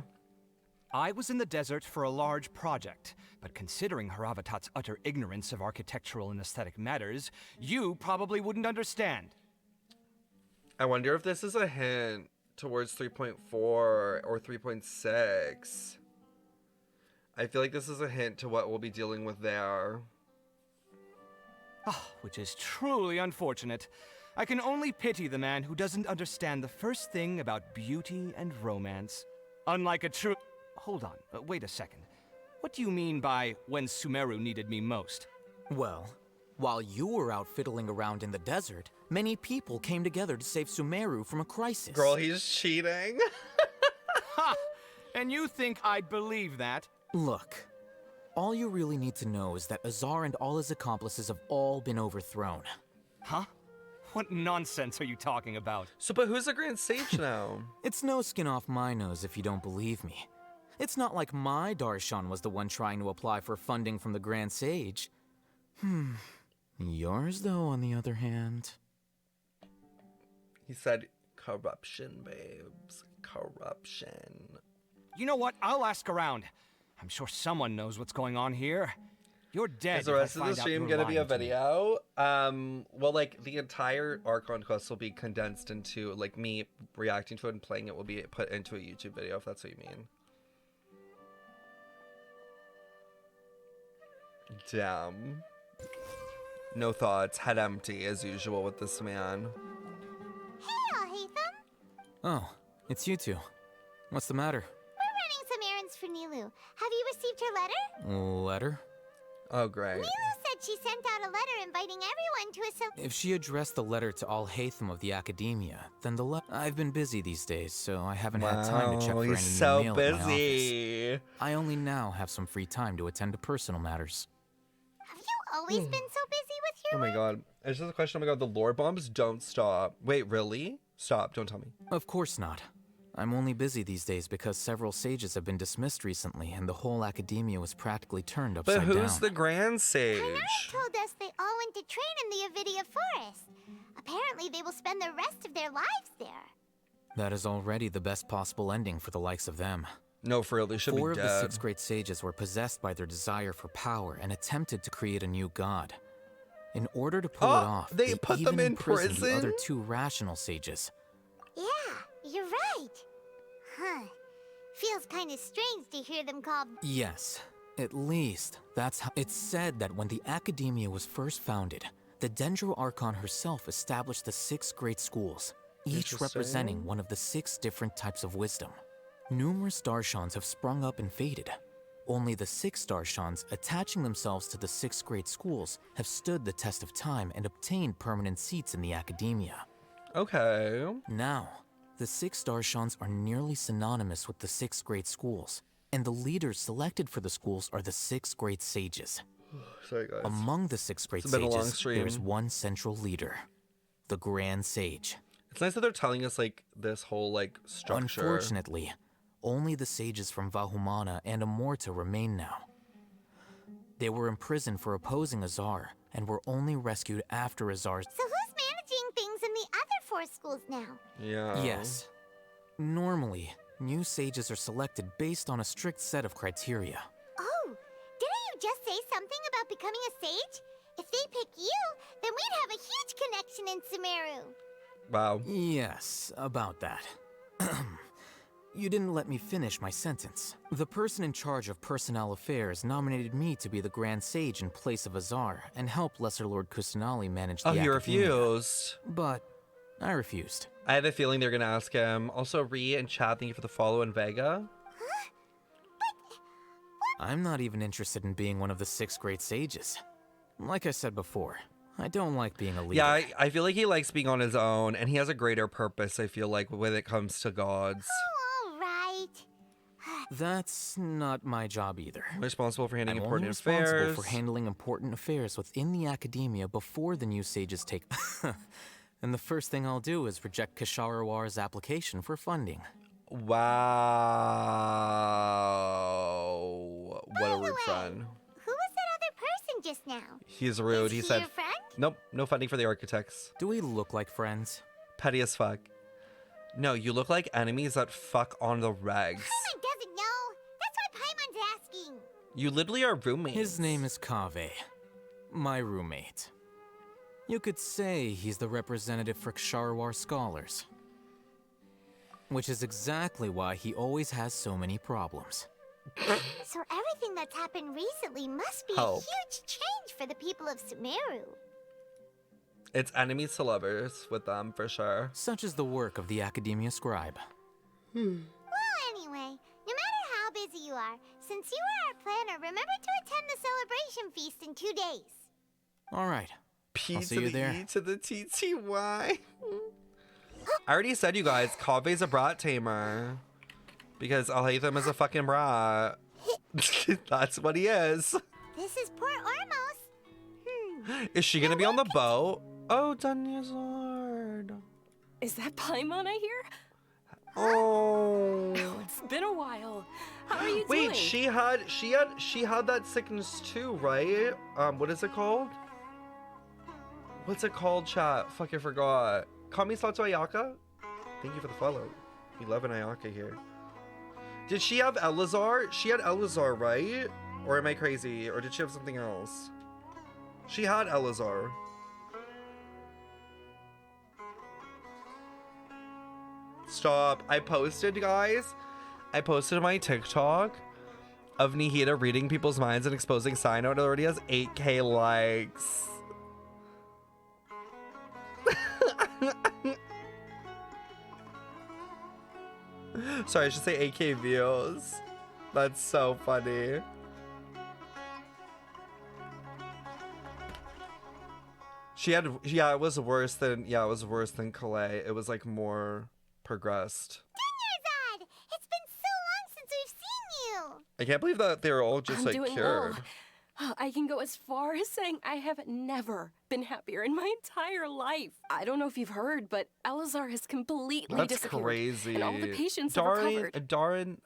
I was in the desert for a large project, but considering Haravatat's utter ignorance of architectural and aesthetic matters, you probably wouldn't understand. I wonder if this is a hint towards 3.4 or 3.6. I feel like this is a hint to what we'll be dealing with there. Which is truly unfortunate. I can only pity the man who doesn't understand the first thing about beauty and romance. Unlike a true... Hold on, wait a second. What do you mean by when Sumeru needed me most? Well, while you were out fiddling around in the desert, many people came together to save Sumeru from a crisis. Girl, he's cheating. Ha! And you think I'd believe that? Look, all you really need to know is that Azar and all his accomplices have all been overthrown. Huh? What nonsense are you talking about? So, but who's the Grand Sage now? It's no skin off my nose if you don't believe me. It's not like my Darshan was the one trying to apply for funding from the Grand Sage. Yours, though, on the other hand. He said, corruption, babes. Corruption. You know what? I'll ask around. I'm sure someone knows what's going on here. You're dead. Is the rest of the stream gonna be a video? Well, like, the entire Archon quest will be condensed into, like, me reacting to it and playing it will be put into a YouTube video, if that's what you mean. Damn. No thoughts, head empty, as usual with this man. Hey, Al-Haitham! Oh, it's you two. What's the matter? We're running some errands for Nilou. Have you received her letter? Letter? Oh, great. Nilou said she sent out a letter inviting everyone to a If she addressed the letter to Al-Haitham of the Academia, then I've been busy these days, so I haven't had time to check for any he's new so mail at my busy. office. I only now have some free time to attend to personal matters. Have you always been so busy with your Oh my god. It's just a question. Oh my god, the lore bombs don't stop. Wait, really? Stop, don't tell me. Of course not. I'm only busy these days because several sages have been dismissed recently, and the whole academia was practically turned upside But down. who's the Grand Sage? Kanai told us they all went to train in the Avidia Forest. Apparently they will spend the rest of their lives there. That is already the best possible ending for the likes of them. No, for real, they should be Four of the dead. 6 great sages were possessed by their desire for power and attempted to create a new god. In order to pull it off, they put them in imprisoned the prison? other 2 rational sages. Yeah, you're right. Huh. Feels kind of strange to hear them called... Yes, at least that's how it's said that when the Academia was first founded, the Dendro Archon herself established the 6 great schools, each representing one of the 6 different types of wisdom. Numerous Darshans have sprung up and faded. Only the 6 Darshans, attaching themselves to the 6 great schools, have stood the test of time and obtained permanent seats in the Academia. Okay. Now, the 6 Darshans are nearly synonymous with the 6 great schools, and the leaders selected for the schools are the 6 great sages. Sorry, guys. Among the 6 great It's been a long sages, stream. there is one central leader, the Grand Sage. It's nice that they're telling us, like, this whole, like, structure. Unfortunately, only the sages from Vahumana and Amorta remain now. They were imprisoned for opposing Azar, and were only rescued after Azar's... So who's managing things in the other 4 schools now? Yeah. Yes. Normally, new sages are selected based on a strict set of criteria. Oh, didn't you just say something about becoming a sage? If they pick you, then we'd have a huge connection in Sumeru. Wow. Yes, about that. You didn't let me finish my sentence. The person in charge of personnel affairs nominated me to be the Grand Sage in place of Azar and help Lesser Lord Kusanali manage the Oh, he Academia. refused. But I refused. I had a feeling they were gonna ask him. Also, Ree and Chad, thank you for the follow, and Vega. I'm not even interested in being one of the 6 great sages. Like I said before, I don't like being a leader. Yeah, I feel like he likes being on his own, and he has a greater purpose, I feel like, when it comes to gods. Oh, all right. That's not my job either. Responsible for handling I'm important only responsible affairs. for handling important affairs within the academia before the new sages take. And the first thing I'll do is reject Kasharawar's application for funding. Wow. What a rude friend. Who was that other person just now? He's rude. He said, your friend? nope, no funding for the architects. Do we look like friends? Petty as fuck. No, you look like enemies that fuck on the regs. Paimon doesn't know. That's why Paimon's asking. You literally are roommates. His name is Kaveh, my roommate. You could say he's the representative for Ksharawar scholars. Which is exactly why he always has so many problems. So everything that's happened recently must be Help. a huge change for the people of Sumeru. It's enemies to lovers with them, for sure. Such is the work of the Academia Scribe. Well, anyway, no matter how busy you are, since you are our planner, remember to attend the celebration feast in 2 days. All right. P I'll to see the you there. E to the TTY. I already said, you guys, Kave's a brat tamer. Because Al-Haitham is a fucking brat. That's what he is. This is Port Ormos. Is she gonna be on the boat? Oh, Danyazard. Is that Paimon I hear? Oh. It's been a while. How are you doing? Wait, she had that sickness too, right? What is it called? What's it called, chat? Fuck, I forgot. Kami Satsu Ayaka? Thank you for the follow. 11 Ayaka here. Did she have Elazar? She had Elazar, right? Or am I crazy? Or did she have something else? She had Elazar. Stop. I posted, guys. I posted my TikTok of Nahida reading people's minds and exposing Sino. It already has 8K likes. Sorry, I should say 8K views. That's so funny. She had, yeah, it was worse than Calais. It was like more progressed. Danyazad! It's been so long since we've seen you! I can't believe that they were all just I'm like doing cured. well. I can go as far as saying I have never been happier in my entire life. I don't know if you've heard, but Elazar has completely That's disappeared. crazy. And all the patients have recovered. Darren,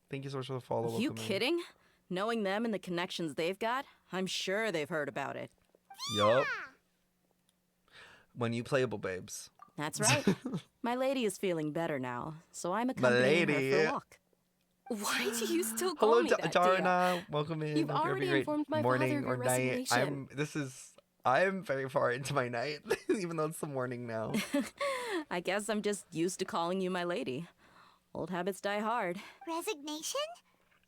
thank you so much for the follow. You kidding? Knowing them and the connections they've got, I'm sure they've heard about it. Yup. When you playable babes. That's right. My lady is feeling better now, so I'm accompanying her for a walk. Why do you still call Hello, me that, Darna. Welcome in. You've Hope you're having already a great informed my morning father or of your night. resignation. I'm very far into my night, even though it's the morning now. I guess I'm just used to calling you my lady. Old habits die hard. Resignation?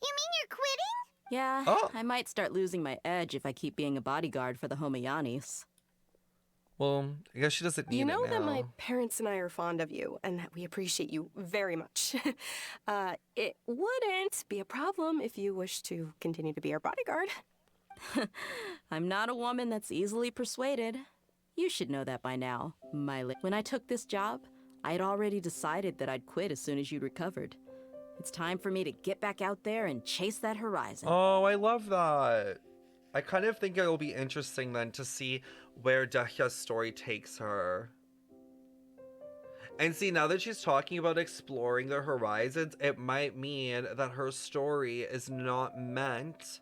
You mean you're quitting? Yeah, Oh. I might start losing my edge if I keep being a bodyguard for the Homayanis. Well, I guess she doesn't need You know it that now. my parents and I are fond of you, and that we appreciate you very much. It wouldn't be a problem if you wish to continue to be our bodyguard. I'm not a woman that's easily persuaded. You should know that by now, When I took this job, I had already decided that I'd quit as soon as you'd recovered. It's time for me to get back out there and chase that horizon. Oh, I love that. I kind of think it will be interesting then to see where Dahya's story takes her. And see, now that she's talking about exploring the horizons, it might mean that her story is not meant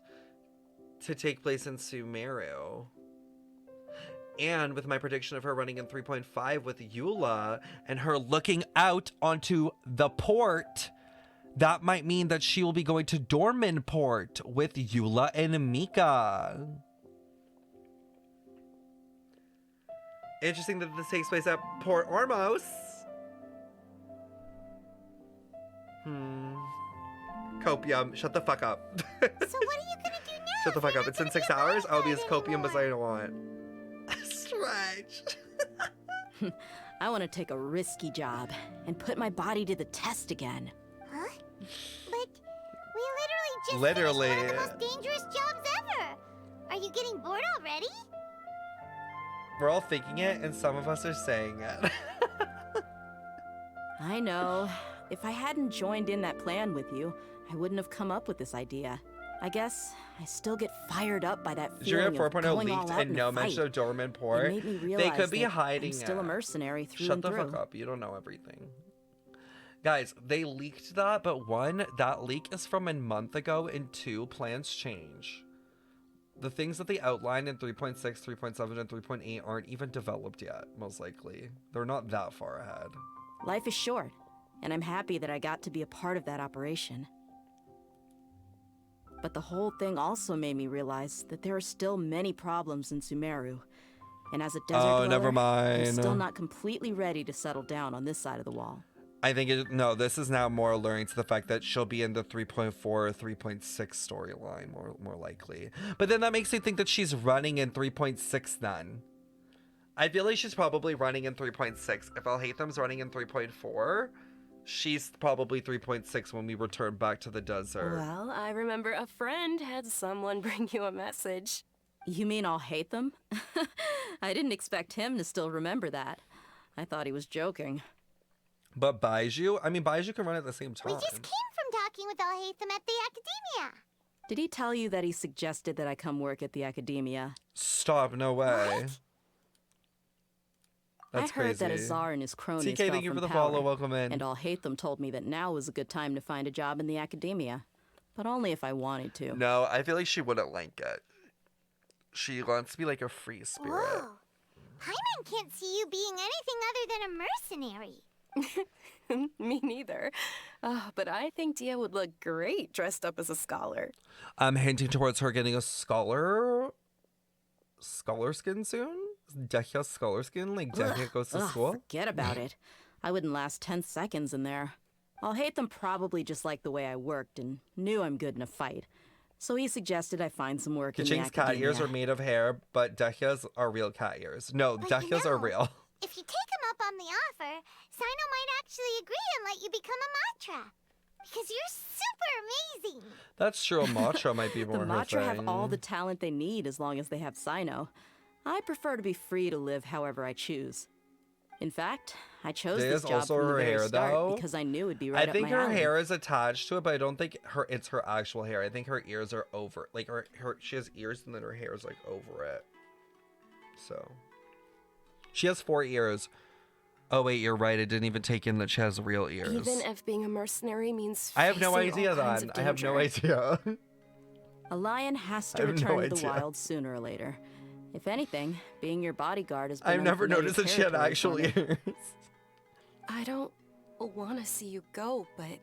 to take place in Sumeru. And with my prediction of her running in 3.5 with Eula and her looking out onto the port, that might mean that she will be going to Dorman Port with Eula and Mika. Interesting that this takes place at Port Ormos. Copium, shut the fuck up. So what are you gonna do now? Shut the fuck up. It's in 6 hours. I'll be as copium as I want. Stretch. I want to take a risky job and put my body to the test again. Huh? But we literally just Literally. finished one of the most dangerous jobs ever. Are you getting bored already? We're all thinking it, and some of us are saying it. I know. If I hadn't joined in that plan with you, I wouldn't have come up with this idea. I guess I still get fired up by that Junior feeling of 4.0 going all leaked out and in no a mention fight. of Dorman It Port. made me They realize could be that hiding I'm still a it. mercenary through Shut and the through. fuck up. You don't know everything. Guys, they leaked that, but one, that leak is from a month ago, and two, plans change. The things that they outlined in 3.6, 3.7, and 3.8 aren't even developed yet, most likely. They're not that far ahead. Life is short, and I'm happy that I got to be a part of that operation. But the whole thing also made me realize that there are still many problems in Sumeru. And as a desert dweller, never mind. I'm still not completely ready to settle down on this side of the wall. I think no, this is now more alluring to the fact that she'll be in the 3.4 or 3.6 storyline, more likely. But then that makes me think that she's running in 3.6 then. I feel like she's probably running in 3.6. If Al-Haitham's running in 3.4, she's probably 3.6 when we return back to the desert. Well, I remember a friend had someone bring you a message. You mean Al-Haitham? I didn't expect him to still remember that. I thought he was joking. But Baiju? I mean, Baiju can run at the same time. We just came from talking with Al-Haitham at the academia. Did he tell you that he suggested that I come work at the academia? Stop, no way. That's I heard crazy. that Azar and his cronies TK, fell thank you from for the power, follow, welcome in. And Al-Haitham told me that now was a good time to find a job in the academia. But only if I wanted to. No, I feel like she wouldn't like it. She wants to be like a free spirit. Whoa. Paimon can't see you being anything other than a mercenary. Me neither. But I think Dia would look great dressed up as a scholar. I'm hinting towards her getting a scholar skin soon? Dehya's scholar skin? Like Dehya goes to school? Forget about it. I wouldn't last 10 seconds in there. Al-Haitham probably just liked the way I worked and knew I'm good in a fight. So he suggested I find some work in the Kaching's academia. cat ears are made of hair, but Dehya's are real cat ears. No, Dehya's are real. If you take him up on the offer, Sino might actually agree and let you become a Matra. Because you're super amazing. That's true. A Matra might be more The her Matra thing. have all the talent they need as long as they have Sino. I prefer to be free to live however I choose. In fact, I chose this job also from the her very hair, start though. because I knew it'd be right I up think my her alley. hair is attached to it, but I don't think it's her actual hair. I think her ears are over. Like she has ears and then her hair is like over it. So she has 4 ears. Oh wait, you're right. I didn't even take in that she has real ears. Even if being a mercenary means I have no facing idea all kinds then. of I have no danger. idea. A lion has I to have no return to the idea. wild sooner or later. If anything, being your bodyguard has been I've never unfamiliar noticed that she had territory actual for me. ears. I don't want to see you go, but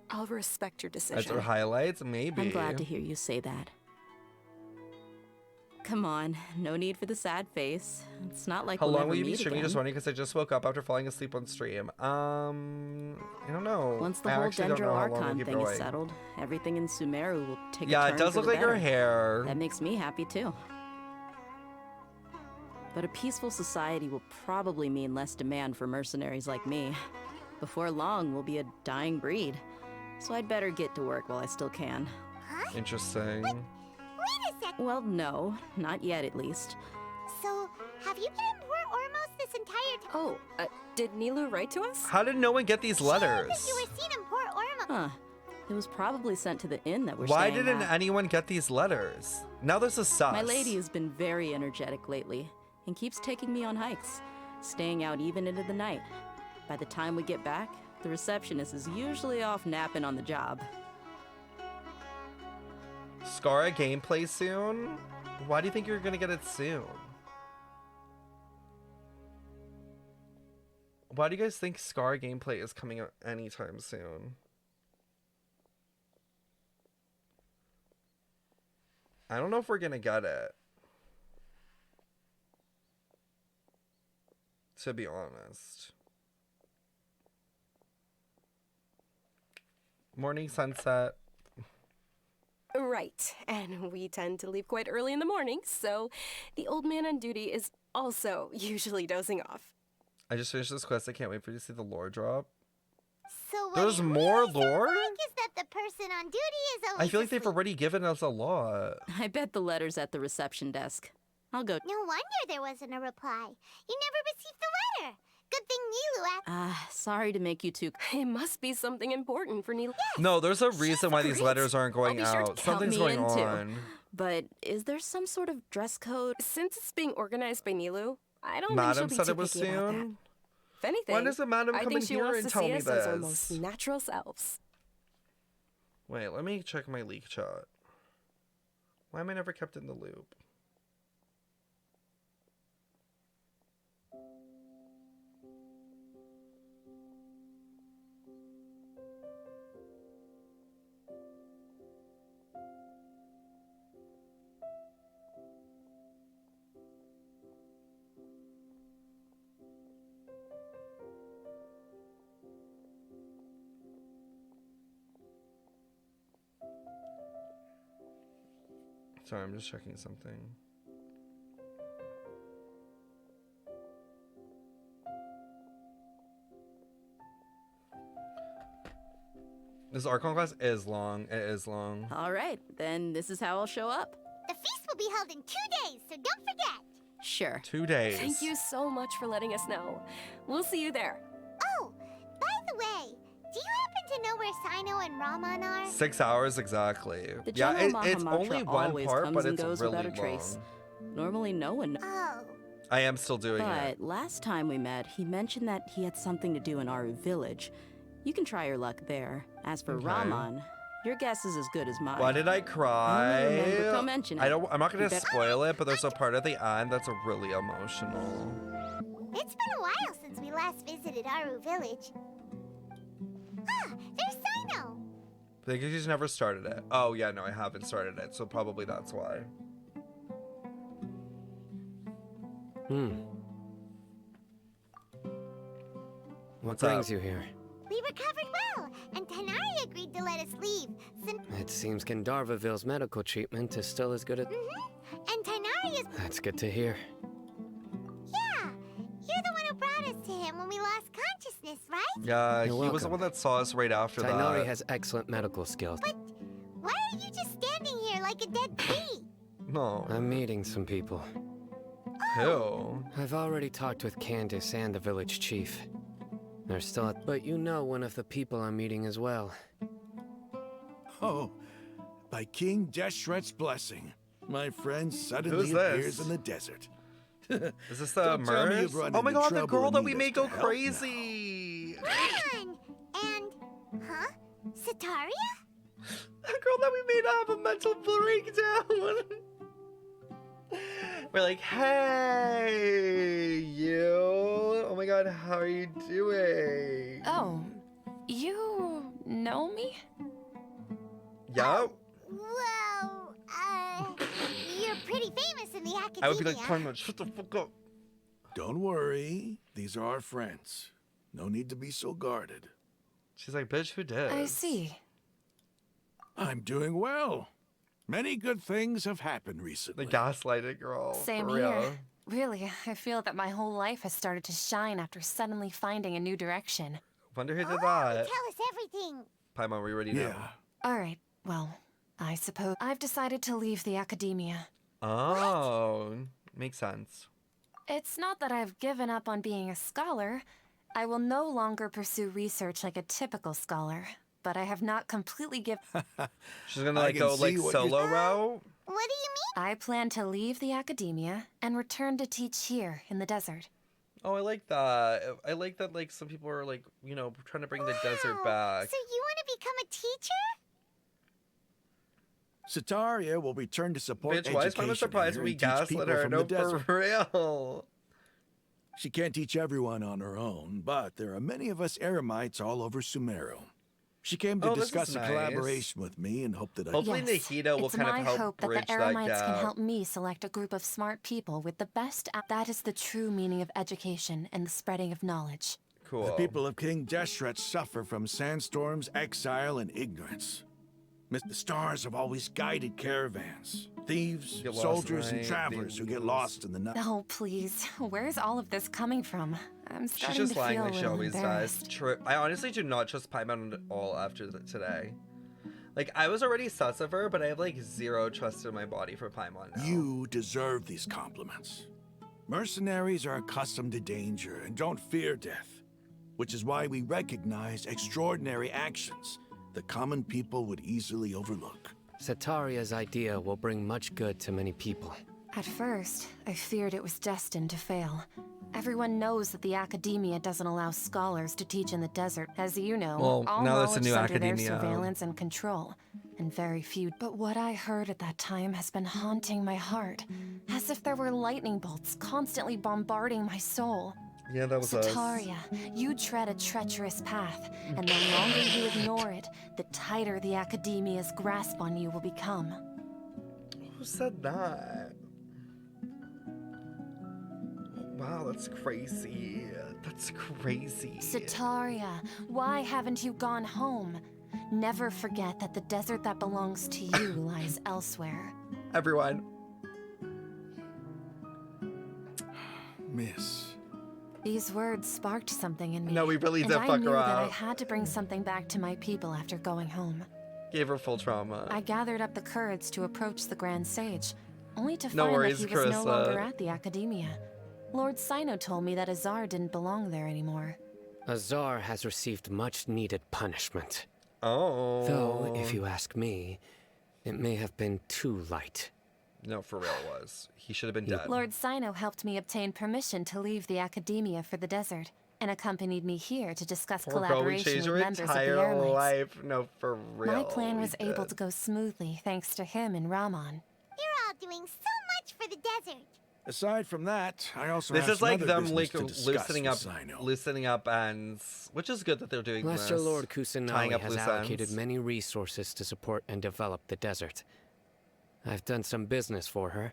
I'll respect your decision. That's her highlights, maybe. I'm glad to hear you say that. Come on, no need for the sad face. It's not like How we'll long never will you be meet streaming? again. Just wondering because I just woke up after falling asleep on stream. I don't know. Once the I whole actually don't know Dendro how long we'll Archon keep thing going. is settled, everything in Sumeru will take Yeah, a it turn does for look the like her better. hair. That makes me happy too. But a peaceful society will probably mean less demand for mercenaries like me. Before long, we'll be a dying breed. So I'd better get to work while I still can. Interesting. Wait a sec. Well, no, not yet at least. So, have you been in Port Ormos this entire time? Oh, did Nilou write to us? How did no one get these letters? You were seen in Port Ormos. Huh. It was probably sent to the inn that we're Why staying didn't at. anyone get these letters? Now this is sus. My lady has been very energetic lately and keeps taking me on hikes, staying out even into the night. By the time we get back, the receptionist is usually off napping on the job. Skara gameplay soon? Why do you think you're gonna get it soon? Why do you guys think Skara gameplay is coming out anytime soon? I don't know if we're gonna get it. To be honest. Morning sunset. Right, and we tend to leave quite early in the morning, so the old man on duty is also usually dozing off. I just finished this quest. I can't wait for you to see the lore drop. So what There's it more really sounds lore? like is that the person on duty is always I feel like they've asleep. already given us a lot. I bet the letter's at the reception desk. I'll go. No wonder there wasn't a reply. You never received the letter. Good thing Nilou asked. Sorry to make you two. It must be something important for Nilou. No, there's a reason why these letters aren't going I'll be sure to out. count Something's me going in, too. on. But is there some sort of dress code? Since it's being organized by Nilou, I don't Madam think she'll said be it too was picky about that. soon? If anything, When does the madam I come think in she here wants and to tell see me us as our this? most natural selves. Wait, let me check my leak chat. Why am I never kept in the loop? Sorry, I'm just checking something. This Archon class is long. It is long. All right, then this is how I'll show up. The feast will be held in 2 days, so don't forget. Sure. 2 days. Thank you so much for letting us know. We'll see you there. Oh, by the way, do you happen to know where Sino and Raman are? 6 hours exactly. The Yeah, general it's Mahamatra only one always part, comes but and it's goes really without a trace. long. Normally no one knows. Oh. I am still doing But it. last time we met, he mentioned that he had something to do in our village. You can try your luck there. As for Okay. Raman, your guess is as good as mine. Why did I cry? remember to mention it. I'm not You gonna bet- spoil it, but there's a part at the end that's really emotional. It's been a while since we last visited Aru village. Ah, there's Sino. I think he's never started it. Oh yeah, no, I haven't started it, so probably that's why. What What's up? brings you here? We recovered well, and Tanari agreed to let us leave. It seems Gandharvaville's medical treatment is still as good as... And Tanari is... That's good to hear. Yeah, you're the one who brought us to him when we lost consciousness, right? Yeah, You're he was the welcome. one that saw us right after Tainari that. has excellent medical skills. Why are you just standing here like a dead tree? No. I'm meeting some people. Who? I've already talked with Candace and the village chief. They're still at... But you know one of the people I'm meeting as well. Oh, by King Deshret's blessing, my friend suddenly Who's this? appears in the desert. Is this the Don't tell me you've Merz? run Oh my into god, the trouble girl and that we need made us go to help crazy! Ron! And... Huh? Sataria? The girl that we made have a mental breakdown! We're like, hey, you! Oh my god, how are you doing? Oh, you know me? Yup. Well, you're pretty famous in the academia. I would be like, Paimon, shut the fuck up. Don't worry, these are our friends. No need to be so guarded. She's like, bitch, who did? I see. I'm doing well. Many good things have happened recently. The gaslighted girl. Same for here. real. Really, I feel that my whole life has started to shine after suddenly finding a new direction. Wonder who did that. Tell us everything. Paimon, we already know. All right, well, I suppose I've decided to leave the academia. Oh, makes sense. It's not that I've given up on being a scholar. I will no longer pursue research like a typical scholar, but I have not completely given... She's gonna like go like solo route. What do you mean? I plan to leave the academia and return to teach here in the desert. Oh, I like that. I like that like some people are like, you know, trying to bring the desert back. So you want to become a teacher? Sataria will return to support Bitch, why is Paimon education surprised here we and teach gaslit people her? from No, the desert. for real. She can't teach everyone on her own, but there are many of us Eremites all over Sumeru. She came to Oh, this is discuss a nice. collaboration with me and hoped that Hopefully Nahida will it's kind my of help hope that bridge the that Eremites gap. can help me select a group of smart people with the best... That is the true meaning of education and the spreading of knowledge. Cool. The people of King Deshret suffer from sandstorms, exile, and ignorance. The stars have always guided caravans, thieves, Get lost soldiers, at and night, travelers who get lost in the night. Oh, please. Where's all of this coming from? I'm She's starting just to lying feel like a she little always embarrassed. does. True. I honestly do not trust Paimon at all after today. Like, I was already sus of her, but I have like zero trust in my body for Paimon now. You deserve these compliments. Mercenaries are accustomed to danger and don't fear death, which is why we recognize extraordinary actions that common people would easily overlook. Setaria's idea will bring much good to many people. At first, I feared it was destined to fail. Everyone knows that the academia doesn't allow scholars to teach in the desert. As you know, Well, all now that's a knowledge new is under their academia. surveillance and control, and very few. But what I heard at that time has been haunting my heart, as if there were lightning bolts constantly bombarding my soul. Yeah, that was us. Setaria, you tread a treacherous path, and the longer you ignore it, the tighter the academia's grasp on you will become. Who said that? Wow, that's crazy. That's crazy. Setaria, why haven't you gone home? Never forget that the desert that belongs to you lies elsewhere. Everyone. Miss. These words sparked something in me. No, we really did and fuck I knew her that I up. had to bring something back to my people after going home. Gave her full trauma. I gathered up the courage to approach the Grand Sage, only to No find worries, that he was no longer Carissa. at the Academia. Lord Sino told me that Azar didn't belong there anymore. Azar has received much needed punishment. Oh. Though, if you ask me, it may have been too light. No, for real it was. He should have been dead. Lord Sino helped me obtain permission to leave the Academia for the desert, and accompanied me here to discuss Poor girl, we collaboration changed with her members of the entire Airlights. life. No, for real. My plan was we able did. to go smoothly thanks to him and Raman. You're all doing so much for the desert. Aside from that, I also This have is some like other them business like to discuss loosening with up ends, which is good that they're doing Lesser this. Lord Tying Kusanali up has loose allocated ends. many resources to support and develop the desert. I've done some business for her,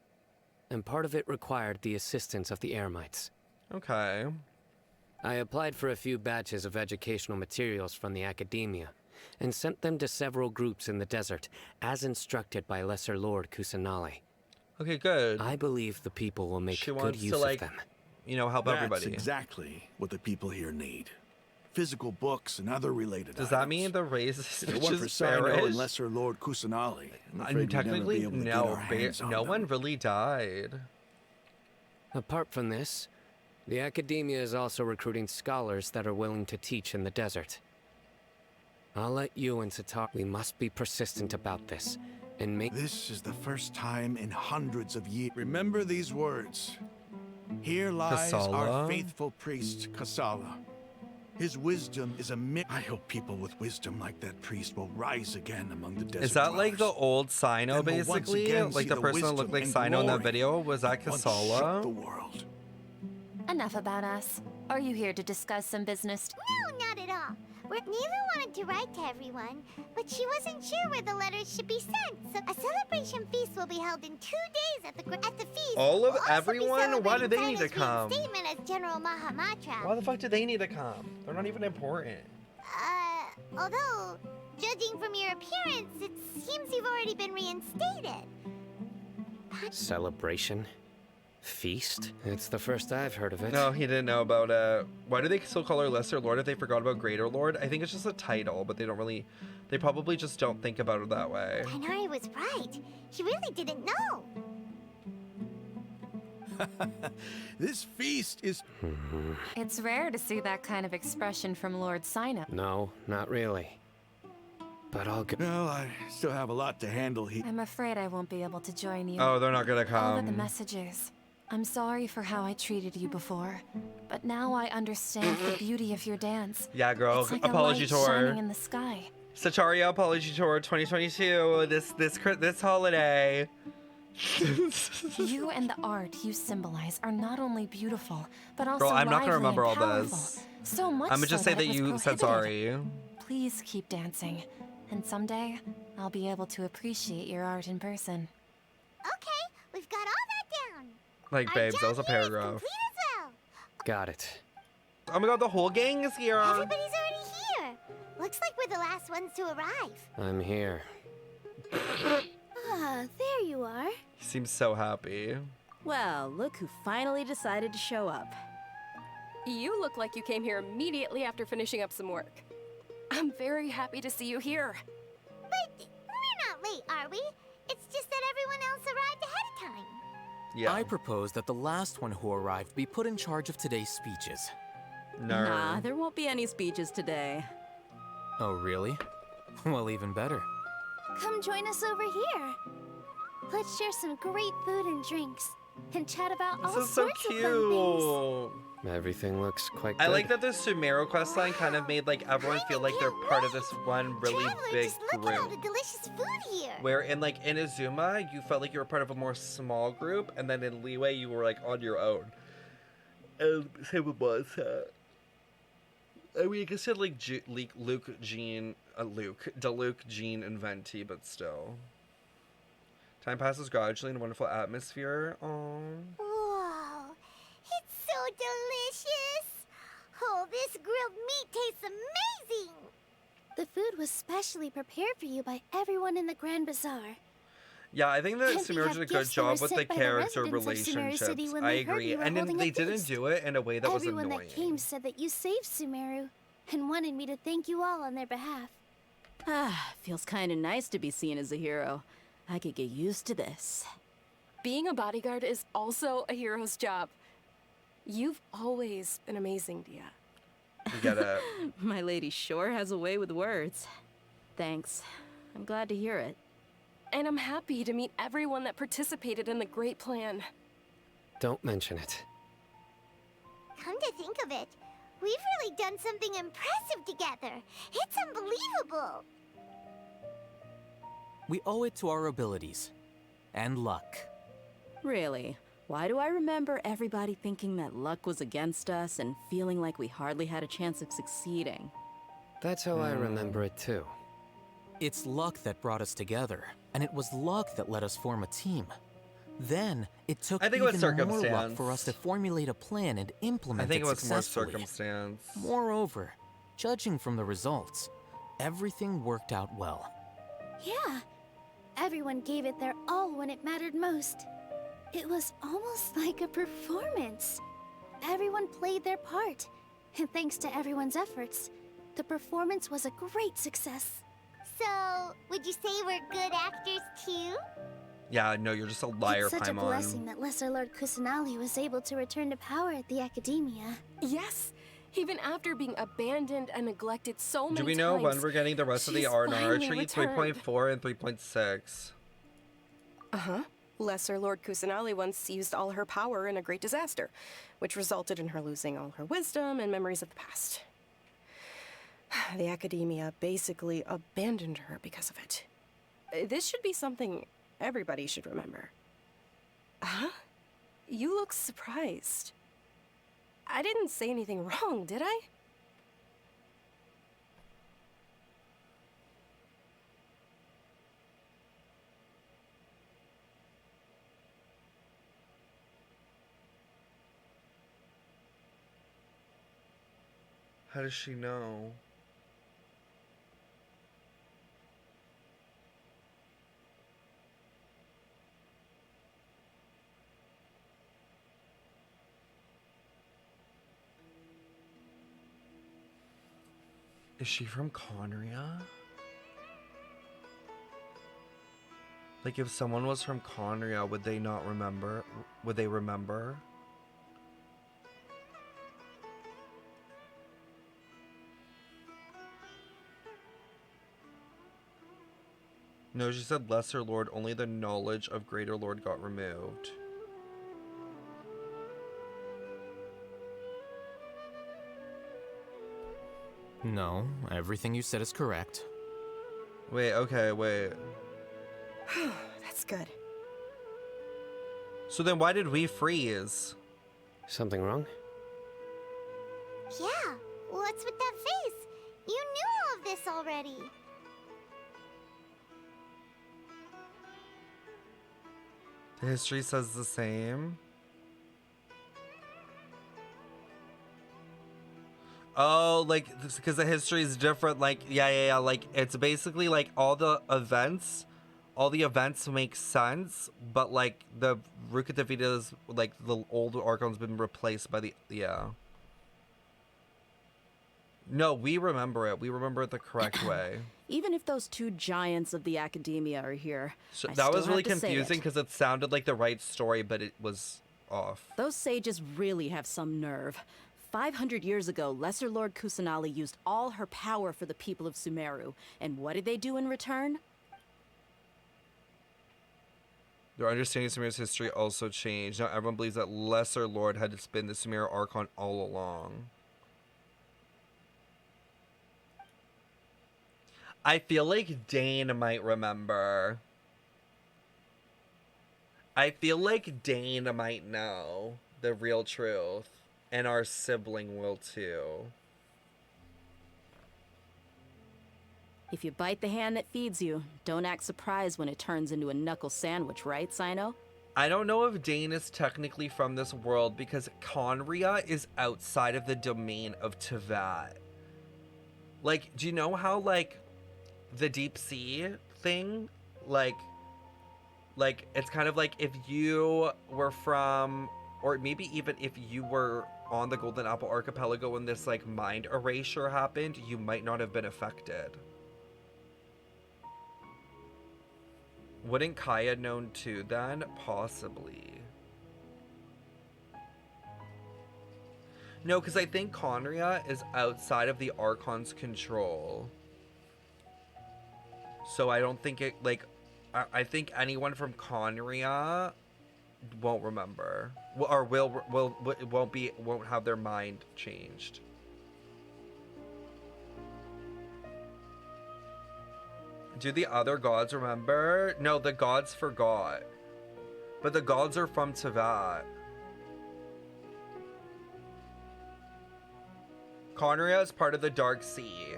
and part of it required the assistance of the Eremites. Okay. I applied for a few batches of educational materials from the Academia, and sent them to several groups in the desert, as instructed by Lesser Lord Kusanali. Okay, good. I believe the people will make She good wants use to, like, of them. you know, help That's everybody. exactly what the people here need. Physical books and other related Does that mean the race If it is weren't for just Sino and bearish? Lesser Lord Kusanali, I'm afraid we'd never Technically, be able to get no. our hands on No them. one really died. Apart from this, the Academia is also recruiting scholars that are willing to teach in the desert. I'll let you and Satar. We must be persistent about this, and make. This is the first time in hundreds of years. Remember these words. Here lies our Kasala? faithful priest, Kasala. His wisdom is a myth. I hope people with wisdom like that priest will rise again among the desert Is that like the dwellers. old Sino, Then we'll once basically? again Like see the the person that wisdom looked like and Sino in that glory video? Was that once shook the Kasala? world. Enough about us. Are you here to discuss some business? No, not at all. Nilou wanted to write to everyone, but she wasn't sure where the letters should be sent. So a celebration feast will be held in 2 days at the feast. All of we'll also be everyone? Why do they need to celebrating come? Sino's reinstatement as General Mahamatra. Why the fuck do they need to come? They're not even important. Although, judging from your appearance, it seems you've already been reinstated. Celebration? Feast? It's the first I've heard of it. No, he didn't know about it. Why do they still call her Lesser Lord if they forgot about Greater Lord? I think it's just a title, but they don't really... They probably just don't think about it that way. Tainari was right. She really didn't know. This feast is... It's rare to see that kind of expression from Lord Sino. No, not really. But I'll go. Well, I still have a lot to handle here. I'm afraid I won't be able to join you. Oh, they're not gonna All of the come. messages. I'm sorry for how I treated you before, but now I understand the beauty of your dance. Yeah, girl. It's like Apology a light shining tour. in the sky. Sataria Apology Tour 2022. This holiday. You and the art you symbolize are not only beautiful, but also Girl, I'm not gonna lively remember and all powerful. this. So much I'm gonna just say so that it was you said prohibited. sorry. Please keep dancing, and someday I'll be able to appreciate your art in person. Okay, we've got all that down. Like, Our babes, that was a job here is paragraph. complete as well. Got it. Oh my god, the whole gang is here. Everybody's already here. Looks like we're the last ones to arrive. I'm here. Ah, there you are. He seems so happy. Well, look who finally decided to show up. You look like you came here immediately after finishing up some work. I'm very happy to see you here. But we're not late, are we? It's just that everyone else arrived ahead of time. Yeah. I propose that the last one who arrived be put in charge of today's speeches. Nah, there won't be any speeches today. Oh, really? Well, even better. Come join us over here. Let's share some great food and drinks, and chat about all This is so sorts of fun things. cute. Everything looks quite good. I like that the Sumeru questline kind of made like everyone feel like they're part of this one really big Look at all the group. delicious food here. Where in like in Azuma, you felt like you were part of a more small group, and then in Liyue, you were like on your own. And same with Monsa. I mean, I guess it had like Luke, Jean, Deluke, Jean, and Venti, but still. Time passes gradually in a wonderful atmosphere. Aww. Whoa, it's so delicious. Oh, this grilled meat tastes amazing. The food was specially prepared for you by everyone in the Grand Bazaar. Yeah, I think that And we Sumeru have did a good gifts that were job with the sent by the character residents of Sumeru relationships. City when I they heard agree. you were And then holding a they didn't feast. do it in a way that was Everyone annoying. that came said that you saved Sumeru and wanted me to thank you all on their behalf. Ah, feels kind of nice to be seen as a hero. I could get used to this. Being a bodyguard is also a hero's job. You've always been amazing, Dia. You get it. My lady sure has a way with words. Thanks. I'm glad to hear it. And I'm happy to meet everyone that participated in the great plan. Don't mention it. Come to think of it, we've really done something impressive together. It's unbelievable. We owe it to our abilities. And luck. Really? Why do I remember everybody thinking that luck was against us and feeling like we hardly had a chance of succeeding? That's how I remember it too. It's luck that brought us together, and it was luck that let us form a team. Then, it took I think it was even more luck circumstance. for us to formulate a plan and implement I think it was more successfully. circumstance. Moreover, judging from the results, everything worked out well. Yeah, everyone gave it their all when it mattered most. It was almost like a performance. Everyone played their part, and thanks to everyone's efforts, the performance was a great success. So, would you say we're good actors too? Yeah, no, you're just a liar, It's such Paimon. a blessing that Lesser Lord Kusanali was able to return to power at the Academia. Yes, even after being abandoned and neglected so many Do times. we know when we're getting the rest of the she's art and finally archery? returned. 3.4 and 3.6. Uh-huh. Lesser Lord Kusanali once used all her power in a great disaster, which resulted in her losing all her wisdom and memories of the past. The Academia basically abandoned her because of it. This should be something everybody should remember. Huh? You look surprised. I didn't say anything wrong, did I? How does she know? Is she from Conria? Like, if someone was from Conria, would they not remember? Would they remember? No, she said Lesser Lord, only the knowledge of Greater Lord got removed. No, everything you said is correct. Wait, okay, wait. That's good. So then why did we freeze? Something wrong? Yeah, what's with that face? You knew all of this already. The history says the same. Oh, like, because the history is different, like, yeah, like, it's basically, like, all the events make sense, but, like, the Rukatavida's, like, the old Archon's been replaced by the, yeah. No, we remember it the correct way. Even if those two giants of the academia are here, So I that was still really have to say confusing it. because it sounded like the right story, but it was off. Those sages really have some nerve. 500 years ago, Lesser Lord Kusanali used all her power for the people of Sumeru. And what did they do in return? Their understanding of Sumeru's history also changed. Now everyone believes that Lesser Lord had been the Sumeru Archon all along. I feel like Dane might remember. I feel like Dane might know the real truth. And our sibling will too. If you bite the hand that feeds you, don't act surprised when it turns into a knuckle sandwich, right, Sino? I don't know if Dane is technically from this world because Conria is outside of the domain of Tevat. Like, do you know how, like, the deep sea thing, like it's kind of like if you were from, or maybe even if you were on the Golden Apple Archipelago when this, like, mind erasure happened, you might not have been affected. Wouldn't Kaya known too then? Possibly. No, because I think Conria is outside of the Archon's control. So I don't think it, like, I think anyone from Conria won't remember. Or won't have their mind changed. Do the other gods remember? No, the gods forgot. But the gods are from Tevat. Conria is part of the Dark Sea.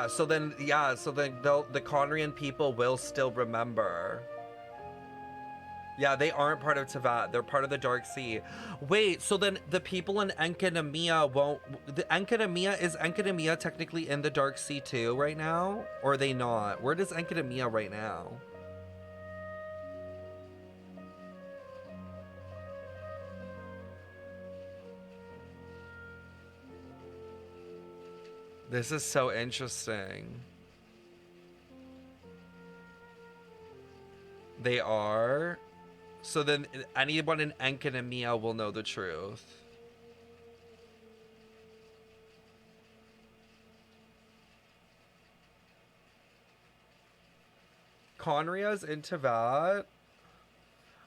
So then the Conrian people will still remember. Yeah, they aren't part of Tevat. They're part of the Dark Sea. Wait, so then the people in Enkanomiya won't... Is Enkanomiya technically in the Dark Sea too right now? Or are they not? Where does Enkanomiya right now? This is so interesting. They are... So then anyone in Enkanomiya will know the truth. Conria's in Tevat?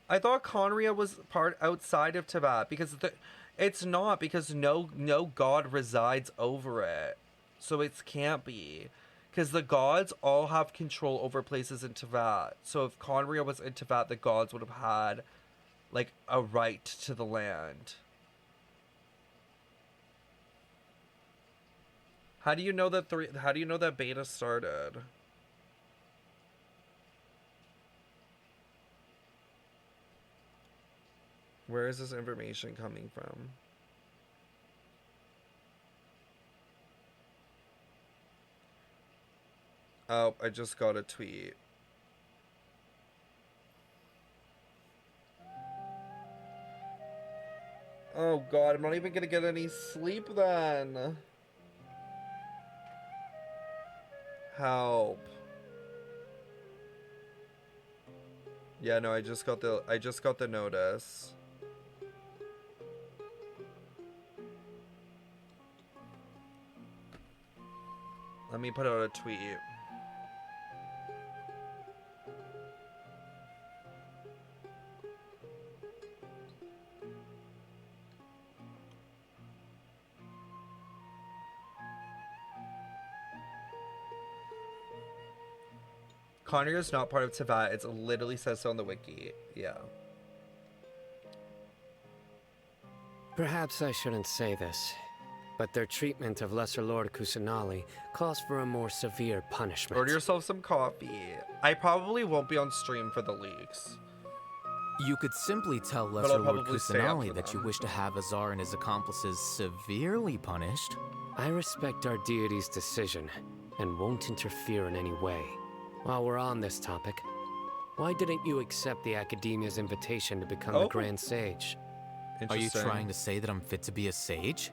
I thought Conria was part outside of Tevat because it's not, because no god resides over it. So it can't be. Because the gods all have control over places in Tevat. So if Conria was in Tevat, the gods would have had, like, a right to the land. How do you know that how do you know that beta started? Where is this information coming from? Oh, I just got a tweet. Oh god, I'm not even gonna get any sleep then. Help. Yeah, no, I just got the notice. Let me put out a tweet. Conria is not part of Tevat. It literally says so on the wiki. Yeah. Perhaps I shouldn't say this, but their treatment of Lesser Lord Kusanali calls for a more severe punishment. Order yourself some coffee. I probably won't be on stream for the leaks. You could simply tell Lesser Lord Kusanali that you wish to have Azar and his accomplices severely punished. I respect our deity's decision and won't interfere in any way. While we're on this topic, why didn't you accept the Academia's invitation to become the Grand Sage? Are you trying to say that I'm fit to be a sage?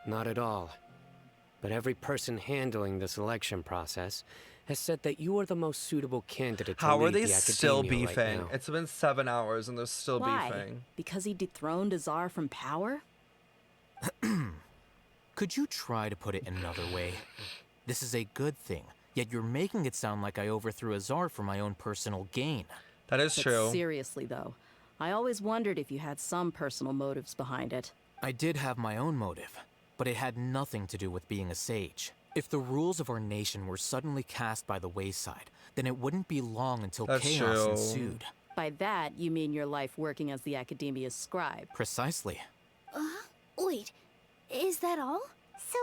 Not at all. But every person handling the selection process has said that you are the most suitable candidate to How lead are they the still academia beefing? right now. It's been 7 hours and they're still Why? beefing. Because he dethroned Azar from power? Could you try to put it another way? This is a good thing, yet you're making it sound like I overthrew Azar for my own personal gain. That is But true. seriously, though, I always wondered if you had some personal motives behind it. I did have my own motive, but it had nothing to do with being a sage. If the rules of our nation were suddenly cast by the wayside, then it wouldn't be long until chaos ensued. By that, you mean your life working as the Academia's scribe. Precisely. Wait, is that all? So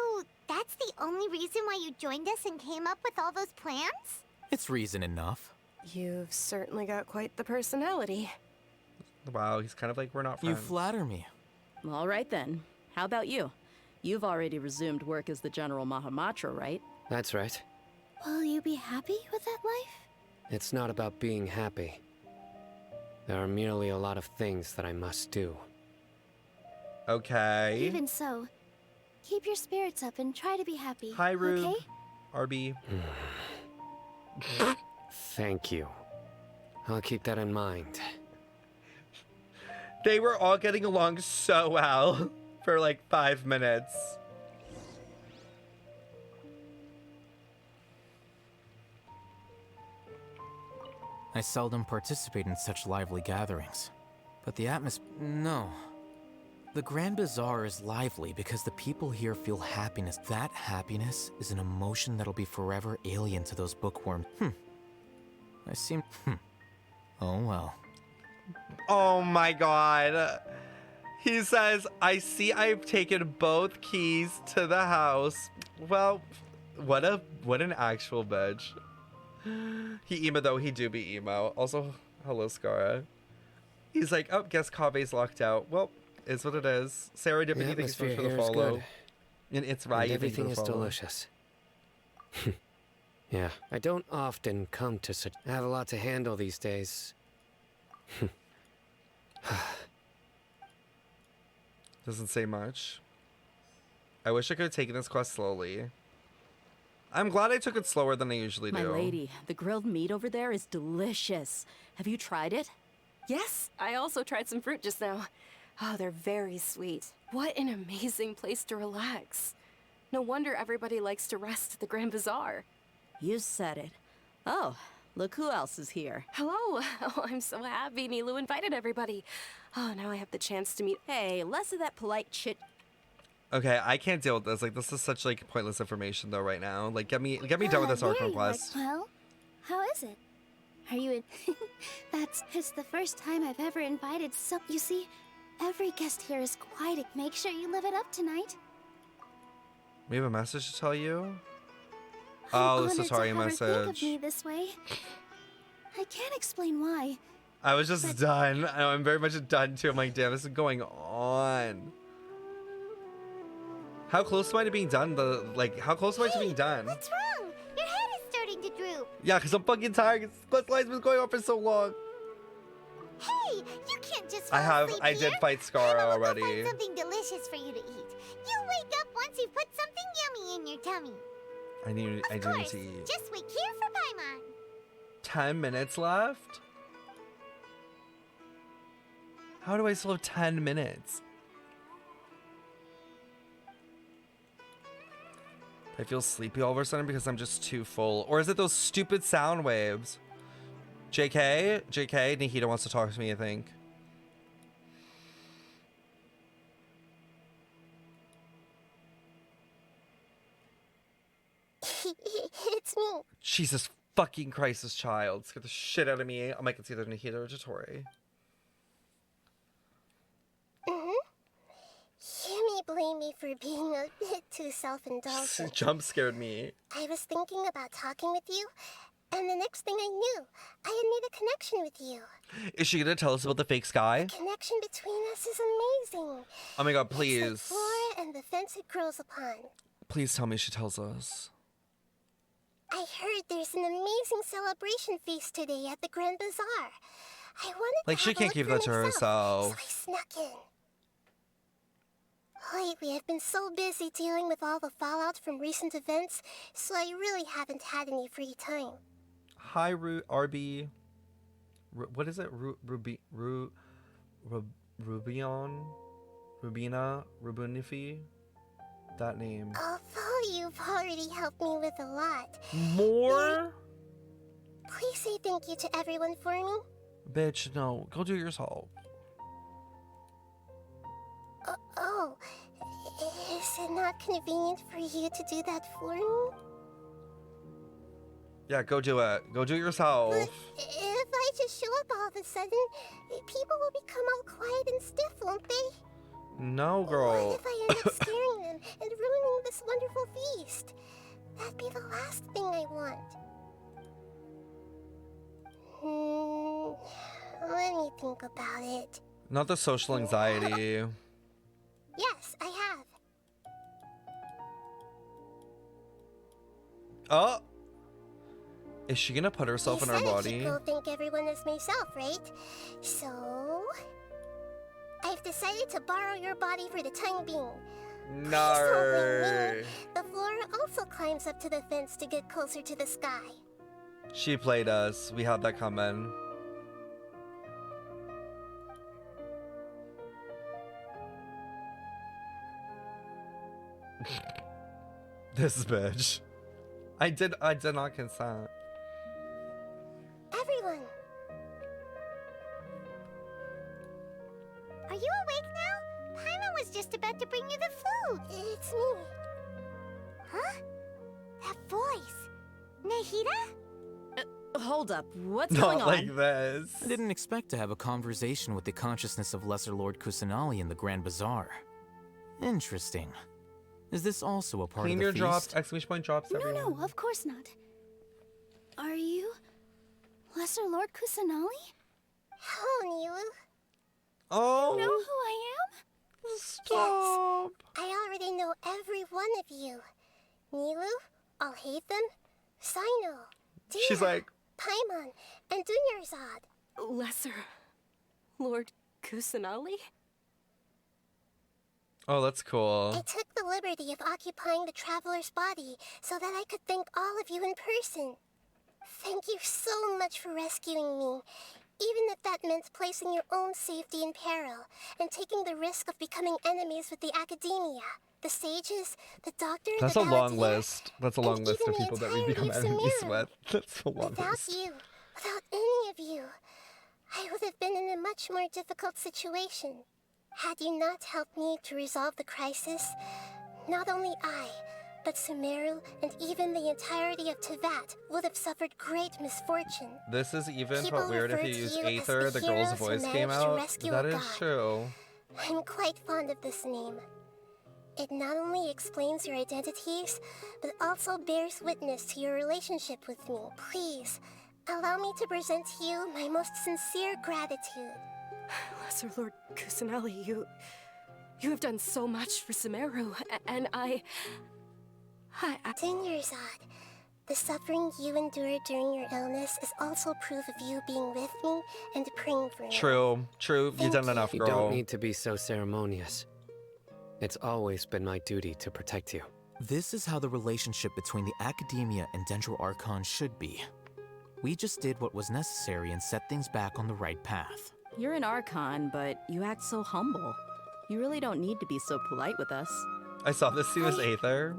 that's the only reason why you joined us and came up with all those plans? It's reason enough. You've certainly got quite the personality. Wow, he's kind of like, we're not friends. You flatter me. All right then. How about you? You've already resumed work as the General Mahamatra, right? That's right. Will you be happy with that life? It's not about being happy. There are merely a lot of things that I must do. Okay. Even so, keep your spirits up and try to be happy. Hi, Rube. Okay? RB. Thank you. I'll keep that in mind. They were all getting along so well for like 5 minutes. I seldom participate in such lively gatherings. But the atmosphere... No. The Grand Bazaar is lively because the people here feel happiness. That happiness is an emotion that'll be forever alien to those bookworms. I seem... Oh well. Oh my god. He says, I see I've taken both keys to the house. Well, what an actual bitch. He emo though, he do be emo. Also, hello Scara. He's like, oh, guess Kave's locked out. Well, is what it is. Sarah Dippity, thanks so much for the follow. And it's right. And everything is delicious. Yeah, I don't often come to such... I have a lot to handle these days. Doesn't say much. I wish I could have taken this quest slowly. I'm glad I took it slower than I usually do. My lady, the grilled meat over there is delicious. Have you tried it? Yes, I also tried some fruit just now. Oh, they're very sweet. What an amazing place to relax. No wonder everybody likes to rest at the Grand Bazaar. You said it. Oh, look who else is here. Hello. Oh, I'm so happy Nilou invited everybody. Oh, now I have the chance to meet... Hey, less of that polite chit. Okay, I can't deal with this. Like, this is such, like, pointless information, though, right now. Like, get me done with this Archon quest. Well, how is it? Are you in... It's the first time I've ever invited You see, every guest here is quite... Make sure you live it up tonight. We have a message to tell you? Oh, this is sorry message. Think of me this way. I can't explain why. I was just done. I'm very much done, too. I'm like, damn, this is going on. How close am I to being done? How close am I to being done? What's wrong? Your head is starting to droop. Yeah, because I'm fucking tired. This quest line's been going on for so long. Hey, you can't just fall asleep I did here. fight Scara already. I'll find something delicious for you to eat. You'll wake up once you've put something yummy in your tummy. I do need to eat. Just wait here for Paimon. 10 minutes left? How do I still have 10 minutes? I feel sleepy all of a sudden because I'm just too full. Or is it those stupid sound waves? JK? JK? Nahida wants to talk to me, I think. It's me. Jesus fucking Christ, this child. Scared the shit out of me. I might can see either Nahida or Totori. You may blame me for being a bit too self-indulgent. Jump scared me. I was thinking about talking with you, and the next thing I knew, I had made a connection with you. Is she gonna tell us about the fake sky? The connection between us is amazing. Oh my god, It's please. like flora and the fence it grows upon. Please tell me she tells us. I heard there's an amazing celebration feast today at the Grand Bazaar. I wanted Like, to she have a can't look keep for that to myself, herself. so I snuck in. Lately, I've been so busy dealing with all the fallout from recent events, so I really haven't had any free time. Hi, RB. What is it? Rubion? Rubina? Rubunifi? That name. Although you've already helped me with a lot. More? Please say thank you to everyone for me. Bitch, no. Go do it yourself. Oh, is it not convenient for you to do that for me? Yeah, go do it. Go do it yourself. But if I just show up all of a sudden, people will become all quiet and stiff, won't they? No, girl. What if I end up scaring them and ruining this wonderful feast? That'd be the last thing I want. Let me think about it. Not the social anxiety. Yes, I have. Oh! Is she gonna put herself in her body? I should go thank everyone as myself, right? So... I've decided to borrow your body for the time being. No. Please don't blame me. The flora also climbs up to the fence to get closer to the sky. She played us. We had that coming. This bitch. I did not consent. Everyone. Are you awake now? Paimon was just about to bring you the food. It's me. Huh? That voice. Nahida? Hold up, what's Not going on? like this. I didn't expect to have a conversation with the consciousness of Lesser Lord Kusanali in the Grand Bazaar. Interesting. Is this also a part Clean of the your feast? drops, exclamation point drops, everyone. No, of course not. Are you Lesser Lord Kusanali? Hello, Nilou. Oh. You know who I am? Stop. Yes, I already know every one of you. Nilou, Al-Haitham, Sino, Dia, She's like... Paimon, and Dunyarzad. Lesser Lord Kusanali? Oh, that's cool. I took the liberty of occupying the traveler's body so that I could thank all of you in person. Thank you so much for rescuing me, even if that meant placing your own safety in peril and taking the risk of becoming enemies with the academia, the sages, the doctor, That's the a long Valetier, list. That's a long list of people that we become enemies with. That's a long Without list. you, without any of you, I would have been in a much more difficult situation. Had you not helped me to resolve the crisis, not only I, but Sumeru and even the entirety of Tevat would have suffered great misfortune. This is even People felt weird if refer you to used you as Aether, the girl's heroes who voice came managed to out. rescue That a is god. true. I'm quite fond of this name. It not only explains your identities, but also bears witness to your relationship with me. Please, allow me to present to you my most sincere gratitude. Lesser Lord Kusanali, you have done so much for Sumeru, and I... Dunyarzad, the suffering you endured during your illness is also proof of you being with me and praying for me. True. You've done enough, You girl. don't need to be so ceremonious. It's always been my duty to protect you. This is how the relationship between the Academia and Dendro Archon should be. We just did what was necessary and set things back on the right path. You're an Archon, but you act so humble. You really don't need to be so polite with us. I saw this scene as Aether.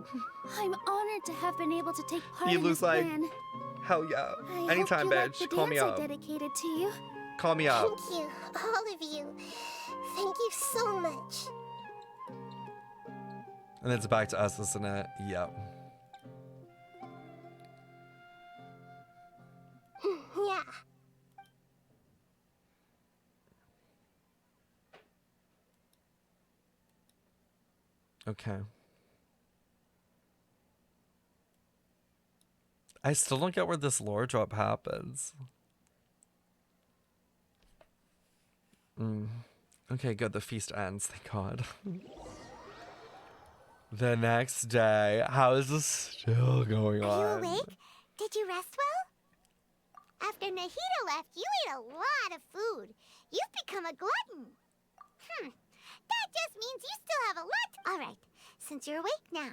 I'm honored to have been able to take part He in looks this like, plan. hell yeah. I Anytime, hope you like bitch. the Call me dance up. I dedicated to you. Call me up. Thank you, all of you. Thank you so much. And it's back to us, isn't it? Yep. Yeah. Okay. I still don't get where this lore drop happens. Okay, good. The feast ends. Thank God. The next day. How is this still going Are on? you awake? Did you rest well? After Nahida left, you ate a lot of food. You've become a glutton. That just means you still have a lot. Alright, since you're awake now,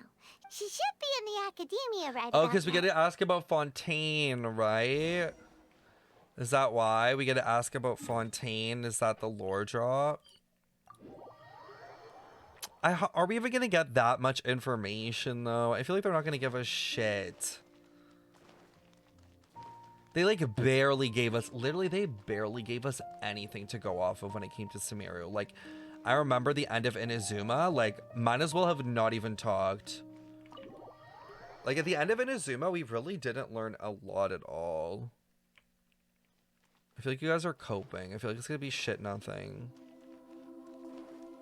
she should be in the academia right Oh, about because we now. get to ask about Fontaine, right? Is that why? We get to ask about Fontaine? Is that the lore drop? Are we even going to get that much information, though? I feel like they're not going to give us shit. They, like, barely gave us... Literally, they barely gave us anything to go off of when it came to Sumeru. Like, I remember the end of Inazuma. Like, might as well have not even talked. Like, at the end of Inazuma, we really didn't learn a lot at all. I feel like you guys are coping. I feel like it's gonna be shit nothing.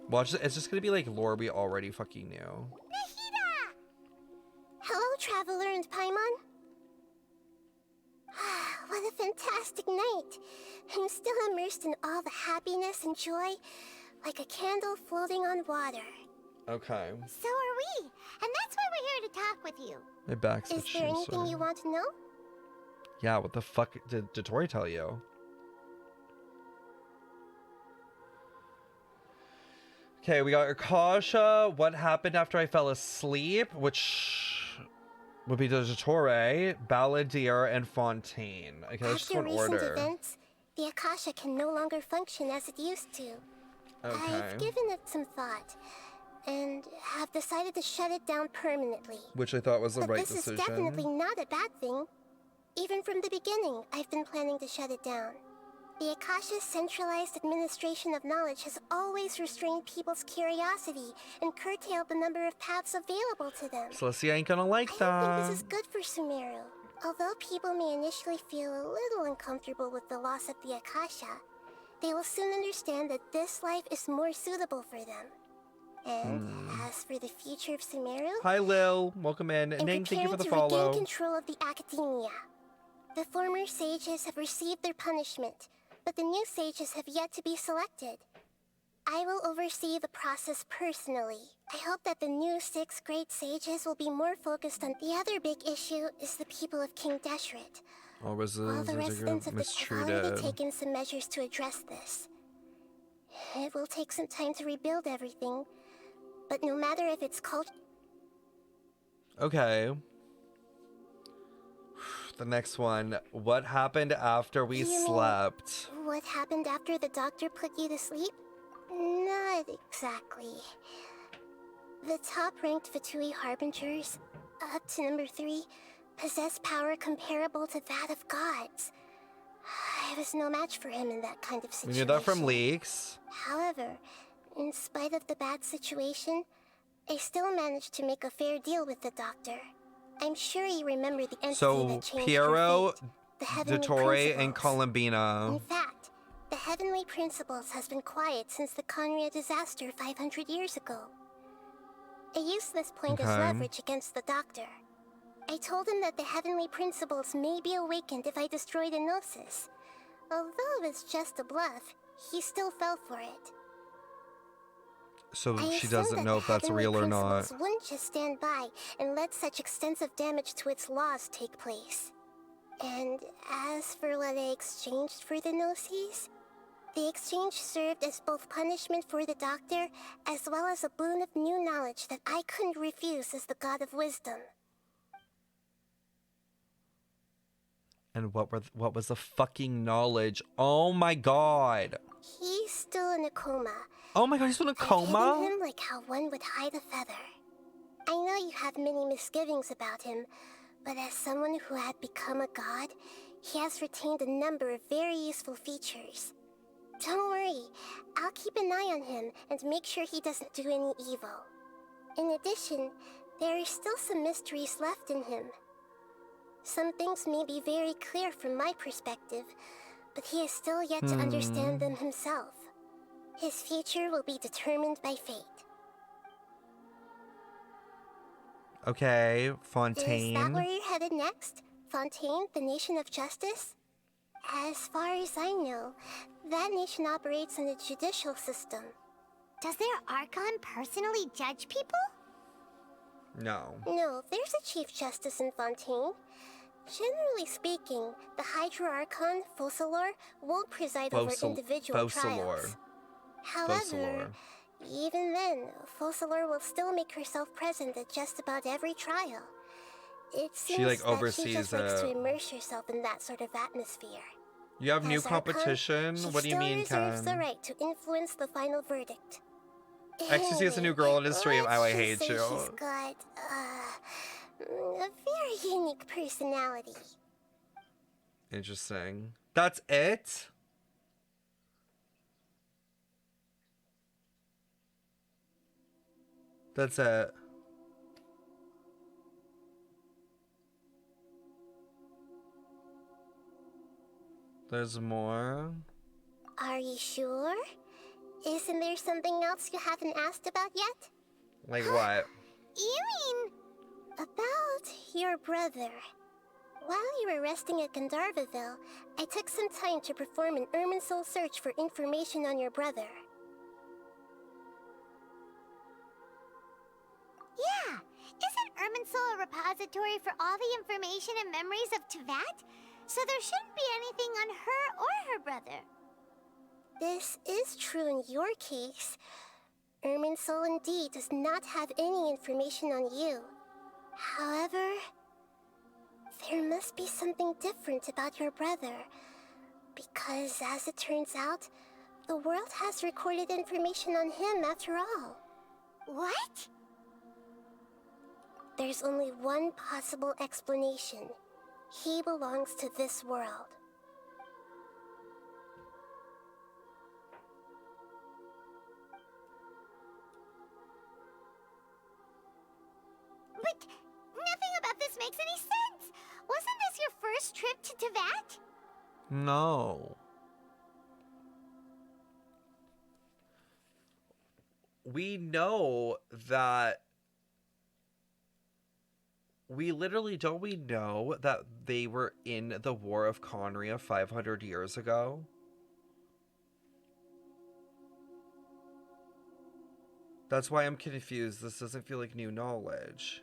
Watch, it's just gonna be like lore we already fucking knew. Nahida! Hello, Traveler and Paimon. What a fantastic night. I'm still immersed in all the happiness and joy, like a candle floating on water. Okay. So are we, and that's why we're here to talk with you. My back's Is there anything you want to know? Yeah, what the fuck did Tori tell you? Okay, we got Akasha. What happened after I fell asleep? Which would be the Dottore, Balladeer, and Fontaine. Okay, let's just go in After recent order. events, the Akasha can no longer function as it used to. Okay. I've given it some thought, and have decided to shut it down permanently. Which I thought was the But right this decision. is definitely not a bad thing. Even from the beginning, I've been planning to shut it down. The Akasha's centralized administration of knowledge has always restrained people's curiosity and curtailed the number of paths available to them. Celestia ain't gonna like I that. think this is good for Sumeru. Although people may initially feel a little uncomfortable with the loss of the Akasha, they will soon understand that this life is more suitable for them. And as for the future of Sumeru, Hi, Lil. Welcome in. I'm Ning, thank you for the preparing to follow. regain control of the academia. The former sages have received their punishment, but the new sages have yet to be selected. I will oversee the process personally. I hope that the new 6 great sages will be more focused on the other big issue is the people of King Deshret. All While the residents of the have already mistreated. taken some measures to address this. It will take some time to rebuild everything, but no matter if it's called... Okay. The next one. What happened after we You mean, slept? What happened after the doctor put you to sleep? Not exactly. The top-ranked Fatui Harbingers, up to number 3, possess power comparable to that of gods. I was no match for him in that kind of We situation. knew that from leaks. However, in spite of the bad situation, I still managed to make a fair deal with the doctor. I'm sure you remember the entity So, that changed Piero, her fate, the Heavenly Dottore, and Principles. Columbina. In fact, the Heavenly Principles has been quiet since the Conria disaster 500 years ago. I used this point as Okay. leverage against the doctor. I told him that the Heavenly Principles may be awakened if I destroy the Gnosis. Although it's just a bluff, he still fell for it. So I she assumed doesn't that know the if that's Heavenly real or not. Principles wouldn't just stand by and let such extensive damage to its laws take place. And as for what I exchanged for the Gnosis, the exchange served as both punishment for the doctor as well as a boon of new knowledge that I couldn't refuse as the god of wisdom. And what was the fucking knowledge? Oh my god. He's still in a coma. Oh my god, he's in a I've coma? hidden him like how one would hide a feather. I know you have many misgivings about him, but as someone who had become a god, he has retained a number of very useful features. Don't worry, I'll keep an eye on him and make sure he doesn't do any evil. In addition, there are still some mysteries left in him. Some things may be very clear from my perspective, but he is still yet to understand them himself. His future will be determined by fate. Okay, Is that Fontaine. where you're headed next? Fontaine, the nation of justice? As far as I know, that nation operates in a judicial system. Does their Archon personally judge people? No. No, there's a Chief Justice in Fontaine. Generally speaking, the Hydra Archon, Focalor, won't preside over individual trials. However, Even then, Focalor will still make herself present at just about every trial. It seems like that oversees she just likes to it. immerse herself in that sort of atmosphere. You have new As Archon, competition? she What do you still mean, reserves the Ken? right to influence the final verdict. Ecstasy is a new girl in his stream. Let's Oh, I just hate say you. she's got a very unique personality. Interesting. That's it? That's it. There's more? Are you sure? Isn't there something else you haven't asked about yet? Like what? You mean about your brother? While you were resting at Gandharvaville, I took some time to perform an Irminsul search for information on your brother. Yeah! Isn't Irminsul a repository for all the information and memories of Teyvat? So there shouldn't be anything on her or her brother. This is true in your case. Irminsul indeed does not have any information on you. However, there must be something different about your brother. Because as it turns out, the world has recorded information on him after all. What? There's only one possible explanation. He belongs to this world. But nothing about this makes any sense! Wasn't this your first trip to Teyvat? No. We know that... We know that they were in the War of Conria 500 years ago? That's why I'm confused. This doesn't feel like new knowledge.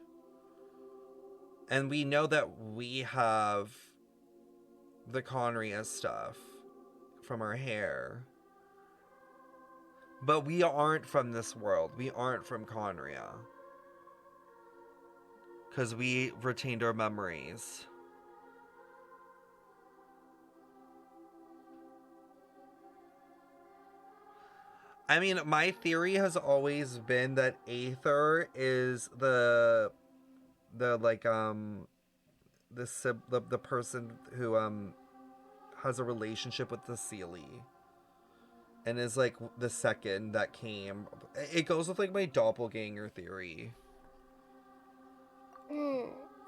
And we know that we have the Conria stuff from our hair. But we aren't from this world. We aren't from Conria. Because we retained our memories. I mean, my theory has always been that Aether is the person who has a relationship with the Seelie. And is like the second that came. It goes with like my doppelganger theory.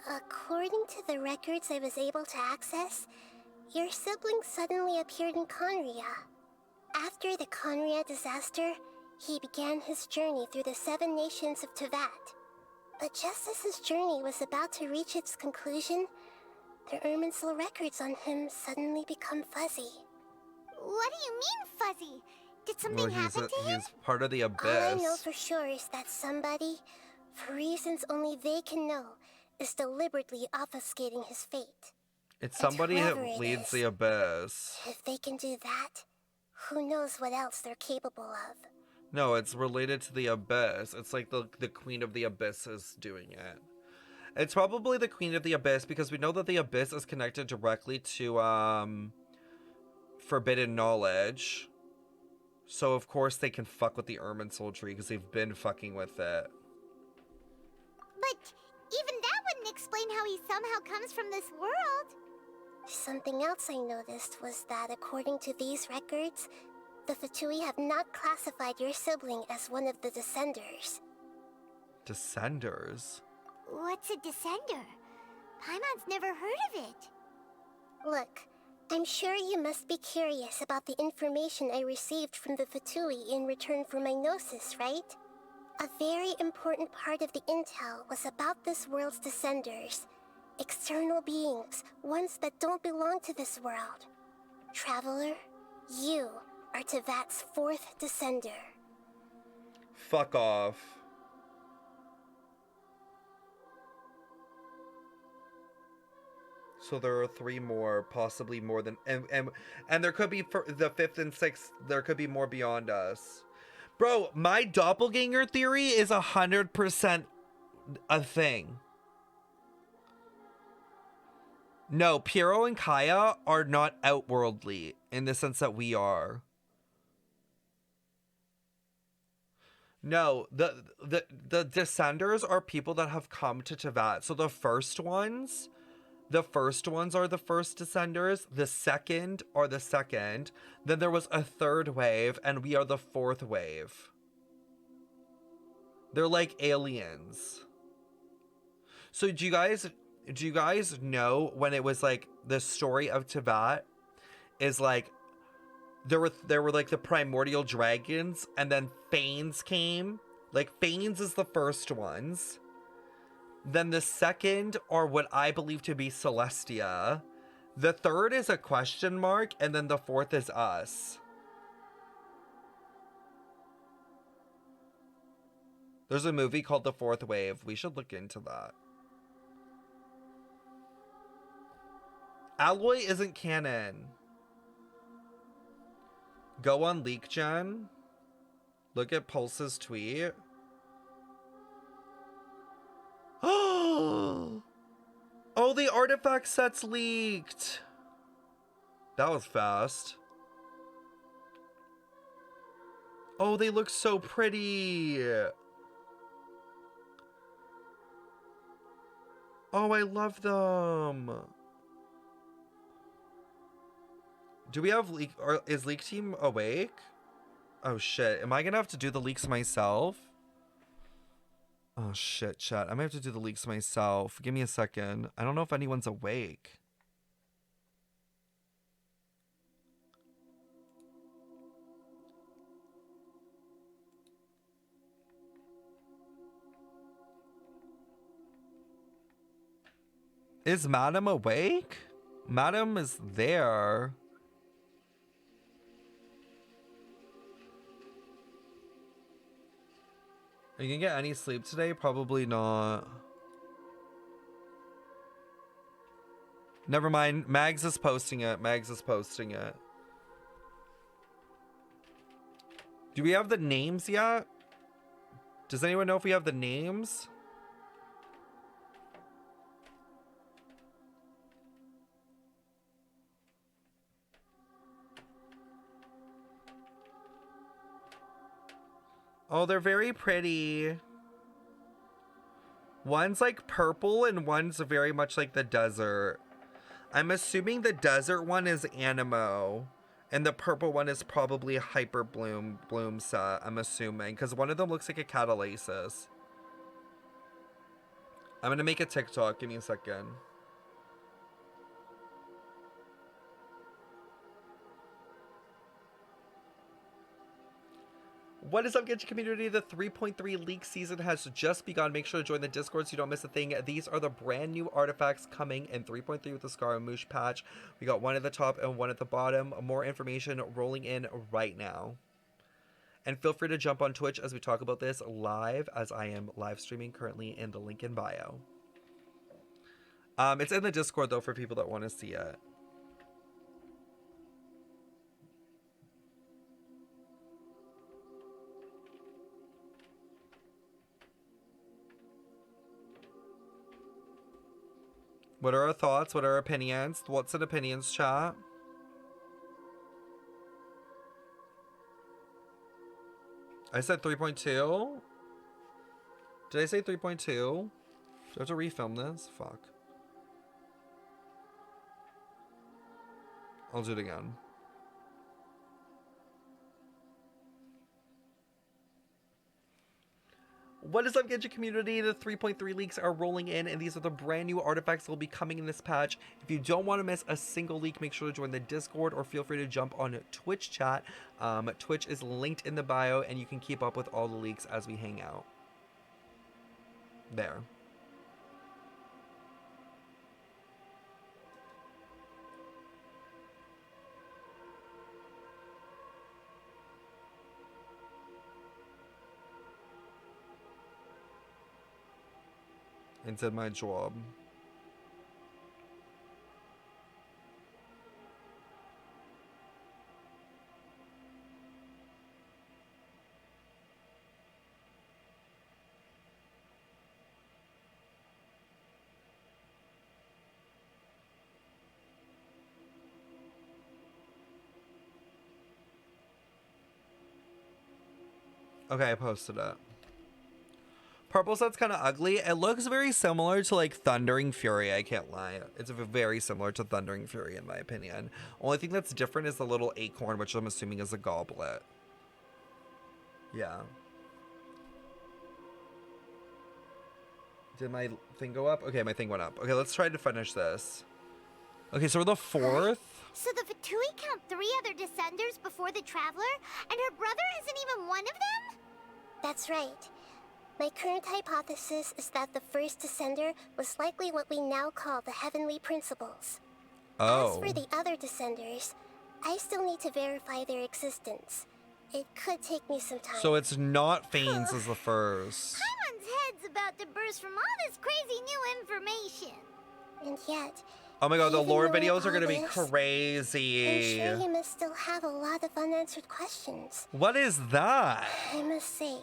According to the records I was able to access, your sibling suddenly appeared in Conria. After the Conria disaster, he began his journey through the 7 nations of Teyvat. But just as his journey was about to reach its conclusion, the Irminsul records on him suddenly become fuzzy. What do you mean, fuzzy? Did something happen to him? He's part of the Abyss. All I know for sure is that somebody, for reasons only they can know, is deliberately obfuscating his fate. It's somebody who leads the Abyss. If they can do that, who knows what else they're capable of. No, it's related to the Abyss. It's like the Queen of the Abyss is doing it. It's probably the Queen of the Abyss because we know that the Abyss is connected directly to forbidden knowledge. So of course they can fuck with the Irminsul tree because they've been fucking with it. But even that wouldn't explain how he somehow comes from this world. Something else I noticed was that according to these records, the Fatui have not classified your sibling as one of the Descenders. Descenders? What's a Descender? Paimon's never heard of it. Look, I'm sure you must be curious about the information I received from the Fatui in return for my gnosis, right? A very important part of the intel was about this world's Descenders. External beings, ones that don't belong to this world. Traveler, you are Teyvat's 4th Descender. Fuck off. So there are 3 more, possibly more than, and there could be for the 5th and 6th. There could be more beyond us. Bro, my doppelganger theory is 100% a thing. No, Piero and Kaya are not outworldly in the sense that we are. No, the Descenders are people that have come to Teyvat. So the first ones are the first Descenders. The second are the second. Then there was a third wave, and we are the fourth wave. They're like aliens. So do you guys know when it was like the story of Teyvat is like there were like the primordial dragons, and then Fanes came. Like Fanes is the first ones. Then the second are what I believe to be Celestia. The third is a question mark, and then the fourth is us. There's a movie called The Fourth Wave. We should look into that. Alloy isn't canon. Go on LeakGen. Look at Pulse's tweet. Oh, the artifact set's leaked. That was fast. Oh, they look so pretty. Oh, I love them. Do we have leak, or is Leak Team awake? Oh shit, am I gonna have to do the leaks myself? Oh shit, chat, I might have to do the leaks myself. Give me a second. I don't know if anyone's awake. Is Madam awake? Madam is there. Are you gonna get any sleep today? Probably not. Never mind. Mags is posting it. Mags is posting it. Do we have the names yet? Does anyone know if we have the names? Oh, they're very pretty. One's like purple and one's very much like the desert. I'm assuming the desert one is Animo and the purple one is probably Hyper Bloom set, I'm assuming, because one of them looks like a Catalysis. I'm gonna make a TikTok. Give me a second. What is up, Genshin community? The 3.3 leak season has just begun. Make sure to join the Discord so you don't miss a thing. These are the brand new artifacts coming in 3.3 with the Scaramouche patch. We got one at the top and one at the bottom. More information rolling in right now. And feel free to jump on Twitch as we talk about this live, as I am live streaming currently in the link in bio. It's in the Discord though for people that want to see it. What are our thoughts? What are our opinions? What's an opinions, chat? I said 3.2. Did I say 3.2? Do I have to refilm this? Fuck. I'll do it again. What is up, Genshin community? The 3.3 leaks are rolling in, and these are the brand new artifacts that will be coming in this patch. If you don't want to miss a single leak, make sure to join the Discord or feel free to jump on Twitch chat. Twitch is linked in the bio, and you can keep up with all the leaks as we hang out. There. And did my job. Okay, I posted it. Purple set's kind of ugly. It looks very similar to like Thundering Fury, I can't lie. It's very similar to Thundering Fury in my opinion. Only thing that's different is the little acorn, which I'm assuming is a goblet. Yeah. Did my thing go up? Okay, my thing went up. Okay, let's try to finish this. Okay, so we're the 4th. So the Fatui count 3 other Descenders before the Traveler, and her brother isn't even one of them? That's right. My current hypothesis is that the first Descender was likely what we now call the Heavenly Principles. Oh. As for the other Descenders, I still need to verify their existence. It could take me some time. So it's not Fanes as the first. Paimon's head's about to burst from all this crazy new information. And yet... Oh my god, the even lore knowing videos are all gonna be this, crazy. I'm sure you must still have a lot of unanswered questions. What is that? I must say,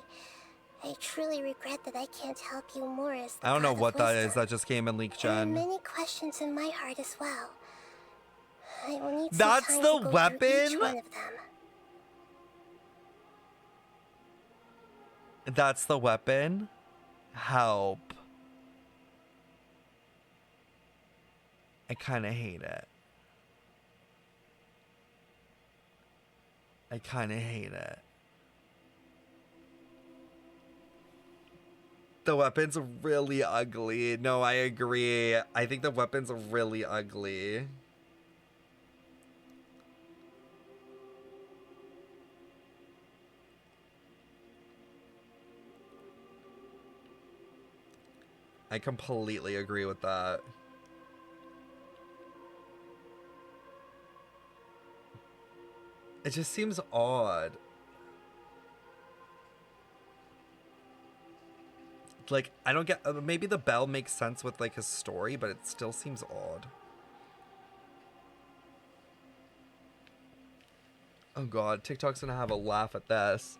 I truly regret that I can't help you more as the I don't know God of what that wisdom. is. That just came in Leak There are Gen. many questions in my heart as well. I will need some That's time the to go weapon? through each one of them. That's the weapon? Help. I kind of hate it. I kind of hate it. The weapon's really ugly. No, I agree. I think the weapon's really ugly. I completely agree with that. It just seems odd. Like, I don't get... maybe the bell makes sense with, like, his story, but it still seems odd. Oh god, TikTok's gonna have a laugh at this.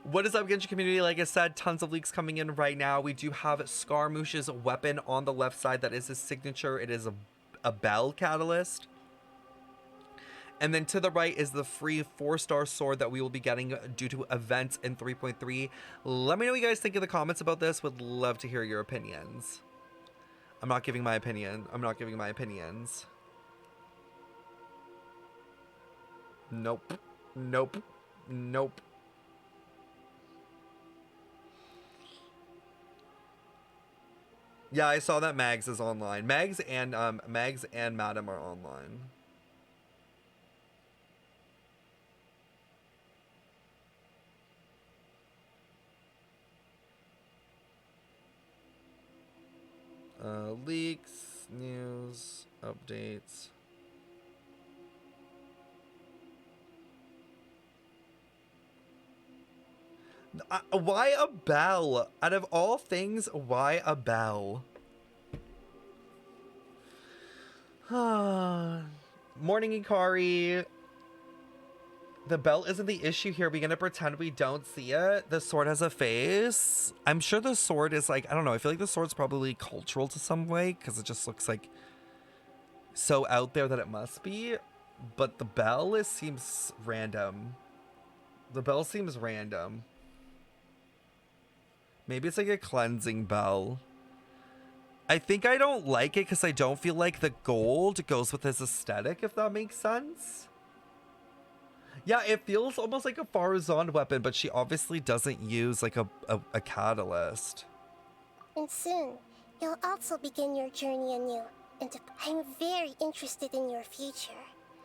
What is up, Genshin community? Like I said, tons of leaks coming in right now. We do have Scaramouche's weapon on the left side. That is his signature. It is a bell catalyst. And then to the right is the free 4-star sword that we will be getting due to events in 3.3. Let me know what you guys think in the comments about this. Would love to hear your opinions. I'm not giving my opinion. I'm not giving my opinions. Nope. Nope. Nope. Yeah, I saw that Mags is online. Mags and Madam are online. Leaks, news, updates. Why a bell? Out of all things, why a bell? Morning, Ikari. The bell isn't the issue here. We're gonna pretend we don't see it. The sword has a face. I'm sure the sword is like, I don't know. I feel like the sword's probably cultural to some way because it just looks like so out there that it must be. But the bell seems random. The bell seems random. Maybe it's like a cleansing bell. I think I don't like it because I don't feel like the gold goes with his aesthetic, if that makes sense. Yeah, it feels almost like a Farazan weapon, but she obviously doesn't use like a catalyst. And soon, you'll also begin your journey anew. And I'm very interested in your future.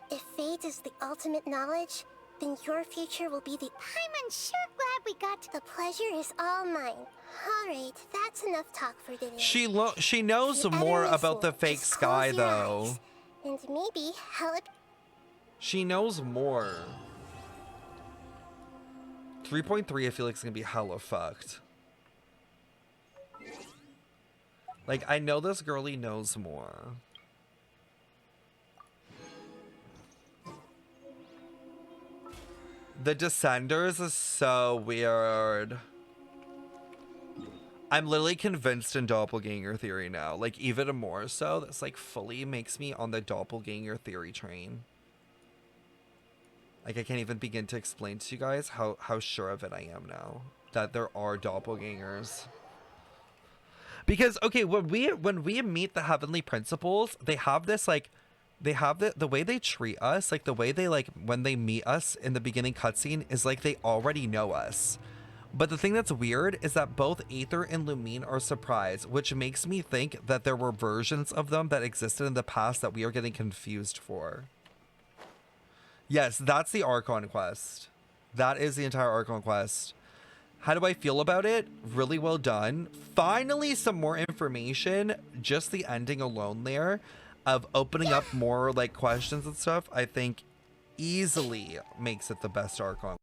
If fate is the ultimate knowledge, then your future will be the... I'm sure glad we got to... The pleasure is all mine. Alright, that's enough talk for today. She knows more about the fake sky, though. And maybe help... She knows more. 3.3, I feel like it's gonna be hella fucked. Like, I know this girlie knows more. The Descenders is so weird. I'm literally convinced in doppelganger theory now. Like, even more so. This, like, fully makes me on the doppelganger theory train. Like, I can't even begin to explain to you guys how sure of it I am now. That there are doppelgangers. Because, okay, when we meet the Heavenly Principals, they have this, like, they have the way they treat us, like, the way they, like, when they meet us in the beginning cutscene is like they already know us. But the thing that's weird is that both Aether and Lumine are surprised, which makes me think that there were versions of them that existed in the past that we are getting confused for. Yes, that's the Archon quest. That is the entire Archon quest. How do I feel about it? Really well done. Finally, some more information. Just the ending alone there of opening up more like questions and stuff, I think easily makes it the best Archon.